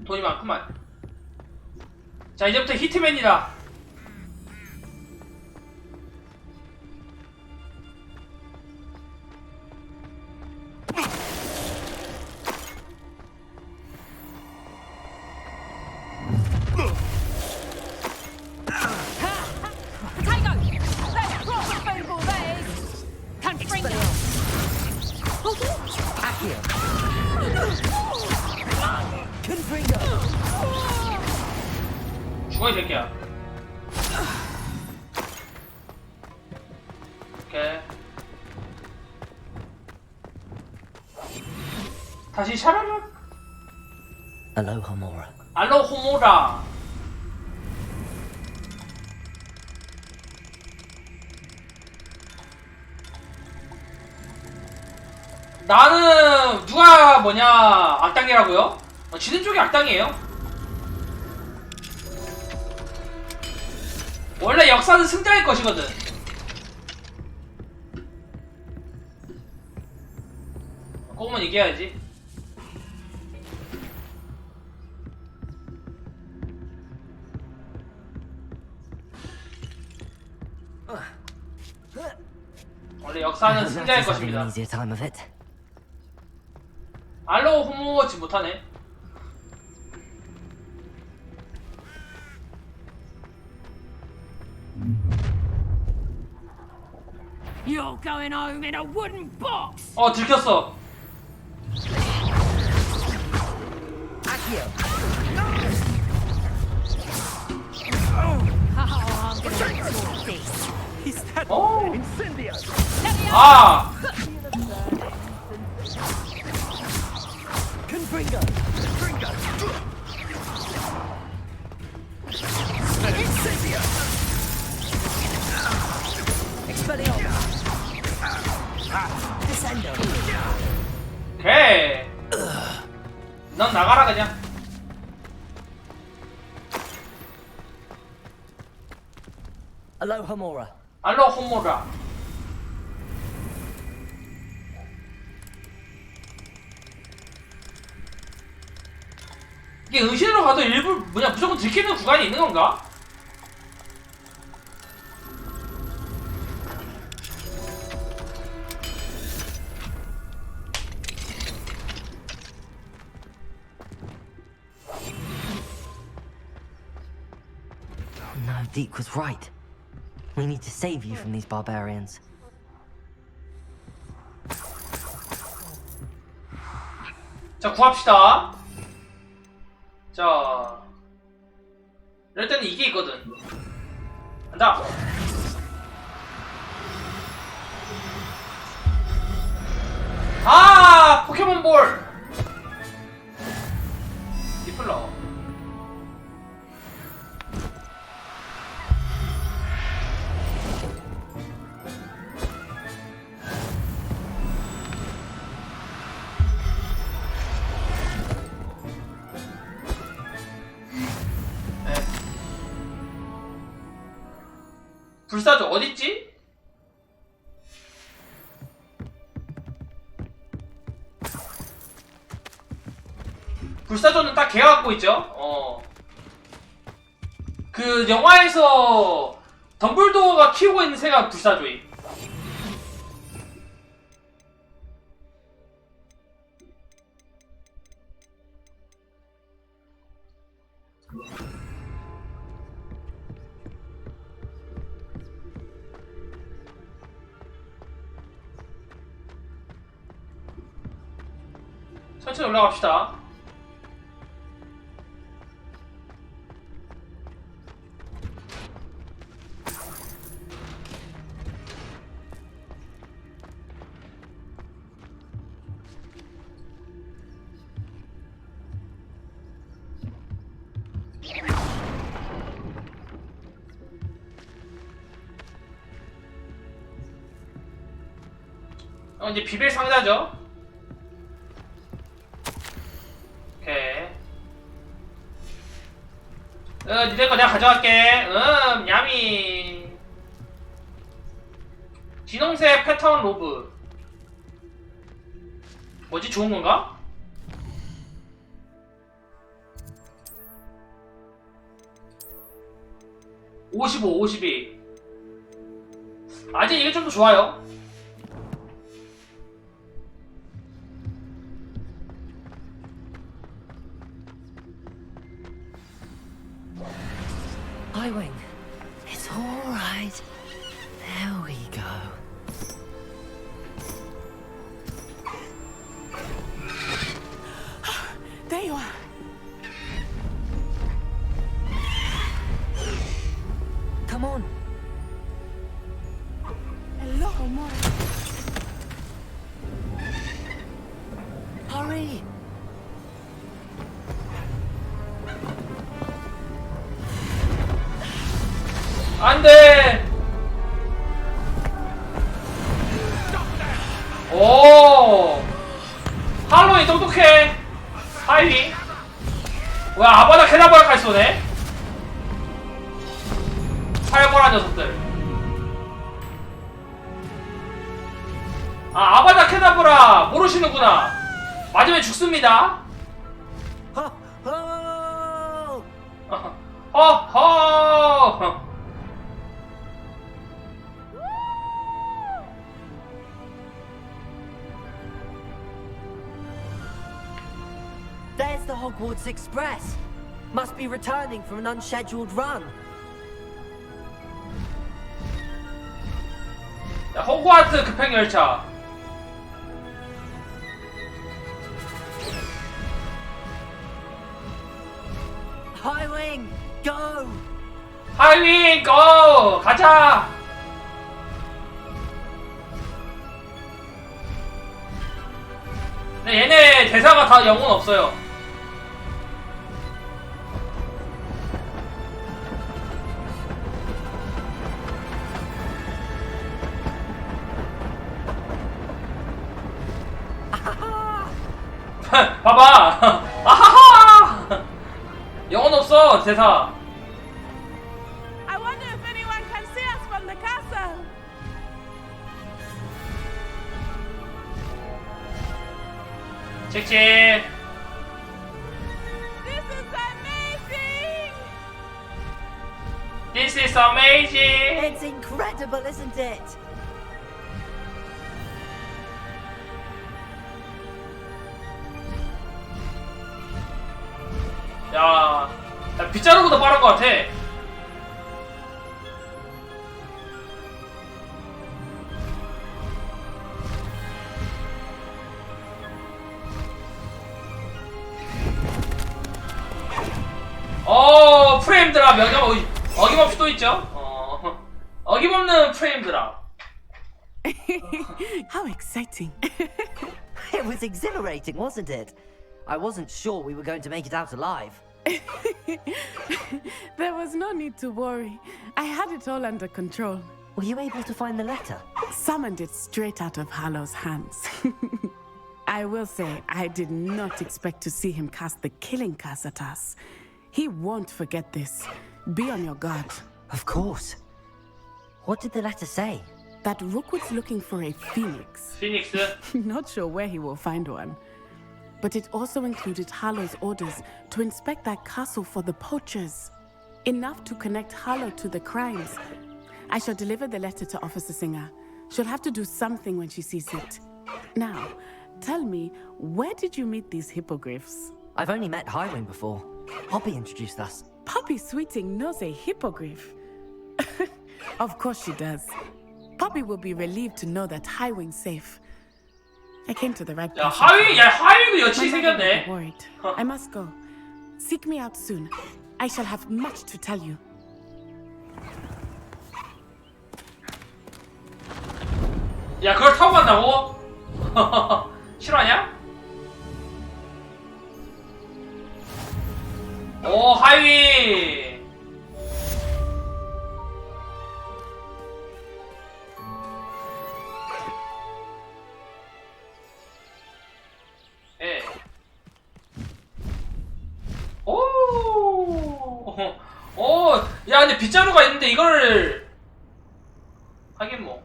돈이 많구만. 자, 이제부터 히트맨이다. 죽어, 이 새끼야. 오케이. 다시 샤라락. Alohomora. 알로호모라. 나는 누가 뭐냐 악당이라고요? 지는 쪽이 악당이에요. 원래 역사는 승자일 것이거든. 그거만 얘기해야지. 원래 역사는 승자일 것입니다. 알로 호모워치 못하네. You're going home in a wooden box. 들켰어. 아. 오케이. 넌 나가라 그냥. Alohomora. 알로호모라. 이게 의신으로 가도 일부 무조건 들키는 구간이 있는 건가? No, Deke was right. We need to save you from these barbarians. 자, 구합시다. 자, 자, 이럴 때는 이게 있거든. 간다. 아, 포켓몬볼. 디플러. 불사조 어딨지? 불사조는 딱 걔가 갖고 있죠. 그 영화에서 덤블도어가 키우고 있는 새가 불사조임. 천천히 올라갑시다. 이제 비빌 상자죠. 오케이. 니네 거 내가 가져갈게. 야미. 진홍색 패턴 로브. 뭐지? 좋은 건가? (55, 52) 아직 이게 좀 더 좋아요. Highwing, it's all right. There we go. There you are. Come on. Hello, Mora. Hurry. 안돼. 오, 할로윈 똑똑해. 하이위. 뭐야, 아바다 케다브라까지 쏘네. 살벌한 녀석들. 아, 아바다 케다브라 모르시는구나. 맞으면 죽습니다. 허허. There's the Hogwarts Express. Must be returning from an unscheduled run. 자, 호그와트 급행 열차. Highwing, go! 하이윙 고! 가자! 근데 얘네 대사가 다 영혼 없어요. 봐봐! 아하하! 영혼 없어, 대사. I wonder if anyone can see us from the castle. 칙칙. This is amazing. This is amazing. It's incredible, isn't it? 야, 빗자루보다 빠른 것 같아. 프레임 드랍 어김없이 또 있죠. 어김없는 프레임 드랍. How exciting. It was exhilarating, wasn't it? I wasn't sure we were going to make it out alive. There was no need to worry. I had it all under control. Were you able to find the letter? Summoned it straight out of Hallow's hands. I will say, I did not expect to see him cast the killing curse at us. He won't forget this. Be on your guard. Of course. What did the letter say? That Rookwood's looking for a phoenix. Phoenix? Not sure where he will find one. But it also included Hallow's orders to inspect that castle for the poachers. Enough to connect Hallow to the crimes. I shall deliver the letter to Officer Singer. She'll have to do something when she sees it. Now, tell me, where did you meet these hippogriffs? I've only met Highwing before. Poppy introduced us. Poppy Sweeting knows a hippogriff. Of course she does. Poppy will be relieved to know that Highwing's safe. I came to the right place. 하위도 여친이 생겼네. Worried. I must go. Seek me out soon. I shall have much to tell you. 야, 그걸 타고 간다고? 실화냐? 오, 하위. 예. 오, 야, 근데 빗자루가 있는데 이걸 하긴 뭐.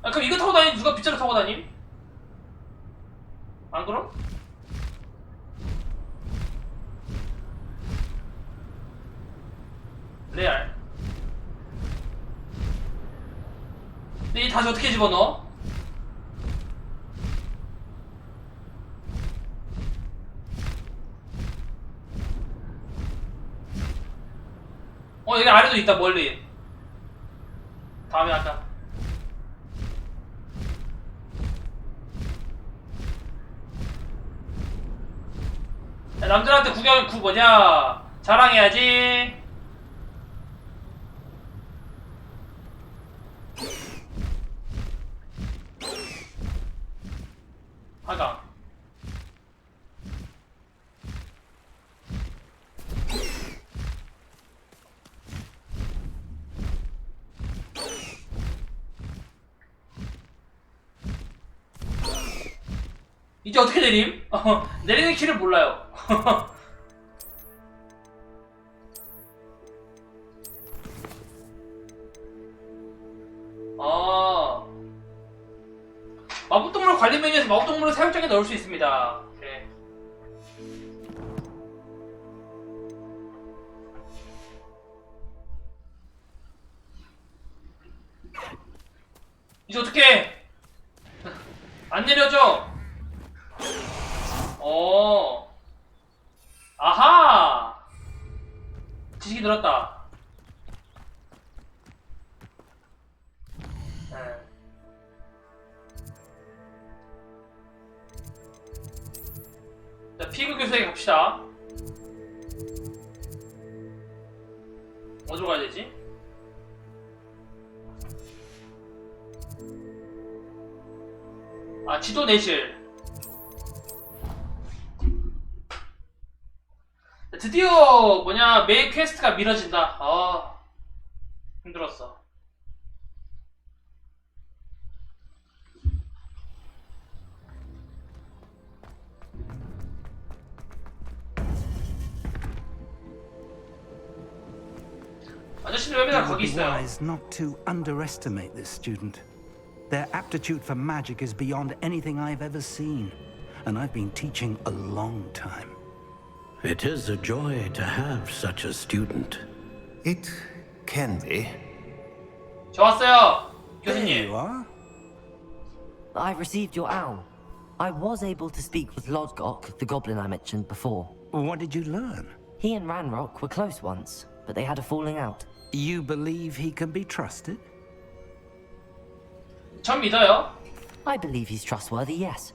아, 그럼 이거 타고 다니? 누가 빗자루 타고 다님? 안 그럼? 레알. 근데 이 다시 어떻게 집어넣어? 여기 아래도 있다, 멀리. 다음에 하자. 야, 남들한테 뭐냐? 자랑해야지. 하강. 이제 어떻게 내림? 내리는 키를 몰라요. 마법동물 관리 메뉴에서 마법동물을 사육장에 넣을 수 있습니다. 그래. 이제 어떻게? 안 내려져. 아하! 지식이 늘었다. 자, 피그 교수에게 갑시다. 어디로 가야 되지? 아, 지도 내실. 드디어 메인 퀘스트가 미뤄진다. 힘들었어. 아저씨는 왜 맨날 It would 거기 be 있어요? wise not to underestimate this student. Their aptitude for magic is beyond anything I've ever seen, and I've been teaching a long time. It is a joy to have such a student. It can be. 좋았어요, There 교수님. you are. I received your owl. I was able to speak with Lodgok, the goblin I mentioned before. What did you learn? He and Ranrock were close once, but they had a falling out. You believe he can be trusted? 전 믿어요. I believe he's trustworthy, yes.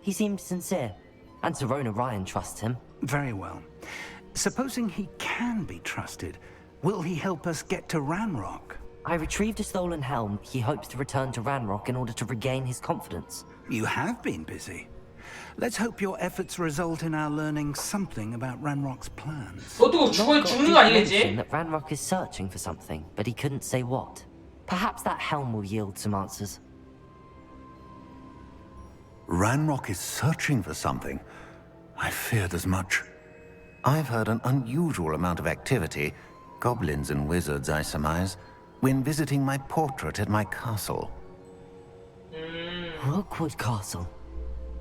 He seemed sincere, and Serona Ryan trusts him. Very well. Supposing he can be trusted, will he help us get to Ranrock? I retrieved a stolen helm. He hopes to return to Ranrock in order to regain his confidence. You have been busy. Let's hope your efforts result in our learning something about Ranrock's plans. 어떻게 죽는 거 아니겠지? That Ranrock is searching for something, but he couldn't say what. Perhaps that helm will yield some answers. Ranrock is searching for something. I feared as much. I've heard an unusual amount of activity, goblins and wizards, I surmise, when visiting my portrait at my castle. Rookwood Castle?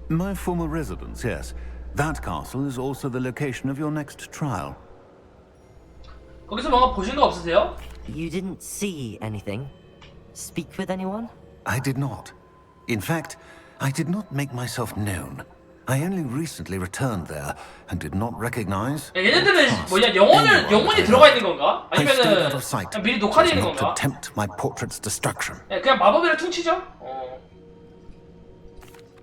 My former residence, yes. That castle is also the location of your next trial. 거기서 뭔가 보신 거 없으세요? You didn't see anything? Speak with anyone? I did not. In fact, I did not make myself known. I only recently returned there and did not recognize. 얘네들은 뭐냐 영혼이 들어가 있는 건가? 아니면은 그냥 미리 녹화되어 있는 not to 건가? tempt my portrait's destruction. 그냥 마법이라 퉁치죠?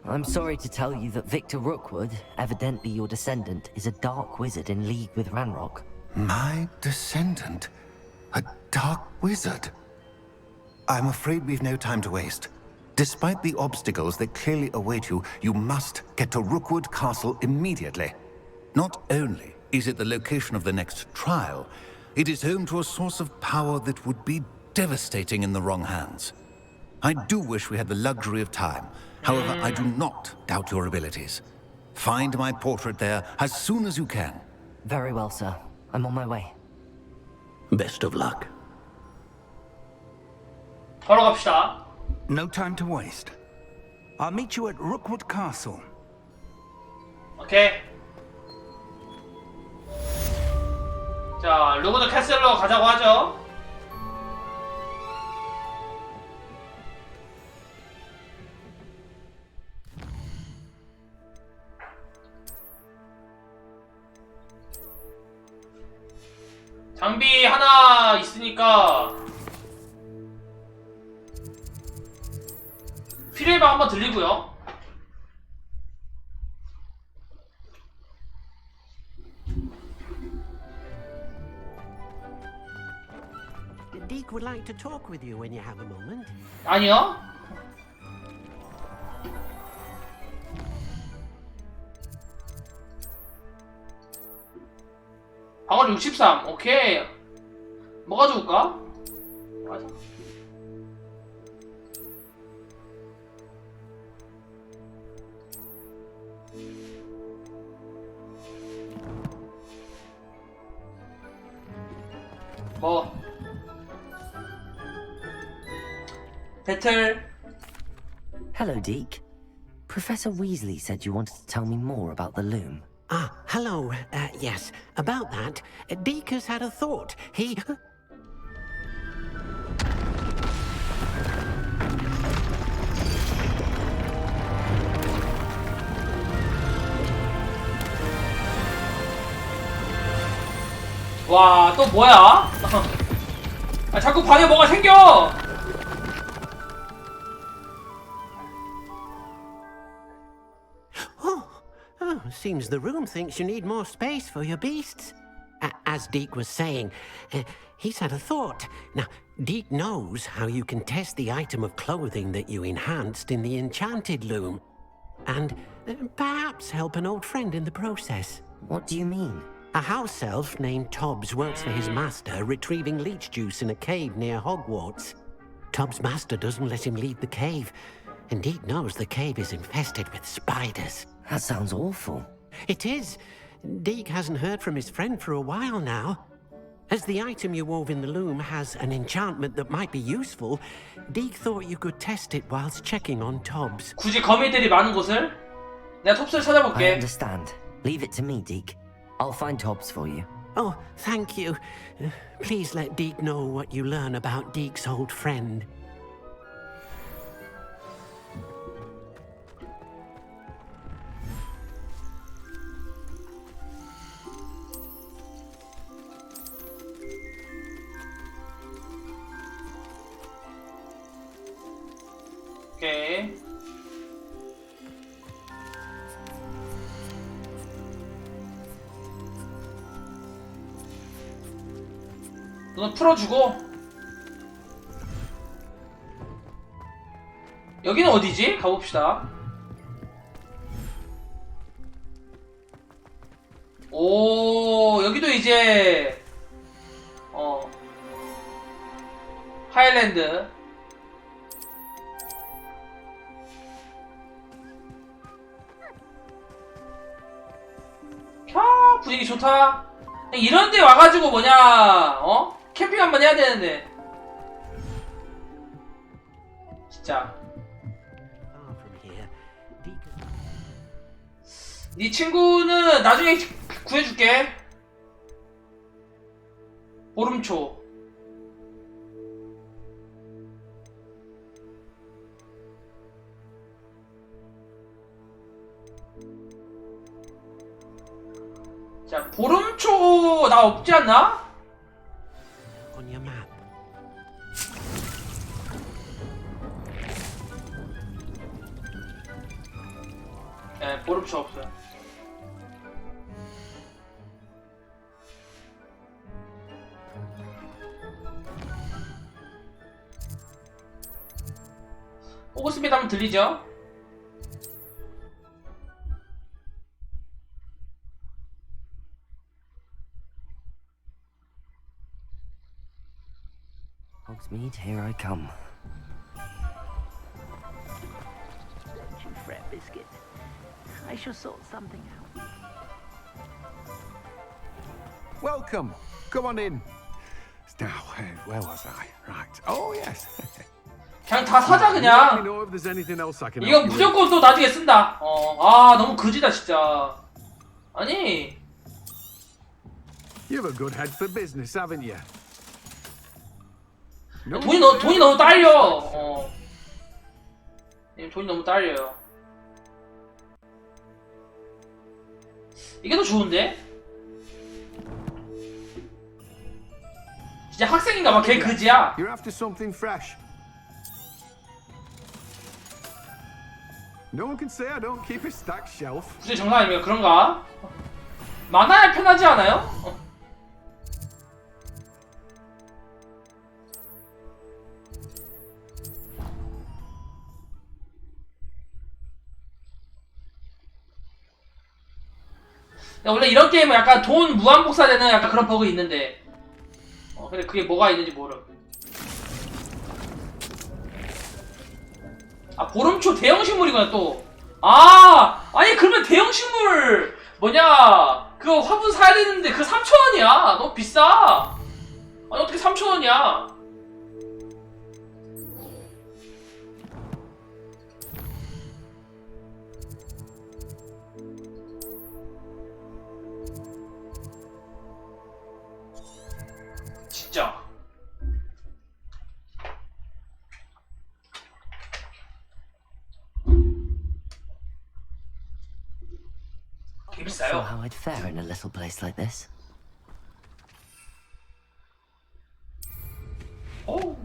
I'm sorry to tell you that Victor Rookwood, evidently your descendant, is a dark wizard in league with Ranrock. My descendant? A dark wizard? I'm afraid we've no time to waste. Despite the obstacles that clearly await you, you must get to Rookwood Castle immediately. Not only is it the location of the next trial, it is home to a source of power that would be devastating in the wrong hands. I do wish we had the luxury of time. However, I do not doubt your abilities. Find my portrait there as soon as you can. Very well, sir. I'm on my way. Best of luck. 바로 갑시다. No time to waste. I'll meet you at Rookwood Castle. 오케이. 자, 루그드 캐슬로 가자고 하죠. 장비 하나 있으니까 필요하면 한번 들리고요. Deke would like to talk with you when you have a moment. 아니요. 방어 63. 오케이. 뭐가 좋을까? 맞아. 뭐 배틀. Hello, Deke. Professor Weasley said you wanted to tell me more about the loom. Ah, hello. Yes, about that. Deke has had a thought. He... 와, 또 뭐야? 아, 자꾸 방에 뭐가 생겨! Oh, seems the room thinks you need more space for your beasts. As Deke was saying, he's had a thought. Now, Deke knows how you can test the item of clothing that you enhanced in the enchanted loom. And perhaps help an old friend in the process. What do you mean? A house elf named Tobbs works for his master, retrieving leech juice in a cave near Hogwarts. Tobbs' master doesn't let him leave the cave, and Deke knows the cave is infested with spiders. That sounds awful. It is. Deke hasn't heard from his friend for a while now. As the item you wove in the loom has an enchantment that might be useful, Deke thought you could test it whilst checking on Tobbs. 굳이 거미들이 많은 곳을? 내가 톱스를 찾아볼게. I understand. Leave it to me, Deke. I'll find Tobbs for you. Oh, thank you. Please let Deke know what you learn about Deke's old friend. 오케이. 너는 풀어주고. 여기는 어디지? 가봅시다. 오, 여기도 이제 하일랜드. 캬, 분위기 좋다. 이런 데 와가지고 뭐냐, 캠핑 한번 해야 되는데. 진짜. 네 친구는 나중에 구해줄게. 보름초. 자, 보름초 나 없지 않나? On your map. 네, 보름초 없어요. 호그스미드 하면 들리죠? Hogsmeade, here I come. Don't you fret, Biscuit. I shall sort something out. Welcome. Come on in. Now, where was I? Right. Oh, yes. 그냥 다 사자 그냥. 이거 무조건 또 나중에 쓴다. 아 너무 거지다 진짜. 아니. You've a good head for business, haven't you? 돈이 너무 딸려. 돈이 너무 딸려요. 이게 더 좋은데? 진짜 학생인가 봐. 걔 그지야. You're after something fresh. No one can say I don't keep a stacked shelf. 굳이 정상 아니면 그런가? 많아야 편하지 않아요? 원래 이런 게임은 약간 돈 무한 복사되는 약간 그런 버그 있는데 근데 그게 뭐가 있는지 모름. 아 보름초 대형식물이구나 또. 아니 그러면 대형식물 뭐냐 그거 화분 사야 되는데 그거 3,000원이야. 너무 비싸. 아니 어떻게 3,000원이야. 진짜. 되게 Not sure 비싸요. how I'd fare in a little place like this. 오.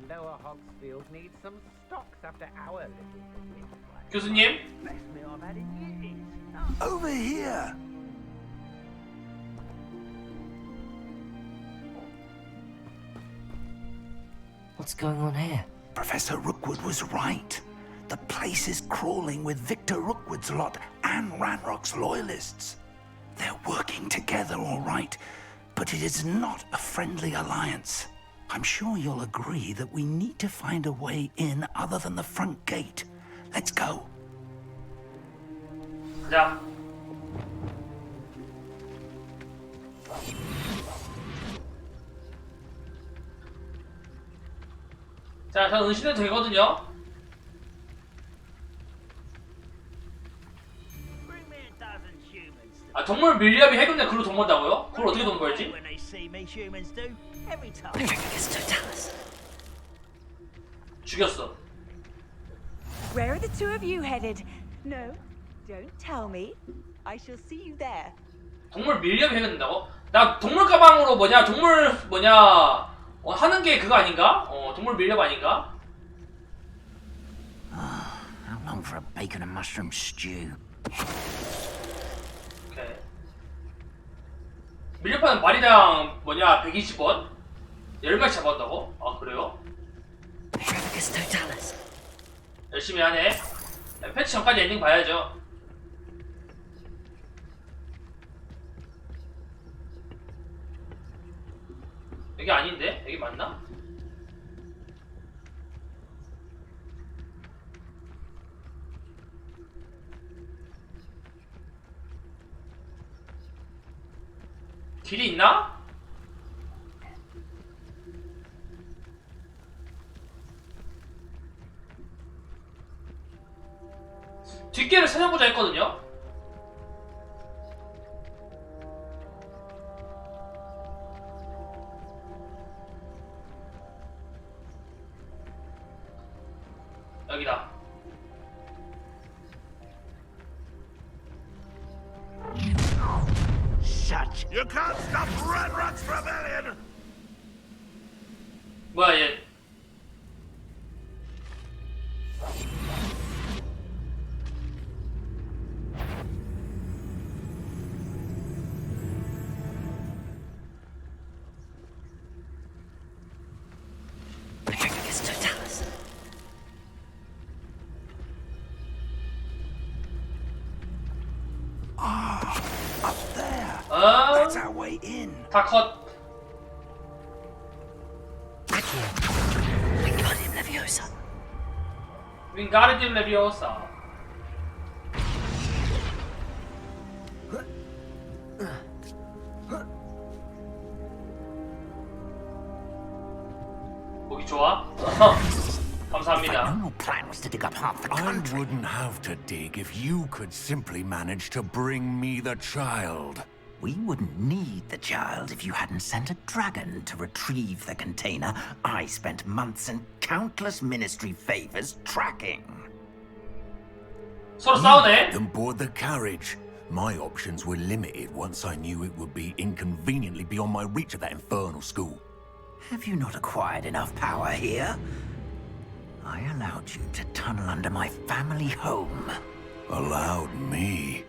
Lower Hogsfield needs some stocks after our little picnic. 교수님. Best meal I've had in years. Over here! What's going on here? Professor Rookwood was right. The place is crawling with Victor Rookwood's lot and Ranrock's loyalists. They're working together, all right, but it is not a friendly alliance. I'm sure you'll agree that we need to find a way in other than the front gate. Let's go. 자. 자, 저 은신해도 되거든요. 아, 동물 밀리압이 해군대 글로 돈 번다고요? 그걸 어떻게 돈 벌지? 죽였어. Where are the two of you headed? No, don't tell me. I shall see you there. 동물 밀리압이 해군다고? 나 동물 가방으로 동물 하는 게 그거 아닌가? 동물 밀렵 아닌가? How long for a bacon and mushroom stew? 오케이. 밀렵하는 마리당 뭐냐 120원? 10마리 잡았다고? 아 그래요? 열심히 하네. 패치 전까지 엔딩 봐야죠. 여기 아닌데? 여기 맞나? 길이 있나? 뒷길을 찾아보자 했거든요? 여기다. Shut! You can't stop Ranrock's rebellion! 뭐야 얘? Up there. That's our way in. 다 컷. 윙가르딘 레비오사. 보기 좋아? 감사합니다. No plan was to dig up half the country. I wouldn't have to dig if you could simply manage to bring me the child. We wouldn't need the child if you hadn't sent a dragon to retrieve the container I spent months and countless ministry favors tracking. 서로 싸우네. Then board the carriage. My options were limited once I knew it would be inconveniently beyond my reach at that infernal school. Have you not acquired enough power here? I allowed you to tunnel under my family home. Allowed me?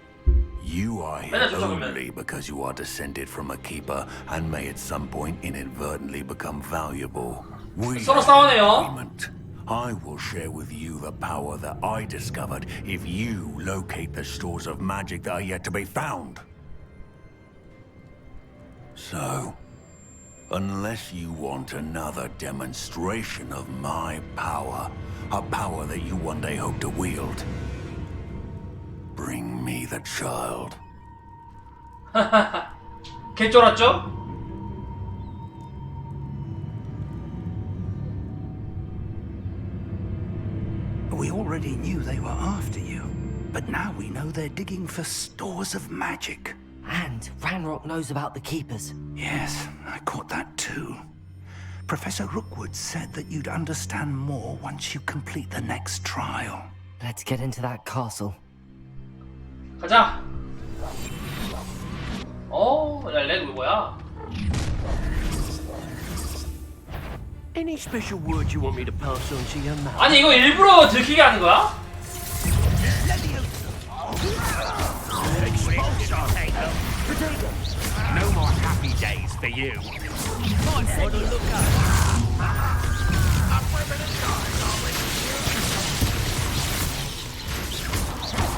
You are here only because you are descended from a keeper and may at some point inadvertently become valuable. We 서로 have 싸우네요. an agreement. I will share with you the power that I discovered if you locate the stores of magic that are yet to be found. So, unless you want another demonstration of my power, a power that you one day hope to wield, bring me the child. 개쫄았죠? We already knew they were after you, but now we know they're digging for stores of magic. And Ranrock knows about the Keepers. Yes, I caught that too. Professor Rookwood said that you'd understand more once you complete the next trial. Let's get into that castle. 가자. 렉 뭐야? Any special word you want me to pass on to your mother? 아니 이거 일부러 들키게 하는 거야? No more happy days for you.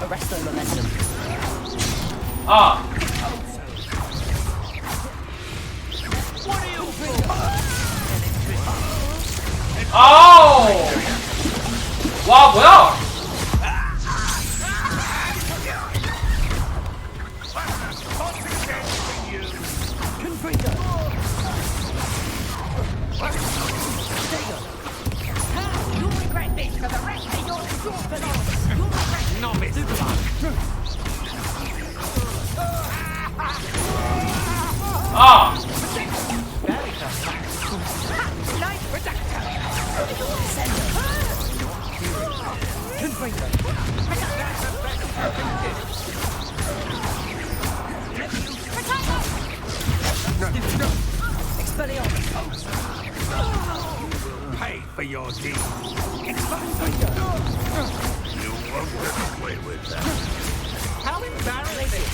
Arrest the momentum. 아우! 와 뭐야? You'll regret this for the rest of your short life. You'll regret Novice. life protector. your deeds. You won't get away with that. How embarrassing!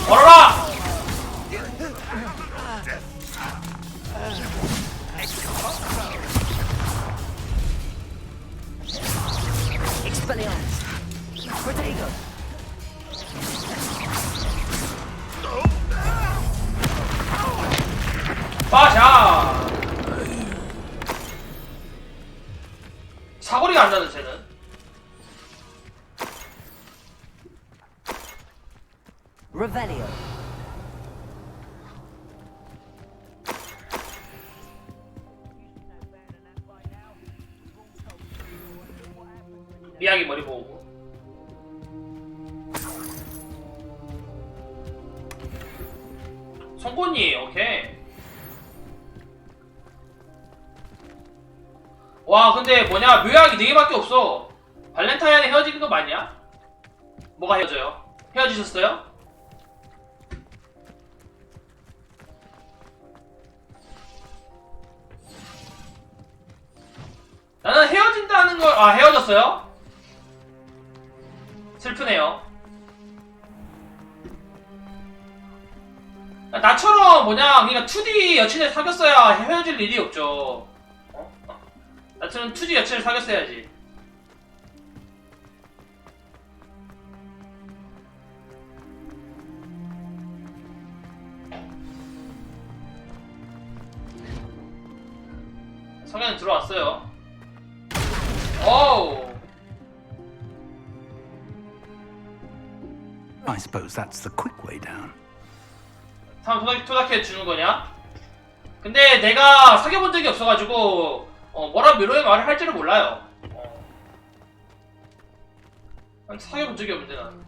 얼어라! Expelliarmus. Protego. 빠자! 사거리가 안 나는 쟤는. Revelio. 미야기 머리 보고. 송곳니, 오케이. 와, 근데 뭐냐, 묘약이 4개밖에 없어. 발렌타인에 헤어지는 거 맞냐? 뭐가 헤어져요? 헤어지셨어요? 나는 헤어진다는 걸, 아, 헤어졌어요? 슬프네요. 나처럼 뭐냐, 그러니까 2D 여친을 사귀었어야 헤어질 일이 없죠. 어? 나처럼 2D 여친을 사귀었어야지. 성현은 들어왔어요. 오우. I suppose that's the quick way down. 사람 토닥해 주는 거냐? 근데 내가 사귀어본 적이 없어가지고 뭐라 묘로의 말을 할지를 몰라요. 난 사귀어본 적이 없는데 난.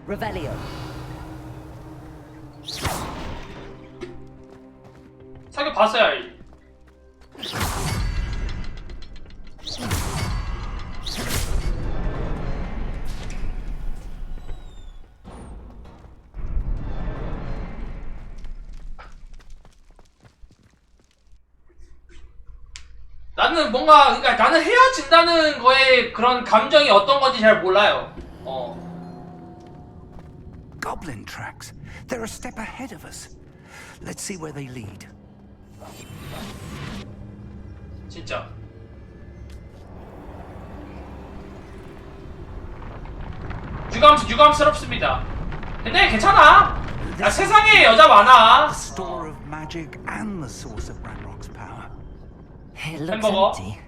Revelio. 사귀어봤어야 알지. 나는 뭔가, 그러니까 나는 헤어진다는 거에 그런 감정이 어떤 건지 잘 몰라요. Goblin tracks. They're a step ahead of us. Let's see where they lead. 진짜. 유감스럽습니다. 근데 괜찮아. 야, 세상에 여자 많아. The store of magic and the source of Ranrock's power. It looks 햄버거. empty.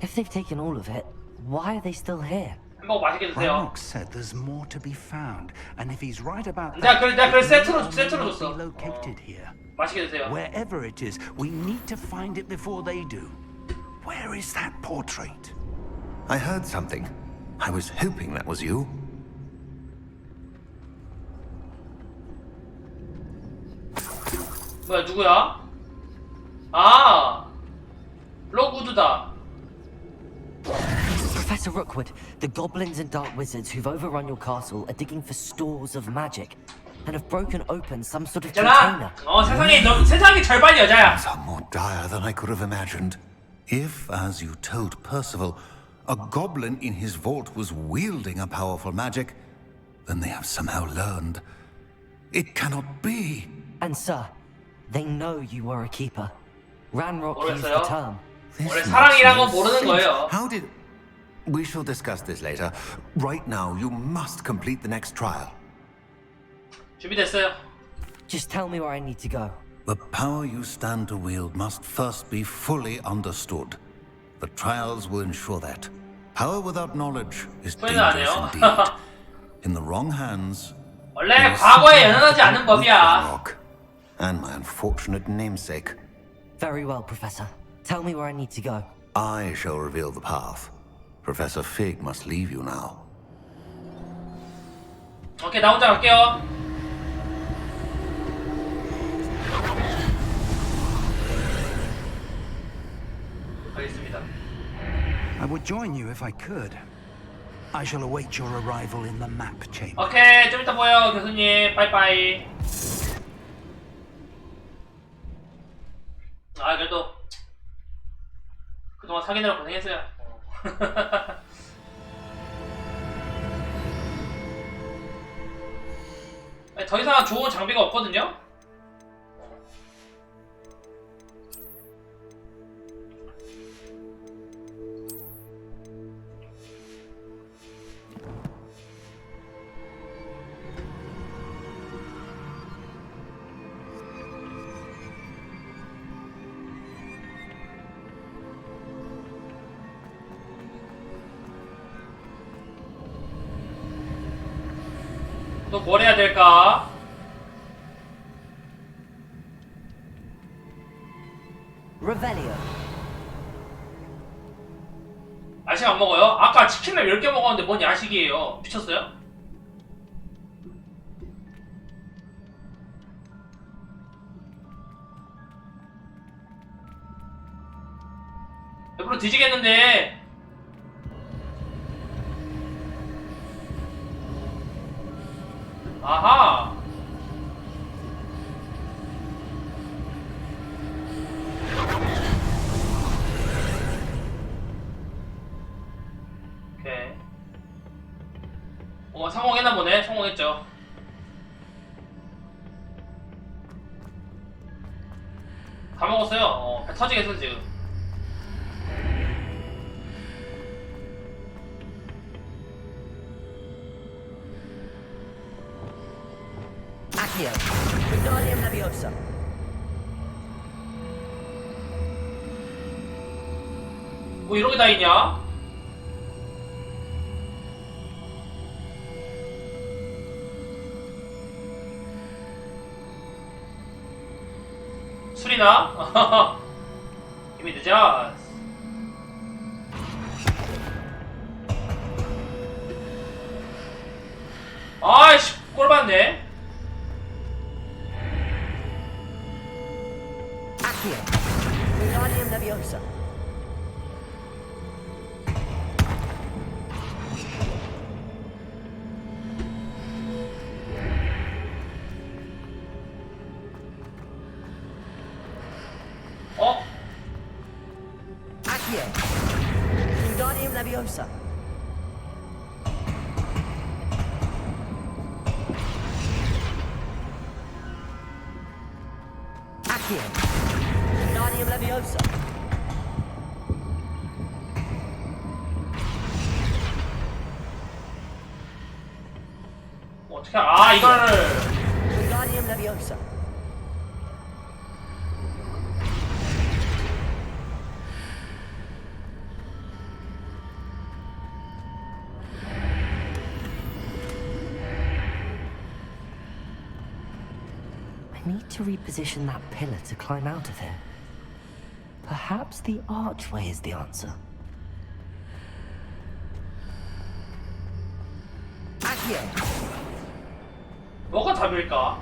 If they've taken all of it, why are they still here? 햄버거 맛있게 드세요. Ranrock said there's more to be found, and if he's right about 내가 that, 그래 세트로 it may not 줬어. be located here. 맛있게 드세요. Wherever it is, we need to find it before they do. Where is that portrait? I heard something. I was hoping that was you. 뭐야, 누구야? 아, 로그우드다. Professor Rookwood, the goblins and dark wizards who've overrun your castle are digging for stores of magic and have broken open some sort of container. 있잖아. 세상이 절반 여자야. Things are more dire than I could have imagined. If, as you told Percival, a goblin in his vault was wielding a powerful magic, then they have somehow learned. It cannot be. And sir, they know you were a keeper. Ranrock used the 모르겠어요? term. 원래 사랑이란 건 모르는 거예요. How did... We shall discuss this later. Right now, you must complete the next trial. 준비됐어요. Just tell me where I need to go. The power you stand to wield must first be fully understood. The trials will ensure that. Power without knowledge is dangerous indeed. In the wrong hands... 원래 과거에 연연하지 않는 법이야. And my unfortunate namesake. Very well, Professor. Tell me where I need to go. I shall reveal the path. Professor Fig must leave you now. 오케이, 나 혼자 갈게요. 알겠습니다. I would join you if I could. I shall await your arrival in the map chamber. 오케이, 좀 이따 보여, 교수님. 빠이빠이. 아, 그래도 확인하러 고생했어요. 아니, 더 이상 좋은 장비가 없거든요? 또 뭘 해야 될까? Revelio. 야식 안 먹어요? 아까 치킨을 10개 먹었는데 뭔 야식이에요? 미쳤어요? 옆으로 뒤지겠는데. 아하. 오케이. 성공했나 보네. 성공했죠. 다 먹었어요. 배 터지겠어 지금. Accio. Wingardium Leviosa. 뭐 이런 게 다 있냐? 술이나? 이미 늦어. 아이씨, 꼴받네. Accio. Wingardium Leviosa. Accio. Wingardium Leviosa. Accio. Wingardium Leviosa. 어떻게 이거를 Wingardium Leviosa. I need to reposition that pillar to climb out of here. Perhaps the archway is the answer. Accio. 뭐가 답일까?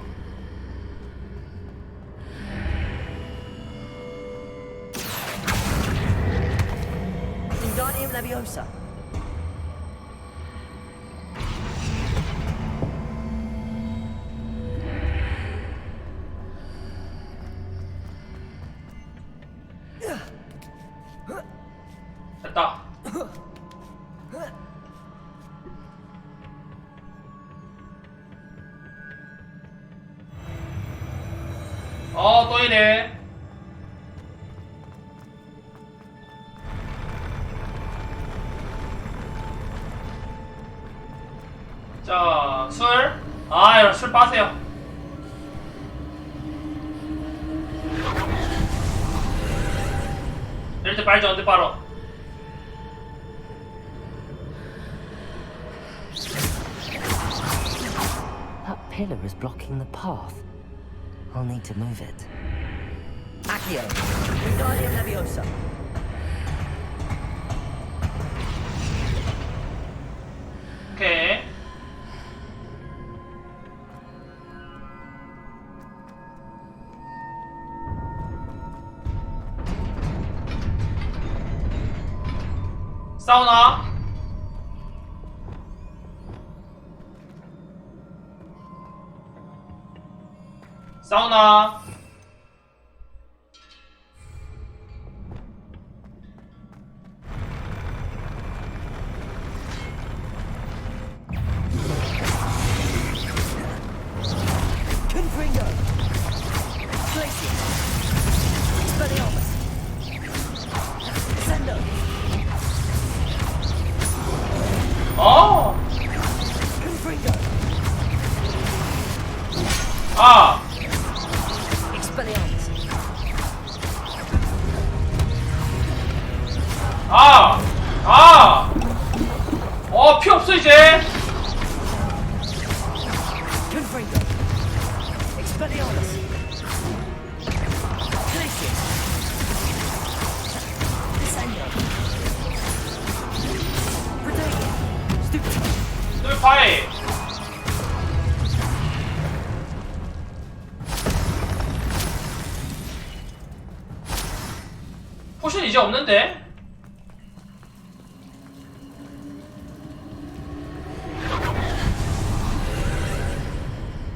Wingardium Leviosa. 됐다. 또 이래. 자, 술. 여러분 술 빠세요. 이럴 때 빨죠, 언제 빨어. That pillar is blocking the path. I'll need to move it. Accio. Wingardium Leviosa. 오케이. 사우나. 사우나. 아. 아. 아. 피 없어 이제. 파이. 포션 이제 없는데?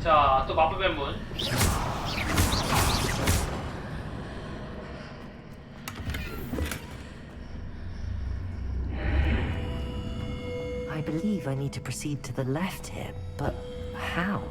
자, 또 마법의 문. I believe I need to proceed to the left here, but how?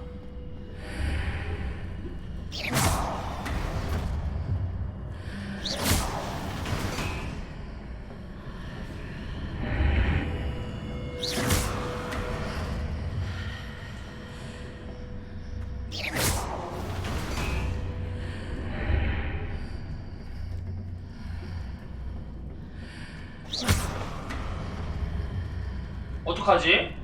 어떡하지?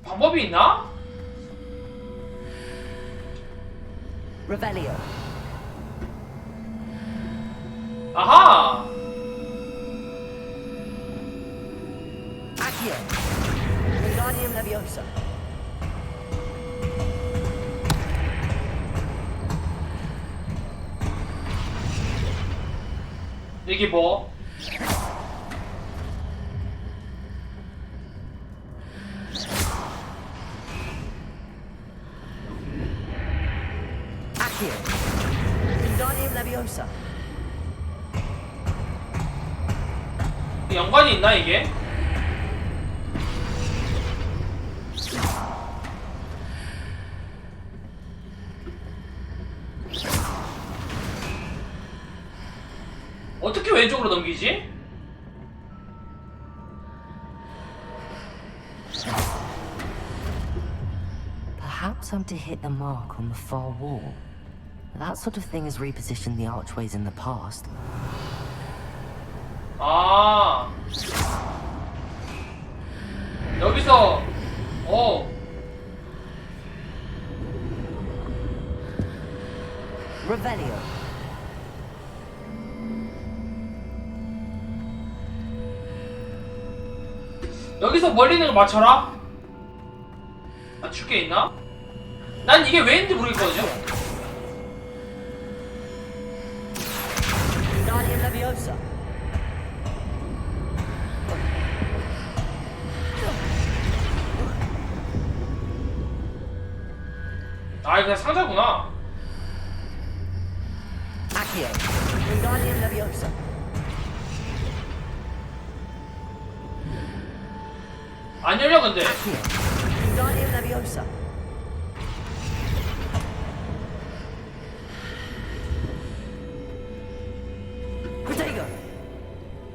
방법이 있나? Revelio. 아하! Accio. Wingardium Leviosa. 이게 뭐? Accio. Wingardium Leviosa. 연관이 있나 이게? 어떻게 왼쪽으로 넘기지? Perhaps I'm to hit the mark on the far wall. That sort of thing has repositioned the archways in the past. 아. 여기서 Revelio. 여기서 멀리 있는 거 맞춰라? 맞출 게 있나? 난 이게 왜 있는지 모르겠거든요? Wingardium Leviosa. 아, 이거 그냥 상자구나. Accio. Wingardium Leviosa. 안 열려, 근데. Wingardium Leviosa. Protego.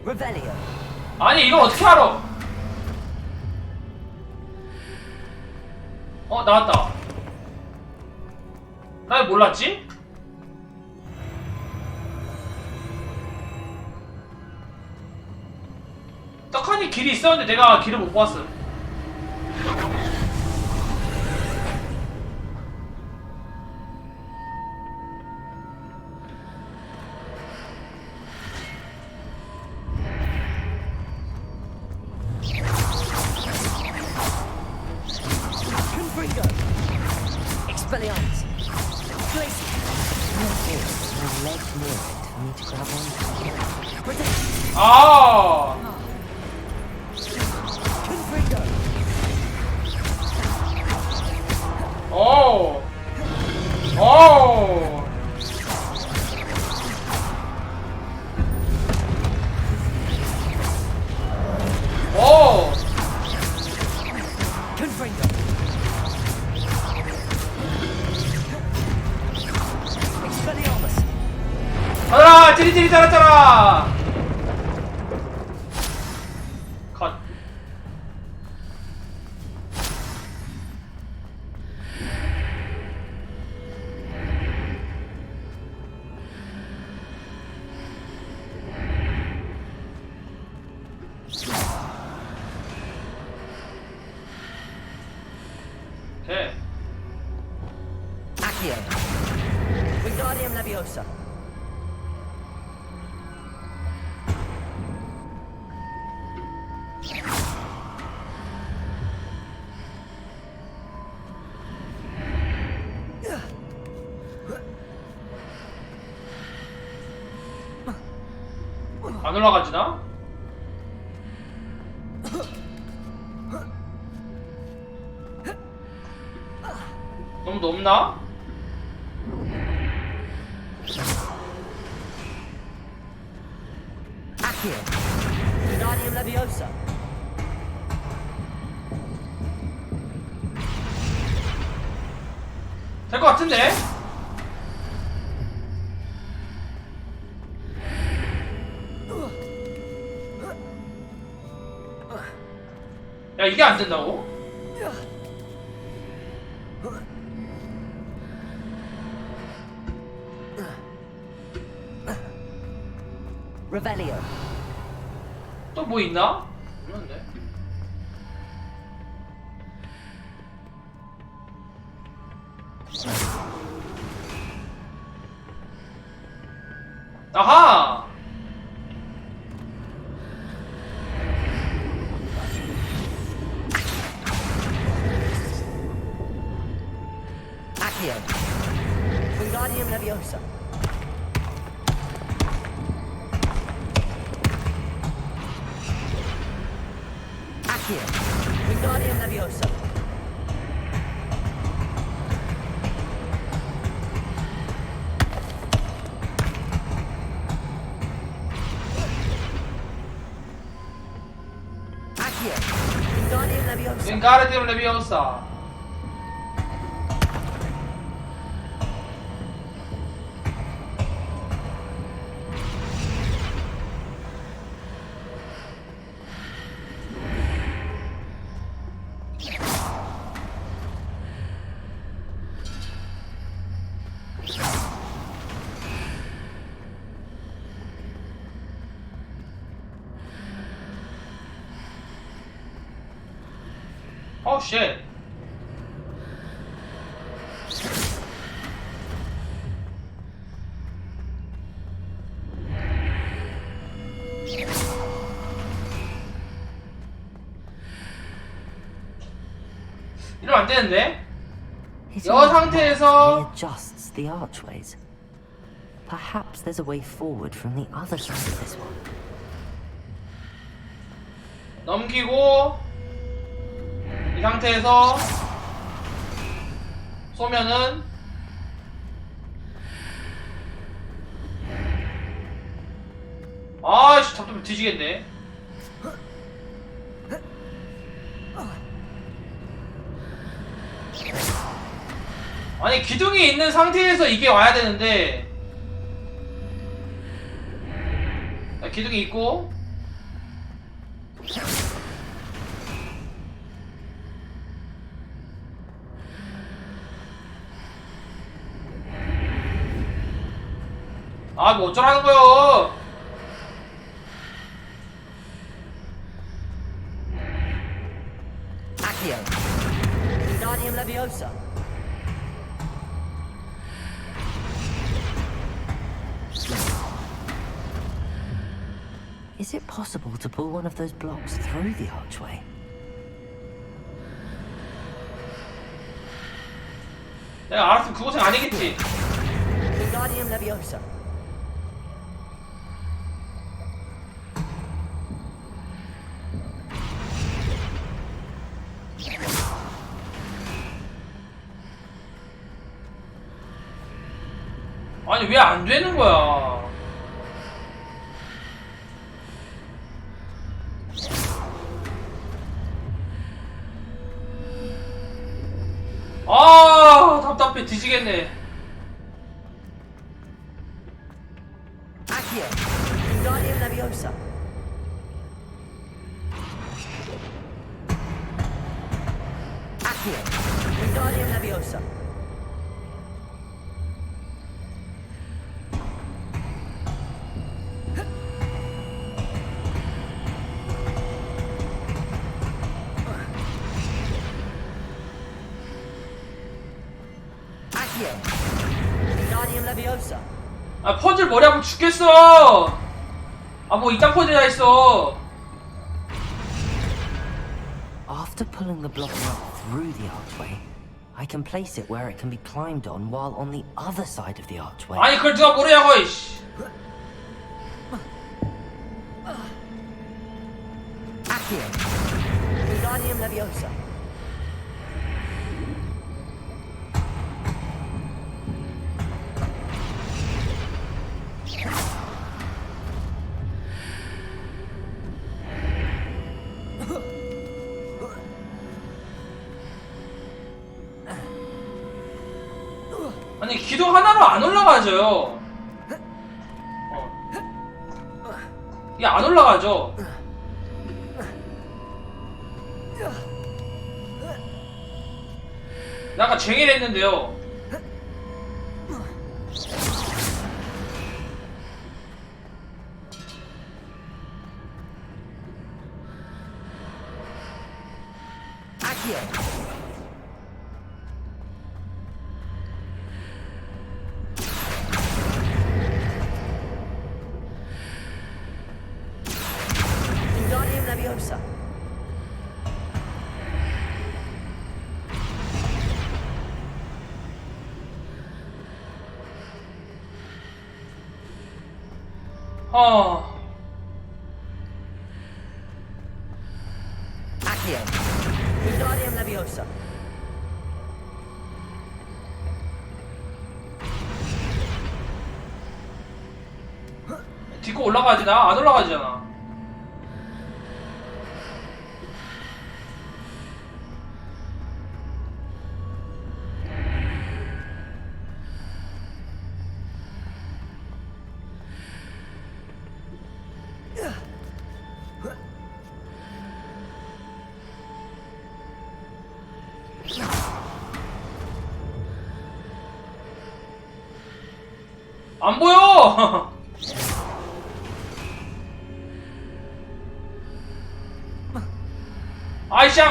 Revelio. 아니, 이걸 어떻게 알아? 나왔다. 나 왜 몰랐지? 떡하니 길이 있었는데 내가 길을 못 봤어. Confringo. Expelliarmus. Glacier. No ledge near it for me to grab on. Protect. 아. Confringo. 오. 오. 오. Confringo. 받아라! 찌릿찌릿 잘했잖아! 컷. 오케이. Accio. Wingardium Leviosa. 안 올라가지나? 너무 높나? Accio. Wingardium Leviosa. 될 것 같은데? 야, 이게 안 된다고? Revelio. 또 뭐 있나? 없는데. 아하! Accio. Wingardium Leviosa. Accio. Wingardium Leviosa. Accio. Wingardium Leviosa. Wingardium Leviosa. Oh shit. 이러면 안 되는데? 여 상태에서 readjusts the archways. Perhaps there's a way forward from the other side of this one. 넘기고 이 상태에서 쏘면은 아이씨 답답해 뒤지겠네. 아니 기둥이 있는 상태에서 이게 와야 되는데 기둥이 있고 아 뭐 어쩌라는 거요. Accio. Wingardium Leviosa. Is it possible to pull one of those blocks through the archway? 내가 알았으면 그곳은 아니겠지. Wingardium Leviosa. 아니 왜 안 되는 거야? 아 답답해 뒤지겠네. Leviosa. Accio. Wingardium Leviosa. Wingardium Leviosa. 아 퍼즐 머리 아프면 죽겠어. 아 뭐 이딴 퍼즐 다 있어. After pulling the block up through the archway, I can place it where it can be climbed on while on the other side of the archway. 아니 그걸 누가 모르냐고 이씨. Accio. Wingardium Leviosa. 아니 기둥 하나로 안 올라가져요. 이게 안 올라가죠. 약간 쟁이를 했는데요. Accio. Wingardium Leviosa. Accio. Wingardium Leviosa. 딛고 올라가야지. 나 안 올라가지잖아. 안 보여. 아이샹.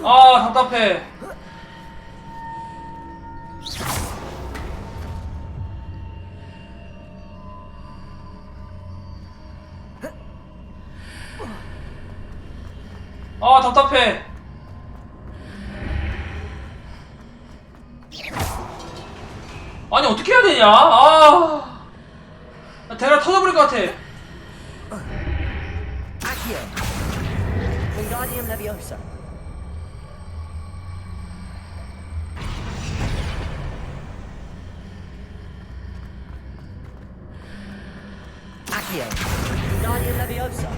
아 답답해. 아 답답해. 아니 어떻게 해야 되냐? 아, 대략 터져버릴 것 같아. Accio. Wingardium Leviosa. Accio. Wingardium Leviosa.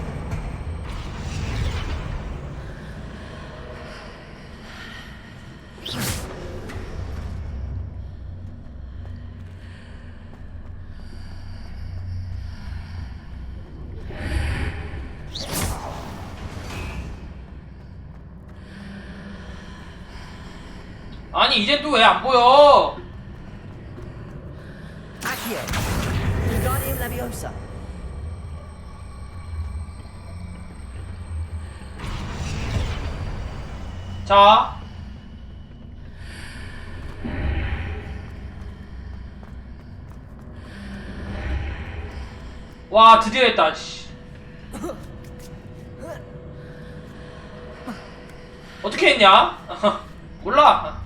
아니 이제 또 왜 안 보여? Accio. Wingardium Leviosa. 자. 와 드디어 했다. 씨. 어떻게 했냐? 몰라.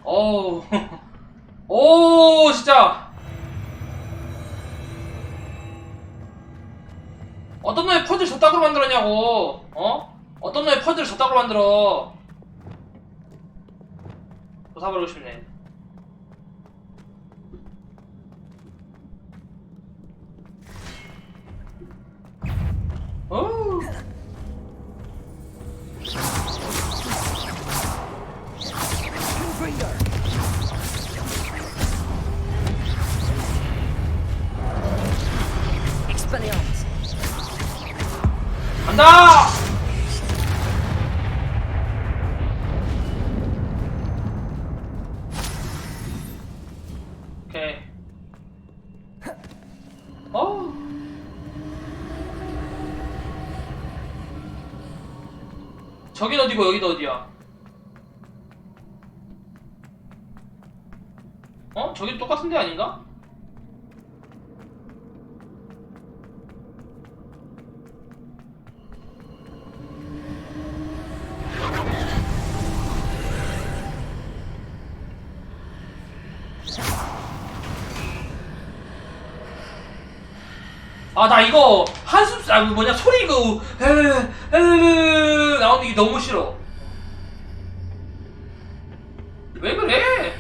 어우. 오 진짜. 어떤 놈의 퍼즐 저따구로 만들었냐고. 어? 어떤 놈의 퍼즐 저따구로 만들어. 부숴버리고 싶네. 오. 간다! 오케이. 저긴 어디고 여기도 어디야? 저긴 똑같은 데 아닌가? 아, 나 이거 한숨 뭐냐 소리 이거 나오는 게 너무 싫어. 왜 그래?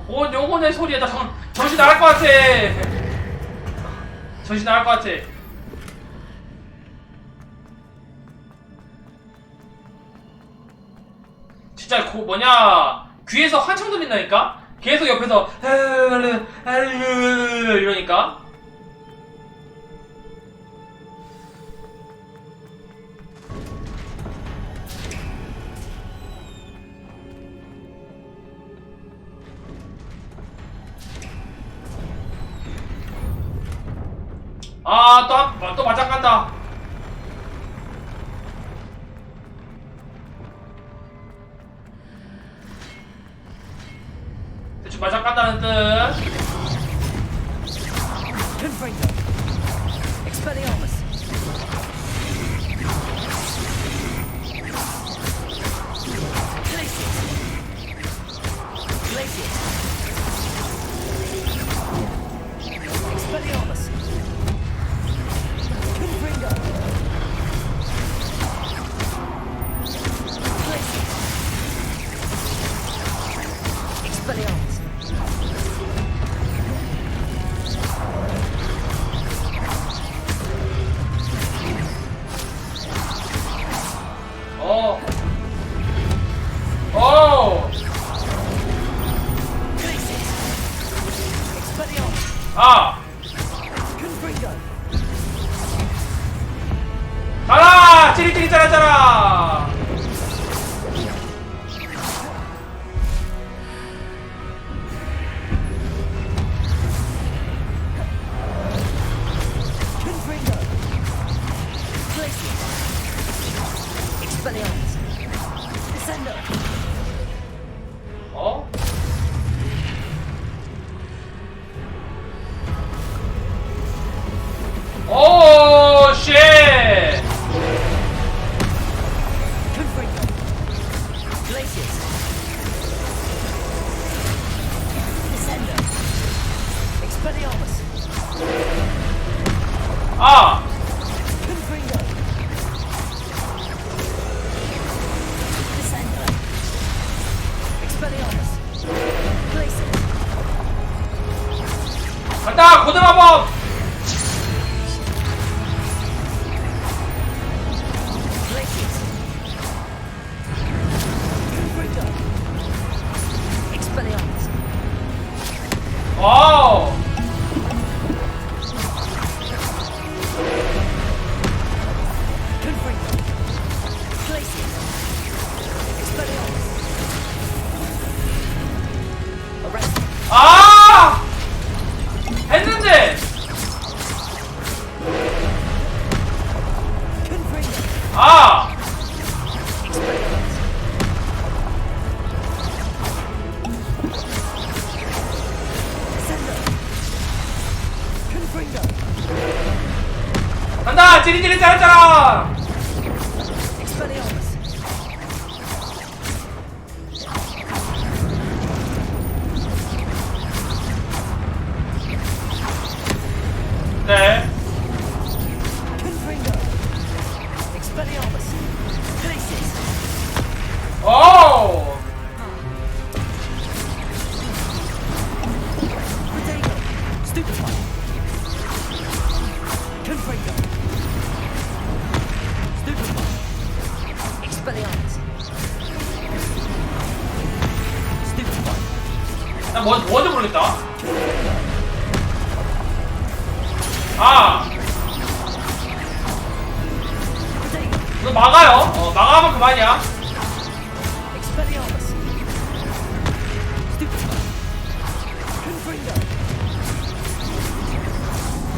뭔 영혼의 소리에 나 정신 나갈 것 같아. 정신 나갈 것 같아. 진짜 뭐냐 귀에서 환청 들린다니까? 계속 옆에서 이러니까. 또 맞짱 간다. 대충 맞짱 간다는 뜻. 가라! 찌릿찌릿 짜라짜라! 오, 쉣! 아! 간다! 고등마법! 와우! 아! 했는데! 아! 지리지리 했잖아. 네. 오. 나 뭔지 모르겠다. 아. 이거 막아요. 막아면 그만이야.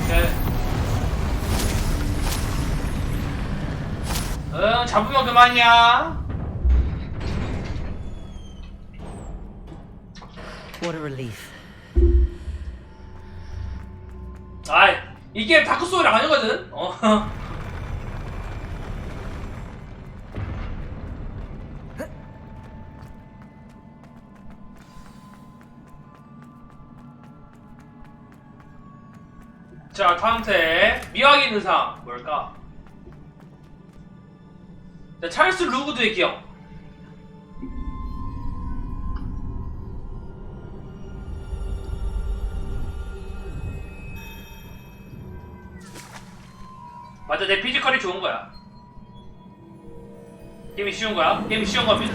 오케이. 응, 잡으면 그만이야. What a relief. 아이, 이 게임 다크 소울 아니거든. 자, 다음 태 미확인 의상 뭘까? 자, 찰스 루그드의 기억. 맞아, 내 피지컬이 좋은 거야. 게임이 쉬운 거야? 게임이 쉬운 겁니다.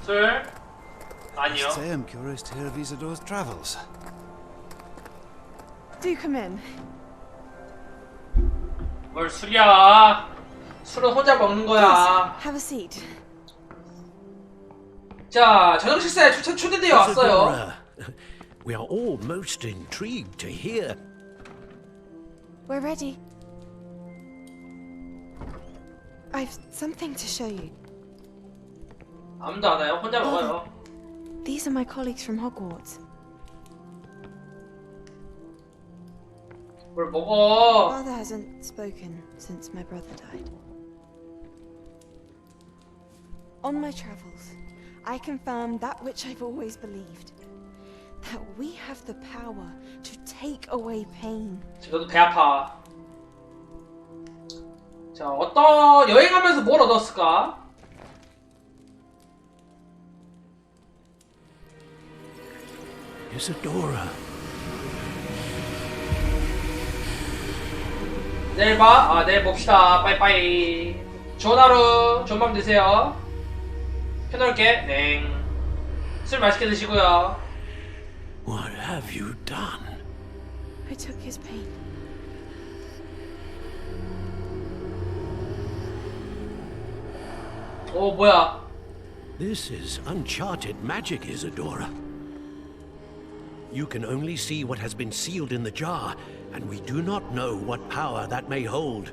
술? 아니요. I am curious to hear of Isidore's travels. Do come in. 뭘 술이야? 술은 혼자 먹는 거야. Have a seat. 자, 저녁 식사에 초대되어 왔어요. Isidora, we are all most intrigued to hear. We're ready. I've something to show you. 아무도 안 와요. 혼자 먹어요. These are my colleagues from Hogwarts. 뭘 먹어? Father hasn't spoken since my brother died. On my travels, I confirmed that which I've always believed. That we have the power to take away pain. 저도 배 아파. 자, 어떤 여행하면서 뭘 얻었을까? Isidora. 내일 봐. 내일 봅시다. 빠이빠이. 좋은 하루, 좋은 밤 되세요. 켜놓을게. 네. 술 맛있게 드시고요. What have you done? I took his pain. 오, 뭐야? This is uncharted magic, Isidora. You can only see what has been sealed in the jar, and we do not know what power that may hold.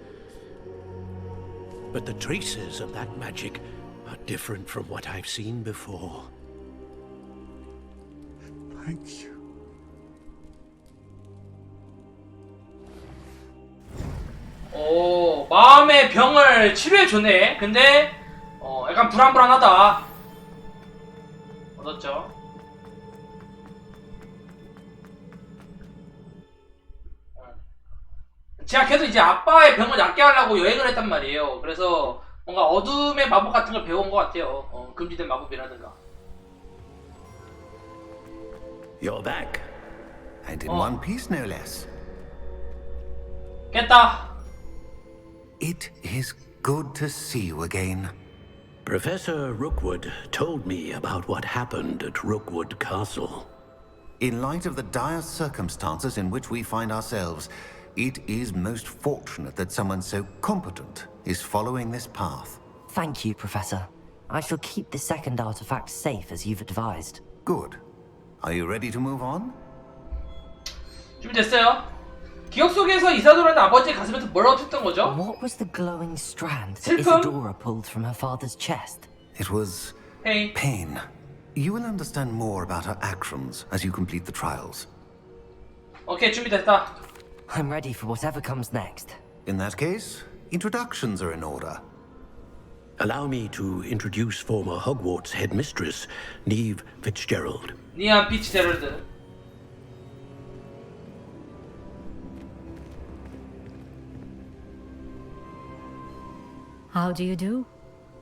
But the traces of that magic are different from what I've seen before. Thank you. 오, 마음의 병을 치료해줬네. 근데 약간 불안불안하다. 얻었죠. 제가 계속 이제 아빠의 병을 낫게 하려고 여행을 했단 말이에요. 그래서 뭔가 어둠의 마법 같은 걸 배워온 것 같아요. 금지된 마법이라든가. You're back. And in one piece, no less. 깼다. It is good to see you again. Professor Rookwood told me about what happened at Rookwood Castle. In light of the dire circumstances in which we find ourselves, it is most fortunate that someone so competent is following this path. Thank you, Professor. I shall keep the second artifact safe as you've advised. Good. Are you ready to move on? 준비됐어요? 기억 속에서 이사도라는 아버지의 가슴에서 뭐라고 쳤던 거죠? What was the glowing strand that 슬픔? Isadora pulled from her father's chest? It was Pain. pain. You will understand more about her actions as you complete the trials. 오케이, 준비됐다. I'm ready for whatever comes next. In that case, introductions are in order. Allow me to introduce former Hogwarts headmistress, Neve Fitzgerald. 니안 피츠제럴드. How do you do?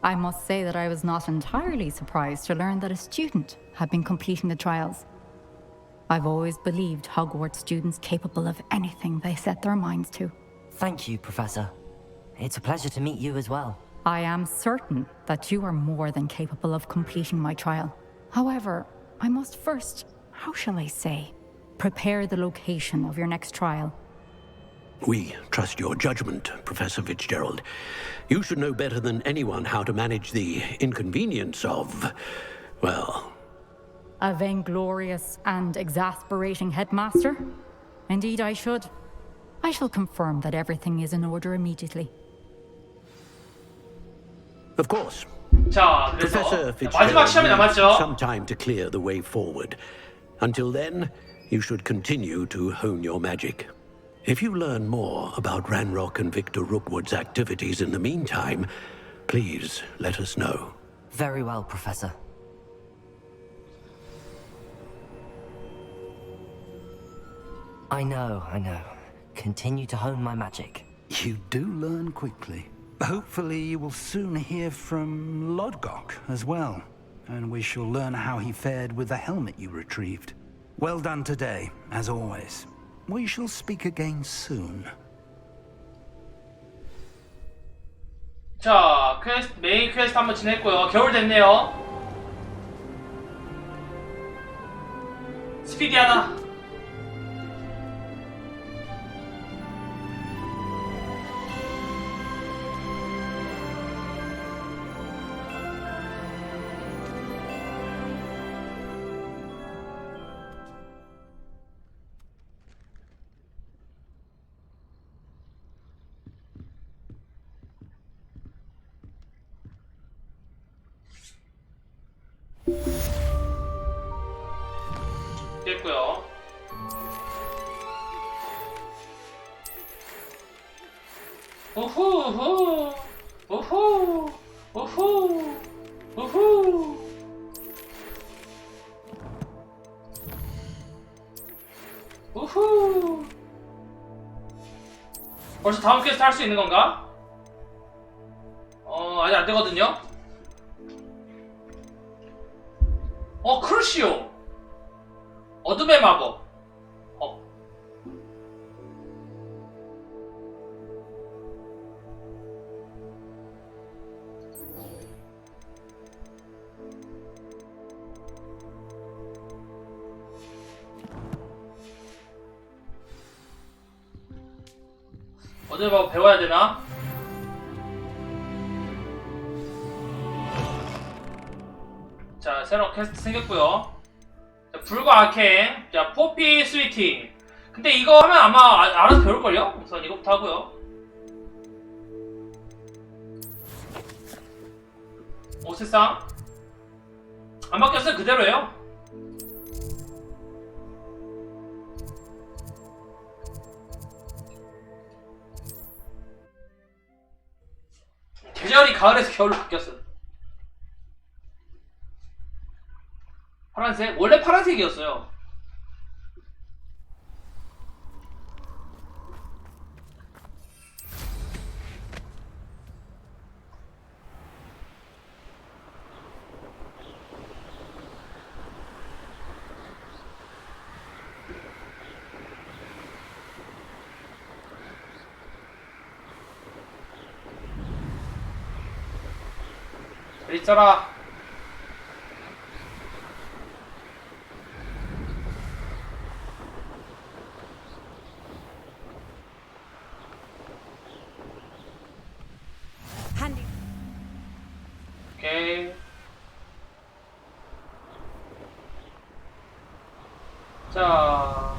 I must say that I was not entirely surprised to learn that a student had been completing the trials. I've always believed Hogwarts students capable of anything they set their minds to. Thank you, Professor. It's a pleasure to meet you as well. I am certain that you are more than capable of completing my trial. However, I must first, how shall I say, prepare the location of your next trial. We trust your judgment, Professor Fitzgerald. You should know better than anyone how to manage the inconvenience of, well... A vainglorious and exasperating headmaster? Indeed I should. I shall confirm that everything is in order immediately. Of course. 자, 그래서 Professor 마지막 시험이 Fitzgerald needs 남았죠. some time to clear the way forward. Until then, you should continue to hone your magic. If you learn more about Ranrock and Victor Rookwood's activities in the meantime, please let us know. Very well, Professor. I know. Continue to hone my magic. You do learn quickly. Hopefully you will soon hear from Lodgok as well, and we shall learn how he fared with the helmet you retrieved. Well done today, as always. We shall speak again soon. 자, 메인 퀘스트 한번 지냈고요. 겨울 됐네요. 스피디하다. 됐고요. 우후 우후 우후 우후. 우후. 벌써 다음 퀘스트 할 수 있는 건가? 아직 안 되거든요. 크루시오. 어둠의 마법. 어둠의 마법 배워야 되나? 자, 새로운 퀘스트 생겼고요. 자, 불과 아케인. 자, 포피 스위팅. 근데 이거 하면 아마 알아서 배울걸요? 우선 이거부터 하고요. 오세상. 안 바뀌었어요. 그대로예요. 계절이 가을에서 겨울로 바뀌었어. 파란색? 원래 파란색이었어요. 있잖아. 오케이. 자,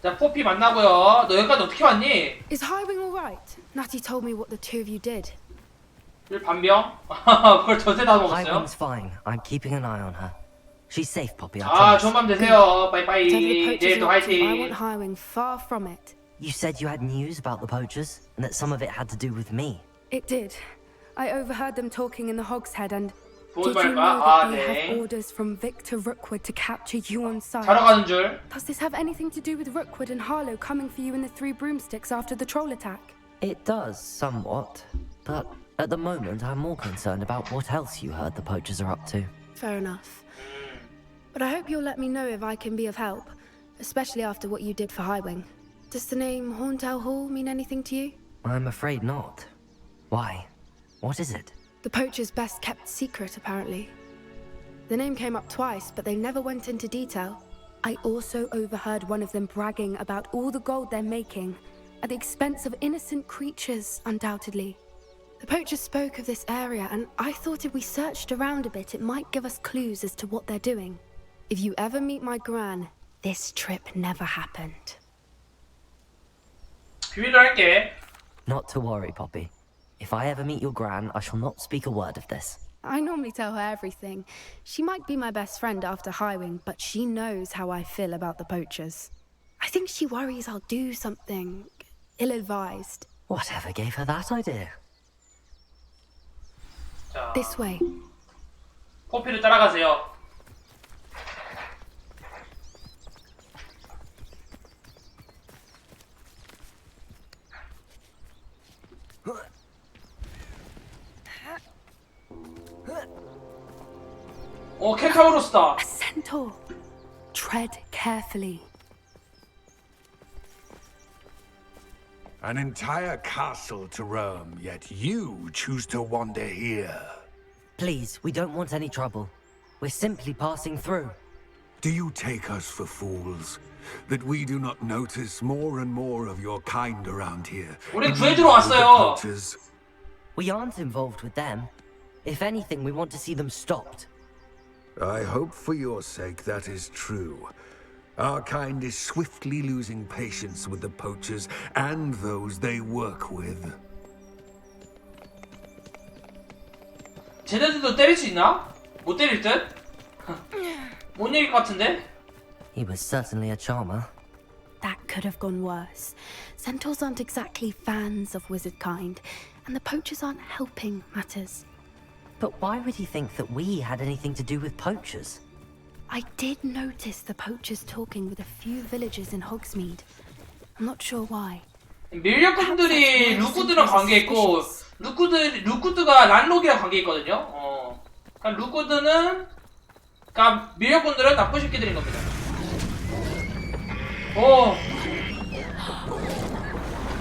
자, 포피 만나고요. 너 여기까지 어떻게 왔니? Is Highwing all right? Natty told me what the two of you did. 반병? 그걸 전세 다 먹었어요? Highwing's fine. I'm keeping an eye on her. She's safe, Poppy. I 아, promise. 좋은 밤 되세요. 빠이빠이. Whatever the poachers 내일도 are up to, I 화이팅. want Highwing far from it. You said you had news about the poachers, and that some of it had to do with me. It did. I overheard them talking in the Hogshead, and 좋은 did you know 말까? 아, that they 네. have orders from Victor Rookwood to capture you on sight? 자러 가는 줄. Does this have anything to do with Rookwood and Harlow coming for you in the Three Broomsticks after the troll attack? It does, somewhat. But at the moment, I'm more concerned about what else you heard the poachers are up to. Fair enough. But I hope you'll let me know if I can be of help, especially after what you did for Highwing. Does the name Horntail Hall mean anything to you? I'm afraid not. Why? What is it? The poacher's best kept secret, apparently. The name came up twice, but they never went into detail. I also overheard one of them bragging about all the gold they're making, at the expense of innocent creatures, undoubtedly. The poacher spoke of this area, and I thought if we searched around a bit, it might give us clues as to what they're doing. If you ever meet my gran, this trip never happened. 비밀로 할게. Not to worry, Poppy. If I ever meet your gran, I shall not speak a word of this. I normally tell her everything. She might be my best friend after Highwing, but she knows how I feel about the poachers. I think she worries I'll do something ill-advised. Whatever gave her that idea? 자, This way. 포피를 따라가세요. 오, 켄타우로스다. A centaur. Tread carefully. An entire castle to roam, yet you choose to wander here. Please, we don't want any trouble. We're simply passing through. Do you take us for fools? That we do not notice more and more of your kind around here? 우리 구해주러 왔어요. We aren't involved with them. If anything, we want to see them stopped. I hope for your sake that is true. Our kind is swiftly losing patience with the poachers and those they work with. 쟤네들도 때릴 수 있나? 못 때릴 듯? 못 이길 것 같은데? He was certainly a charmer. That could have gone worse. Centaurs aren't exactly fans of wizard kind, and the poachers aren't helping matters. But why would he think that we had anything to do with poachers? I did notice the poachers talking with a few villagers in Hogsmeade. I'm not sure why. 밀렵꾼들이 루쿠드랑 관계 있고 루쿠드가 란록이랑 관계 있거든요. 그러니까 루쿠드는 그러니까 밀렵꾼들은 나쁜 새끼들인 겁니다. 오.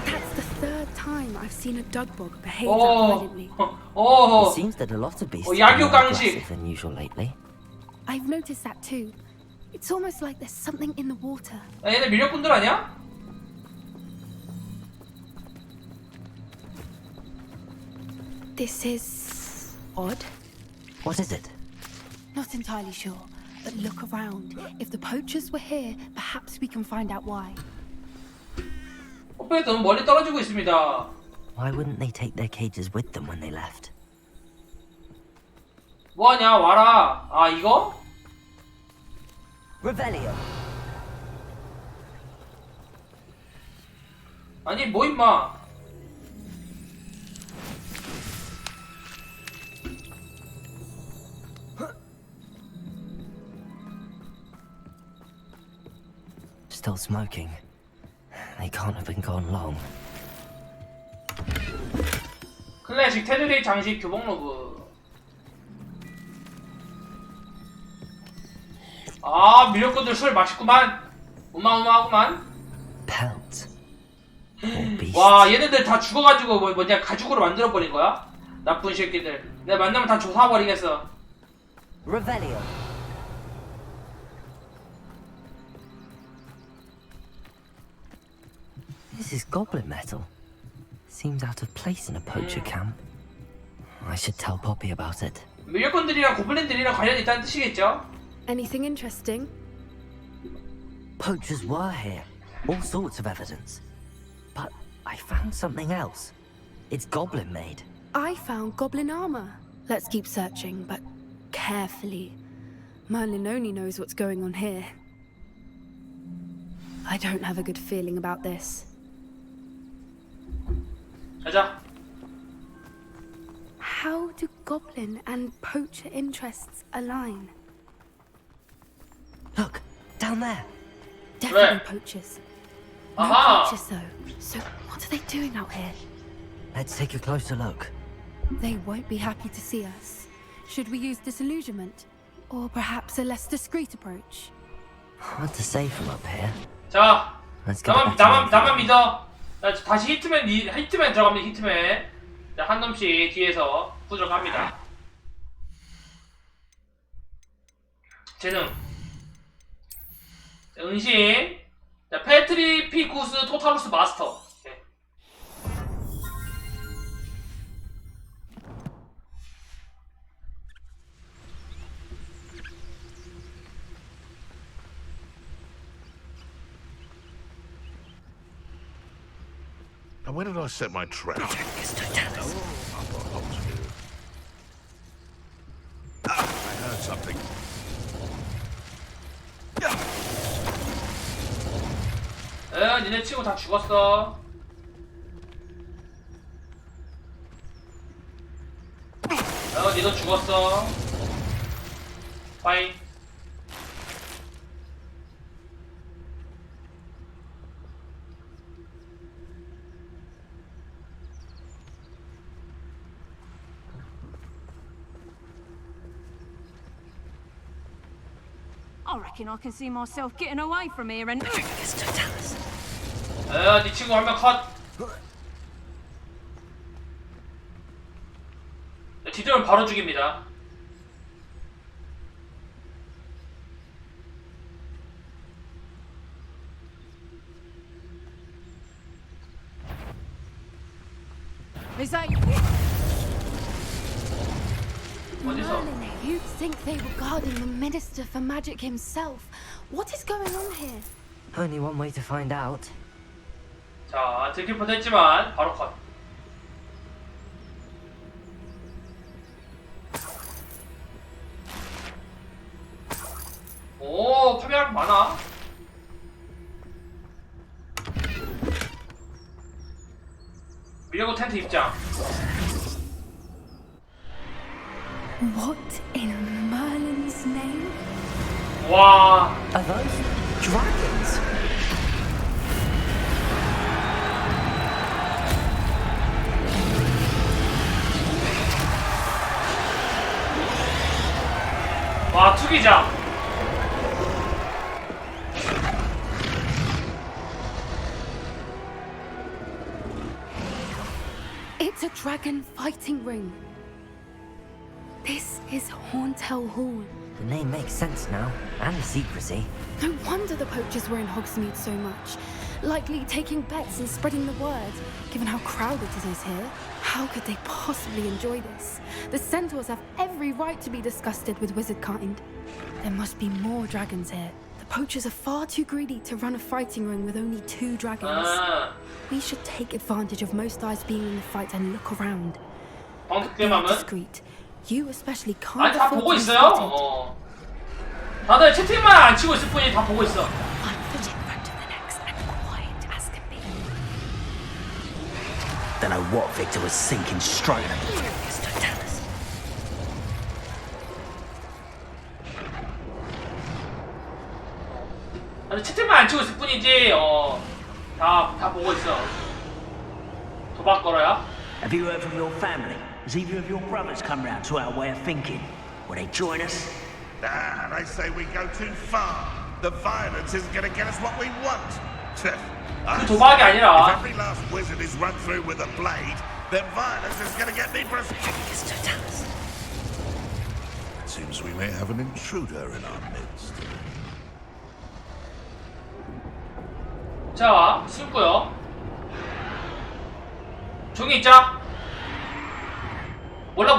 That's the third time I've seen a dugbog behave Oh. violently. It seems that a lot of beasts are 야교 more 강식. aggressive than usual lately. I've noticed that too. It's almost like there's something in the water. 얘네 밀렵꾼들 아니야? This is odd. What is it? Not entirely sure, but look around. If the poachers were here, perhaps we can find out why. 호프에 너무 멀리 떨어지고 있습니다. Why wouldn't they take their cages with them when they left? 뭐하냐 와라. 아 이거? Revelio. 아니 뭐 임마. Still smoking. They can't have been gone long. 클래식 테두리 장식 교복 로브. 아 밀렵꾼들 술 맛있구만. 우마우마하구만. Pelt. 와 얘네들 다 죽어가지고 뭐냐 가죽으로 만들어버린 거야? 나쁜 새끼들. 내가 만나면 다 조사버리겠어. Revelio. This is goblin metal. Seems out of place in a poacher camp. I should tell Poppy about it. 밀렵꾼들이랑 고블린들이랑 관련이 있다는 뜻이겠죠? Anything interesting? Poachers were here. all sorts of evidence. But I found something else. It's goblin made. I found goblin armor. Let's keep searching, but carefully. Merlin only knows what's going on here. I don't have a good feeling about this. 가자. How do goblin and poacher interests align? Look, down there. Definitely poachers. No Aha! poachers though. So what are they doing out here? Let's take a closer look. They won't be happy to see us. Should we use disillusionment? Or perhaps a less discreet approach? Hard to say from up here. 자, Let's get a better 나만 믿어. 자, 다시 히트맨 들어갑니다. 히트맨. 자, 한 놈씩 뒤에서 부족합니다. 재능. 자, 은신. 자, 페트리피쿠스 토탈루스 마스터. 오케이. And where did I set my trap? I heard something. 니네 치고 다 죽었어. 니도 죽었어. 파이. I reckon I can see myself getting away from here and... 니 친구 한 명 컷. 뒤들면 바로 죽입니다. Is that Merlin, you'd think they were guarding the Minister for Magic himself. What is going on here? Only one way to find out. 자, 들킬 뻔했지만 바로 컷. 오, 파밍할 거 많아. 밀려고 텐트 입장. What in Merlin's name? 와. Are those dragons? 와, 투기장. It's a dragon fighting ring. This is Horntail Hall. The name makes sense now, and the secrecy. No wonder the poachers were in Hogsmeade so much. Likely taking bets and spreading the word, given how crowded it is here. How could they possibly enjoy this? The centaurs have every right to be disgusted with wizard kind. There must be more dragons here. The poachers are far too greedy to run a fighting ring with only 2 dragons. We should take advantage of most eyes being in the fight and look around. Be discreet. You especially can't 아니, 다 afford 보고 to be 있어요. spotted. 다들 채팅만 안 치고 있을 뿐이 다 보고 있어. One foot in front of the next and quiet as can be. Don't know what Victor was thinking straight. 아니, 채팅만 안 치고 있을 뿐이지. 다 보고 있어. 도박 걸어야. Have you heard from your family? Has either of your brothers come round to our way of thinking? Will they join us? Ah, they say we go too far. The violence isn't going to get us what we want. 그 도박이 아니라. If every last wizard is run through with a blade, then violence is going to get me for a... It seems we may have an intruder in our midst. 자, 숨고요. 종이 있자. 몰라.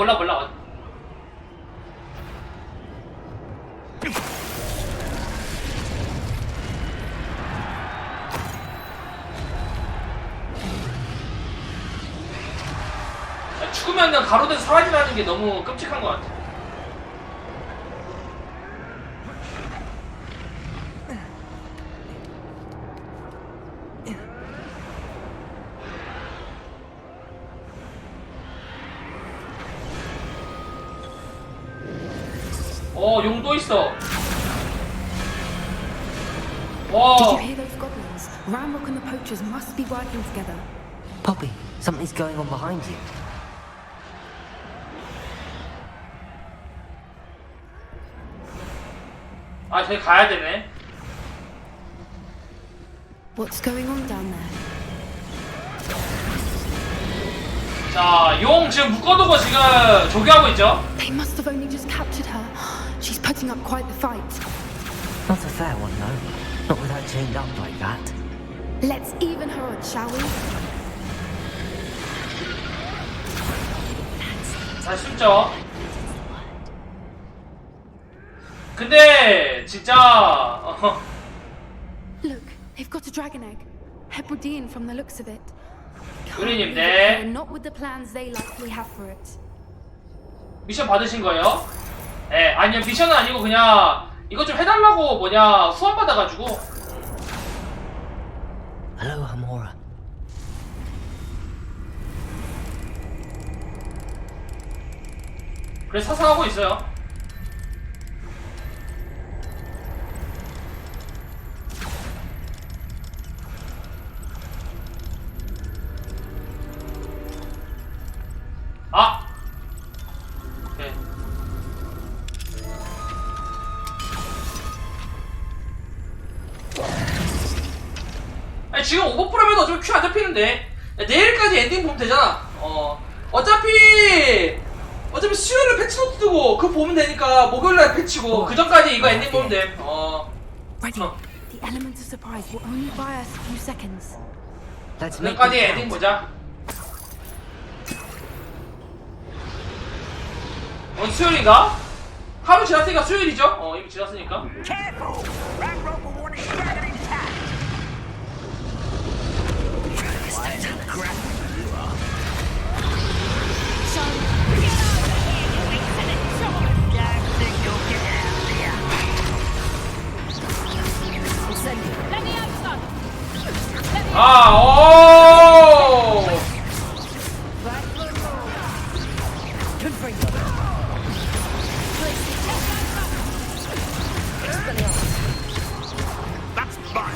가로돼서 사라지라는 게 너무 끔찍한 것 같아. 용 또 있어. Did you hear those goblins? Ranrock and the poachers must be working together. Poppy, something's going on behind you. 아, 저기 가야 되네. What's going on down there? 자, 용 지금 묶어두고 지금 조교하고 있죠? They must have only just captured her. She's putting up quite the fight. Not a fair one, though. Not with her chained up like that. Let's even her odds, shall we? 잘 숨죠. 근데 진짜 Look, they've got a dragon egg. Hebridean from the looks of it. 요리님, They're 네. not with the plans they likely have for it. 미션 받으신 거예요? 예, 아니요, 미션은 아니고 그냥 이거 좀 해달라고 뭐냐 후원 받아가지고. Hello, Hamora. 그래서 사상하고 있어요. 아! 네. 아니, 지금 오버프라면 어차피 큐 안 잡히는데. 야, 내일까지 엔딩 보면 되잖아. 어차피 수요일에 패치 노트 뜨고 그거 보면 되니까 목요일날 패치고 그 전까지 이거 엔딩 보면 돼. Ready. The element of surprise will only buy us a few seconds. Let's 그 make 전까지 it 엔딩 count. 보자. 수요일인가? 하루 지났으니까 수요일이죠? 이미 지났으니까. Careful! Ranrock will want his dragon intact. 오! That's fine.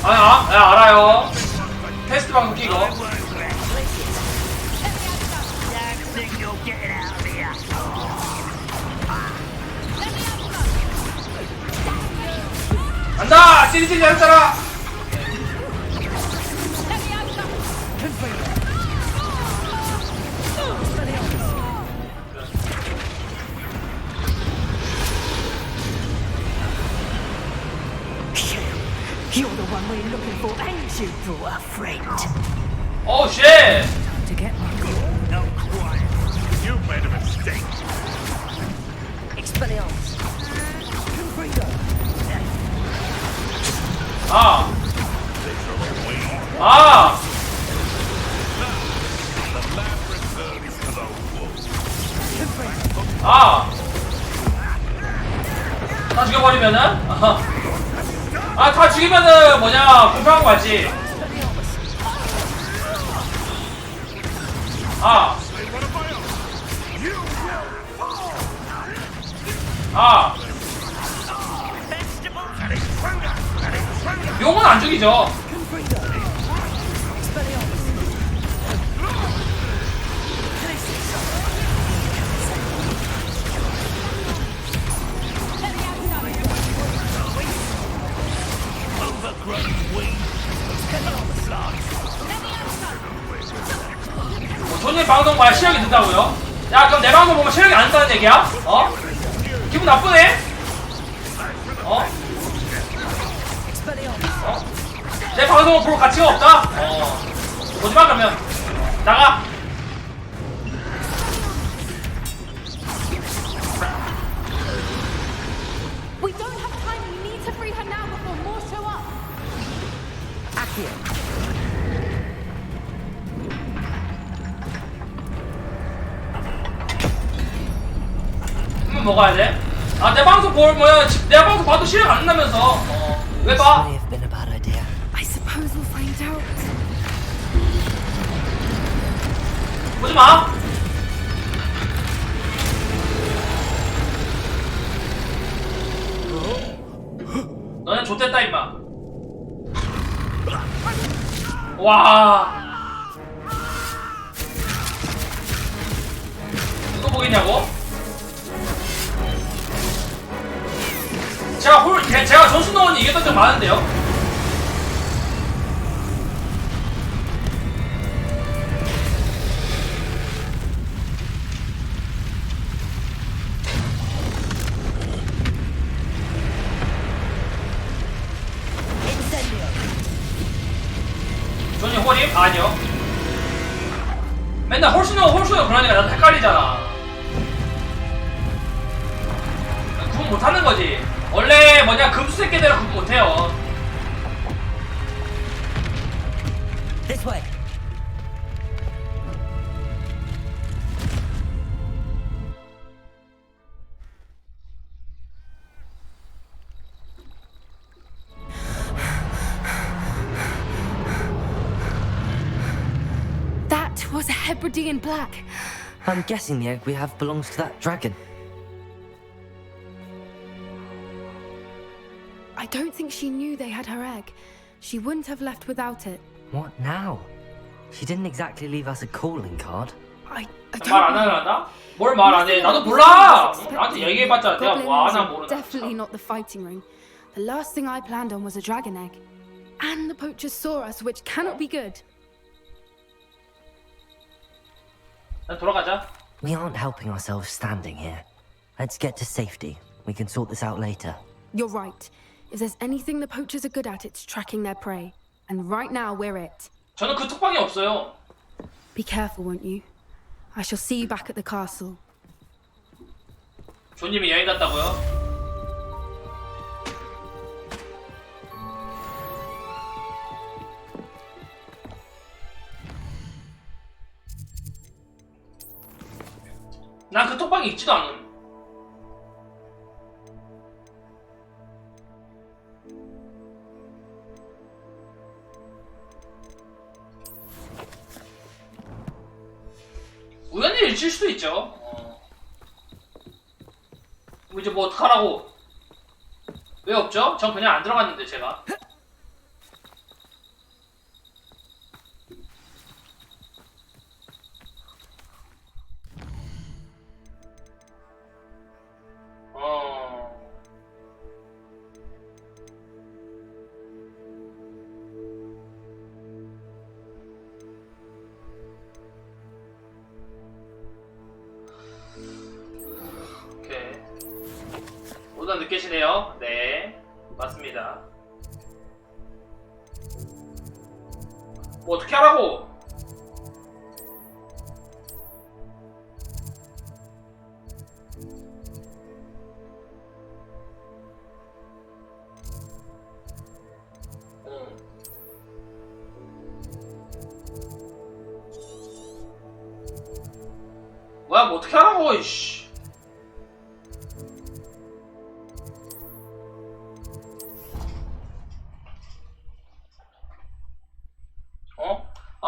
알아요. 테스트 방송 끼고. 간다! 찌릿찌릿 할 사람! You're the one we're looking for, ain't you, poor friend? Oh shit! To get my No, quiet. You made a mistake. Expelliarmus. 아! The lab returns to the wolves. 아! 다 죽여버리면은? 다 죽이면은 뭐냐 공평한 거 맞지? 용은 안 죽이죠. 존님 방송 봐야 시력이 든다고요? 야, 그럼 내 방송 보면 시력이 안 든다는 얘기야? 기분 나쁘네? 내 방송을 볼 가치가 없다? 보지마 그러면 나가. We don't have time. We need to free her now before more show up. Accio. 먹어야 돼? 아, 내 방송 내 방송 봐도 실력 안 난다면서. 왜 봐? May have been a bad idea. I suppose we'll find out. 보지 마. 너네 좆됐다 임마. 와. 이거 보겠냐고? 제가 전수 넣으니 이겼던 적 많은데요? 존이 호림? 아니요. 맨날 홀수노 그러니까 나도 헷갈리잖아. 구분 못하는 거지. 원래 뭐냐 금수 새끼들은 구분 못해요. This way. That was a Hebridean black. I'm guessing the egg we have belongs to that dragon. I don't think she knew they had her egg. She wouldn't have left without it. What now? She didn't exactly leave us a calling card. I 말 안 하려나? 뭘 말 안 해? 나도 몰라. 나한테 얘기해봤자 내가 뭐 하나 모르나. Definitely not the fighting ring. The last thing I planned on was a dragon egg. And the poachers saw us, which cannot be good. 돌아가자. We aren't helping ourselves standing here. Let's get to safety. We can sort this out later. You're right. If there's anything the poachers are good at, it's tracking their prey. And right now, we're it. 저는 그 톡방이 없어요. Be careful, won't you? I shall see you back at the castle. 조님이 여행 갔다고요? 난 그 톡방이 있지도 않음. 우연히 일칠 수도 있죠. 이제 뭐 어떡하라고. 왜 없죠? 전 그냥 안 들어갔는데 제가. 오늘 늦게 쉬네요. 네, 맞습니다. 뭐 어떻게 하라고? 뭐야, 뭐 어떻게 하라고, 이씨.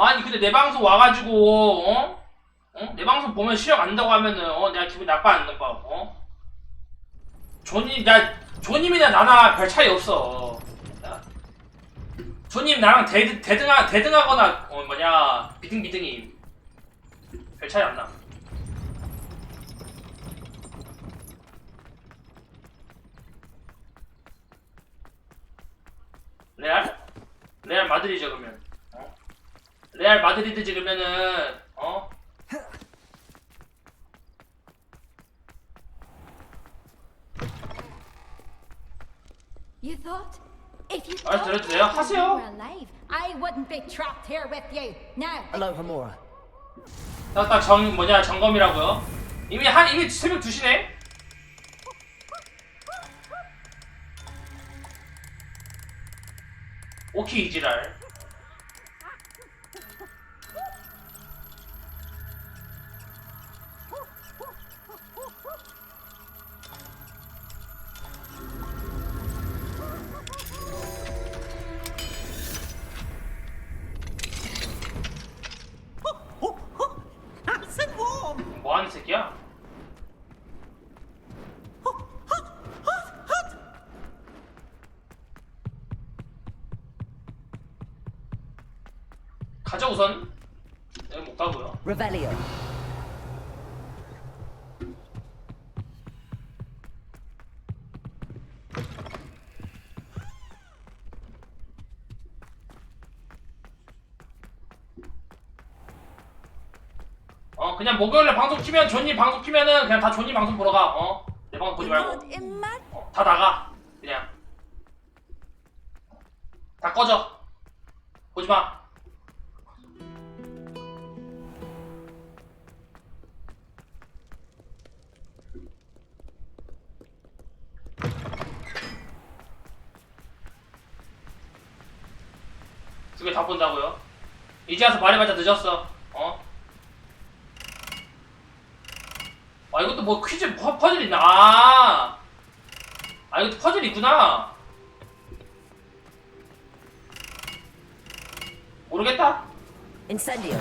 아니 근데 내 방송 와가지고 내 방송 보면 실력 안 된다고 하면은 내가 기분 나빠 안 나빠? 조님이나 나나 별 차이 없어. 조님 나랑 대등하거나 비등비등이 별 차이 안 나. 레알 마드리드죠 그러면. 레알 마드리드 찍으면은 You thought if you 들어주세요. 하세요. were alive, I wouldn't be trapped here with you. Now. Hello, Hamura. 딱 점검이라고요. 이미 새벽 2시네. 오키 이지랄. 우선 여기 못 가고요. Revelio. 그냥 목요일에 방송 키면 존니 방송 키면은 그냥 다 존니 방송 보러 가. 내 방송 보지 말고. 다 나가. 그냥 다 꺼져. 보지 마. 두 개 다 본다고요? 이제 와서 말해봤자 늦었어. 아 이것도 뭐 퀴즈 퍼즐 있나? 아 이것도 퍼즐 있구나. 모르겠다. Incendio.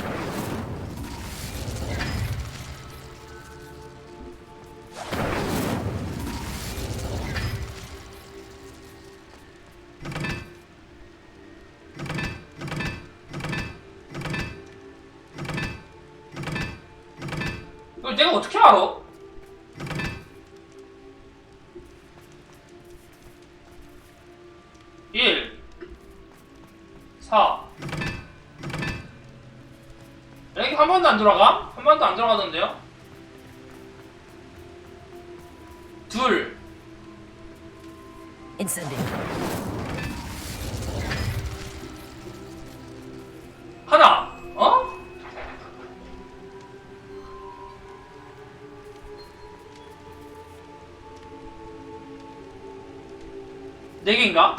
이걸 내가 어떻게 알아? 일 4 여기 한 번도 안 돌아가? 한 번도 안 돌아가던데요? 둘 Incendio. 하나 네 개인가?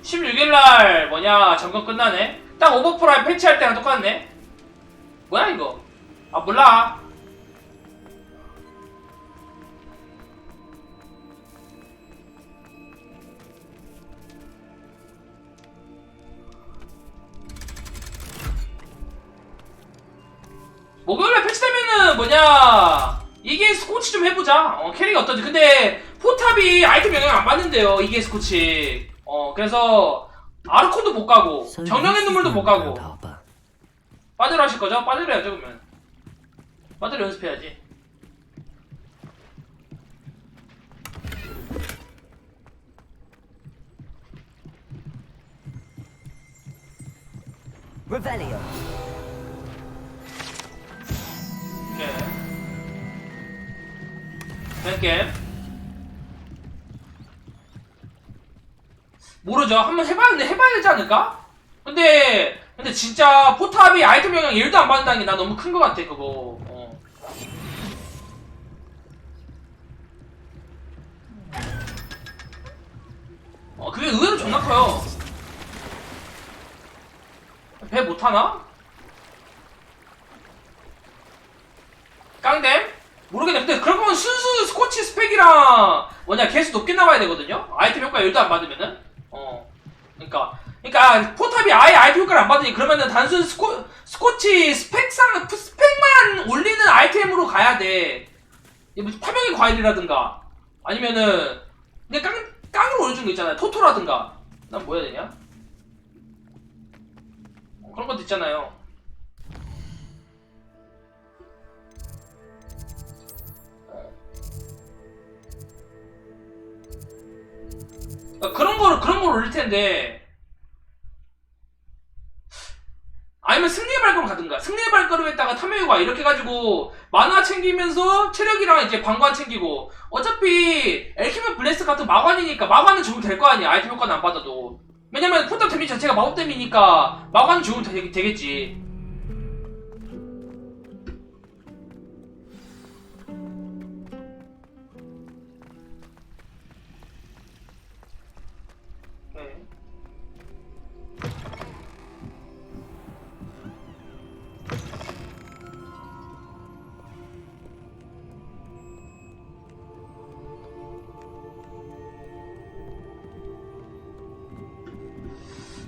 16일날 뭐냐 점검 끝나네. 딱 오버프라임 패치할 때랑 똑같네. 뭐야 이거? 아 몰라. 목요일에 패치되면은 뭐냐 EGS 코치 좀 해보자. 캐릭이 어떤지. 근데 포탑이 아이템 영향 안 받는데요 EGS 코치. 그래서 아르콘도 못 가고 정령의 눈물도 못 가고. 빠지러 하실 거죠? 빠지러 해야죠 그러면. 빠지러 연습해야지. Revelio. 몇 모르죠. 한번 해봐야 되지 않을까? 근데 진짜 포탑이 아이템 영향 1도 안 받는다는 게 나 너무 큰 거 같아 그거. 그게 의외로 존나 커요. 배 못하나? 깡댐? 모르겠네. 근데 그럴 거면 순수 스코치 스펙이랑 뭐냐 개수 높게 나와야 되거든요? 아이템 효과 1도 안 받으면은? 그러니까 포탑이 아예 아이템 효과를 안 받으니 그러면은 단순 스코치 스펙만 올리는 아이템으로 가야 돼. 무슨 파병의 과일이라든가 아니면은 그냥 깡으로 올려주는 거 있잖아요. 토토라든가. 난 뭐 해야 되냐? 그런 것도 있잖아요. 그런 걸 올릴 텐데. 아니면 승리의 발걸음 가든가. 승리의 발걸음에다가 탐욕과 이렇게 해가지고 만화 챙기면서 체력이랑 이제 방관 챙기고. 어차피 엘키면 블레스 같은 마관이니까 마관은 적용 될 거 아니야. 아이템 효과는 안 받아도. 왜냐면 포탑 데미지 자체가 마법 데미니까 마관은 적용 되겠지.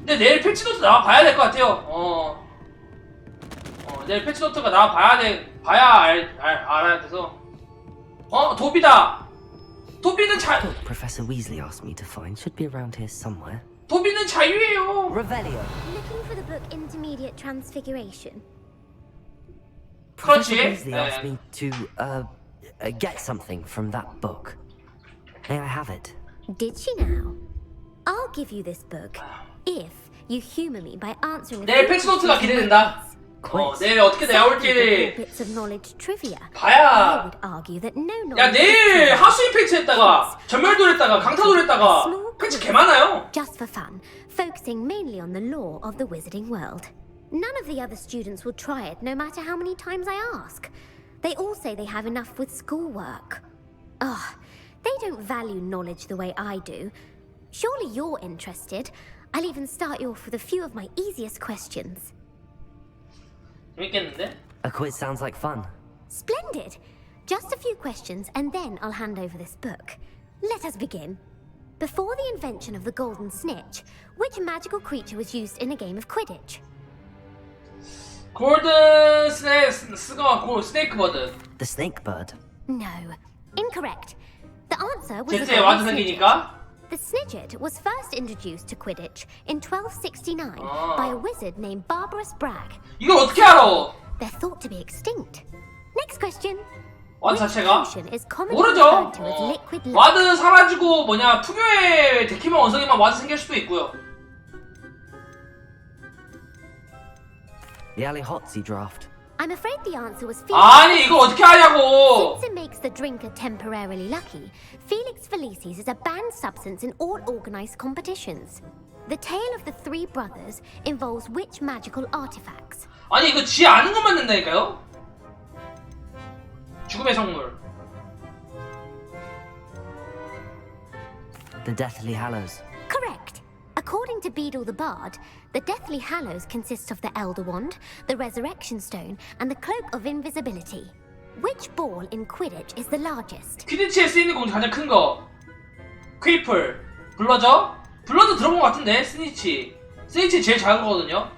근데 내일 패치노트 나와봐야 될 것 같아요. 내일 패치노트가 나와봐야 알아야 돼서. 도비다! 도비는 잘. Professor Weasley asked me to find should be around here somewhere. 도비는 자유예요. Revelio. Looking for the book Intermediate Transfiguration. Professor 그렇지. Weasley asked me to get something from that book. May I have it? Did she now? I'll give you this book if you humor me by answering. 내일 팩스노트가 기대된다. 내일 어떻게 나올지 bits of knowledge trivia. 봐야. I would argue that no 야, knowledge. 내일 하수 이펙트 했다가 전멸돌 했다가 강타돌 했다가 팩트 개 많아요. Just for fun, focusing mainly on the lore of the wizarding world. None of the other students will try it, no matter how many times I ask. They all say they have enough with schoolwork. Ugh, they don't value knowledge the way I do. Surely you're interested. I'll even start you off with a few of my easiest questions. 재밌겠는데? A quiz sounds like fun. Splendid! Just a few questions and then I'll hand over this book. Let us begin. Before the invention of the golden snitch, which magical creature was used in a game of Quidditch? 골든 스네이크 버드. The snake bird. No. Incorrect. The answer was 제트에 와드 the 생기니까? The Snidget was first introduced to Quidditch in 1269 by a wizard named Barbarous Bragg. 이걸 어떻게 알아? They're thought to be extinct. Next question. 와드 자체가? Potion is commonly 모르죠. referred to as liquid love. 와드 사라지고 풍요의 데키만 원석이만 와드 생길 수도 있고요. The Allihotzi draft. I'm afraid the answer was Felix. 아니 이거 어떻게 하냐고. Since it makes the drinker temporarily lucky, Felix Felicis is a banned substance in all organized competitions. The tale of the three brothers involves which magical artifacts? 아니 이거 지 아는 것만 낸다니까요? 죽음의 성물. The Deathly Hallows. Correct. According to Beedle the Bard, the Deathly Hallows consists of the Elder Wand, the Resurrection Stone, and the Cloak of Invisibility. Which ball in Quidditch is the largest? 퀴디치에 쓰이는 공이 가장 큰 거. 퀴플. 블러저? 블러저 들어본 것 같은데. 스니치 제일 작은 거거든요.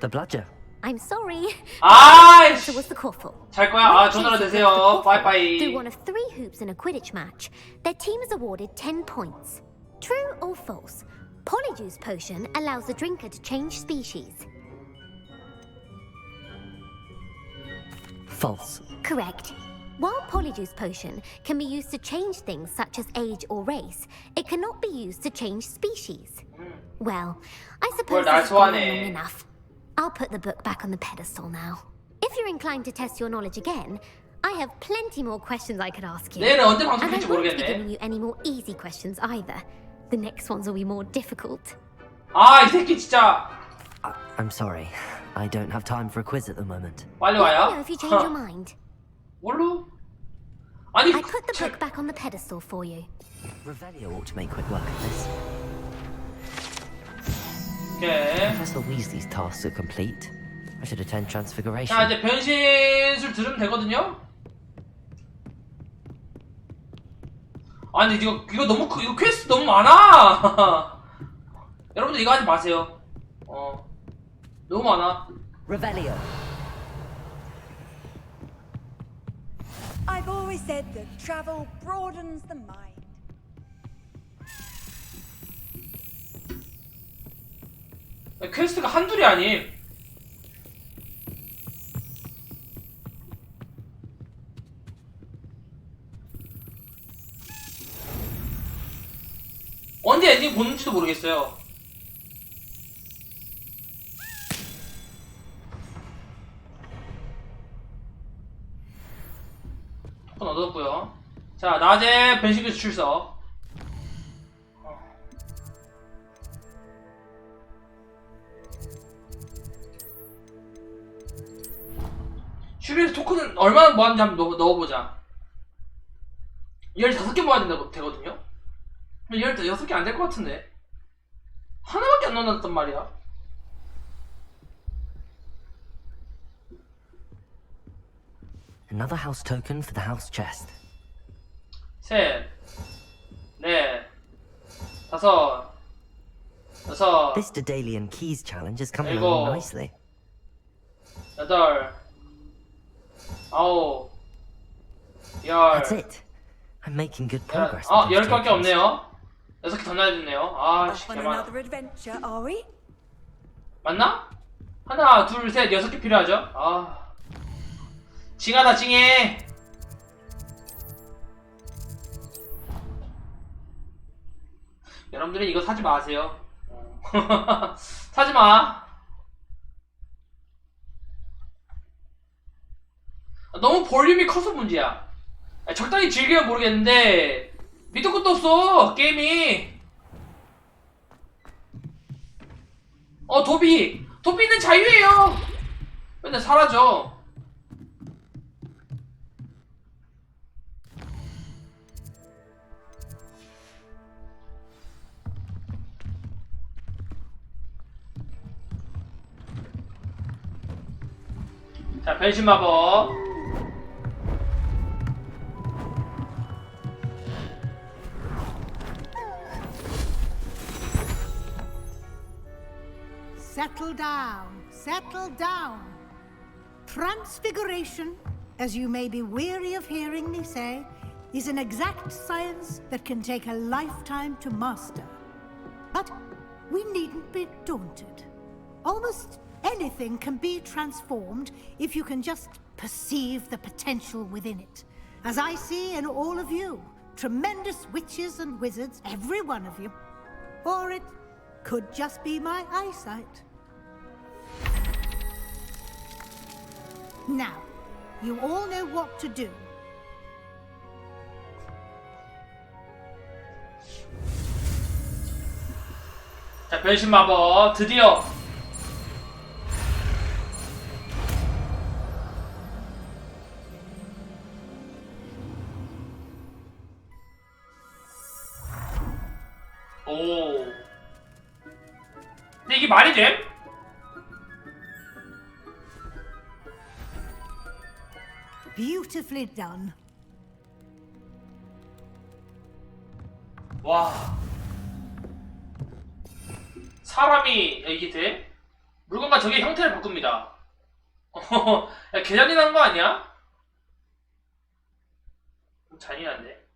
The Bludger. I'm sorry. 아이씨. was the Quaffle. 잘 거야. 아, 전화로 되세요. 빠이빠이. Through one of 3 hoops in a Quidditch match, their team is awarded 10 points. True or false? Polyjuice Potion allows the drinker to change species. False. Correct. While Polyjuice Potion can be used to change things such as age or race, it cannot be used to change species. Well, I suppose this is long enough. I'll put the book back on the pedestal now. If you're inclined to test your knowledge again, I have plenty more questions I could ask you. 내일은 언제 방송 And I 될지 won't be 모르겠네. giving you any more easy questions either. The next ones will be more difficult. 아, 이 새끼 진짜. I'm sorry. I don't have time for a quiz at the moment. 빨리 Let me 와요. know if you change your mind. 뭘로? 아니, I put the book back on the pedestal for you. Revelio ought to make quick work of this. 오케이. Professor Weasley's tasks are complete. I should attend Transfiguration. 자, 이제 변신술 들으면 되거든요. 아니 이거 너무 이거 퀘스트 너무 많아. 여러분들 이거 하지 마세요. 너무 많아. Revelio. I've always said that travel broadens the mind. 퀘스트가 한둘이 아님. 언제 엔딩 보는지도 모르겠어요. 토큰 얻었고요. 자, 낮에 변신기술 출석. 슈리에서 토큰은 얼마나 모았는지 한번 넣어보자. 15개 모아야 된다고 되거든요? 16개 안 될 것 같은데? 하나밖에 안 넣어놨단 말이야. Another house token for the house chest. 셋, 넷, 다섯, 여섯, This Daedalian Keys challenge is coming 일곱, along nicely. 여덟, 아홉, 열. That's it. I'm making good progress. 10개밖에 없네요. 6개 더 넣어야 됐네요. 아, 씨, On 개많아. another adventure, are we? 맞나? 하나, 둘, 셋, 6개 필요하죠? 아. 징하다, 징해! 여러분들은 이거 사지 마세요. 사지 마! 너무 볼륨이 커서 문제야. 적당히 즐기면 모르겠는데, 밑도 끝도 없어, 게임이! 도비는 자유예요! 맨날 사라져. 자, 변신 마법. Settle down, settle down. Transfiguration, as you may be weary of hearing me say, is an exact science that can take a lifetime to master. But we needn't be daunted. Almost anything can be transformed if you can just perceive the potential within it. As I see in all of you, tremendous witches and wizards, every one of you. Or it could just be my eyesight. Now, you all know what to do. 자, 변신 마법 드디어. 오. 근데 이게 말이 돼? Beautifully done. 와. 사람이 이게 돼? 물건과 적의 형태를 바꿉니다. 야, 개잔인한 거 아니야? 잔인한데?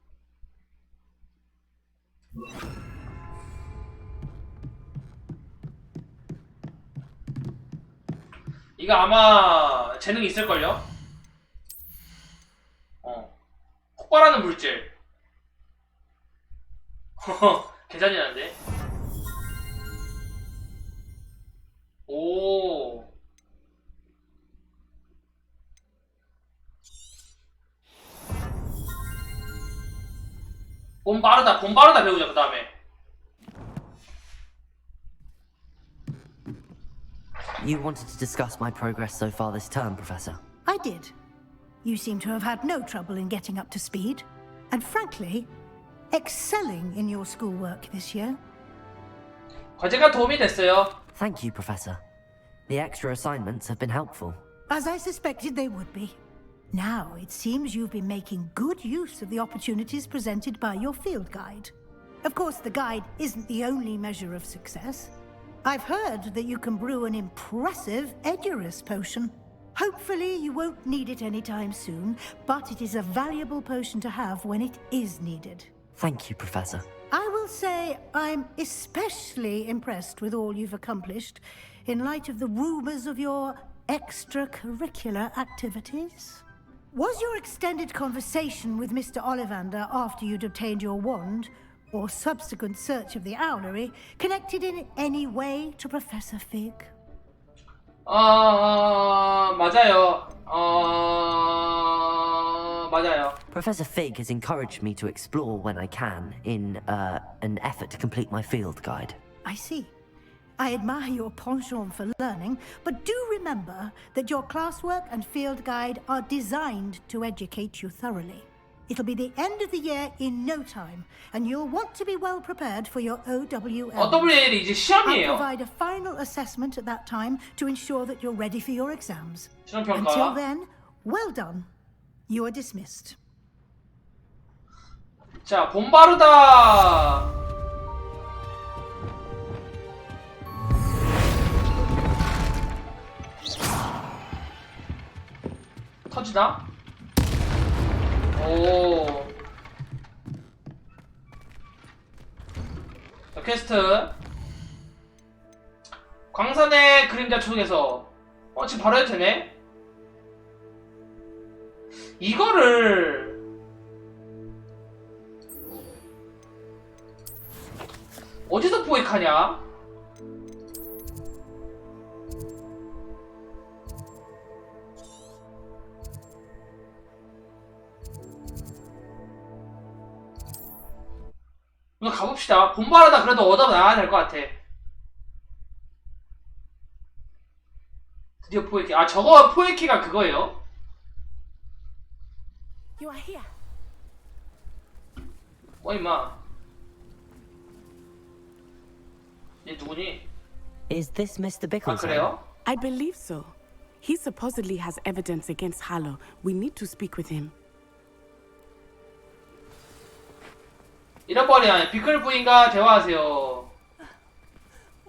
이거 아마 재능이 있을걸요? 폭발하는 물질. 개잔인한데? 오. 본 빠르다 배우자, 그 다음에. You wanted to discuss my progress so far this term, Professor? I did. You seem to have had no trouble in getting up to speed, and frankly, excelling in your schoolwork this year. 과제가 도움이 됐어요. Thank you, Professor. The extra assignments have been helpful. As I suspected they would be. Now, it seems you've been making good use of the opportunities presented by your field guide. Of course, the guide isn't the only measure of success. I've heard that you can brew an impressive Edurus potion. Hopefully, you won't need it anytime soon, but it is a valuable potion to have when it is needed. Thank you, Professor. I will say I'm especially impressed with all you've accomplished in light of the rumors of your extracurricular activities. Was your extended conversation with Mr. Ollivander after you'd obtained your wand, or subsequent search of the owlery, connected in any way to Professor Fig? 맞아요. 맞아요. Professor Fig has encouraged me to explore when I can in an effort to complete my field guide. I see. I admire your penchant for learning, but do remember that your classwork and field guide are designed to educate you thoroughly. It'll be the end of the year in no time, and you'll want to be well prepared for your OWL. OWL이 이제 시험이에요. I'll provide a final assessment at that time to ensure that you're ready for your exams. 시험평가. Until then, well done. You are dismissed. 자, 본바르다. 터지나? 오. 퀘스트. 광산의 그림자 속에서 지금 바로 해도 되네? 이거를 어디서 포획하냐? 이거 가봅시다. 본바라다 그래도 얻어놔야 될 것 같아. 드디어 포획키. 아, 저거 포획키가 그거예요? You are here. 임마. 얘 누구니? Is this Mr. Bickles? 그래요? I believe so. He supposedly has evidence against Harlow. We need to speak with him. 잃어버린 비클 부인과 대화하세요.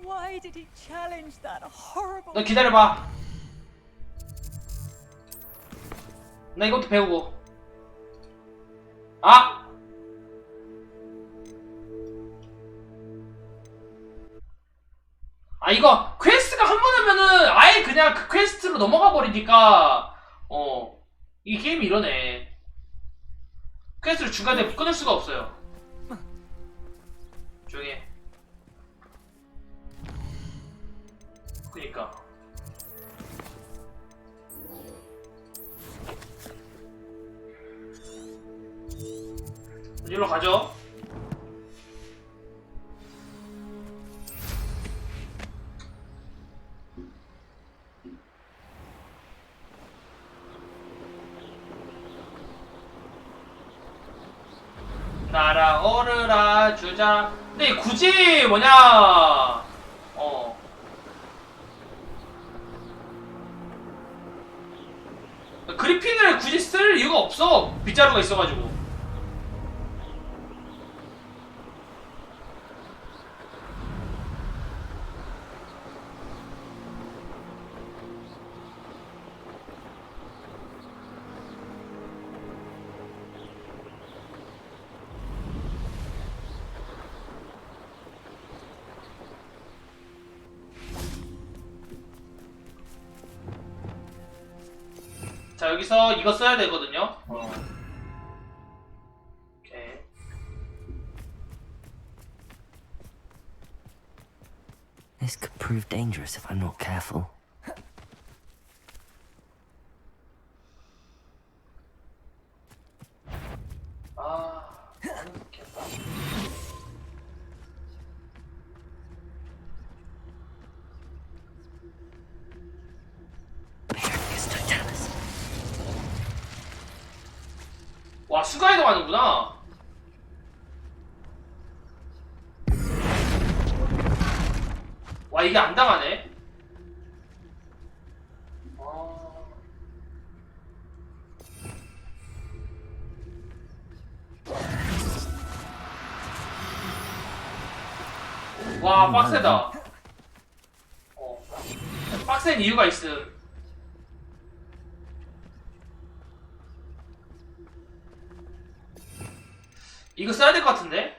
Why did he challenge that horrible? 너 기다려봐. 나 이것도 배우고. 아! 아, 이거 퀘스트가 한 번 하면은 아예 그냥 그 퀘스트로 넘어가 버리니까 이 게임이 이러네. 퀘스트를 중간에 끊을 수가 없어요. 조용히 해. 그니까 이리로 가죠. 날아오르라 주자. 근데 굳이 뭐냐 그리핀을 굳이 쓸 이유가 없어. 빗자루가 있어가지고. 자, 여기서 이거 써야 되거든요. 오케이. This could prove dangerous if I'm not careful. 와, 수가이도 가는구나. 와, 이게 안 당하네. 와, 빡세다. 빡센 이유가 있음. 이거 써야 될 것 같은데?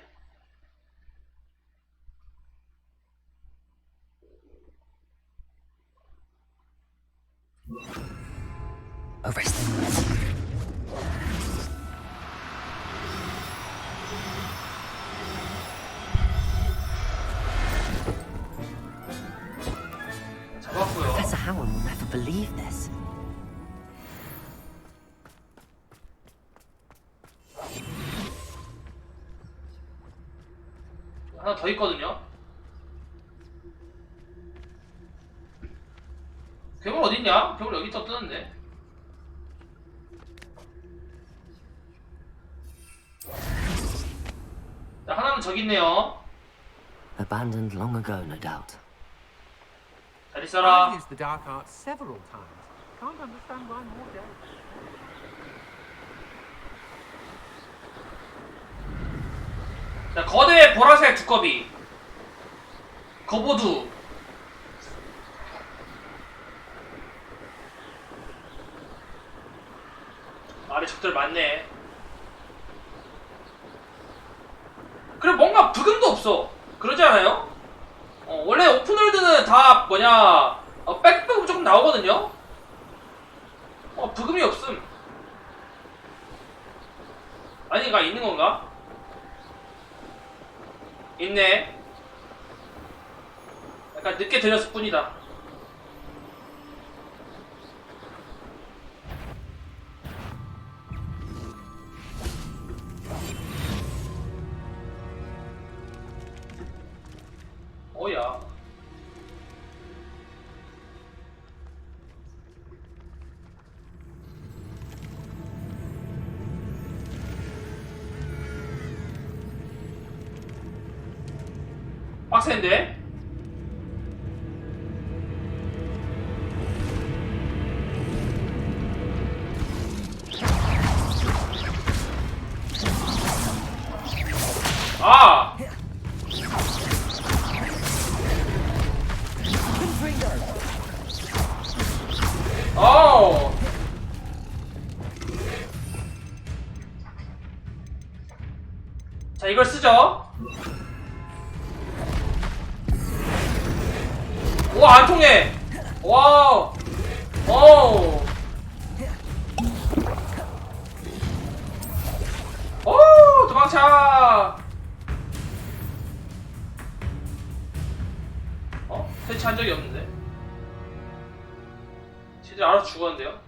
잡았고요. Professor Howard will never believe this. 하나 더 있거든요. 괴물 어딨냐? 괴물 여기 또 뜨는데. 자, 하나는 저기 있네요. Abandoned long ago, no doubt. 잘 있어라. I've used the dark arts several times. Can't understand why more don't. 자, 거대 보라색 두꺼비. 거보두. 아래 적들 많네. 그래, 뭔가 부금도 없어. 그러지 않아요? 원래 오픈월드는 다 뭐냐 백업 무조건 나오거든요? 부금이 없음. 아니가 있는 건가? 있네. 약간 늦게 들렸을 뿐이다. 어야. 빡센데? 아! 어. 자, 이걸 쓰죠. 와, 안 통해. 와우. 오. 오, 도망쳐. 설치한 적이 없는데. 쟤들 알아서 죽었는데요.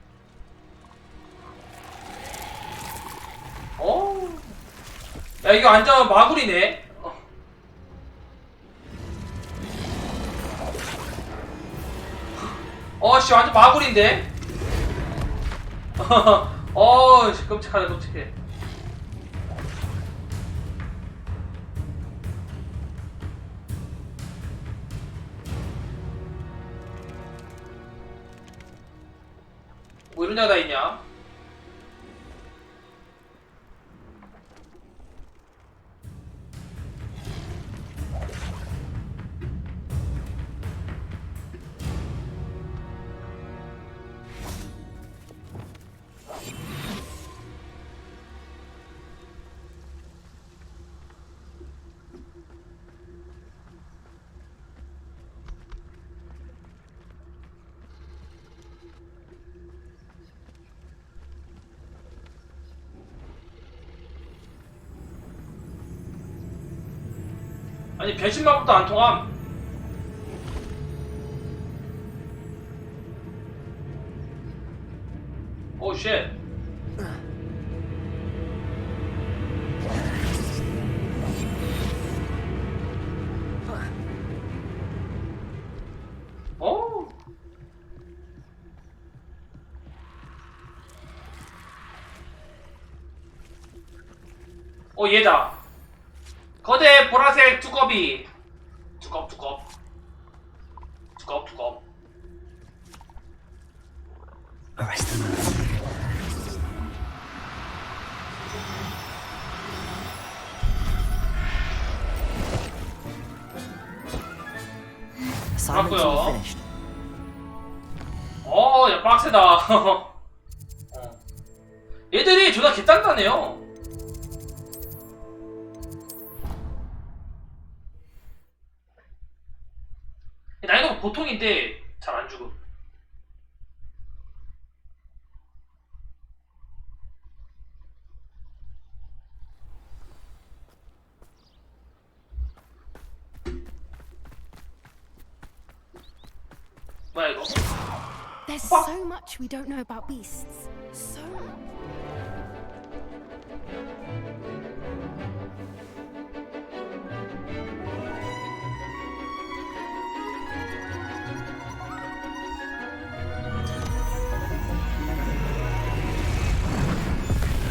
야, 이거 완전 마구리네. 씨, 완전 마구리인데? 끔찍하다, 끔찍해. 뭐 이런 데가 다 있냐? 아니 변신마법도 안 통함. 오 쉣. 얘다. 거대 보라색 두꺼비. 두껍. 맞고요. 야 빡세다. 얘들이 존나 개단단해요. 난이도가 보통인데 잘 안 죽음. 뭐야 이거? There's so much we don't know about beasts. So much.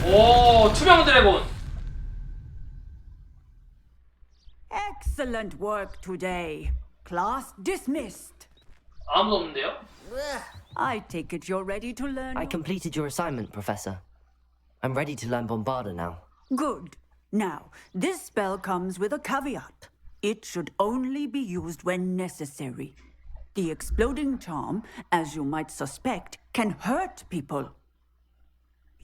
오, 투명 드래곤. Excellent work today. Class dismissed. 아무도 없는데요? I take it you're ready to learn. I completed your assignment, Professor. I'm ready to learn Bombarda now. Good. Now, this spell comes with a caveat. It should only be used when necessary. The exploding charm, as you might suspect, can hurt people.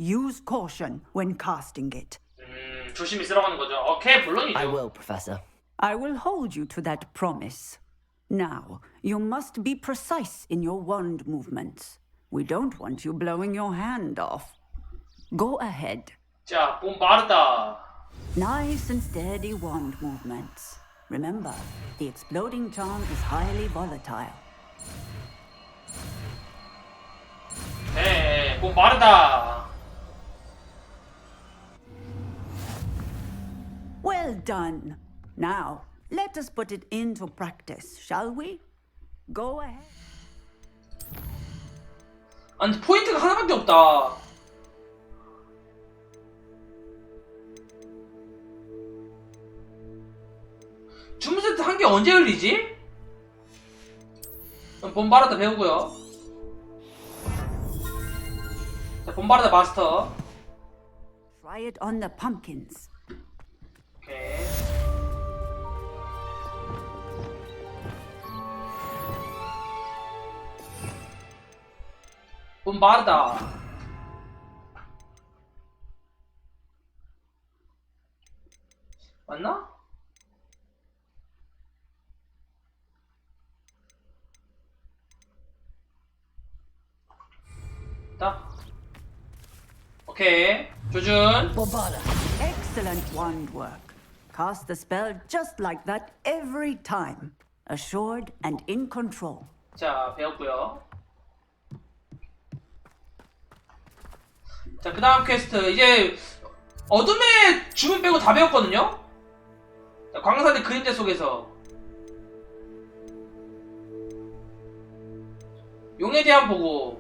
Use caution when casting it. 조심히 쓰라고 하는 거죠. 오케이, 물론이죠. I will, Professor. I will hold you to that promise. Now, you must be precise in your wand movements. We don't want you blowing your hand off. Go ahead. 자, 봄바르다. Nice and steady wand movements. Remember, the exploding charm is highly volatile. 네, 봄바르다. Well done. Now, let us put it into practice, shall we? Go ahead. 아니, 포인트가 하나밖에 없다. 주문 세트 한 개 언제 열리지? 봄바르다 배우고요. 자, 봄바르다 마스터. Try it on the pumpkins. 오케이. 봄바르다. 맞나? 딱. 오케이. 조준. Excellent wand work. Cast the spell just like that every time. Assured and in control. 자, 배웠고요. 자, 그 다음 퀘스트. 이제 어둠의 주문 빼고 다 배웠거든요? 자, 광산의 그림자 속에서 용에 대한 보고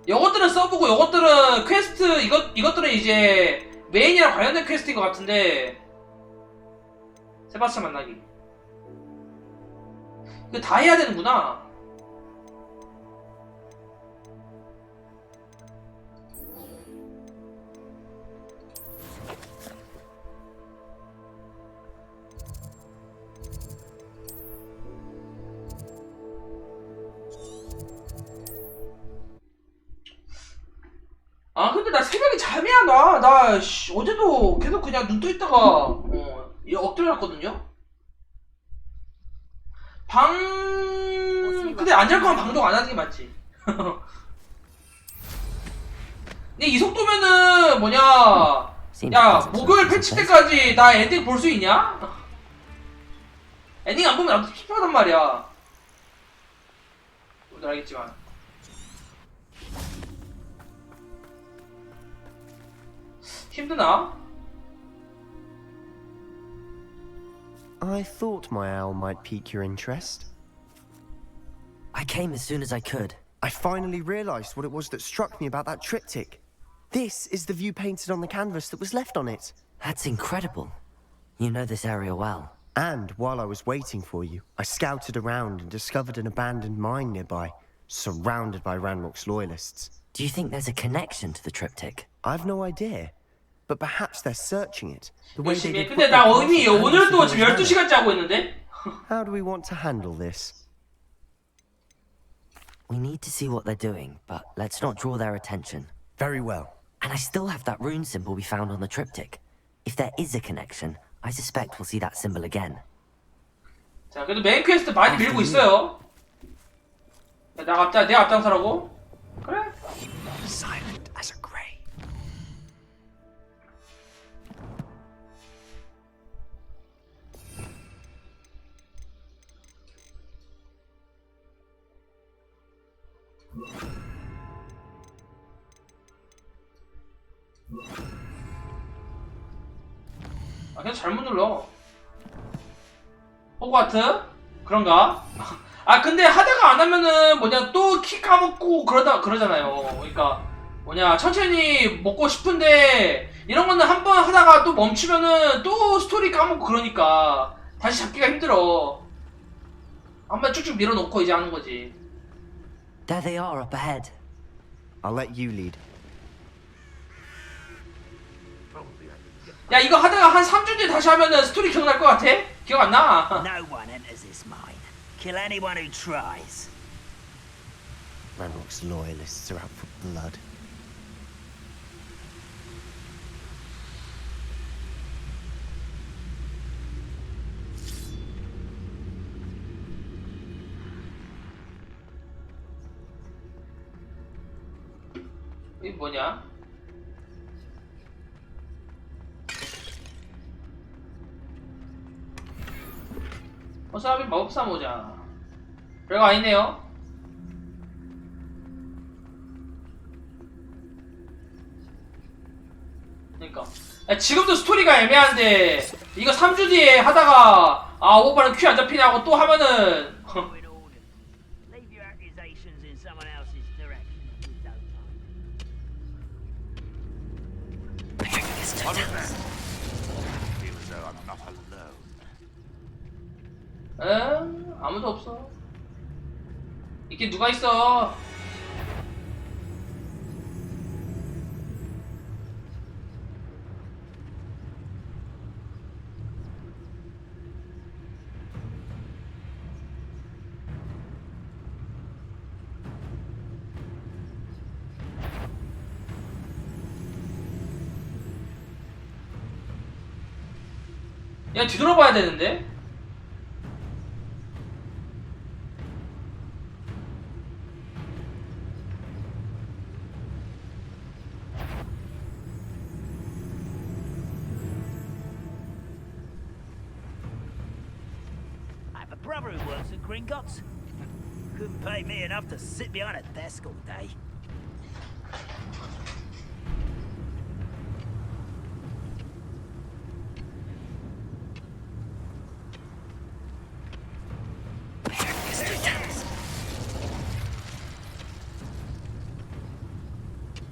요것들은 써보고 요것들은 퀘스트 이것들은 이제 메인이랑 관련된 퀘스트인 것 같은데 세바스찬 만나기 이거 다 해야 되는구나. 아 근데 나 새벽에 잠이 안 와. 나 어제도 계속 그냥 눈 떠 있다가 엎드려 놨거든요. 근데 안 잘 거면 방송 안 하는 게 맞지. 근데 이 속도면은 뭐냐, 야 목요일 패치 때까지 나 엔딩 볼 수 있냐? 엔딩 안 보면 나도 킵하단 말이야. 오늘 알겠지만 힘드나? I thought my owl might pique your interest. I came as soon as I could. I finally realized what it was that struck me about that triptych. This is the view painted on the canvas that was left on it. That's incredible. You know this area well. And while I was waiting for you, I scouted around and discovered an abandoned mine nearby, surrounded by Ranrock's loyalists. Do you think there's a connection to the triptych? I've no idea. But perhaps they're searching it. The way they did 근데 나 이미 오늘 또 지금 12시간째 하고 있는데? How do we want to handle this? We need to see what they're doing, but let's not draw their attention. Very well. And I still have that rune symbol we found on the triptych. If there is a connection, I suspect we'll see that symbol again. 자, 그래도 메인 퀘스트 많이 밀고 있어요. 내가 앞장서라고? 그래? Silent as a grave. 아 그냥 잘못 눌러. 호그와트? 그런가? 아 근데 하다가 안 하면은 뭐냐 또 키 까먹고 그러잖아요. 그러니까 뭐냐 천천히 먹고 싶은데 이런 거는 한 번 하다가 또 멈추면은 또 스토리 까먹고 그러니까 다시 잡기가 힘들어. 한번 쭉쭉 밀어놓고 이제 하는 거지. There they are up ahead. I'll let you lead. 야 이거 하다가 한 3주 뒤에 다시 하면은 스토리 기억날 것 같아? 기억 안 나? No one enters this mine. Kill anyone who tries. Ranrock's loyalists are out for blood. 이게 뭐냐? 어차피 마법사 모자. 별거 아니네요. 그러니까 지금도 스토리가 애매한데 이거 3주 뒤에 하다가 아 오빠는 큐 안 잡히냐고 또 하면은 아무도 없어. 이게 누가 있어? 야 뒤돌아봐야 되는데? Brother who works at Gringotts. Couldn't pay me enough to sit behind a desk all day.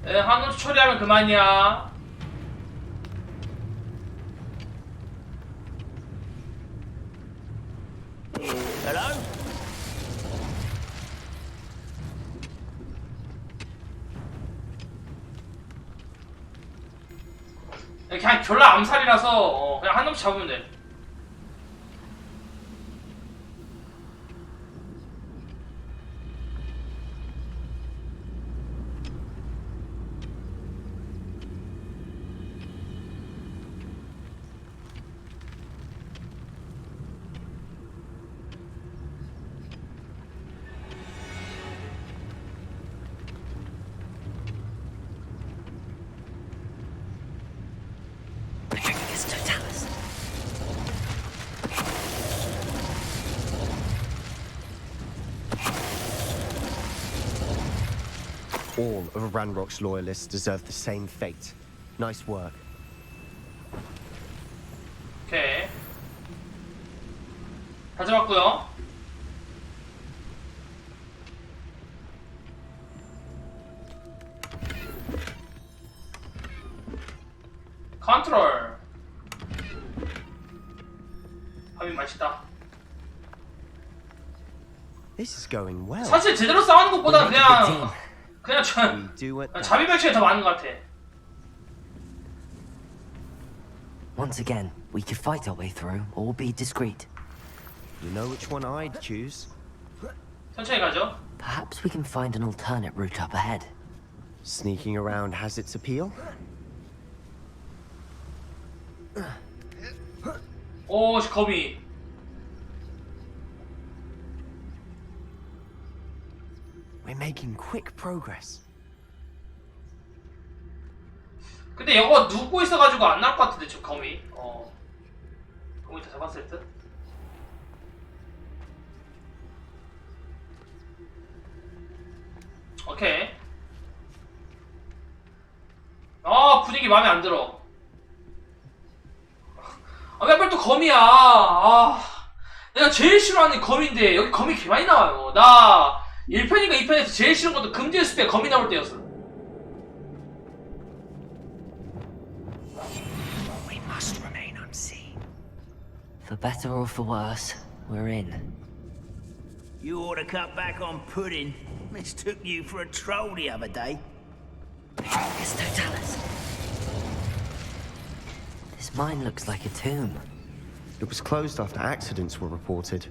한우 처리하면 그만이야. Hello? 그냥 졸라 암살이라서 그냥 한 놈씩 잡으면 돼. All of Ranrock's loyalists deserve the same fate. Nice work. 오케이. 다 잡았고요. 컨트롤. 밥이 맛있다. This is going well. 사실 제대로 싸우는 것보다 그냥 자비백신이 더 많은 것 같아. Once again, we could fight our way through or be discreet. You know which one I'd choose. 천천히 가죠. Perhaps we can find an alternate route up ahead. Sneaking around has its appeal. 오, 거미. We're making quick progress. 근데 이거 눕고 있어가지고 안 나올 것 같은데 저 거미. 거미 다 잡았을 듯. 오케이. 아 분위기 마음에 안 들어. 아 왜 또 거미야. 내가 제일 싫어하는 거미인데 여기 거미 개 많이 나와요. 나 1편인가 2편에서 제일 싫은 것도 금지했을 때 거미 나올 때였어. We must remain unseen. For better or for worse, we're in. You ought to cut back on pudding. Mistook you for a troll the other day. It's Totalis. This mine looks like a tomb. It was closed after accidents were reported.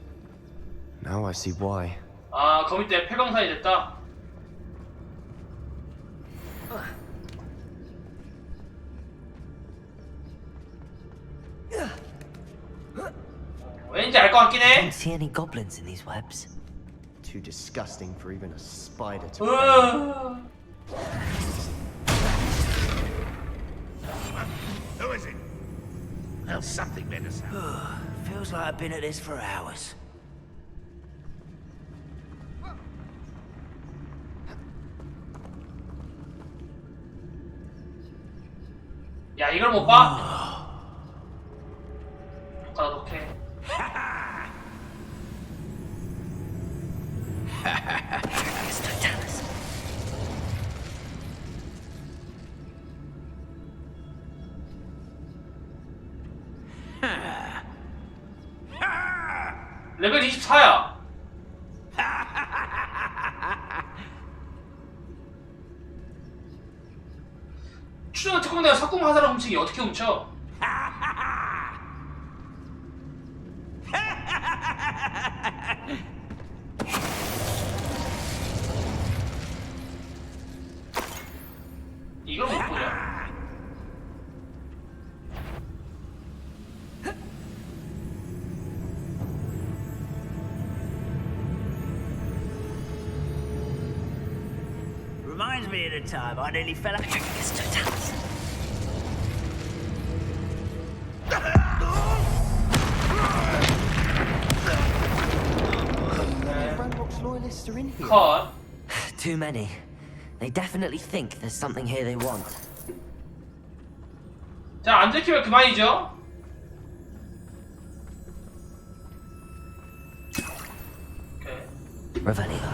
Now I see why. 아, 거미 때문에 폐광산이 됐다. 왠지 알 것 같긴 해. Don't see any goblins in these webs. Too disgusting for even a spider to. Who is it? Well, something better sound. Feels like I've been at this for hours. 야, 이걸 못 봐? 나도 오케이. 레벨 24야. 추정한 특공대가 석궁 화살을 훔치기 어떻게 훔쳐? 이걸 못 보냐? Reminds me of the time I nearly fell out. It's totality. Ranrock's loyalists are in here. 컷. Too many. They definitely think there's something here they want. 자, 안 들키면 그만이죠? 오케이. Revelio.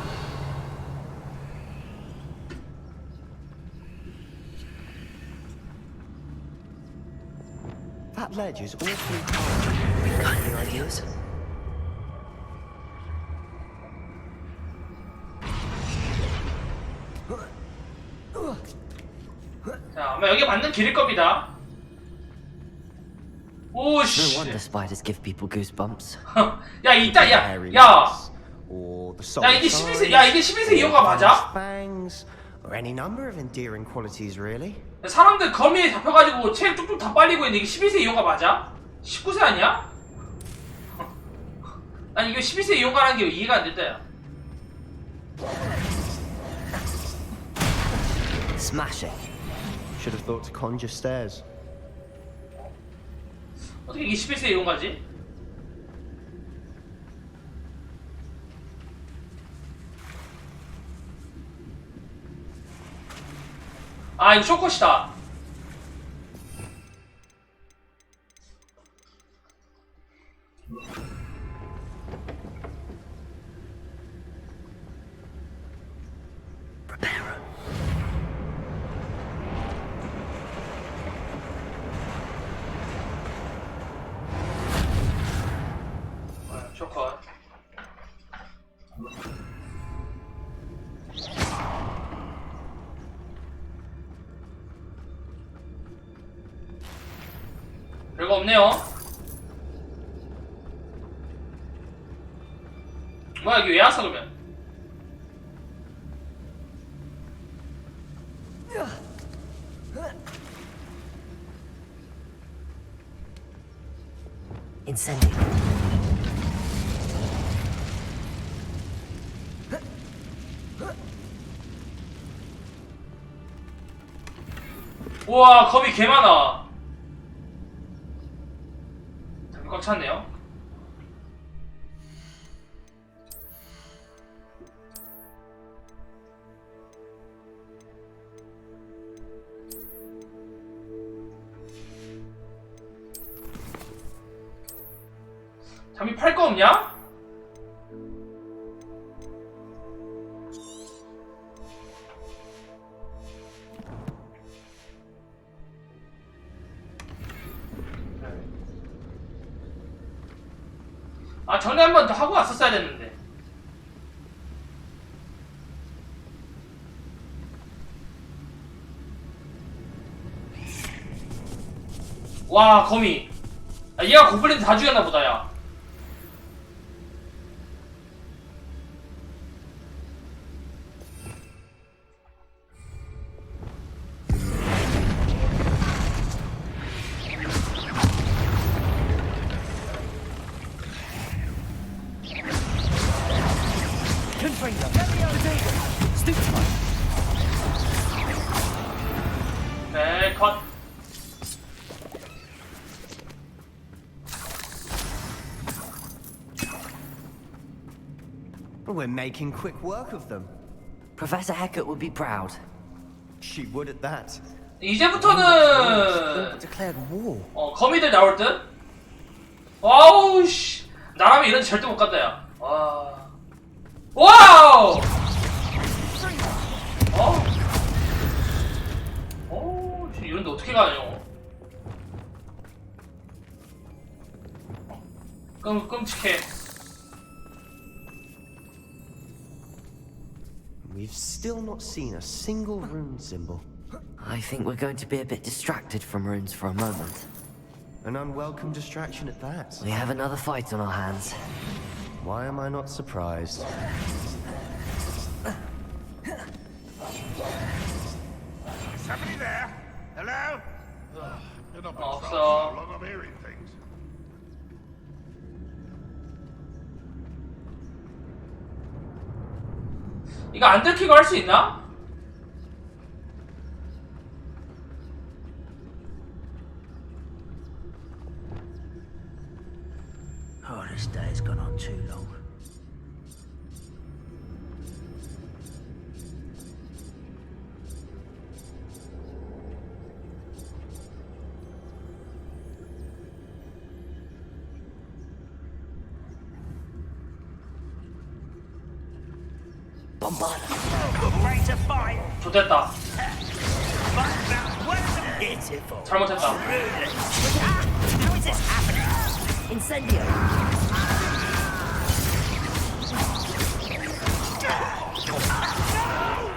That ledge is awfully hard. Got any ideas? 자, 아마 여기 맞는 길일 겁니다. 오, No 씨. wonder spiders give people goosebumps. 야, 있다, 야, 야, 이게 12세, 야, 이게 12세 이용가 맞아? Fangs, or any number of endearing qualities, really. 사람들 거미에 잡혀가지고 책 뚝뚝 다 빨리고 있는데 이게 12세 이용가 맞아? 19세 아니야? 아니, 이거 12세 이용가라는 게 이해가 안 된다, 야. Smash it. Should have thought to conjure stairs. 어떻게 이게 11세 이용가지? 아, 이거 쇼컷이다. 쇼컷. 별거 없네요. 뭐야, 여기 왜 왔어 그러면? Incendio. 우와, 겁이 개 많아. 꽉 찼네요. 잠이 팔 거 없냐? 아, 전에 한 번 더 하고 왔었어야 됐는데. 와, 거미. 아, 얘가 고블린 다 죽였나 보다, 야. 네, 컷. We're making quick work of them. Professor Hecat would be proud. She would at that. 이제부터는 Declared war. 거미들 나올 듯? 와우 씨 나라면 이런 절대 못 간다 야. 와. 와우. 이런데 어떻게 가요? 끔찍해. We've still not seen a single rune symbol. I think we're going to be a bit distracted from runes for a moment. An unwelcome distraction at that. We have another fight on our hands. Why am I not surprised? Is somebody there? Hello? You're not much 없어. faster. I'm hearing things. 이거 안 들키고 할 수 있나? Oh, this day's gone on too long. Rate of fire. 좋됐다. Pitiful. 잘못했다. How is this happening? Incendio.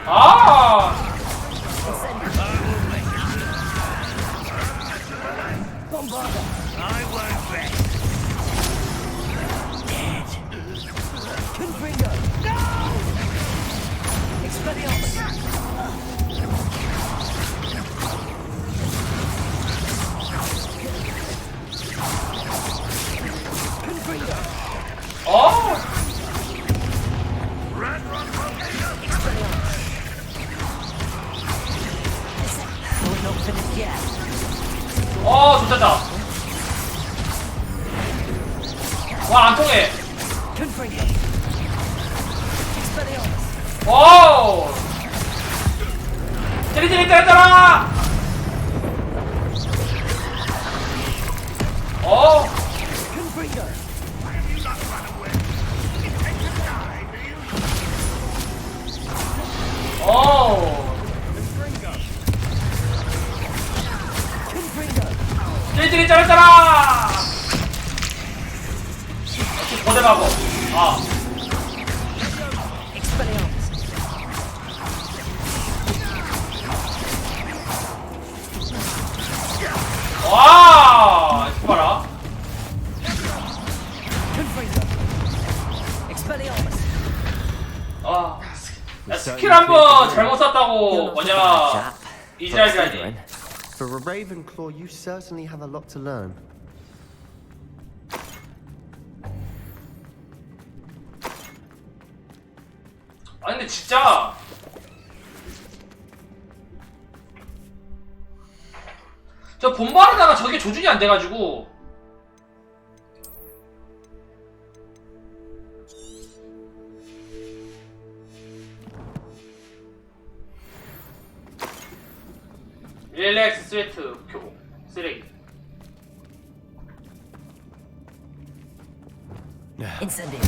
아! I won't rest. Dead. Confringo. No! Expelliarmus. 어! We're not finished yet. 좋됐다. 와, 안 통해. Confringo. Expelliarmus. 오! 찌릿찌릿 때렸잖아! Confringo. 찌릿찌릿 때렸잖아! 역시 고대마법. Expelliarmus. 와! 이거 봐라. Confringo. Expelliarmus. 야, 스킬 한번 잘못 썼다고 뭐냐 이지랄이라니. For a Ravenclaw, you certainly have a lot to learn. 아니 근데 진짜 저 본바르다가 저게 조준이 안 돼가지고 릴렉스 스웨트 교복 쓰레기. Incendio.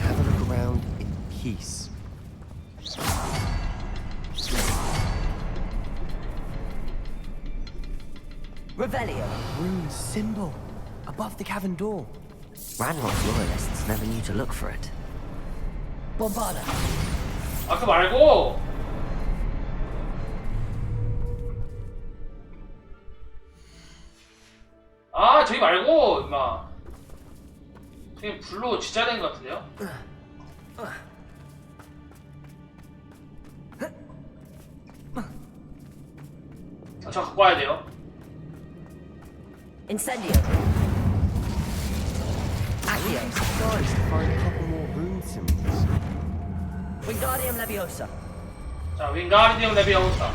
Have a look around in peace. Revelio. Rune symbol above the cavern door. Ranrock's loyalists never knew to look for it. Bombarda. 그 말고 저기 말고 임마 저기 불로 진짜 된 것 같은데요? 저 갖고 와야 돼요. Incendio. Accio. Surprised to find a couple more rune symbols. Wingardium Leviosa. 자, 윙가르디움 레비오사.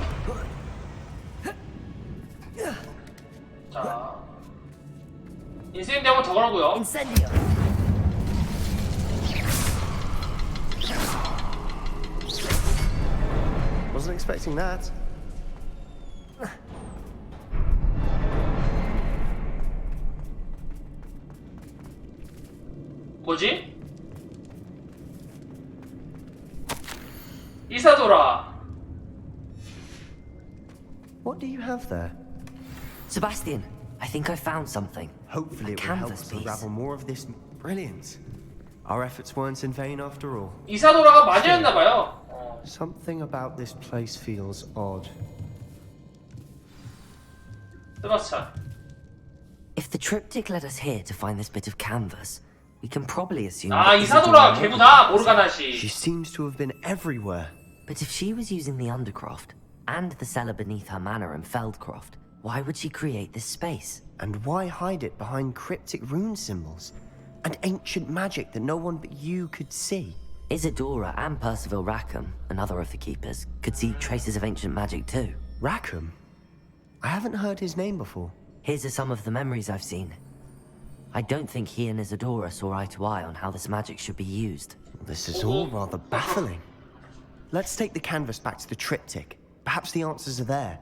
자, 인센디움은 더 걸고요. Incendio. expecting that. 뭐지? 이사도라. What do you have there? Sebastian, I think I found something. Hopefully it will help us unravel more of this. Brilliant. Our efforts weren't in vain after all. 이사도라가 마녀였나봐요. Something about this place feels odd. 세바스찬. If the triptych led us here to find this bit of canvas, we can probably assume. 아, 이사도라 걔구나. 모르가나시. She seems to have been everywhere. But if she was using the Undercroft and the cellar beneath her manor in Feldcroft, why would she create this space? And why hide it behind cryptic rune symbols and ancient magic that no one but you could see? Isadora and Percival Rackham, another of the keepers, could see traces of ancient magic too. Rackham? I haven't heard his name before. Here's are some of the memories I've seen. I don't think he and Isadora saw eye to eye on how this magic should be used. This is all rather baffling. Let's take the canvas back to the triptych. Perhaps the answers are there.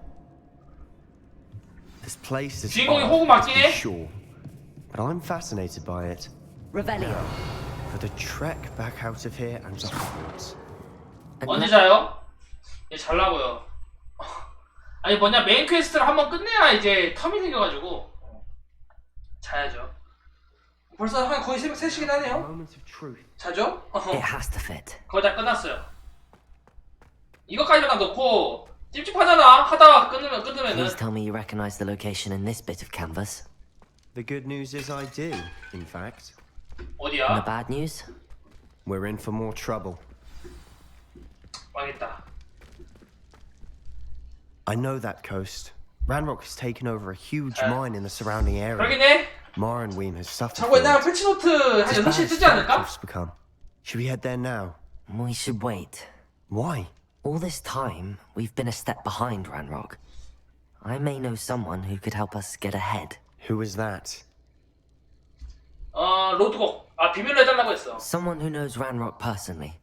This place is 주인공이 odd, 호구 맞긴 to be 해. sure, but I'm fascinated by it. Revelio. For the trek back out of here and to Hogwarts. 언제 자요? 얘 잘나고요. 아니 뭐냐 메인 퀘스트를 한번 끝내야 이제 텀이 생겨가지고 자야죠. 벌써 한 거의 새벽 3시긴 하네요. 자죠? It has to fit. 거의 다 끝났어요. 이거까지만 놓고 찝찝하잖아. 하다가 끊으면은. Please tell me you recognize the location in this bit of canvas. The good news is I do, in fact. 어디야? And the bad news? We're in for more trouble. 망했다. I know that coast. Ranrock has taken over a huge mine in the surrounding area. 그러겠네. Marnweem has suffered. 자고 옛날 패치노트 한 6시에 뜨지 않을까? Become. Should we head there now? We should wait. Why? All this time, we've been a step behind Ranrock. I may know someone who could help us get ahead. Who is that? 로드곡. 아, 비밀로 해달라고 했어. Someone who knows Ranrock personally.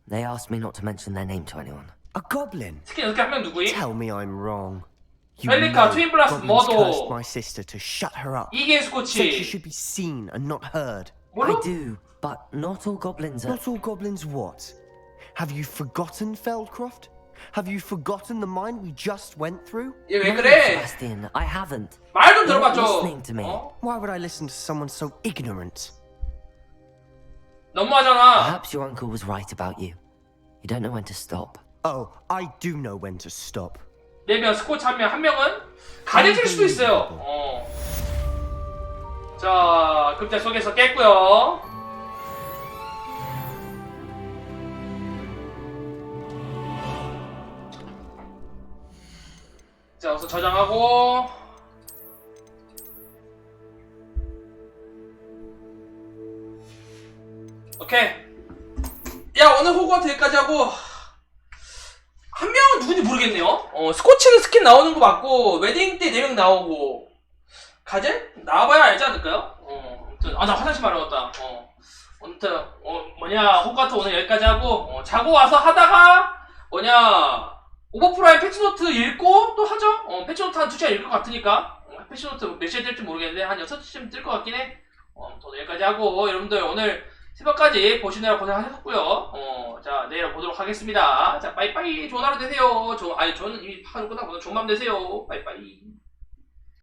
They asked me not to mention their name to anyone. A goblin? 스킨 이렇게 한 명 누구임? Tell me I'm wrong. You 펠리카, know 트윈 플러스 goblins 머도. cursed my sister to shut her up. 이겐 Said 스코치. she should be seen and not heard. I do, but not all goblins are. Not all goblins what? Have you forgotten Feldcroft? Have you forgotten the mine we just went through? 얘 왜 No, 그래? Sebastian, I haven't. 말 좀 You're not 들어봐 좀. listening to me. Why would I listen to someone so ignorant? 너무하잖아. Perhaps your uncle was right about you. You don't know when to stop. Oh, I do know when to stop. 4명 스코치 한 명은 가려질 수도 있어요. 자, 급제 속에서 깼고요. 자, 우선 저장하고. 오케이. 야, 오늘 호그와트 여기까지 하고. 한 명은 누군지 모르겠네요. 스코치는 스킨 나오는 거 맞고 웨딩 때 4명 나오고 가젤? 나와봐야 알지 않을까요? 아무튼 나 화장실 마려 갔다. 아무튼 뭐냐 호그와트 오늘 여기까지 하고 자고 와서 하다가 뭐냐 오버프라임 패치노트 읽고 또 하죠. 패치노트 한 2시간 읽을 것 같으니까 패치노트 몇 시에 뜰지 모르겠는데 한 6시쯤 뜰 것 같긴 해. 오늘 여기까지 하고 여러분들 오늘 새벽까지 보시느라 고생하셨고요. 자, 내일 보도록 하겠습니다. 자, 빠이빠이. 좋은 하루 되세요. 저는 이미 하루 끝나고 좋은 밤 되세요. 빠이빠이.